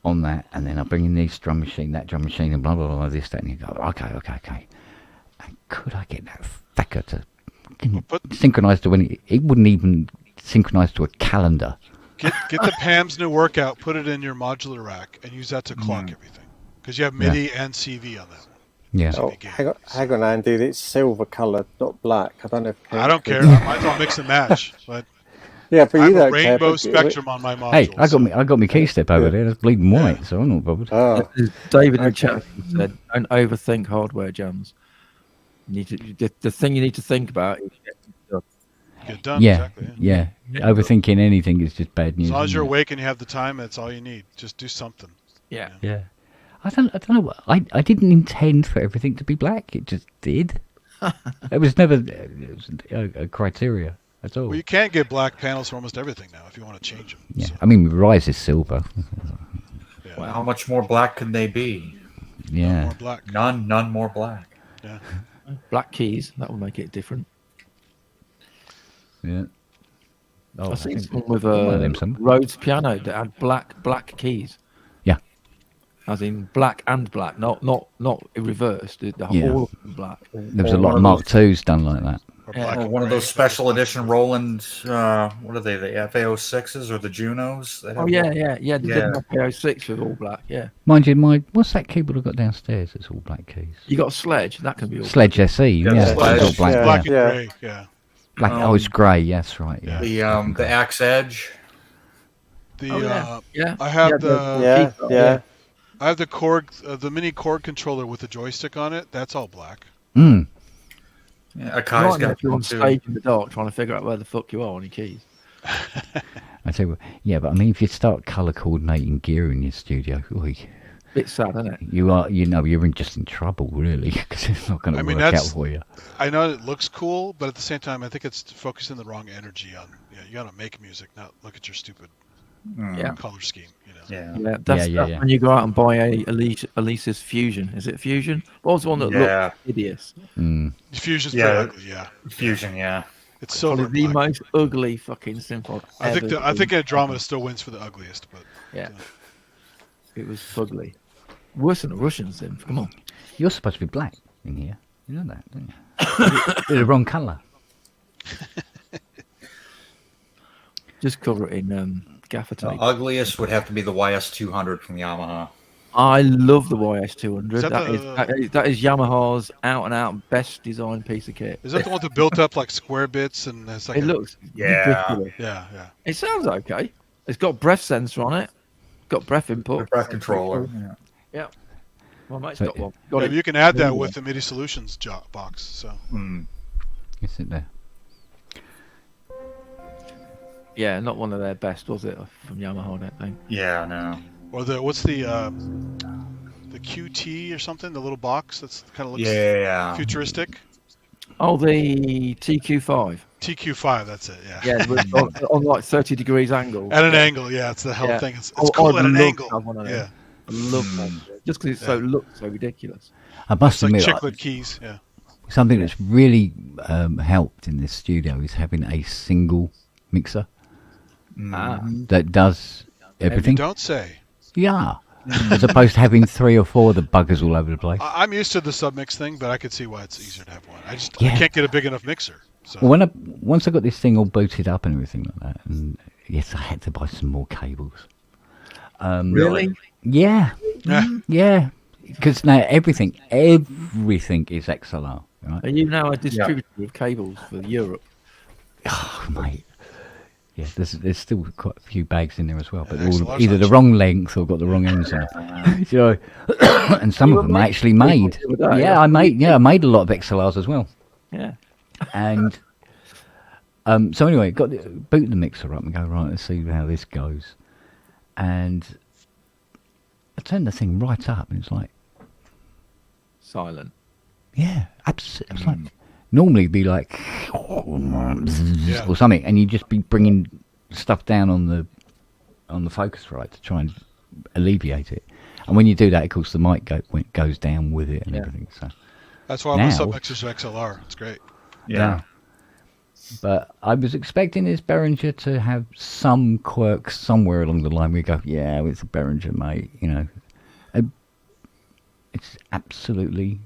on that, and then I bring in this drum machine, that drum machine, and blah blah blah, this, that, and you go, okay. And could I get that fecker to synchronize to when it wouldn't even synchronize to a calendar? Get the Pam's new workout, put it in your modular rack, and use that to clock everything. Because you have MIDI and CV on that one. Yeah. Oh, hang on, Andy. It's silver coloured, not black. I don't know. I don't care. Mine's all mix and match. But yeah, but I you have don't a care. rainbow spectrum on my module. Hey, I got my key step over there. It's bleeding white, so I'm not bothered. Oh. David in chat said, "Don't overthink hardware jams. The thing you need to think about is get done. Yeah, exactly, yeah. Overthinking anything is just bad news. As long as you're awake and you have the time, that's all you need. Just do something. Yeah. I don't know. I didn't intend for everything to be black. It just did. It was never a criteria at all. Well, you can't get black panels for almost everything now if you want to change them. Yeah, So. I mean, Rise is silver. Yeah. Well, how much more black can they be? Yeah. None more black. None more black. Yeah. black keys. That will make it different. Yeah. Oh, I've seen someone with a Rhodes piano that had black keys. Yeah. As in black and black, not reversed. The whole of them black. There was a lot of Mark II's done like that. Or one of those special edition Roland, what are they, the FA06s or the Junos? Oh, yeah. They did an FA06 with all black, yeah. Mind you, what's that keyboard I've got downstairs that's all black keys? You got a Sledge, that can be all Sledge black. SE, yeah. Sledge, It's all black, black and grey, yeah. Black, it's grey, yes, right, yeah. The Axe Edge. I have I have the Korg, the mini Korg controller with the joystick on it. That's all black. Yeah, Akai's got you're on stage in the dark trying to figure out where the fuck you are on your keys. I tell you what, yeah, but I mean, if you start colour coordinating gear in your studio, bit sad, isn't it? You're just in trouble, really, because it's not going to work out for you. I know it looks cool, but at the same time, I think it's focusing the wrong energy on. You got to make music, not look at your stupid color scheme. That's when you go out and buy a Elisa's Fusion. Is it Fusion? What was the one that looked hideous? Fusion's very ugly. Fusion, yeah. It's silver. The most ugly fucking synth. I think Andromeda still wins for the ugliest, but it was ugly. Worse than a Russian synth. Come on. You're supposed to be black in here. You know that, don't you? They're the wrong colour. Just cover it in gaffer The tape. ugliest would have to be the YS200 from Yamaha. I love the YS200. Is that That is Yamaha's out-and-out best design piece of kit. Is that the one that built up like square bits and it's like It looks ridiculous. Yeah. It sounds okay. It's got breath sensor on it. Got breath input. The breath controller. Yeah. My mate's So- got one. Yeah, Got it. you can add that with the MIDI Solutions box. So Is it there? Yeah, not one of their best, was it? From Yamaha, I don't think. Yeah, no. or what's the QT or something? The little box that's kind of looks Yeah. futuristic. Oh, the TQ5. TQ5, that's it. Yeah. Yeah, on like 30 degrees angle. At an angle, yeah. It's the whole thing. It's Oh, cool I'd at an love angle. to have one of them. Yeah. I love that. Just because it looks so ridiculous. I must It's like admit, chiclet keys. Yeah. something that's really helped in this studio is having a single mixer that does everything. You don't say. Yeah. As opposed to having 3 or 4 of the buggers all over the place. I'm used to the submix thing, but I could see why it's easier to have one. I Yeah. can't get a big enough mixer. So. Well, once I got this thing all booted up and everything like that, and yes, I had to buy some more cables. Really? Yeah. Yeah. Because now everything is XLR, right? Are you now a distributor of cables for Europe? Oh, mate. Yeah, there's still quite a few bags in there as well, but Yeah, they're all XLR's either not the cheap. wrong length or got the wrong ends on. You know, and some of them I actually made. Yeah, I made a lot of XLRs as well. Yeah. And so anyway, boot the mixer up and go, right, let's see how this goes. And I turned the thing right up and it's like, Silent. yeah, absolutely. It's like, normally it'd be like, or something, and you'd just be bringing stuff down on the Focusrite to try and alleviate it. And when you do that, of course, the mic goes down with it and everything. So That's why my submixers are XLR. It's great. Yeah. But I was expecting this Behringer to have some quirks somewhere along the line. We go, yeah, it's a Behringer, mate. You know, it's absolutely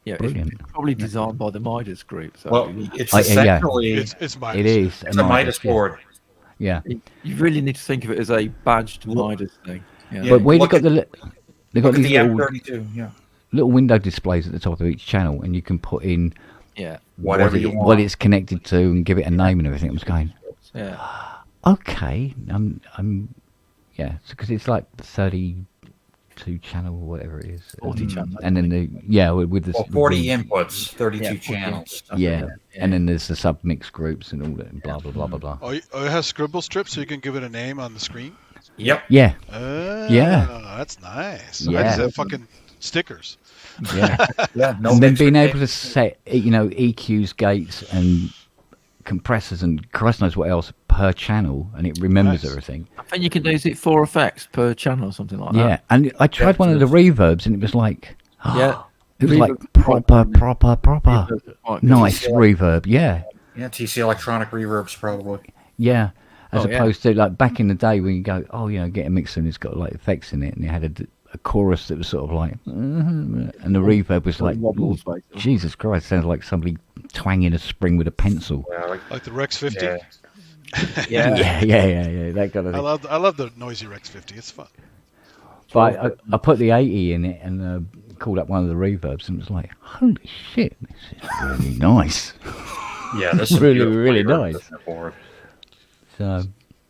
brilliant. It's probably designed by the Midas group. So Well, it's essentially it's Midas. It is. It's a Midas board. Yeah. You really need to think of it as a badged Midas thing. Yeah. But where they've got they've got these the little, M32, little window displays at the top of each channel, and you can put in whatever you want, what it's connected to, and give it a name and everything. I was going, okay, because it's like 32 channel or whatever it is, 40 channels, and then with the 40 inputs, 32 channels. And then there's the sub mix groups and all that, and blah blah blah blah blah. Oh, it has scribble strips, so you can give it a name on the screen. Yep. Yeah. That's nice. I just have fucking stickers. Yeah. And then being able to set, EQs, gates, and compressors, and Christ knows what else per channel, and it remembers everything. I think you can do it 4 effects per channel or something like that. Yeah, and I tried one of the reverbs, and it was like, it was like proper nice reverb. Yeah, TC Electronic Reverbs probably. Yeah, as opposed to like back in the day when you go, get a mixer and it's got like effects in it, and it had a chorus that was sort of like, and the reverb was like, Jesus Christ, sounds like somebody twanging a spring with a pencil. Like the Rex 50. Yeah, that kind of thing. I love the noisy Rex 50. It's fun. But I put the 80 in it and called up one of the reverbs, and it was like, holy shit, this is really nice. Yeah, this is really nice.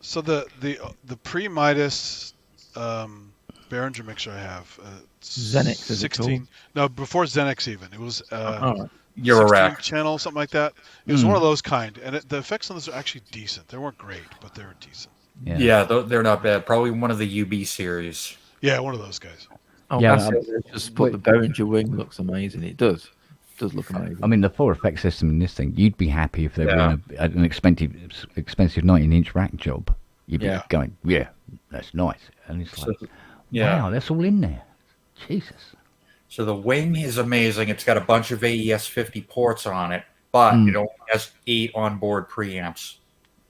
So the pre-Midas Behringer mixer I have, Xenix, 16. No, before Xenix even. It was 16 channel, something like that. It was one of those kind, and the effects on this are actually decent. They weren't great, but they were decent. Yeah, they're not bad. Probably one of the UB series. Yeah, one of those guys. Oh, yeah, just put the Behringer wing. Looks amazing. It does. It does look amazing. I mean, the 4 effect system in this thing, you'd be happy if they were in an expensive 19-inch rack job. You'd be going, yeah, that's nice. And it's like, wow, that's all in there. Jesus. So the wing is amazing. It's got a bunch of AES-50 ports on it, but it only has 8 onboard preamps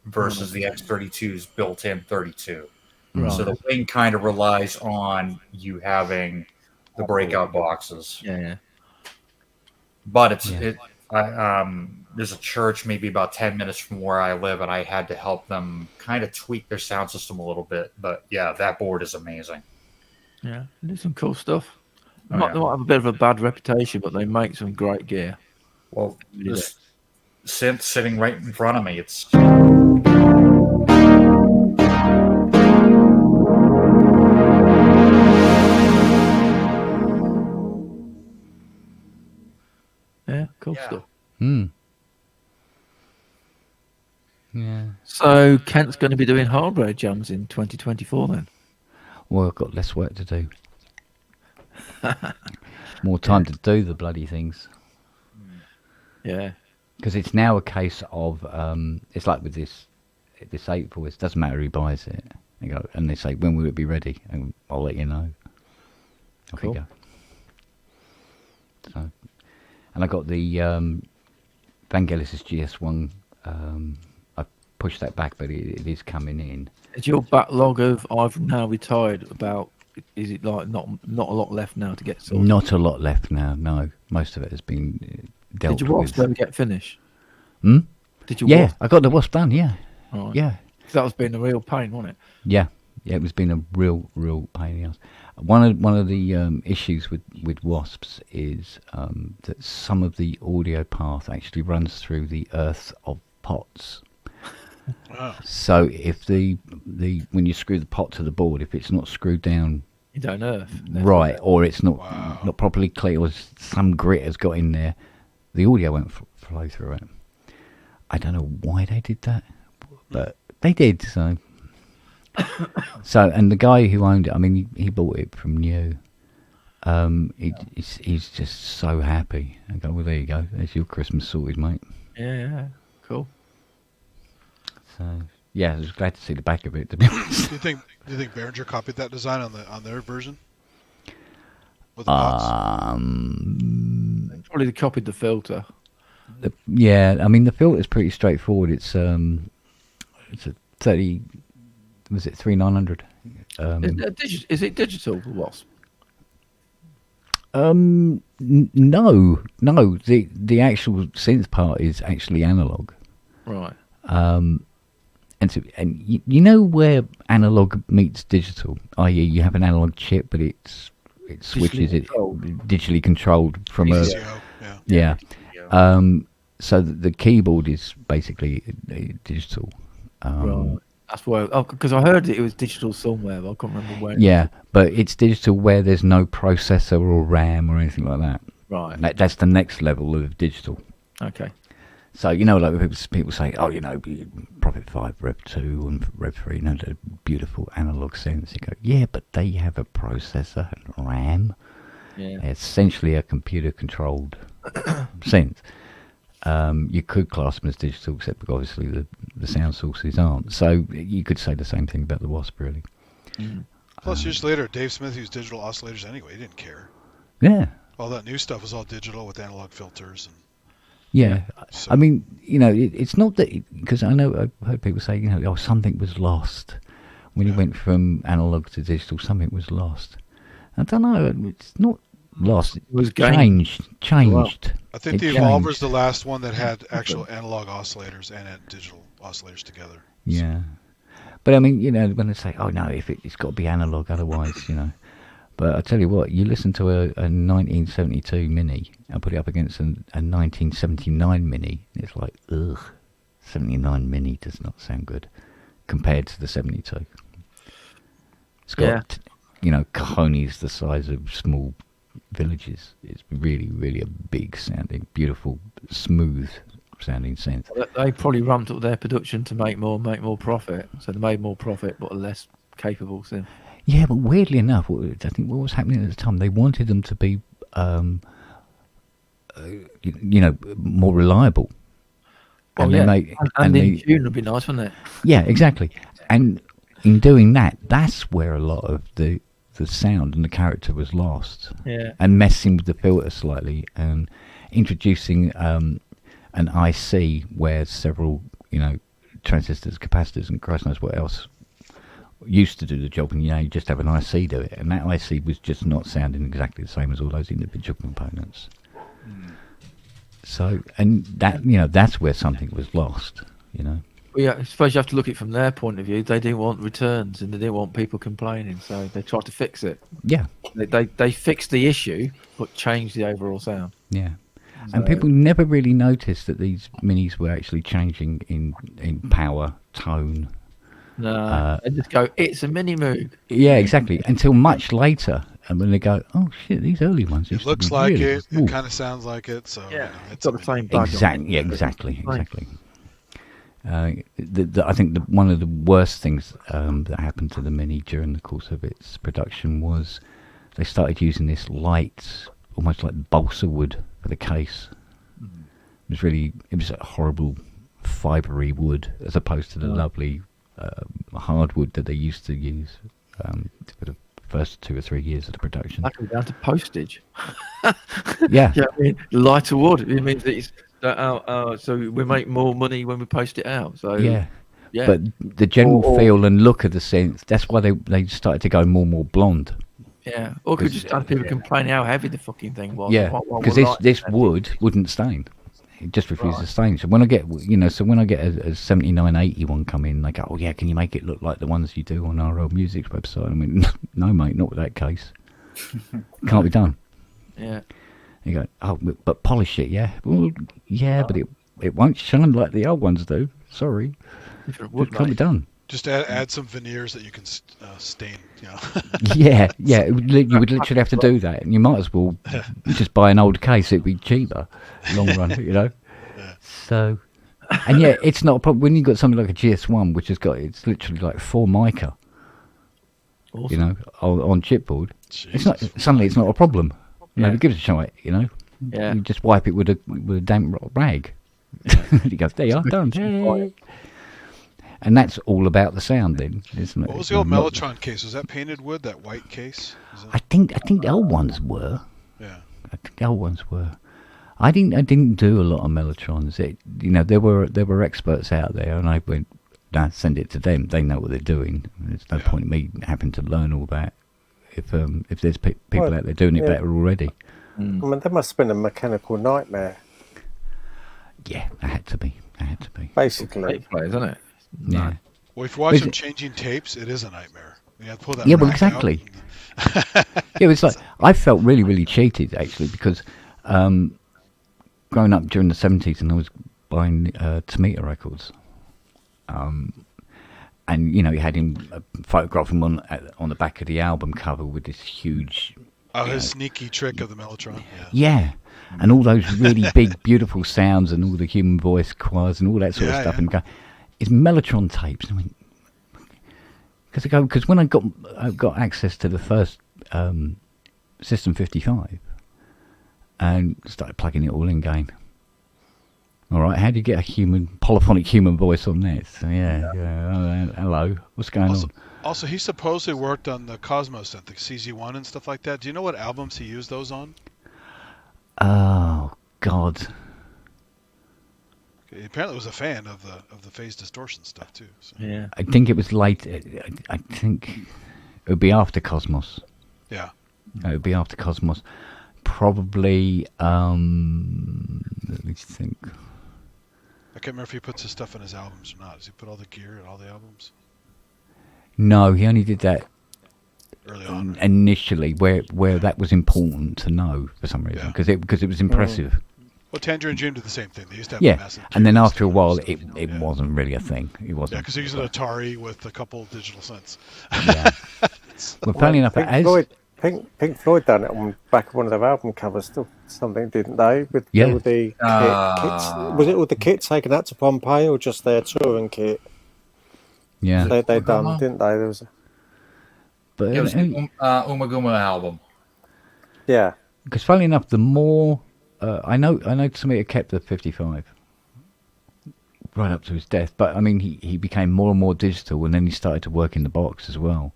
versus the X32's built-in 32. Right. So the wing kind of relies on you having the breakout boxes. Yeah. But There's a church maybe about 10 minutes from where I live, and I had to help them kind of tweak their sound system a little bit. But yeah, that board is amazing. Yeah, they do some cool stuff. They Oh, might, yeah. they might have a bit of a bad reputation, but they make some great gear. Well, Really this synth sitting right in front of me. It's yeah, cool stuff. Yeah. So Kent's going to be doing hardware jams in 2024 then. Well, I've got less work to do. More time to do the bloody things. Yeah. Because it's now a case of it's like with this April. It doesn't matter who buys it. They go and they say, when will it be ready? And I'll let you know. Off you Cool. go. So, and I got the Vangelis' GS1. I pushed that back, but it is coming in. Is your backlog of I've now retired about? Is it like not a lot left now to get sorted? Not a lot left now. No, most of it has been dealt Did your with. wasp ever get finished? Hmm? Did you? Yeah, I got the wasp done. Yeah, Right. yeah. That was been a real pain, wasn't it? Yeah, it was been a real pain in the ass. One of the issues with wasps is that some of the audio path actually runs through the earth of pots. Wow. So if the when you screw the pot to the board, if it's not screwed down You don't earth. right, or it's not properly clear, or some grit has got in there, the audio won't flow through it. I don't know why they did that, but they did. So, and the guy who owned it, I mean, he bought it from new. He's just so happy. I go, well, there you go. There's your Christmas sorted, mate. Yeah, cool. So, yeah, I was glad to see the back of it. To be honest. Do you think Behringer copied that design on their version? With the pots? Probably they copied the filter. Yeah, I mean the filter's pretty straightforward. It's a 30. Was it 3900? Is it digital, the wasp? No. The actual synth part is actually analog. Right. And you know where analog meets digital, i.e., you have an analog chip, but it switches it digitally controlled from a PCO, yeah. So the keyboard is basically digital. Right. That's why. Oh, because I heard it was digital somewhere, but I can't remember where. Yeah, but it's digital where there's no processor or RAM or anything like that. Right. That's the next level of digital. Okay. So, you know, like people say, oh, you know, Prophet 5, Rev 2 and Rev 3, you know, the beautiful analog synths. You go, yeah, but they have a processor and RAM. Yeah. They're essentially a computer-controlled synth. You could class them as digital, except because obviously the sound sources aren't. So you could say the same thing about the Wasp, really. Mm. Plus, years later, Dave Smith used digital oscillators anyway. He didn't care. Yeah. All that new stuff was all digital with analog filters. And yeah. So, I mean, you know, it's not that, because I know I've heard people say, you know, oh, something was lost. When you went from analog to digital, something was lost. I don't know, it's not lost. It was changed. Well, I think the Evolver's the last one that had actual analog oscillators and had digital oscillators together. Yeah. But I mean, you know, when they say, oh no, it's got to be analog, otherwise, you know. But I tell you what, you listen to a 1972 Mini and put it up against a 1979 Mini, it's like, ugh, 79 Mini does not sound good compared to the 72. It's got, you know, cojones the size of small villages. It's really, really a big sounding, beautiful, smooth sounding synth. They probably ramped up their production to make more profit. So they made more profit, but a less capable synth. Yeah, but weirdly enough, I think what was happening at the time, they wanted them to be, you know, more reliable. Well, and in tune would be nice, wouldn't it? Yeah, exactly. And in doing that, that's where a lot of the sound and the character was lost. Yeah. And messing with the filter slightly and introducing an IC where several, you know, transistors, capacitors, and Christ knows what else used to do the job, and you know, you just have an IC do it, and that IC was just not sounding exactly the same as all those individual components. So, and that, you know, that's where something was lost, you know. Well, yeah, I suppose you have to look at it from their point of view. They didn't want returns and they didn't want people complaining, so they tried to fix it. Yeah. They fixed the issue, but changed the overall sound. Yeah. And people never really noticed that these minis were actually changing in power, tone. No, they just go, it's a mini Moog. Yeah, exactly. Until much later, and when they go, oh shit, these early ones. It looks like it. It kind of sounds like it. So yeah, you know, it's got the same bug. Exactly. Yeah, exactly. I think one of the worst things that happened to the Mini during the course of its production was they started using this light, almost like balsa wood for the case. It was a horrible fibery wood as opposed to the lovely hardwood that they used to use for the first 2 or 3 years of the production. That comes down to postage. Yeah. Yeah, I mean, lighter wood. It means that it's so we make more money when we post it out. So yeah. Yeah. But the general feel and look of the synth, that's why they started to go more and more blonde. Yeah. Or could just have people complaining how heavy the fucking thing was. Yeah. Because this wood wouldn't stain. It just refused to stain. So when I get, a 7980 one come in, they go, oh yeah, can you make it look like the ones you do on our old music's website? I mean, no mate, not with that case. Can't be done. Yeah. You go, oh, but polish it, yeah. Well, yeah, but it won't shine like the old ones do. Sorry. Different wood, It can't be done. Just add some veneers that you can stain. You know. Yeah. You would literally have to do that, and you might as well just buy an old case. It'd be cheaper, long run, you know. Yeah. So, and yeah, it's not a problem when you've got something like a GS1, which it's literally like 4 mica, awesome. You know, on chipboard. Jesus. It's not suddenly it's not a problem. Nobody gives a shit, you know. Yeah. You just wipe it with a damp rag. Yeah. You go, there you are, done. Hey. And that's all about the sound, then, isn't it? What was the old Mellotron case? Was that painted wood? That white case? I think the old ones were. Yeah. I think the old ones were. I didn't do a lot of Mellotrons. There were experts out there, and I went, nah, send it to them. They know what they're doing. There's no point in me having to learn all that. If there's people out there doing it better already. I mean, that must have been a mechanical nightmare. Yeah, it had to be. Basically, isn't it? Yeah. Well, if you watch them changing tapes, it is a nightmare. You have to pull that. Yeah, well, exactly. Yeah, it's like I felt really, really cheated actually because growing up during the 70s, and I was buying Tomita records, and you had him photograph him on the back of the album cover with this huge. Oh, his sneaky trick of the Mellotron. Yeah. And all those really big, beautiful sounds, and all the human voice choirs, and all that sort of stuff, and go, it's Mellotron tapes. I mean, because when I got access to the first System 55, and started plugging it all in, going, all right, how do you get a polyphonic human voice on this? So, hello, what's going on? Also, he supposedly worked on the Cosmos synth, the CZ1 and stuff like that. Do you know what albums he used those on? Oh God! Apparently, was a fan of the phase distortion stuff too. So. Yeah, I think it was late. I think it would be after Cosmos. Yeah, it would be after Cosmos. Probably. Let me think. I can't remember if he puts his stuff in his albums or not. Does he put all the gear in all the albums? No, he only did that early on. Initially, where that was important to know for some reason, because it was impressive. Well, Tangerine Dream did the same thing. They used to have massive. And then after a while, it wasn't really a thing. It wasn't. Yeah, because he used an Atari with a couple digital synths. Yeah. Well, funny enough, Pink Floyd done it on back of one of their album covers, something, didn't they? With all the kits. Was it all the kit taken out to Pompeii, or just their touring kit? Yeah, they done, didn't they? There was. But it was Umaguma album. Yeah, because funny enough, the more I know Tomita kept the 55 right up to his death, but I mean he became more and more digital, and then he started to work in the box as well.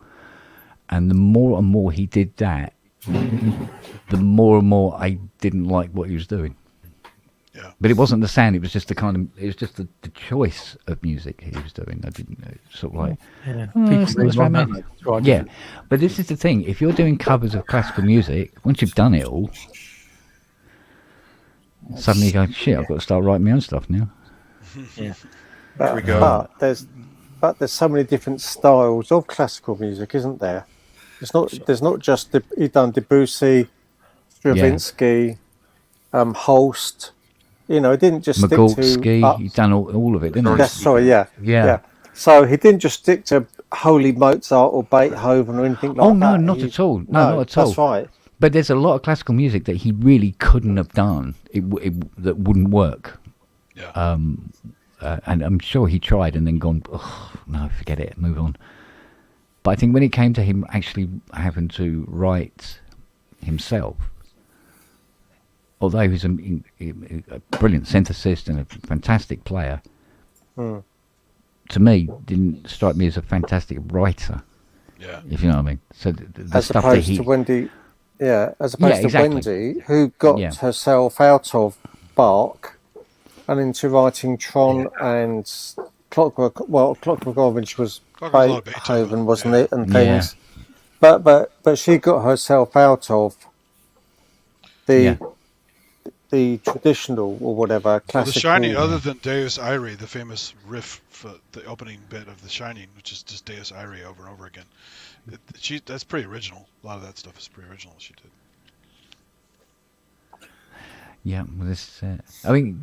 And the more and more he did that, the more and more I didn't like what he was doing. Yeah. But it wasn't the sound; it was just the choice of music he was doing. I didn't sort of like. Yeah, but this is the thing: if you're doing covers of classical music, once you've done it all, Suddenly you go, shit, I've got to start writing my own stuff now. Yeah. Here we go. But there's so many different styles of classical music, isn't there? There's not just he done Debussy, Stravinsky, Holst. You know, he didn't just stick to. He's done all of it, didn't he? Yeah. So he didn't just stick to holy Mozart or Beethoven or anything like that. Oh no, not at all. No, not at all. That's right. But there's a lot of classical music that he really couldn't have done. That wouldn't work. Yeah. And I'm sure he tried and then gone, oh, no, forget it, move on. But I think when it came to him actually having to write himself, although he was a brilliant synthesist and a fantastic player, to me, didn't strike me as a fantastic writer. Yeah. If you know what I mean. So the as stuff opposed that to Wendy, as opposed to exactly. Wendy, who got herself out of Bach and into writing Tron and Clockwork. Well, Clockwork Orange was Beethoven, wasn't it? And things. But she got herself out of the traditional or whatever classical. Well, The Shining, other than Deus Irae, the famous riff for the opening bit of The Shining, which is just Deus Irae over and over again. That's pretty original. A lot of that stuff is pretty original. She did. Yeah, well, this. I mean,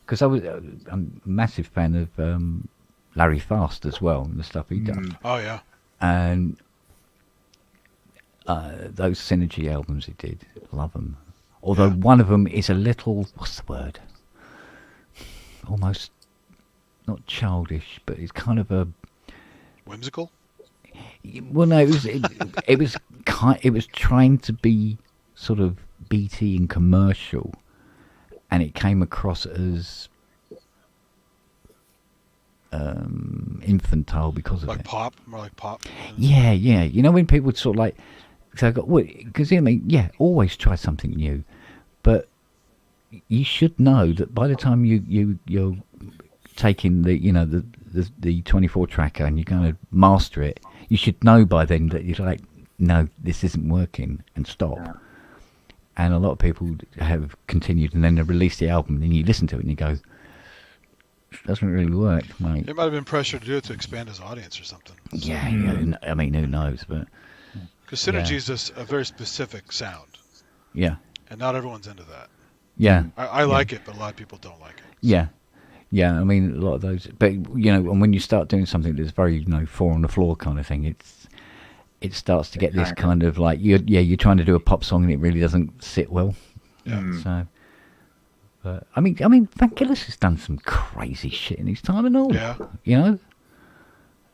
because I'm a massive fan of Larry Fast as well, and the stuff he done. Oh yeah. And those Synergy albums he did, love them. Although one of them is a little, what's the word? Almost not childish, but it's kind of a whimsical. Well, no, it was trying to be sort of BT and commercial, and it came across as infantile because of it. More like pop. Yeah. You know when people sort of like, so I got because I mean, always try something new, but you should know that by the time you're taking the 24 tracker and you're going to master it, you should know by then that you're like, no, this isn't working, and stop. Yeah. And a lot of people have continued, and then they release the album, and you listen to it and you go, doesn't really work, mate. It might have been pressure to do it to expand his audience or something. So. Yeah, I mean, who knows, but because Synergy is just a very specific sound. Yeah. And not everyone's into that. Yeah. I like it, but a lot of people don't like it. So. Yeah, I mean, a lot of those, but and when you start doing something that's very, four on the floor kind of thing, it starts to get this kind of like you're trying to do a pop song and it really doesn't sit well. Yeah. So, but I mean, Van Gillis has done some crazy shit in his time and all. Yeah.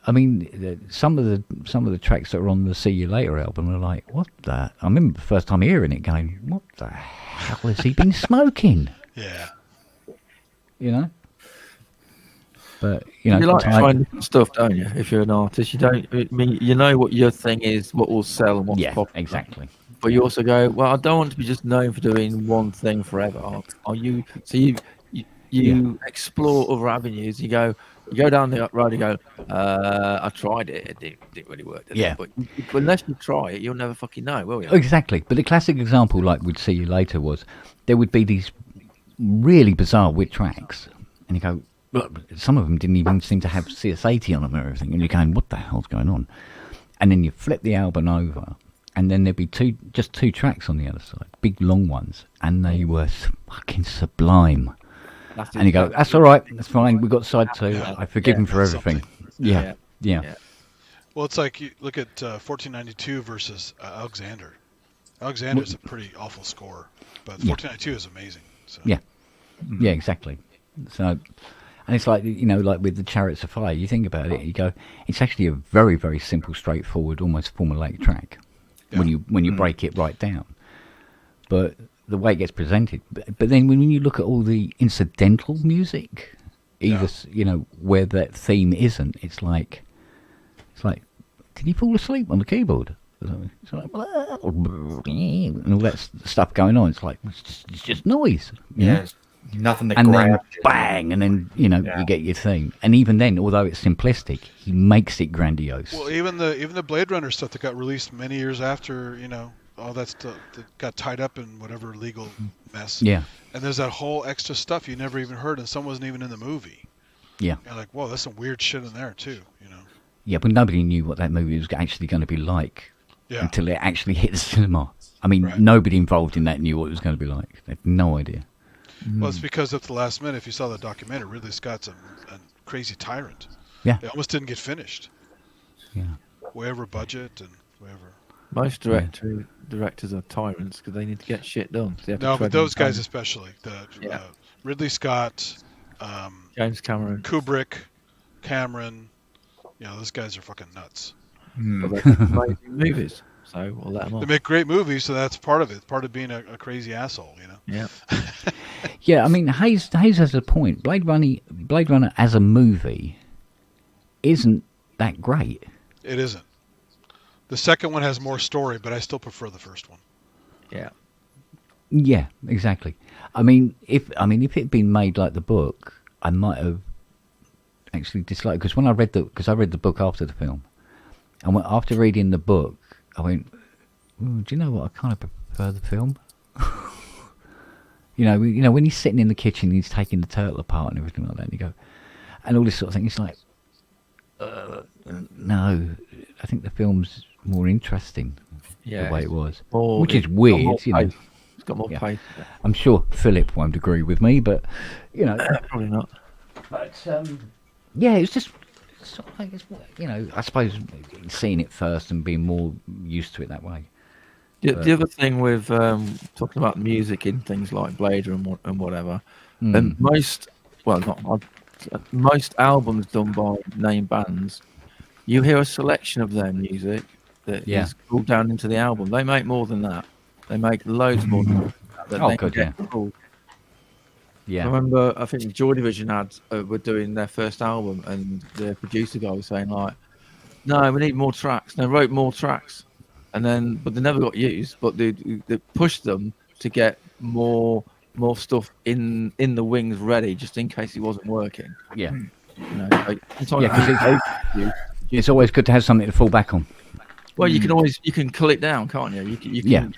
I mean, some of the tracks that are on the See You Later album are like, what the? I remember the first time hearing it, going, what the hell has he been smoking? Yeah. But you like trying different stuff, don't you? If you're an artist, you don't. I mean, you know what your thing is, what will sell, and what's popular. Exactly. But you also go, well, I don't want to be just known for doing one thing forever. Are you? So you explore other avenues. You go down the road and go, I tried it. It didn't really work. Did it? But unless you try it, you'll never fucking know, will you? Exactly. But the classic example, like we'd See You Later, was there would be these really bizarre weird tracks, and you go. Look, some of them didn't even seem to have CS80 on them or everything, and you're going, what the hell's going on? And then you flip the album over, and then there'd be just two tracks on the other side, big long ones, and they were fucking sublime. And you go, that's all right, that's fine, we got side two, I forgive him for everything. Yeah. Well, it's like you look at 1492 versus Alexander. Alexander's a pretty awful score, but 1492 is amazing. So. Yeah, exactly. So. And it's like, like with the Chariots of Fire, you think about it, you go, it's actually a very, very simple, straightforward, almost formulaic track when you break it right down. But the way it gets presented. But then when you look at all the incidental music, either, where that theme isn't, it's like, did he fall asleep on the keyboard? It's like, and all that stuff going on. It's like, it's just noise. Yeah. Nothing to and grab then bang, and then you get your thing. And even then, although it's simplistic, he makes it grandiose. Well, even the Blade Runner stuff that got released many years after, all that stuff that got tied up in whatever legal mess. Yeah. And there's that whole extra stuff you never even heard, and some wasn't even in the movie. Yeah. You're like, whoa, there's some weird shit in there too, you know. Yeah, but nobody knew what that movie was actually going to be like until it actually hit the cinema. I mean, nobody involved in that knew what it was going to be like. They had no idea. Well, it's because at the last minute, if you saw the documentary, Ridley Scott's a crazy tyrant. Yeah. They almost didn't get finished. Yeah. Way over budget and whatever. Most directors are tyrants because they need to get shit done. So No, but those guys especially. Ridley Scott, James Cameron, Kubrick, Cameron. You know, those guys are fucking nuts. But they make movies, so we'll let them off. They make great movies, so that's part of it. Part of being a crazy asshole, you know. Yeah. Yeah, I mean, Hayes has a point. Blade Runner as a movie isn't that great. It isn't. The second one has more story, but I still prefer the first one. Yeah. Yeah, exactly. I mean, if it had been made like the book, I might have actually disliked, because when I read the book after the film, and after reading the book, I went, do you know what? I kind of prefer the film. You know, when he's sitting in the kitchen, he's taking the turtle apart and everything like that, and you go, and all this sort of thing. It's like, no, I think the film's more interesting the way it was, which is weird. You know, it's got more pace. I'm sure Philip won't agree with me, but you know, probably not. But yeah, it's just sort of like, you know, I suppose seeing it first and being more used to it that way. The other thing with talking about music in things like Blade and whatever, and most albums done by name bands, you hear a selection of their music that is pulled down into the album. They make more than that. They make loads more than that. Cool. Yeah. I remember, I think Joy Division were doing their first album, and the producer guy was saying like, "No, we need more tracks." And they wrote more tracks, but they never got used. But they pushed them to get more stuff in the wings ready, just in case it wasn't working. Yeah. You know, it's always good to have something to fall back on. Well, you can cull it down, can't you? You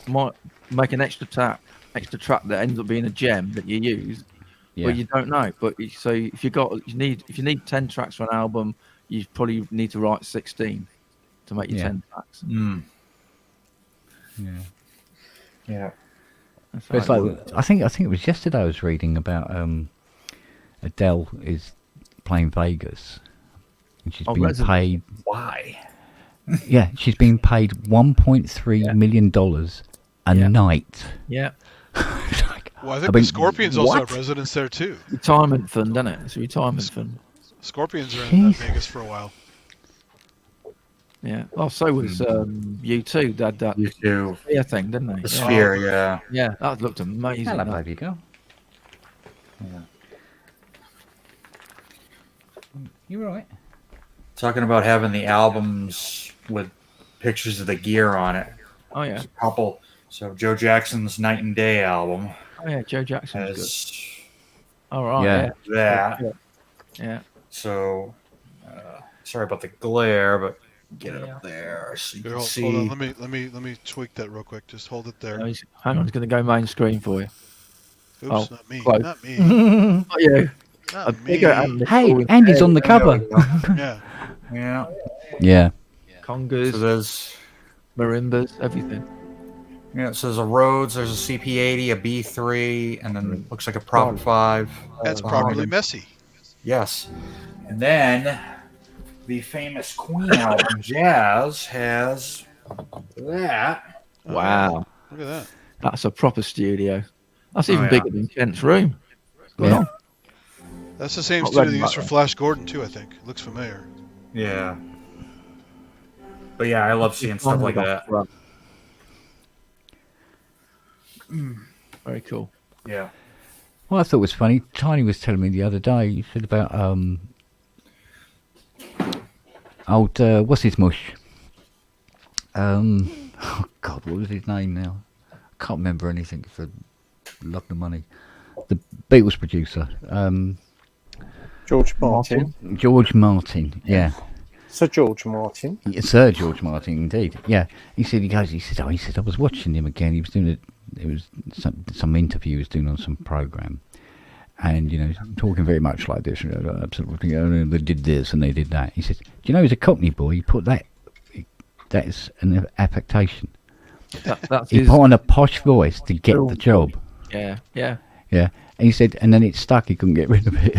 might make an extra track that ends up being a gem that you use, but you don't know. But so if you need 10 tracks for an album, you probably need to write 16 to make your 10 tracks. Yeah. It's like, I think it was yesterday I was reading about Adele is playing Vegas, and she's being paid. Why? Yeah, she's being paid $1.3 million a night. Yeah. Well, I think the Scorpions also have residents there too. Retirement fund, doesn't it? It's a retirement fund. Scorpions are in Vegas for a while. Yeah. Oh, so was U2. They had that sphere thing, didn't they? The sphere, yeah. Yeah, that looked amazing. Hello, baby girl. Yeah. You all right? Talking about having the albums with pictures of the gear on it. Oh yeah. There's a couple. So Joe Jackson's Night and Day album. Oh yeah, Joe Jackson's good. All right. Yeah. That. Yeah. So, sorry about the glare, but get it up there so you can see. Hold on, let me tweak that real quick. Just hold it there. No, hang on, it's going to go main screen for you. Oops, not me. Close. Not me. Not you. Not me. Hey, Andy's on the cover. Yeah. Yeah. Yeah. Congas, So there's marimbas, everything. Yeah, so there's a Rhodes, there's a CP80, a B3, and then looks like a Prop 5. That's properly messy. Yes. And then the famous Queen album, Jazz, has that. Wow. Look at that. That's a proper studio. That's even bigger than Kent's room. Yeah. That's the same studio they used for Flash Gordon too, I think. It looks familiar. Yeah. But yeah, I love seeing stuff like that. Very cool. Yeah. Well, I thought it was funny. Tiny was telling me the other day. He said about what's his mush? Oh God, what was his name now? I can't remember anything for love the money. The Beatles producer. George Martin. George Martin. Yeah. Sir George Martin. Yeah, Sir George Martin, indeed. Yeah, he said I was watching him again. He was doing it was some interview he was doing on some program, and talking very much like this. Absolutely, they did this and they did that. He said, "Do you know he's a Cockney boy? He put that is an affectation. He put on a posh voice to get the job." Yeah. And he said, and then it stuck. He couldn't get rid of it.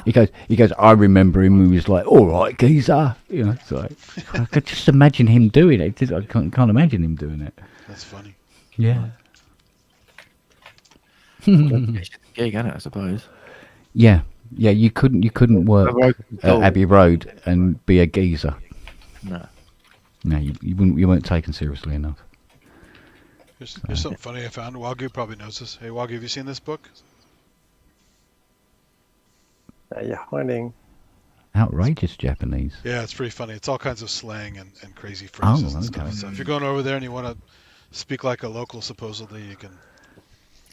He goes. I remember him. He was like, "All right, geezer." It's like I could just imagine him doing it. I can't imagine him doing it. That's funny. Yeah. Gig, I suppose. Yeah. You couldn't work at Abbey Road and be a geezer. No, you weren't taken seriously enough. Here's something funny I found. Wagyu probably knows this. Hey, Wagyu, have you seen this book? You're hiding. Outrageous Japanese. Yeah, it's pretty funny. It's all kinds of slang and crazy phrases and stuff. So if you're going over there and you want to speak like a local, supposedly, you can.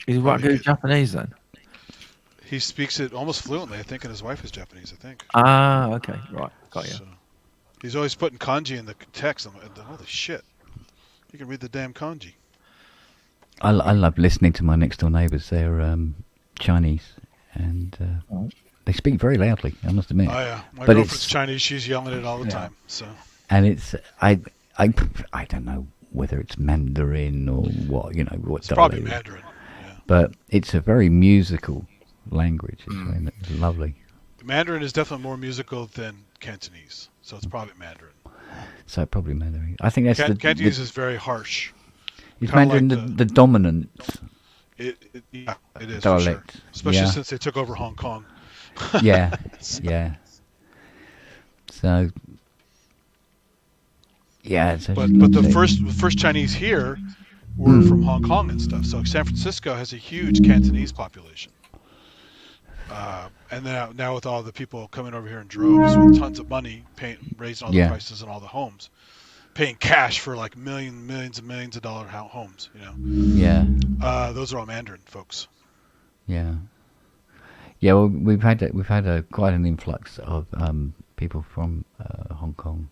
Is Wagyu Japanese then? He speaks it almost fluently, I think, and his wife is Japanese, I think. Ah, okay, right, got you. So, he's always putting kanji in the text. I'm like, holy shit! You can read the damn kanji. I love listening to my next door neighbours. They're Chinese, and they speak very loudly, I must admit. Oh yeah, my girlfriend's Chinese. She's yelling it all the time. So. And it's I don't know whether it's Mandarin or what what. It's probably Mandarin. Yeah. But it's a very musical language. It's lovely. Mandarin is definitely more musical than Cantonese, so it's probably Mandarin. So probably Mandarin. I think that's Cantonese is very harsh. Is Mandarin like the dominant? It is dialect, for sure. Especially since they took over Hong Kong. Yeah. So. Yeah. But the first Chinese here were from Hong Kong and stuff. So San Francisco has a huge Cantonese population. And then now with all the people coming over here in droves with tons of money, raising all the prices and all the homes, paying cash for like millions and millions of dollar homes, Yeah. Those are all Mandarin folks. Yeah. Yeah. Well, we've had quite an influx of people from Hong Kong,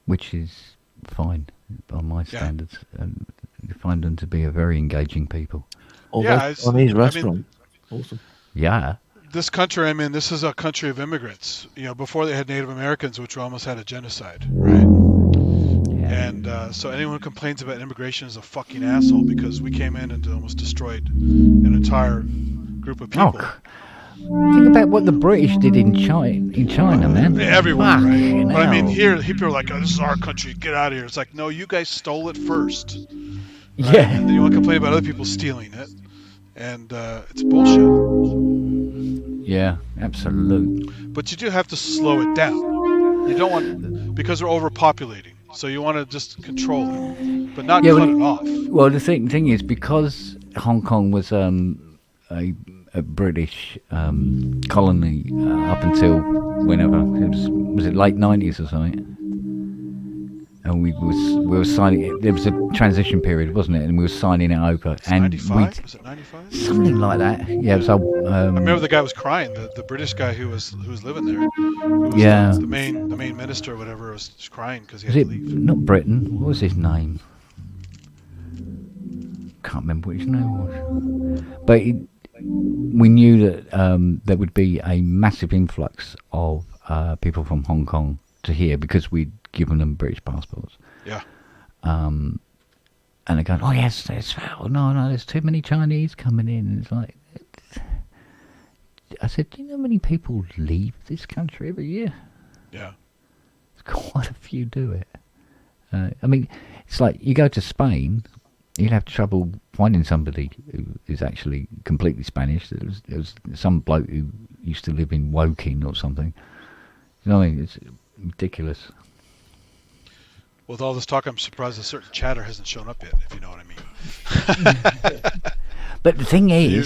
which is fine by my standards. I find them to be a very engaging people. On these restaurants. Awesome. Yeah. This country, this is a country of immigrants. Before they had Native Americans, which almost had a genocide, right? Yeah. And so anyone who complains about immigration is a fucking asshole because we came in and almost destroyed an entire group of people. Think about what the British did in China, man. Everywhere, right? But here people are like, "Oh, this is our country. Get out of here." It's like, no, you guys stole it first. Right? Yeah. And then you want to complain about other people stealing it. And it's bullshit. Yeah, absolutely. But you do have to slow it down. You don't want, because we're overpopulating. So you want to just control it, but not cut it off. Well, the thing is, because Hong Kong was a British colony up until whenever was it late 90s or something. And we were signing it. There was a transition period, wasn't it? And we were signing it over. And 95? Was it 95? Something like that. Yeah. It was, I remember the guy was crying. The British guy who was living there. Who was the main minister or whatever was crying because he had to leave. Not Britain? What was his name? Can't remember what his name was. But we knew that there would be a massive influx of people from Hong Kong to here because we'd given them British passports. Yeah. And they're going, oh yes, no, there's too many Chinese coming in. And it's like, I said, do you know how many people leave this country every year? Yeah. Quite a few do it. It's like you go to Spain, you'll have trouble finding somebody who is actually completely Spanish. There was some bloke who used to live in Woking or something. You know what I mean? It's ridiculous. With all this talk, I'm surprised a certain chatter hasn't shown up yet, if you know what I mean. But the thing is... The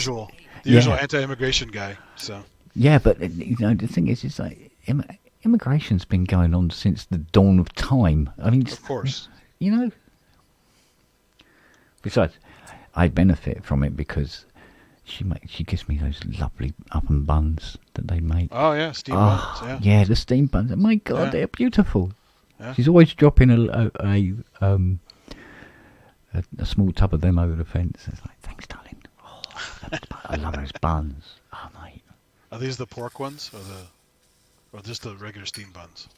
usual anti-immigration guy, so... Yeah, but, the thing is, it's like, immigration's been going on since the dawn of time. Of course. Besides, I benefit from it because, She gives me those lovely oven buns that they make. Oh yeah, steam buns. Yeah. Yeah, the steam buns. Oh my God, Yeah. they're beautiful. Yeah. She's always dropping a small tub of them over the fence. It's like, thanks, darling. Oh, I love those buns. Oh, mate. Are these the pork ones or just the regular steam buns?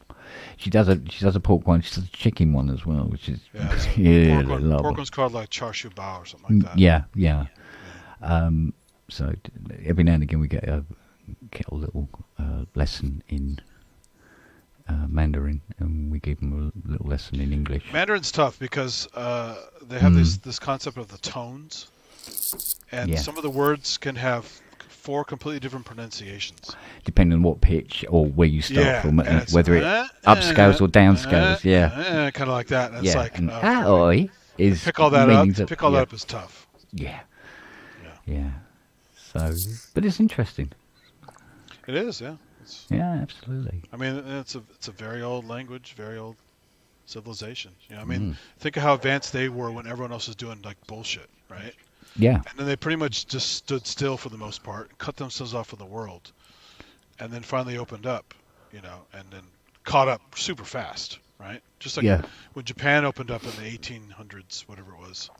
She does a pork one. She does a chicken one as well, which is So yeah, pork one's called like char siu bao or something like that. Yeah. So every now and again we get a little lesson in Mandarin, and we give them a little lesson in English. Mandarin's tough because they have this concept of the tones, and some of the words can have 4 completely different pronunciations. Depending on what pitch or where you start from, whether it upscales or downscales. Kind of like that. And it's like aoi is pick all that up. Pick all that up is tough. Yeah. So, but it's interesting. It is, yeah. Yeah, absolutely. I mean, it's a very old language, very old civilization. You know, I mean, think of how advanced they were when everyone else was doing like bullshit, right? Yeah. And then they pretty much just stood still for the most part, cut themselves off from the world, and then finally opened up, you know, and then caught up super fast, right? Just like when Japan opened up in the 1800s, whatever it was.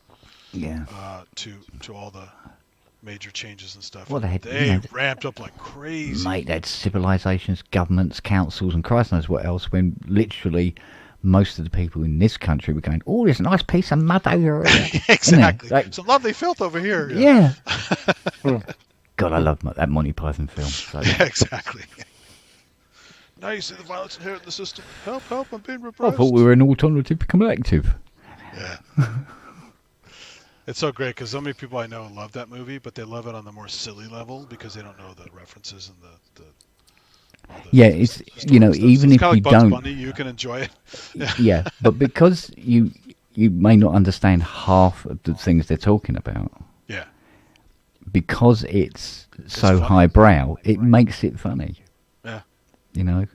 Yeah. To all the major changes and stuff. Well, they ramped up like crazy. Mate, they had civilizations, governments, councils, and Christ knows what else, when literally most of the people in this country were going, oh, there's a nice piece of mud over here. Exactly. Like, some lovely filth over here. Yeah. God, I love that Monty Python film. So. Yeah, exactly. Now you see the violence inherent in the system. Help, I'm being repressed. I thought we were an alternative collective. Yeah. It's so great because so many people I know love that movie, but they love it on the more silly level because they don't know the references and it's you know, even if you don't, Bunny, you can enjoy it. Yeah, but because you may not understand half of the things they're talking about. Yeah. Because it's so highbrow, it makes it funny. Yeah. You know.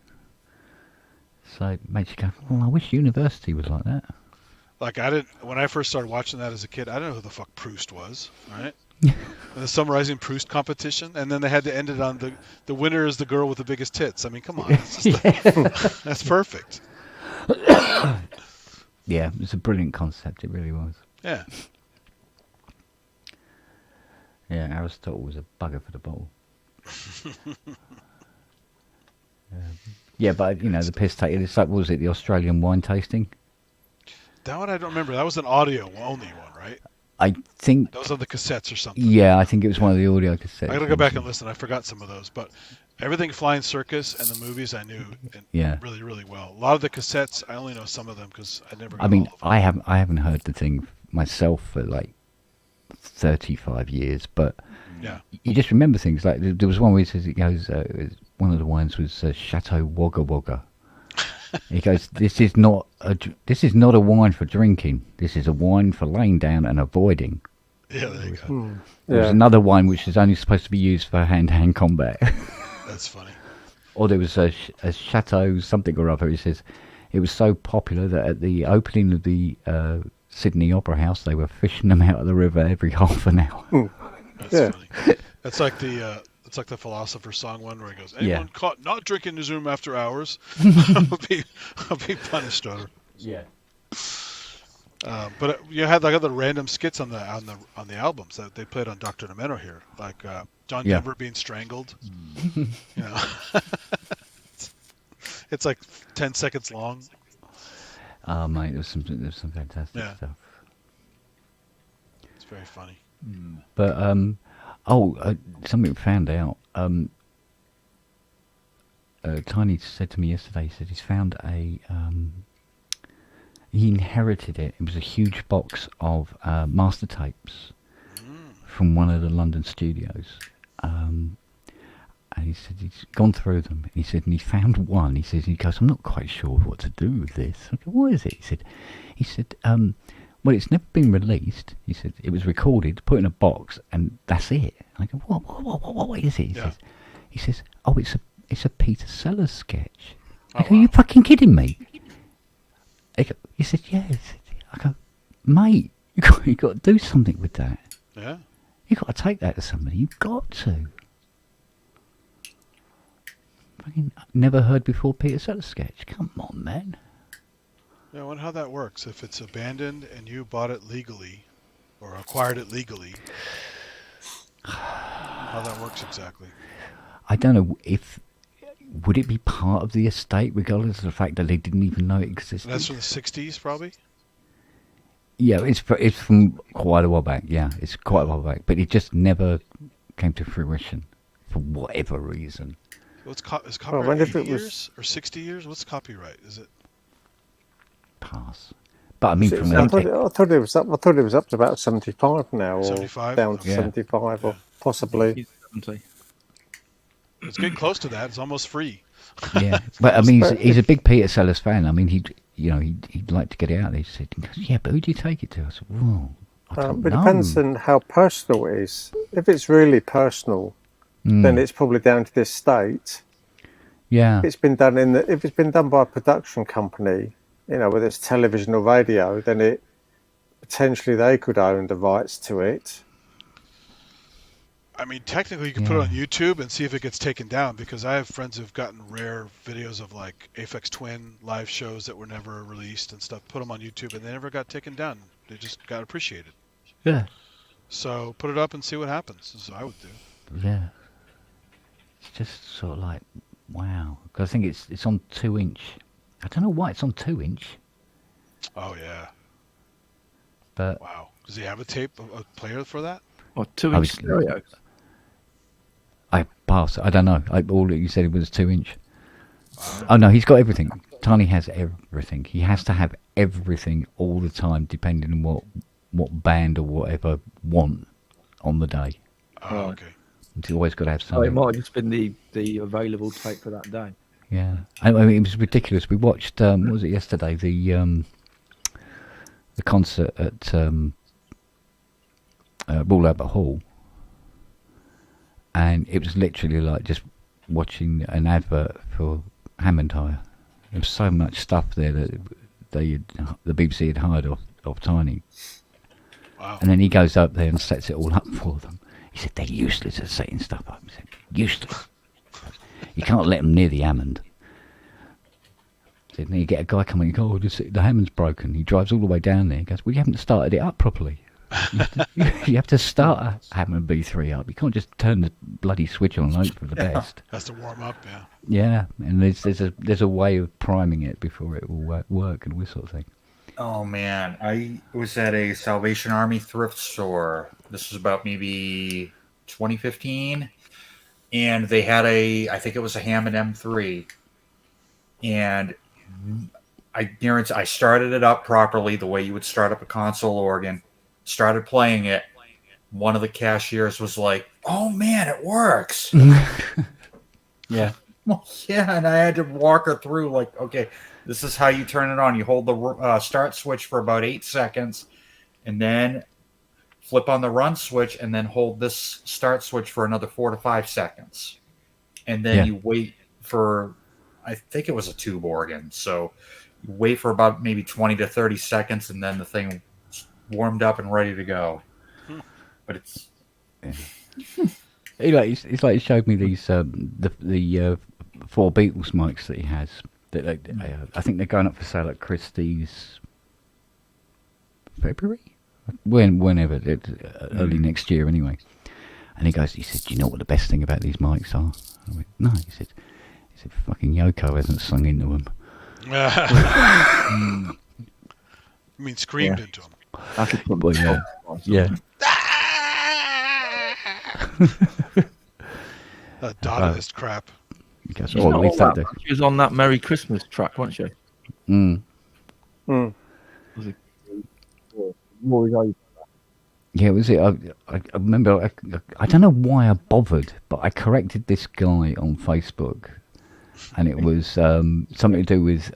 So it makes you go, well, I wish university was like that. Like when I first started watching that as a kid, I didn't know who the fuck Proust was, right? The summarizing Proust competition, and then they had to end it on the winner is the girl with the biggest tits. I mean, come on, that's perfect. Yeah, it's a brilliant concept. It really was. Yeah. Yeah, Aristotle was a bugger for the bottle. Yeah, but you know, the piss taker. It's like, what was it, the Australian wine tasting? That one I don't remember. That was an audio only one, right? I think those are the cassettes or something. Yeah, I think it was one of the audio cassettes. I gotta go back and listen. I forgot some of those, but everything Flying Circus and the movies I knew really, really well. A lot of the cassettes I only know some of them because I never. I mean, I haven't heard the thing myself for like 35 years, but you just remember things. Like there was one where he says it goes. One of the wines was Chateau Wagga Wagga. He goes, this is not a wine for drinking. This is a wine for laying down and avoiding. Yeah, there you go. There was another wine which is only supposed to be used for hand-to-hand combat. That's funny. Or there was a Chateau something or other. He says it was so popular that at the opening of the Sydney Opera House, they were fishing them out of the river every half an hour. That's funny. That's like the. It's like the Philosopher's Song one where he goes, anyone caught not drinking in his room after hours will be punished. Or yeah. But you had like other random skits on the albums that they played on Dr. Demento here, like John Denver being strangled. You know, it's like 10 seconds long. Oh mate, there's some fantastic stuff. It's very funny. But something found out. Tiny said to me yesterday. He said he's found he inherited it. It was a huge box of master tapes from one of the London studios. And he said he's gone through them. He said, and he found one. He goes, I'm not quite sure what to do with this. I go, what is it? He said, well, it's never been released. He said it was recorded, put in a box, and that's it. I go, what is it? He says, oh, it's a Peter Sellers sketch. I go, are you fucking kidding me? He said, yeah. I go, mate, you got to do something with that. Yeah. You got to take that to somebody. You've got to. Fucking never heard before Peter Sellers sketch. Come on, man. Yeah, I wonder how that works. If it's abandoned and you bought it legally or acquired it legally, how that works exactly. I don't know if would it be part of the estate, regardless of the fact that they didn't even know it existed. That's from the 60s, probably. Yeah, it's from quite a while back. Yeah, it's quite a while back, but it just never came to fruition for whatever reason. Is copyright 80 years or 60 years? What's copyright? Is it? Pass. But I mean, I thought it was up to about 75 now, or 75? down to 75, or possibly. 70. It's getting close to that. It's almost free. Yeah, but I mean, he's a big Peter Sellers fan. I mean, he'd like to get it out. He said, "Yeah, but who do you take it to?" I said, "Well, I don't know." It depends on how personal it is. If it's really personal, then it's probably down to the estate. Yeah. If it's been done by a production company, whether it's television or radio, then potentially they could own the rights to it. I mean, technically, you can put it on YouTube and see if it gets taken down, because I have friends who've gotten rare videos of like Aphex Twin live shows that were never released and stuff. Put them on YouTube and they never got taken down. They just got appreciated. Yeah. So put it up and see what happens. That's what I would do. Yeah. It's just sort of like, wow. Because I think it's on 2-inch. I don't know why it's on 2-inch. Oh yeah. But wow. Does he have a player for that? Or 2-inch stereo? I pass. I don't know. All you said it was 2-inch. Oh no, he's got everything. Tiny has everything. He has to have everything all the time, depending on what band or whatever want on the day. Oh, okay. He's always got to have Oh, something. it might have just been the available tape for that day. Yeah, I mean, it was ridiculous. We watched what was it yesterday? The concert at Royal Albert Hall, and it was literally like just watching an advert for Hammond Hire. There was so much stuff there that the BBC had hired off Tiny. Wow. And then he goes up there and sets it all up for them. He said they're useless at setting stuff up. He said, useless. You can't let them near the Hammond. He said, and you get a guy coming and go, the Hammond's broken. He drives all the way down there. He goes, well, you haven't started it up properly. You have to start a Hammond B3 up. You can't just turn the bloody switch on and hope for the best. Has to warm up, yeah. Yeah, and there's a way of priming it before it will work and all this sort of thing. Oh man, I was at a Salvation Army thrift store. This was about maybe 2015, and they had I think it was a Hammond M3, and I guarantee I started it up properly the way you would start up a console organ. Started playing it. One of the cashiers was like, "Oh man, it works." Yeah. Well, yeah, and I had to walk her through, like, okay, this is how you turn it on. You hold the start switch for about 8 seconds, and then flip on the run switch, and then hold this start switch for another 4 to 5 seconds. And then you wait for, I think it was a tube organ, so you wait for about maybe 20 to 30 seconds, and then the thing warmed up and ready to go. But it's... It's like he showed me these the 4 Beatles mics that he has. I think they're going up for sale at Christie's February, whenever early next year anyway. And he said, "Do you know what the best thing about these mics are?" I went, "No." He said, "Fucking Yoko hasn't sung into them." I mean, screamed into them. I could put yeah. That Dadaist crap. Because, she was on that Merry Christmas track, wasn't she? Yeah, was it? I remember. I don't know why I bothered, but I corrected this guy on Facebook, and it was something to do with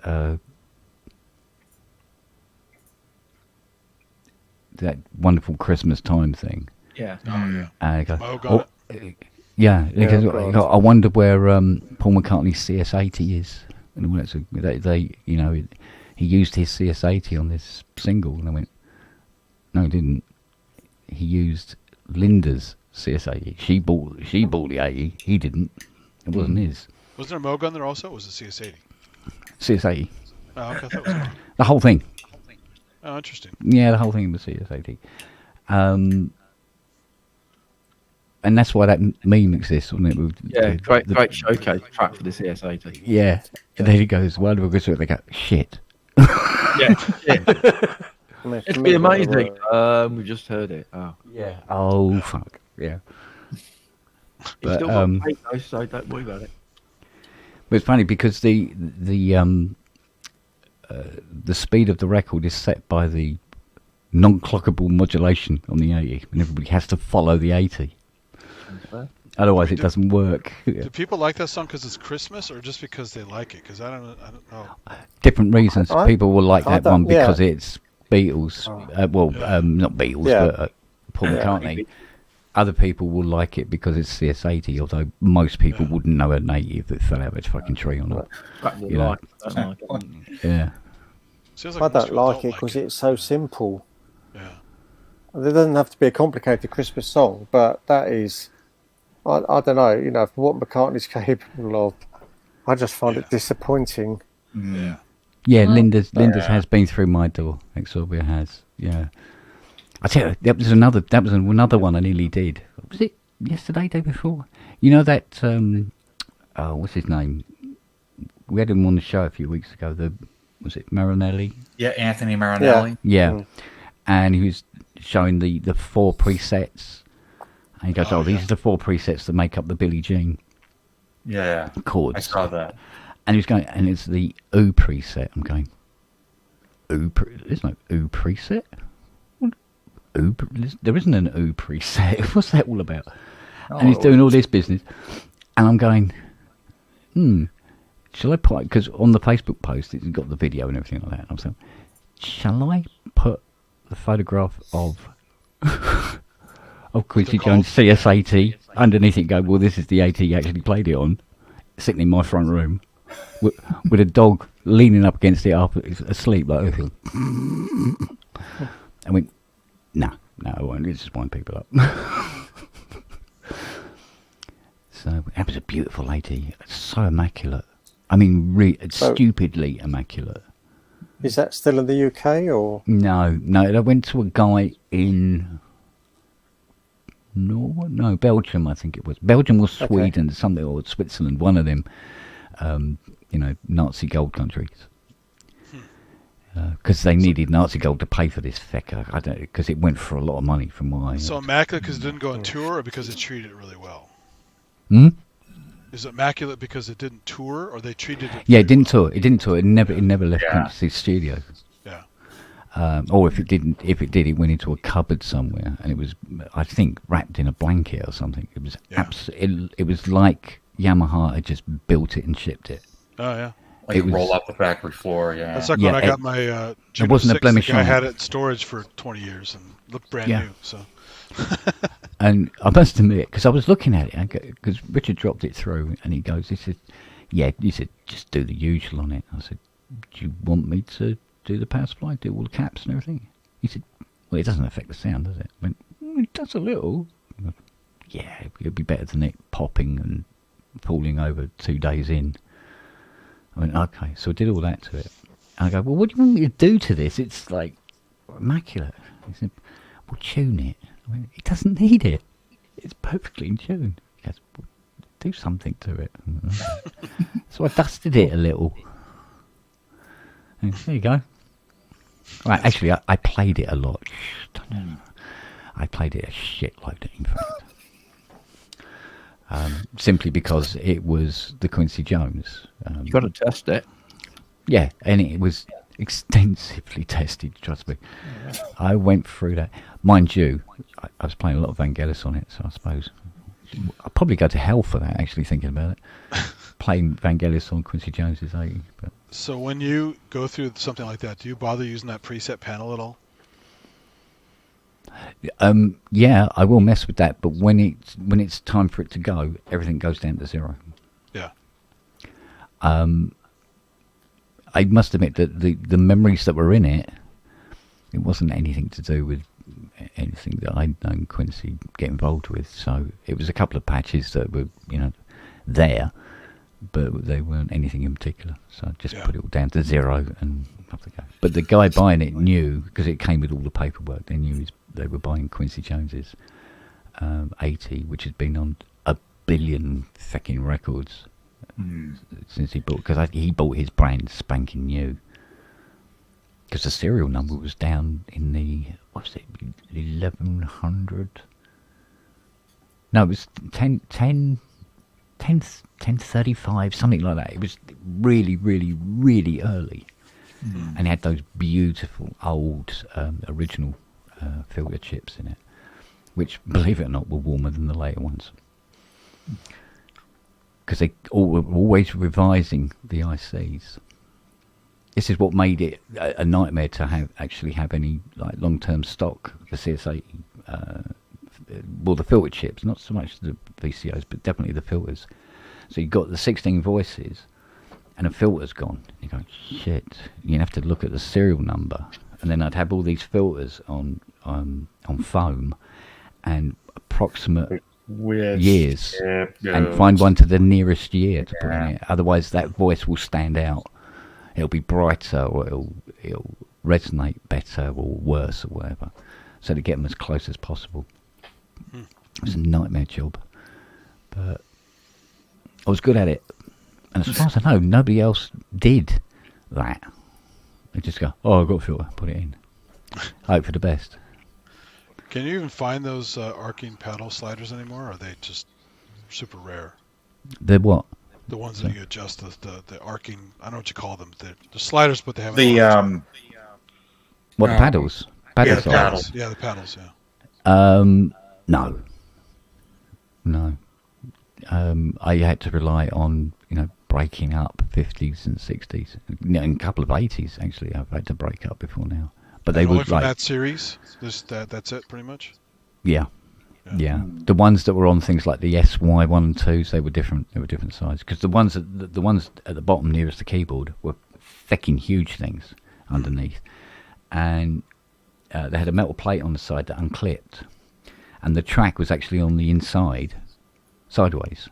that wonderful Christmas time thing. Yeah. Oh yeah. And I go, Mo got it. Yeah, because I wonder where Paul McCartney's CS80 is, and all that. So he used his CS80 on this single, and I went, no, he didn't. He used Linda's CS80. She bought the 80. He didn't. It wasn't his. Was there a Mo gun there also? Or was it CS80? CS80. Oh, okay. I thought it was Mo. The whole thing. Oh, interesting. Yeah, the whole thing was CS80. And that's why that meme exists, wasn't it? Yeah, great showcase track for the CS80. Yeah. And then he goes, one of them goes to it, they go, shit. Yeah, it'd be amazing. We just heard it. Oh, yeah. Oh, fuck. Yeah. But, still got paint though, so don't worry about it. But it's funny because the speed of the record is set by the non-clockable modulation on the 80, and everybody has to follow the 80. Otherwise, it doesn't work. Do people like that song because it's Christmas, or just because they like it? Because I don't know. Different reasons. People will like that one because it's Beatles. Not Beatles, but Paul McCartney. Other people will like it because it's CS80, although most people wouldn't know an 80 if it fell out of its fucking tree or not. You know? Yeah. I don't like it because it's so simple. Yeah. It doesn't have to be a complicated Christmas song, but that is, I don't know, for what McCartney's capable of, I just find it disappointing. Yeah. Yeah, Linda's has been through my door. Exorbia has. Yeah. I tell you, that was another one I nearly did. Was it yesterday, day before? You know that what's his name? We had him on the show a few weeks ago. Was it Marinelli? Yeah, Anthony Marinelli. Yeah. And he was showing the 4 presets. And he goes, these are the 4 presets that make up the Billie Jean chords. I saw that. And he was going, and it's the OO preset. I'm going, there's no OO preset? There isn't an OO preset. What's that all about? And he's doing all this business. And I'm going, shall I put, because on the Facebook post, it's got the video and everything like that. And I'm saying, shall I put the photograph of Quincy Jones CS80 underneath it, go, well, this is the 80 he actually played it on, sitting in my front room with a dog leaning up against it after asleep, like, I went, no, I won't. Let's just wind people up. So that was a beautiful 80. It's so immaculate. I mean, it's stupidly immaculate. Is that still in the UK or? No. I went to a guy in Belgium, I think it was. Belgium or Sweden, something, or Switzerland, one of them, Nazi gold countries. Because they needed Nazi gold to pay for this fecker. I don't, because it went for a lot of money from what I. So immaculate because it didn't go on tour, or because it treated it really well? Is it immaculate because it didn't tour, or they treated it? Yeah, it didn't tour. It never left Quincy's studio. Yeah. Or if it did, it went into a cupboard somewhere, and it was, I think, wrapped in a blanket or something. It was it was like Yamaha had just built it and shipped it. Oh yeah. Like roll up the factory floor, yeah. That's like when I got my Juno 6, a blemish. I had it in storage for 20 years and looked brand new. So. And I must admit, because I was looking at it, because Richard dropped it through, and he said, just do the usual on it. I said, do you want me to do the power supply, do all the caps and everything? He said, well, it doesn't affect the sound, does it? I went, it does a little. Yeah, it'd be better than it popping and falling over 2 days in. I went, okay, so I did all that to it. And I go, well, what do you want me to do to this? It's like immaculate. He said, well, tune it. I went, it doesn't need it. It's perfectly in tune. He goes, well, do something to it. So I dusted it a little. And there you go. Right, actually, I played it a lot. I played it a shitload, in fact. Simply because it was the Quincy Jones. You got to test it. Yeah, and it was extensively tested, trust me. I went through that. Mind you, I was playing a lot of Vangelis on it, so I suppose I'll probably go to hell for that, actually, thinking about it. Playing Vangelis on Quincy Jones's 80. But. So when you go through something like that, do you bother using that preset panel at all? Yeah, I will mess with that, but when it's time for it to go, everything goes down to 0. Yeah. I must admit that the memories that were in it wasn't anything to do with anything that I'd known Quincy get involved with. So it was a couple of patches that were, there, but they weren't anything in particular. So I just put it all down to 0 and off they go. But the guy buying it knew, because it came with all the paperwork, they knew they were buying Quincy Jones's 80, which has been on 1 billion fucking records since he bought, because he bought his brand spanking new. Because the serial number was down in the, 1100? No, it was 1035, something like that. It was really, really, really early. And it had those beautiful old original filter chips in it, which, believe it or not, were warmer than the later ones. Because they were always revising the ICs. This is what made it a nightmare to actually have any long-term stock for CS80. Well, the filter chips, not so much the VCOs, but definitely the filters. So you got the 16 voices, and a filter's gone. You go, shit. You have to look at the serial number, and then I'd have all these filters on foam, and approximate years, and find one to the nearest year to put in it. Otherwise, that voice will stand out. It'll be brighter, or it'll resonate better or worse or whatever. So to get them as close as possible. It was a nightmare job, but I was good at it. And as far as I know, nobody else did that. They just go, "Oh, I've got a filter, put it in. Hope for the best." Can you even find those arcing paddle sliders anymore? Or are they just super rare? The what? The ones that you adjust the arcing. I don't know what you call them. The sliders, but they have the paddles? Yeah, the paddles. Yeah, the paddles. Yeah. No. I had to rely on breaking up 50s and 60s, and a couple of 80s actually. I've had to break up before now, but they were from that series. That's it, pretty much. Yeah. The ones that were on things like the SY1 and 2s, they were different. They were different sizes, because the ones at the bottom nearest the keyboard were fucking huge things underneath, and they had a metal plate on the side that unclipped, and the track was actually on the inside, sideways,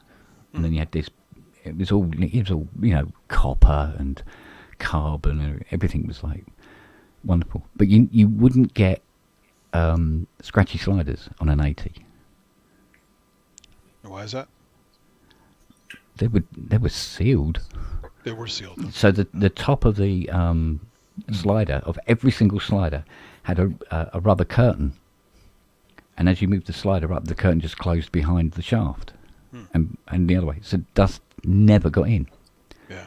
and then you had this. It was all copper and carbon, and everything was like wonderful. But you wouldn't get scratchy sliders on an 80. Why is that? They were sealed. They were sealed. So the top of the slider, of every single slider, had a rubber curtain, and as you moved the slider up, the curtain just closed behind the shaft, and the other way, so dust never got in. Yeah.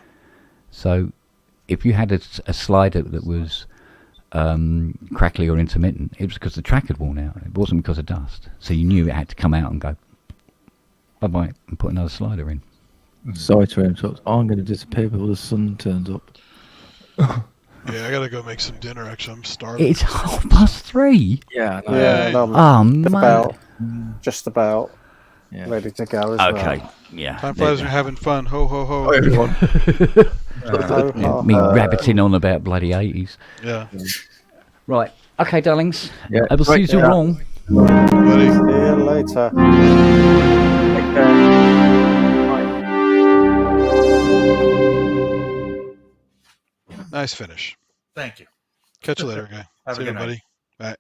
So if you had a slider that was crackly or intermittent, it was because the track had worn out. It wasn't because of dust. So you knew it had to come out and go bye-bye and put another slider in. Sorry to interrupt. I'm going to disappear before the sun turns up. Yeah, I gotta go make some dinner. Actually, I'm starving. It's 3:30. Yeah. No. Yeah. Just about. Yeah. Ready to go as well. Okay. Yeah. Time flies when you're having fun. Ho ho ho, everyone. Me rabbiting on about bloody 80s. Yeah. Right. Okay, darlings. Yeah. I will see you wrong. See you later. Take care. Nice finish. Thank you. Catch you later, guy. Have a See you, good night. buddy. Bye.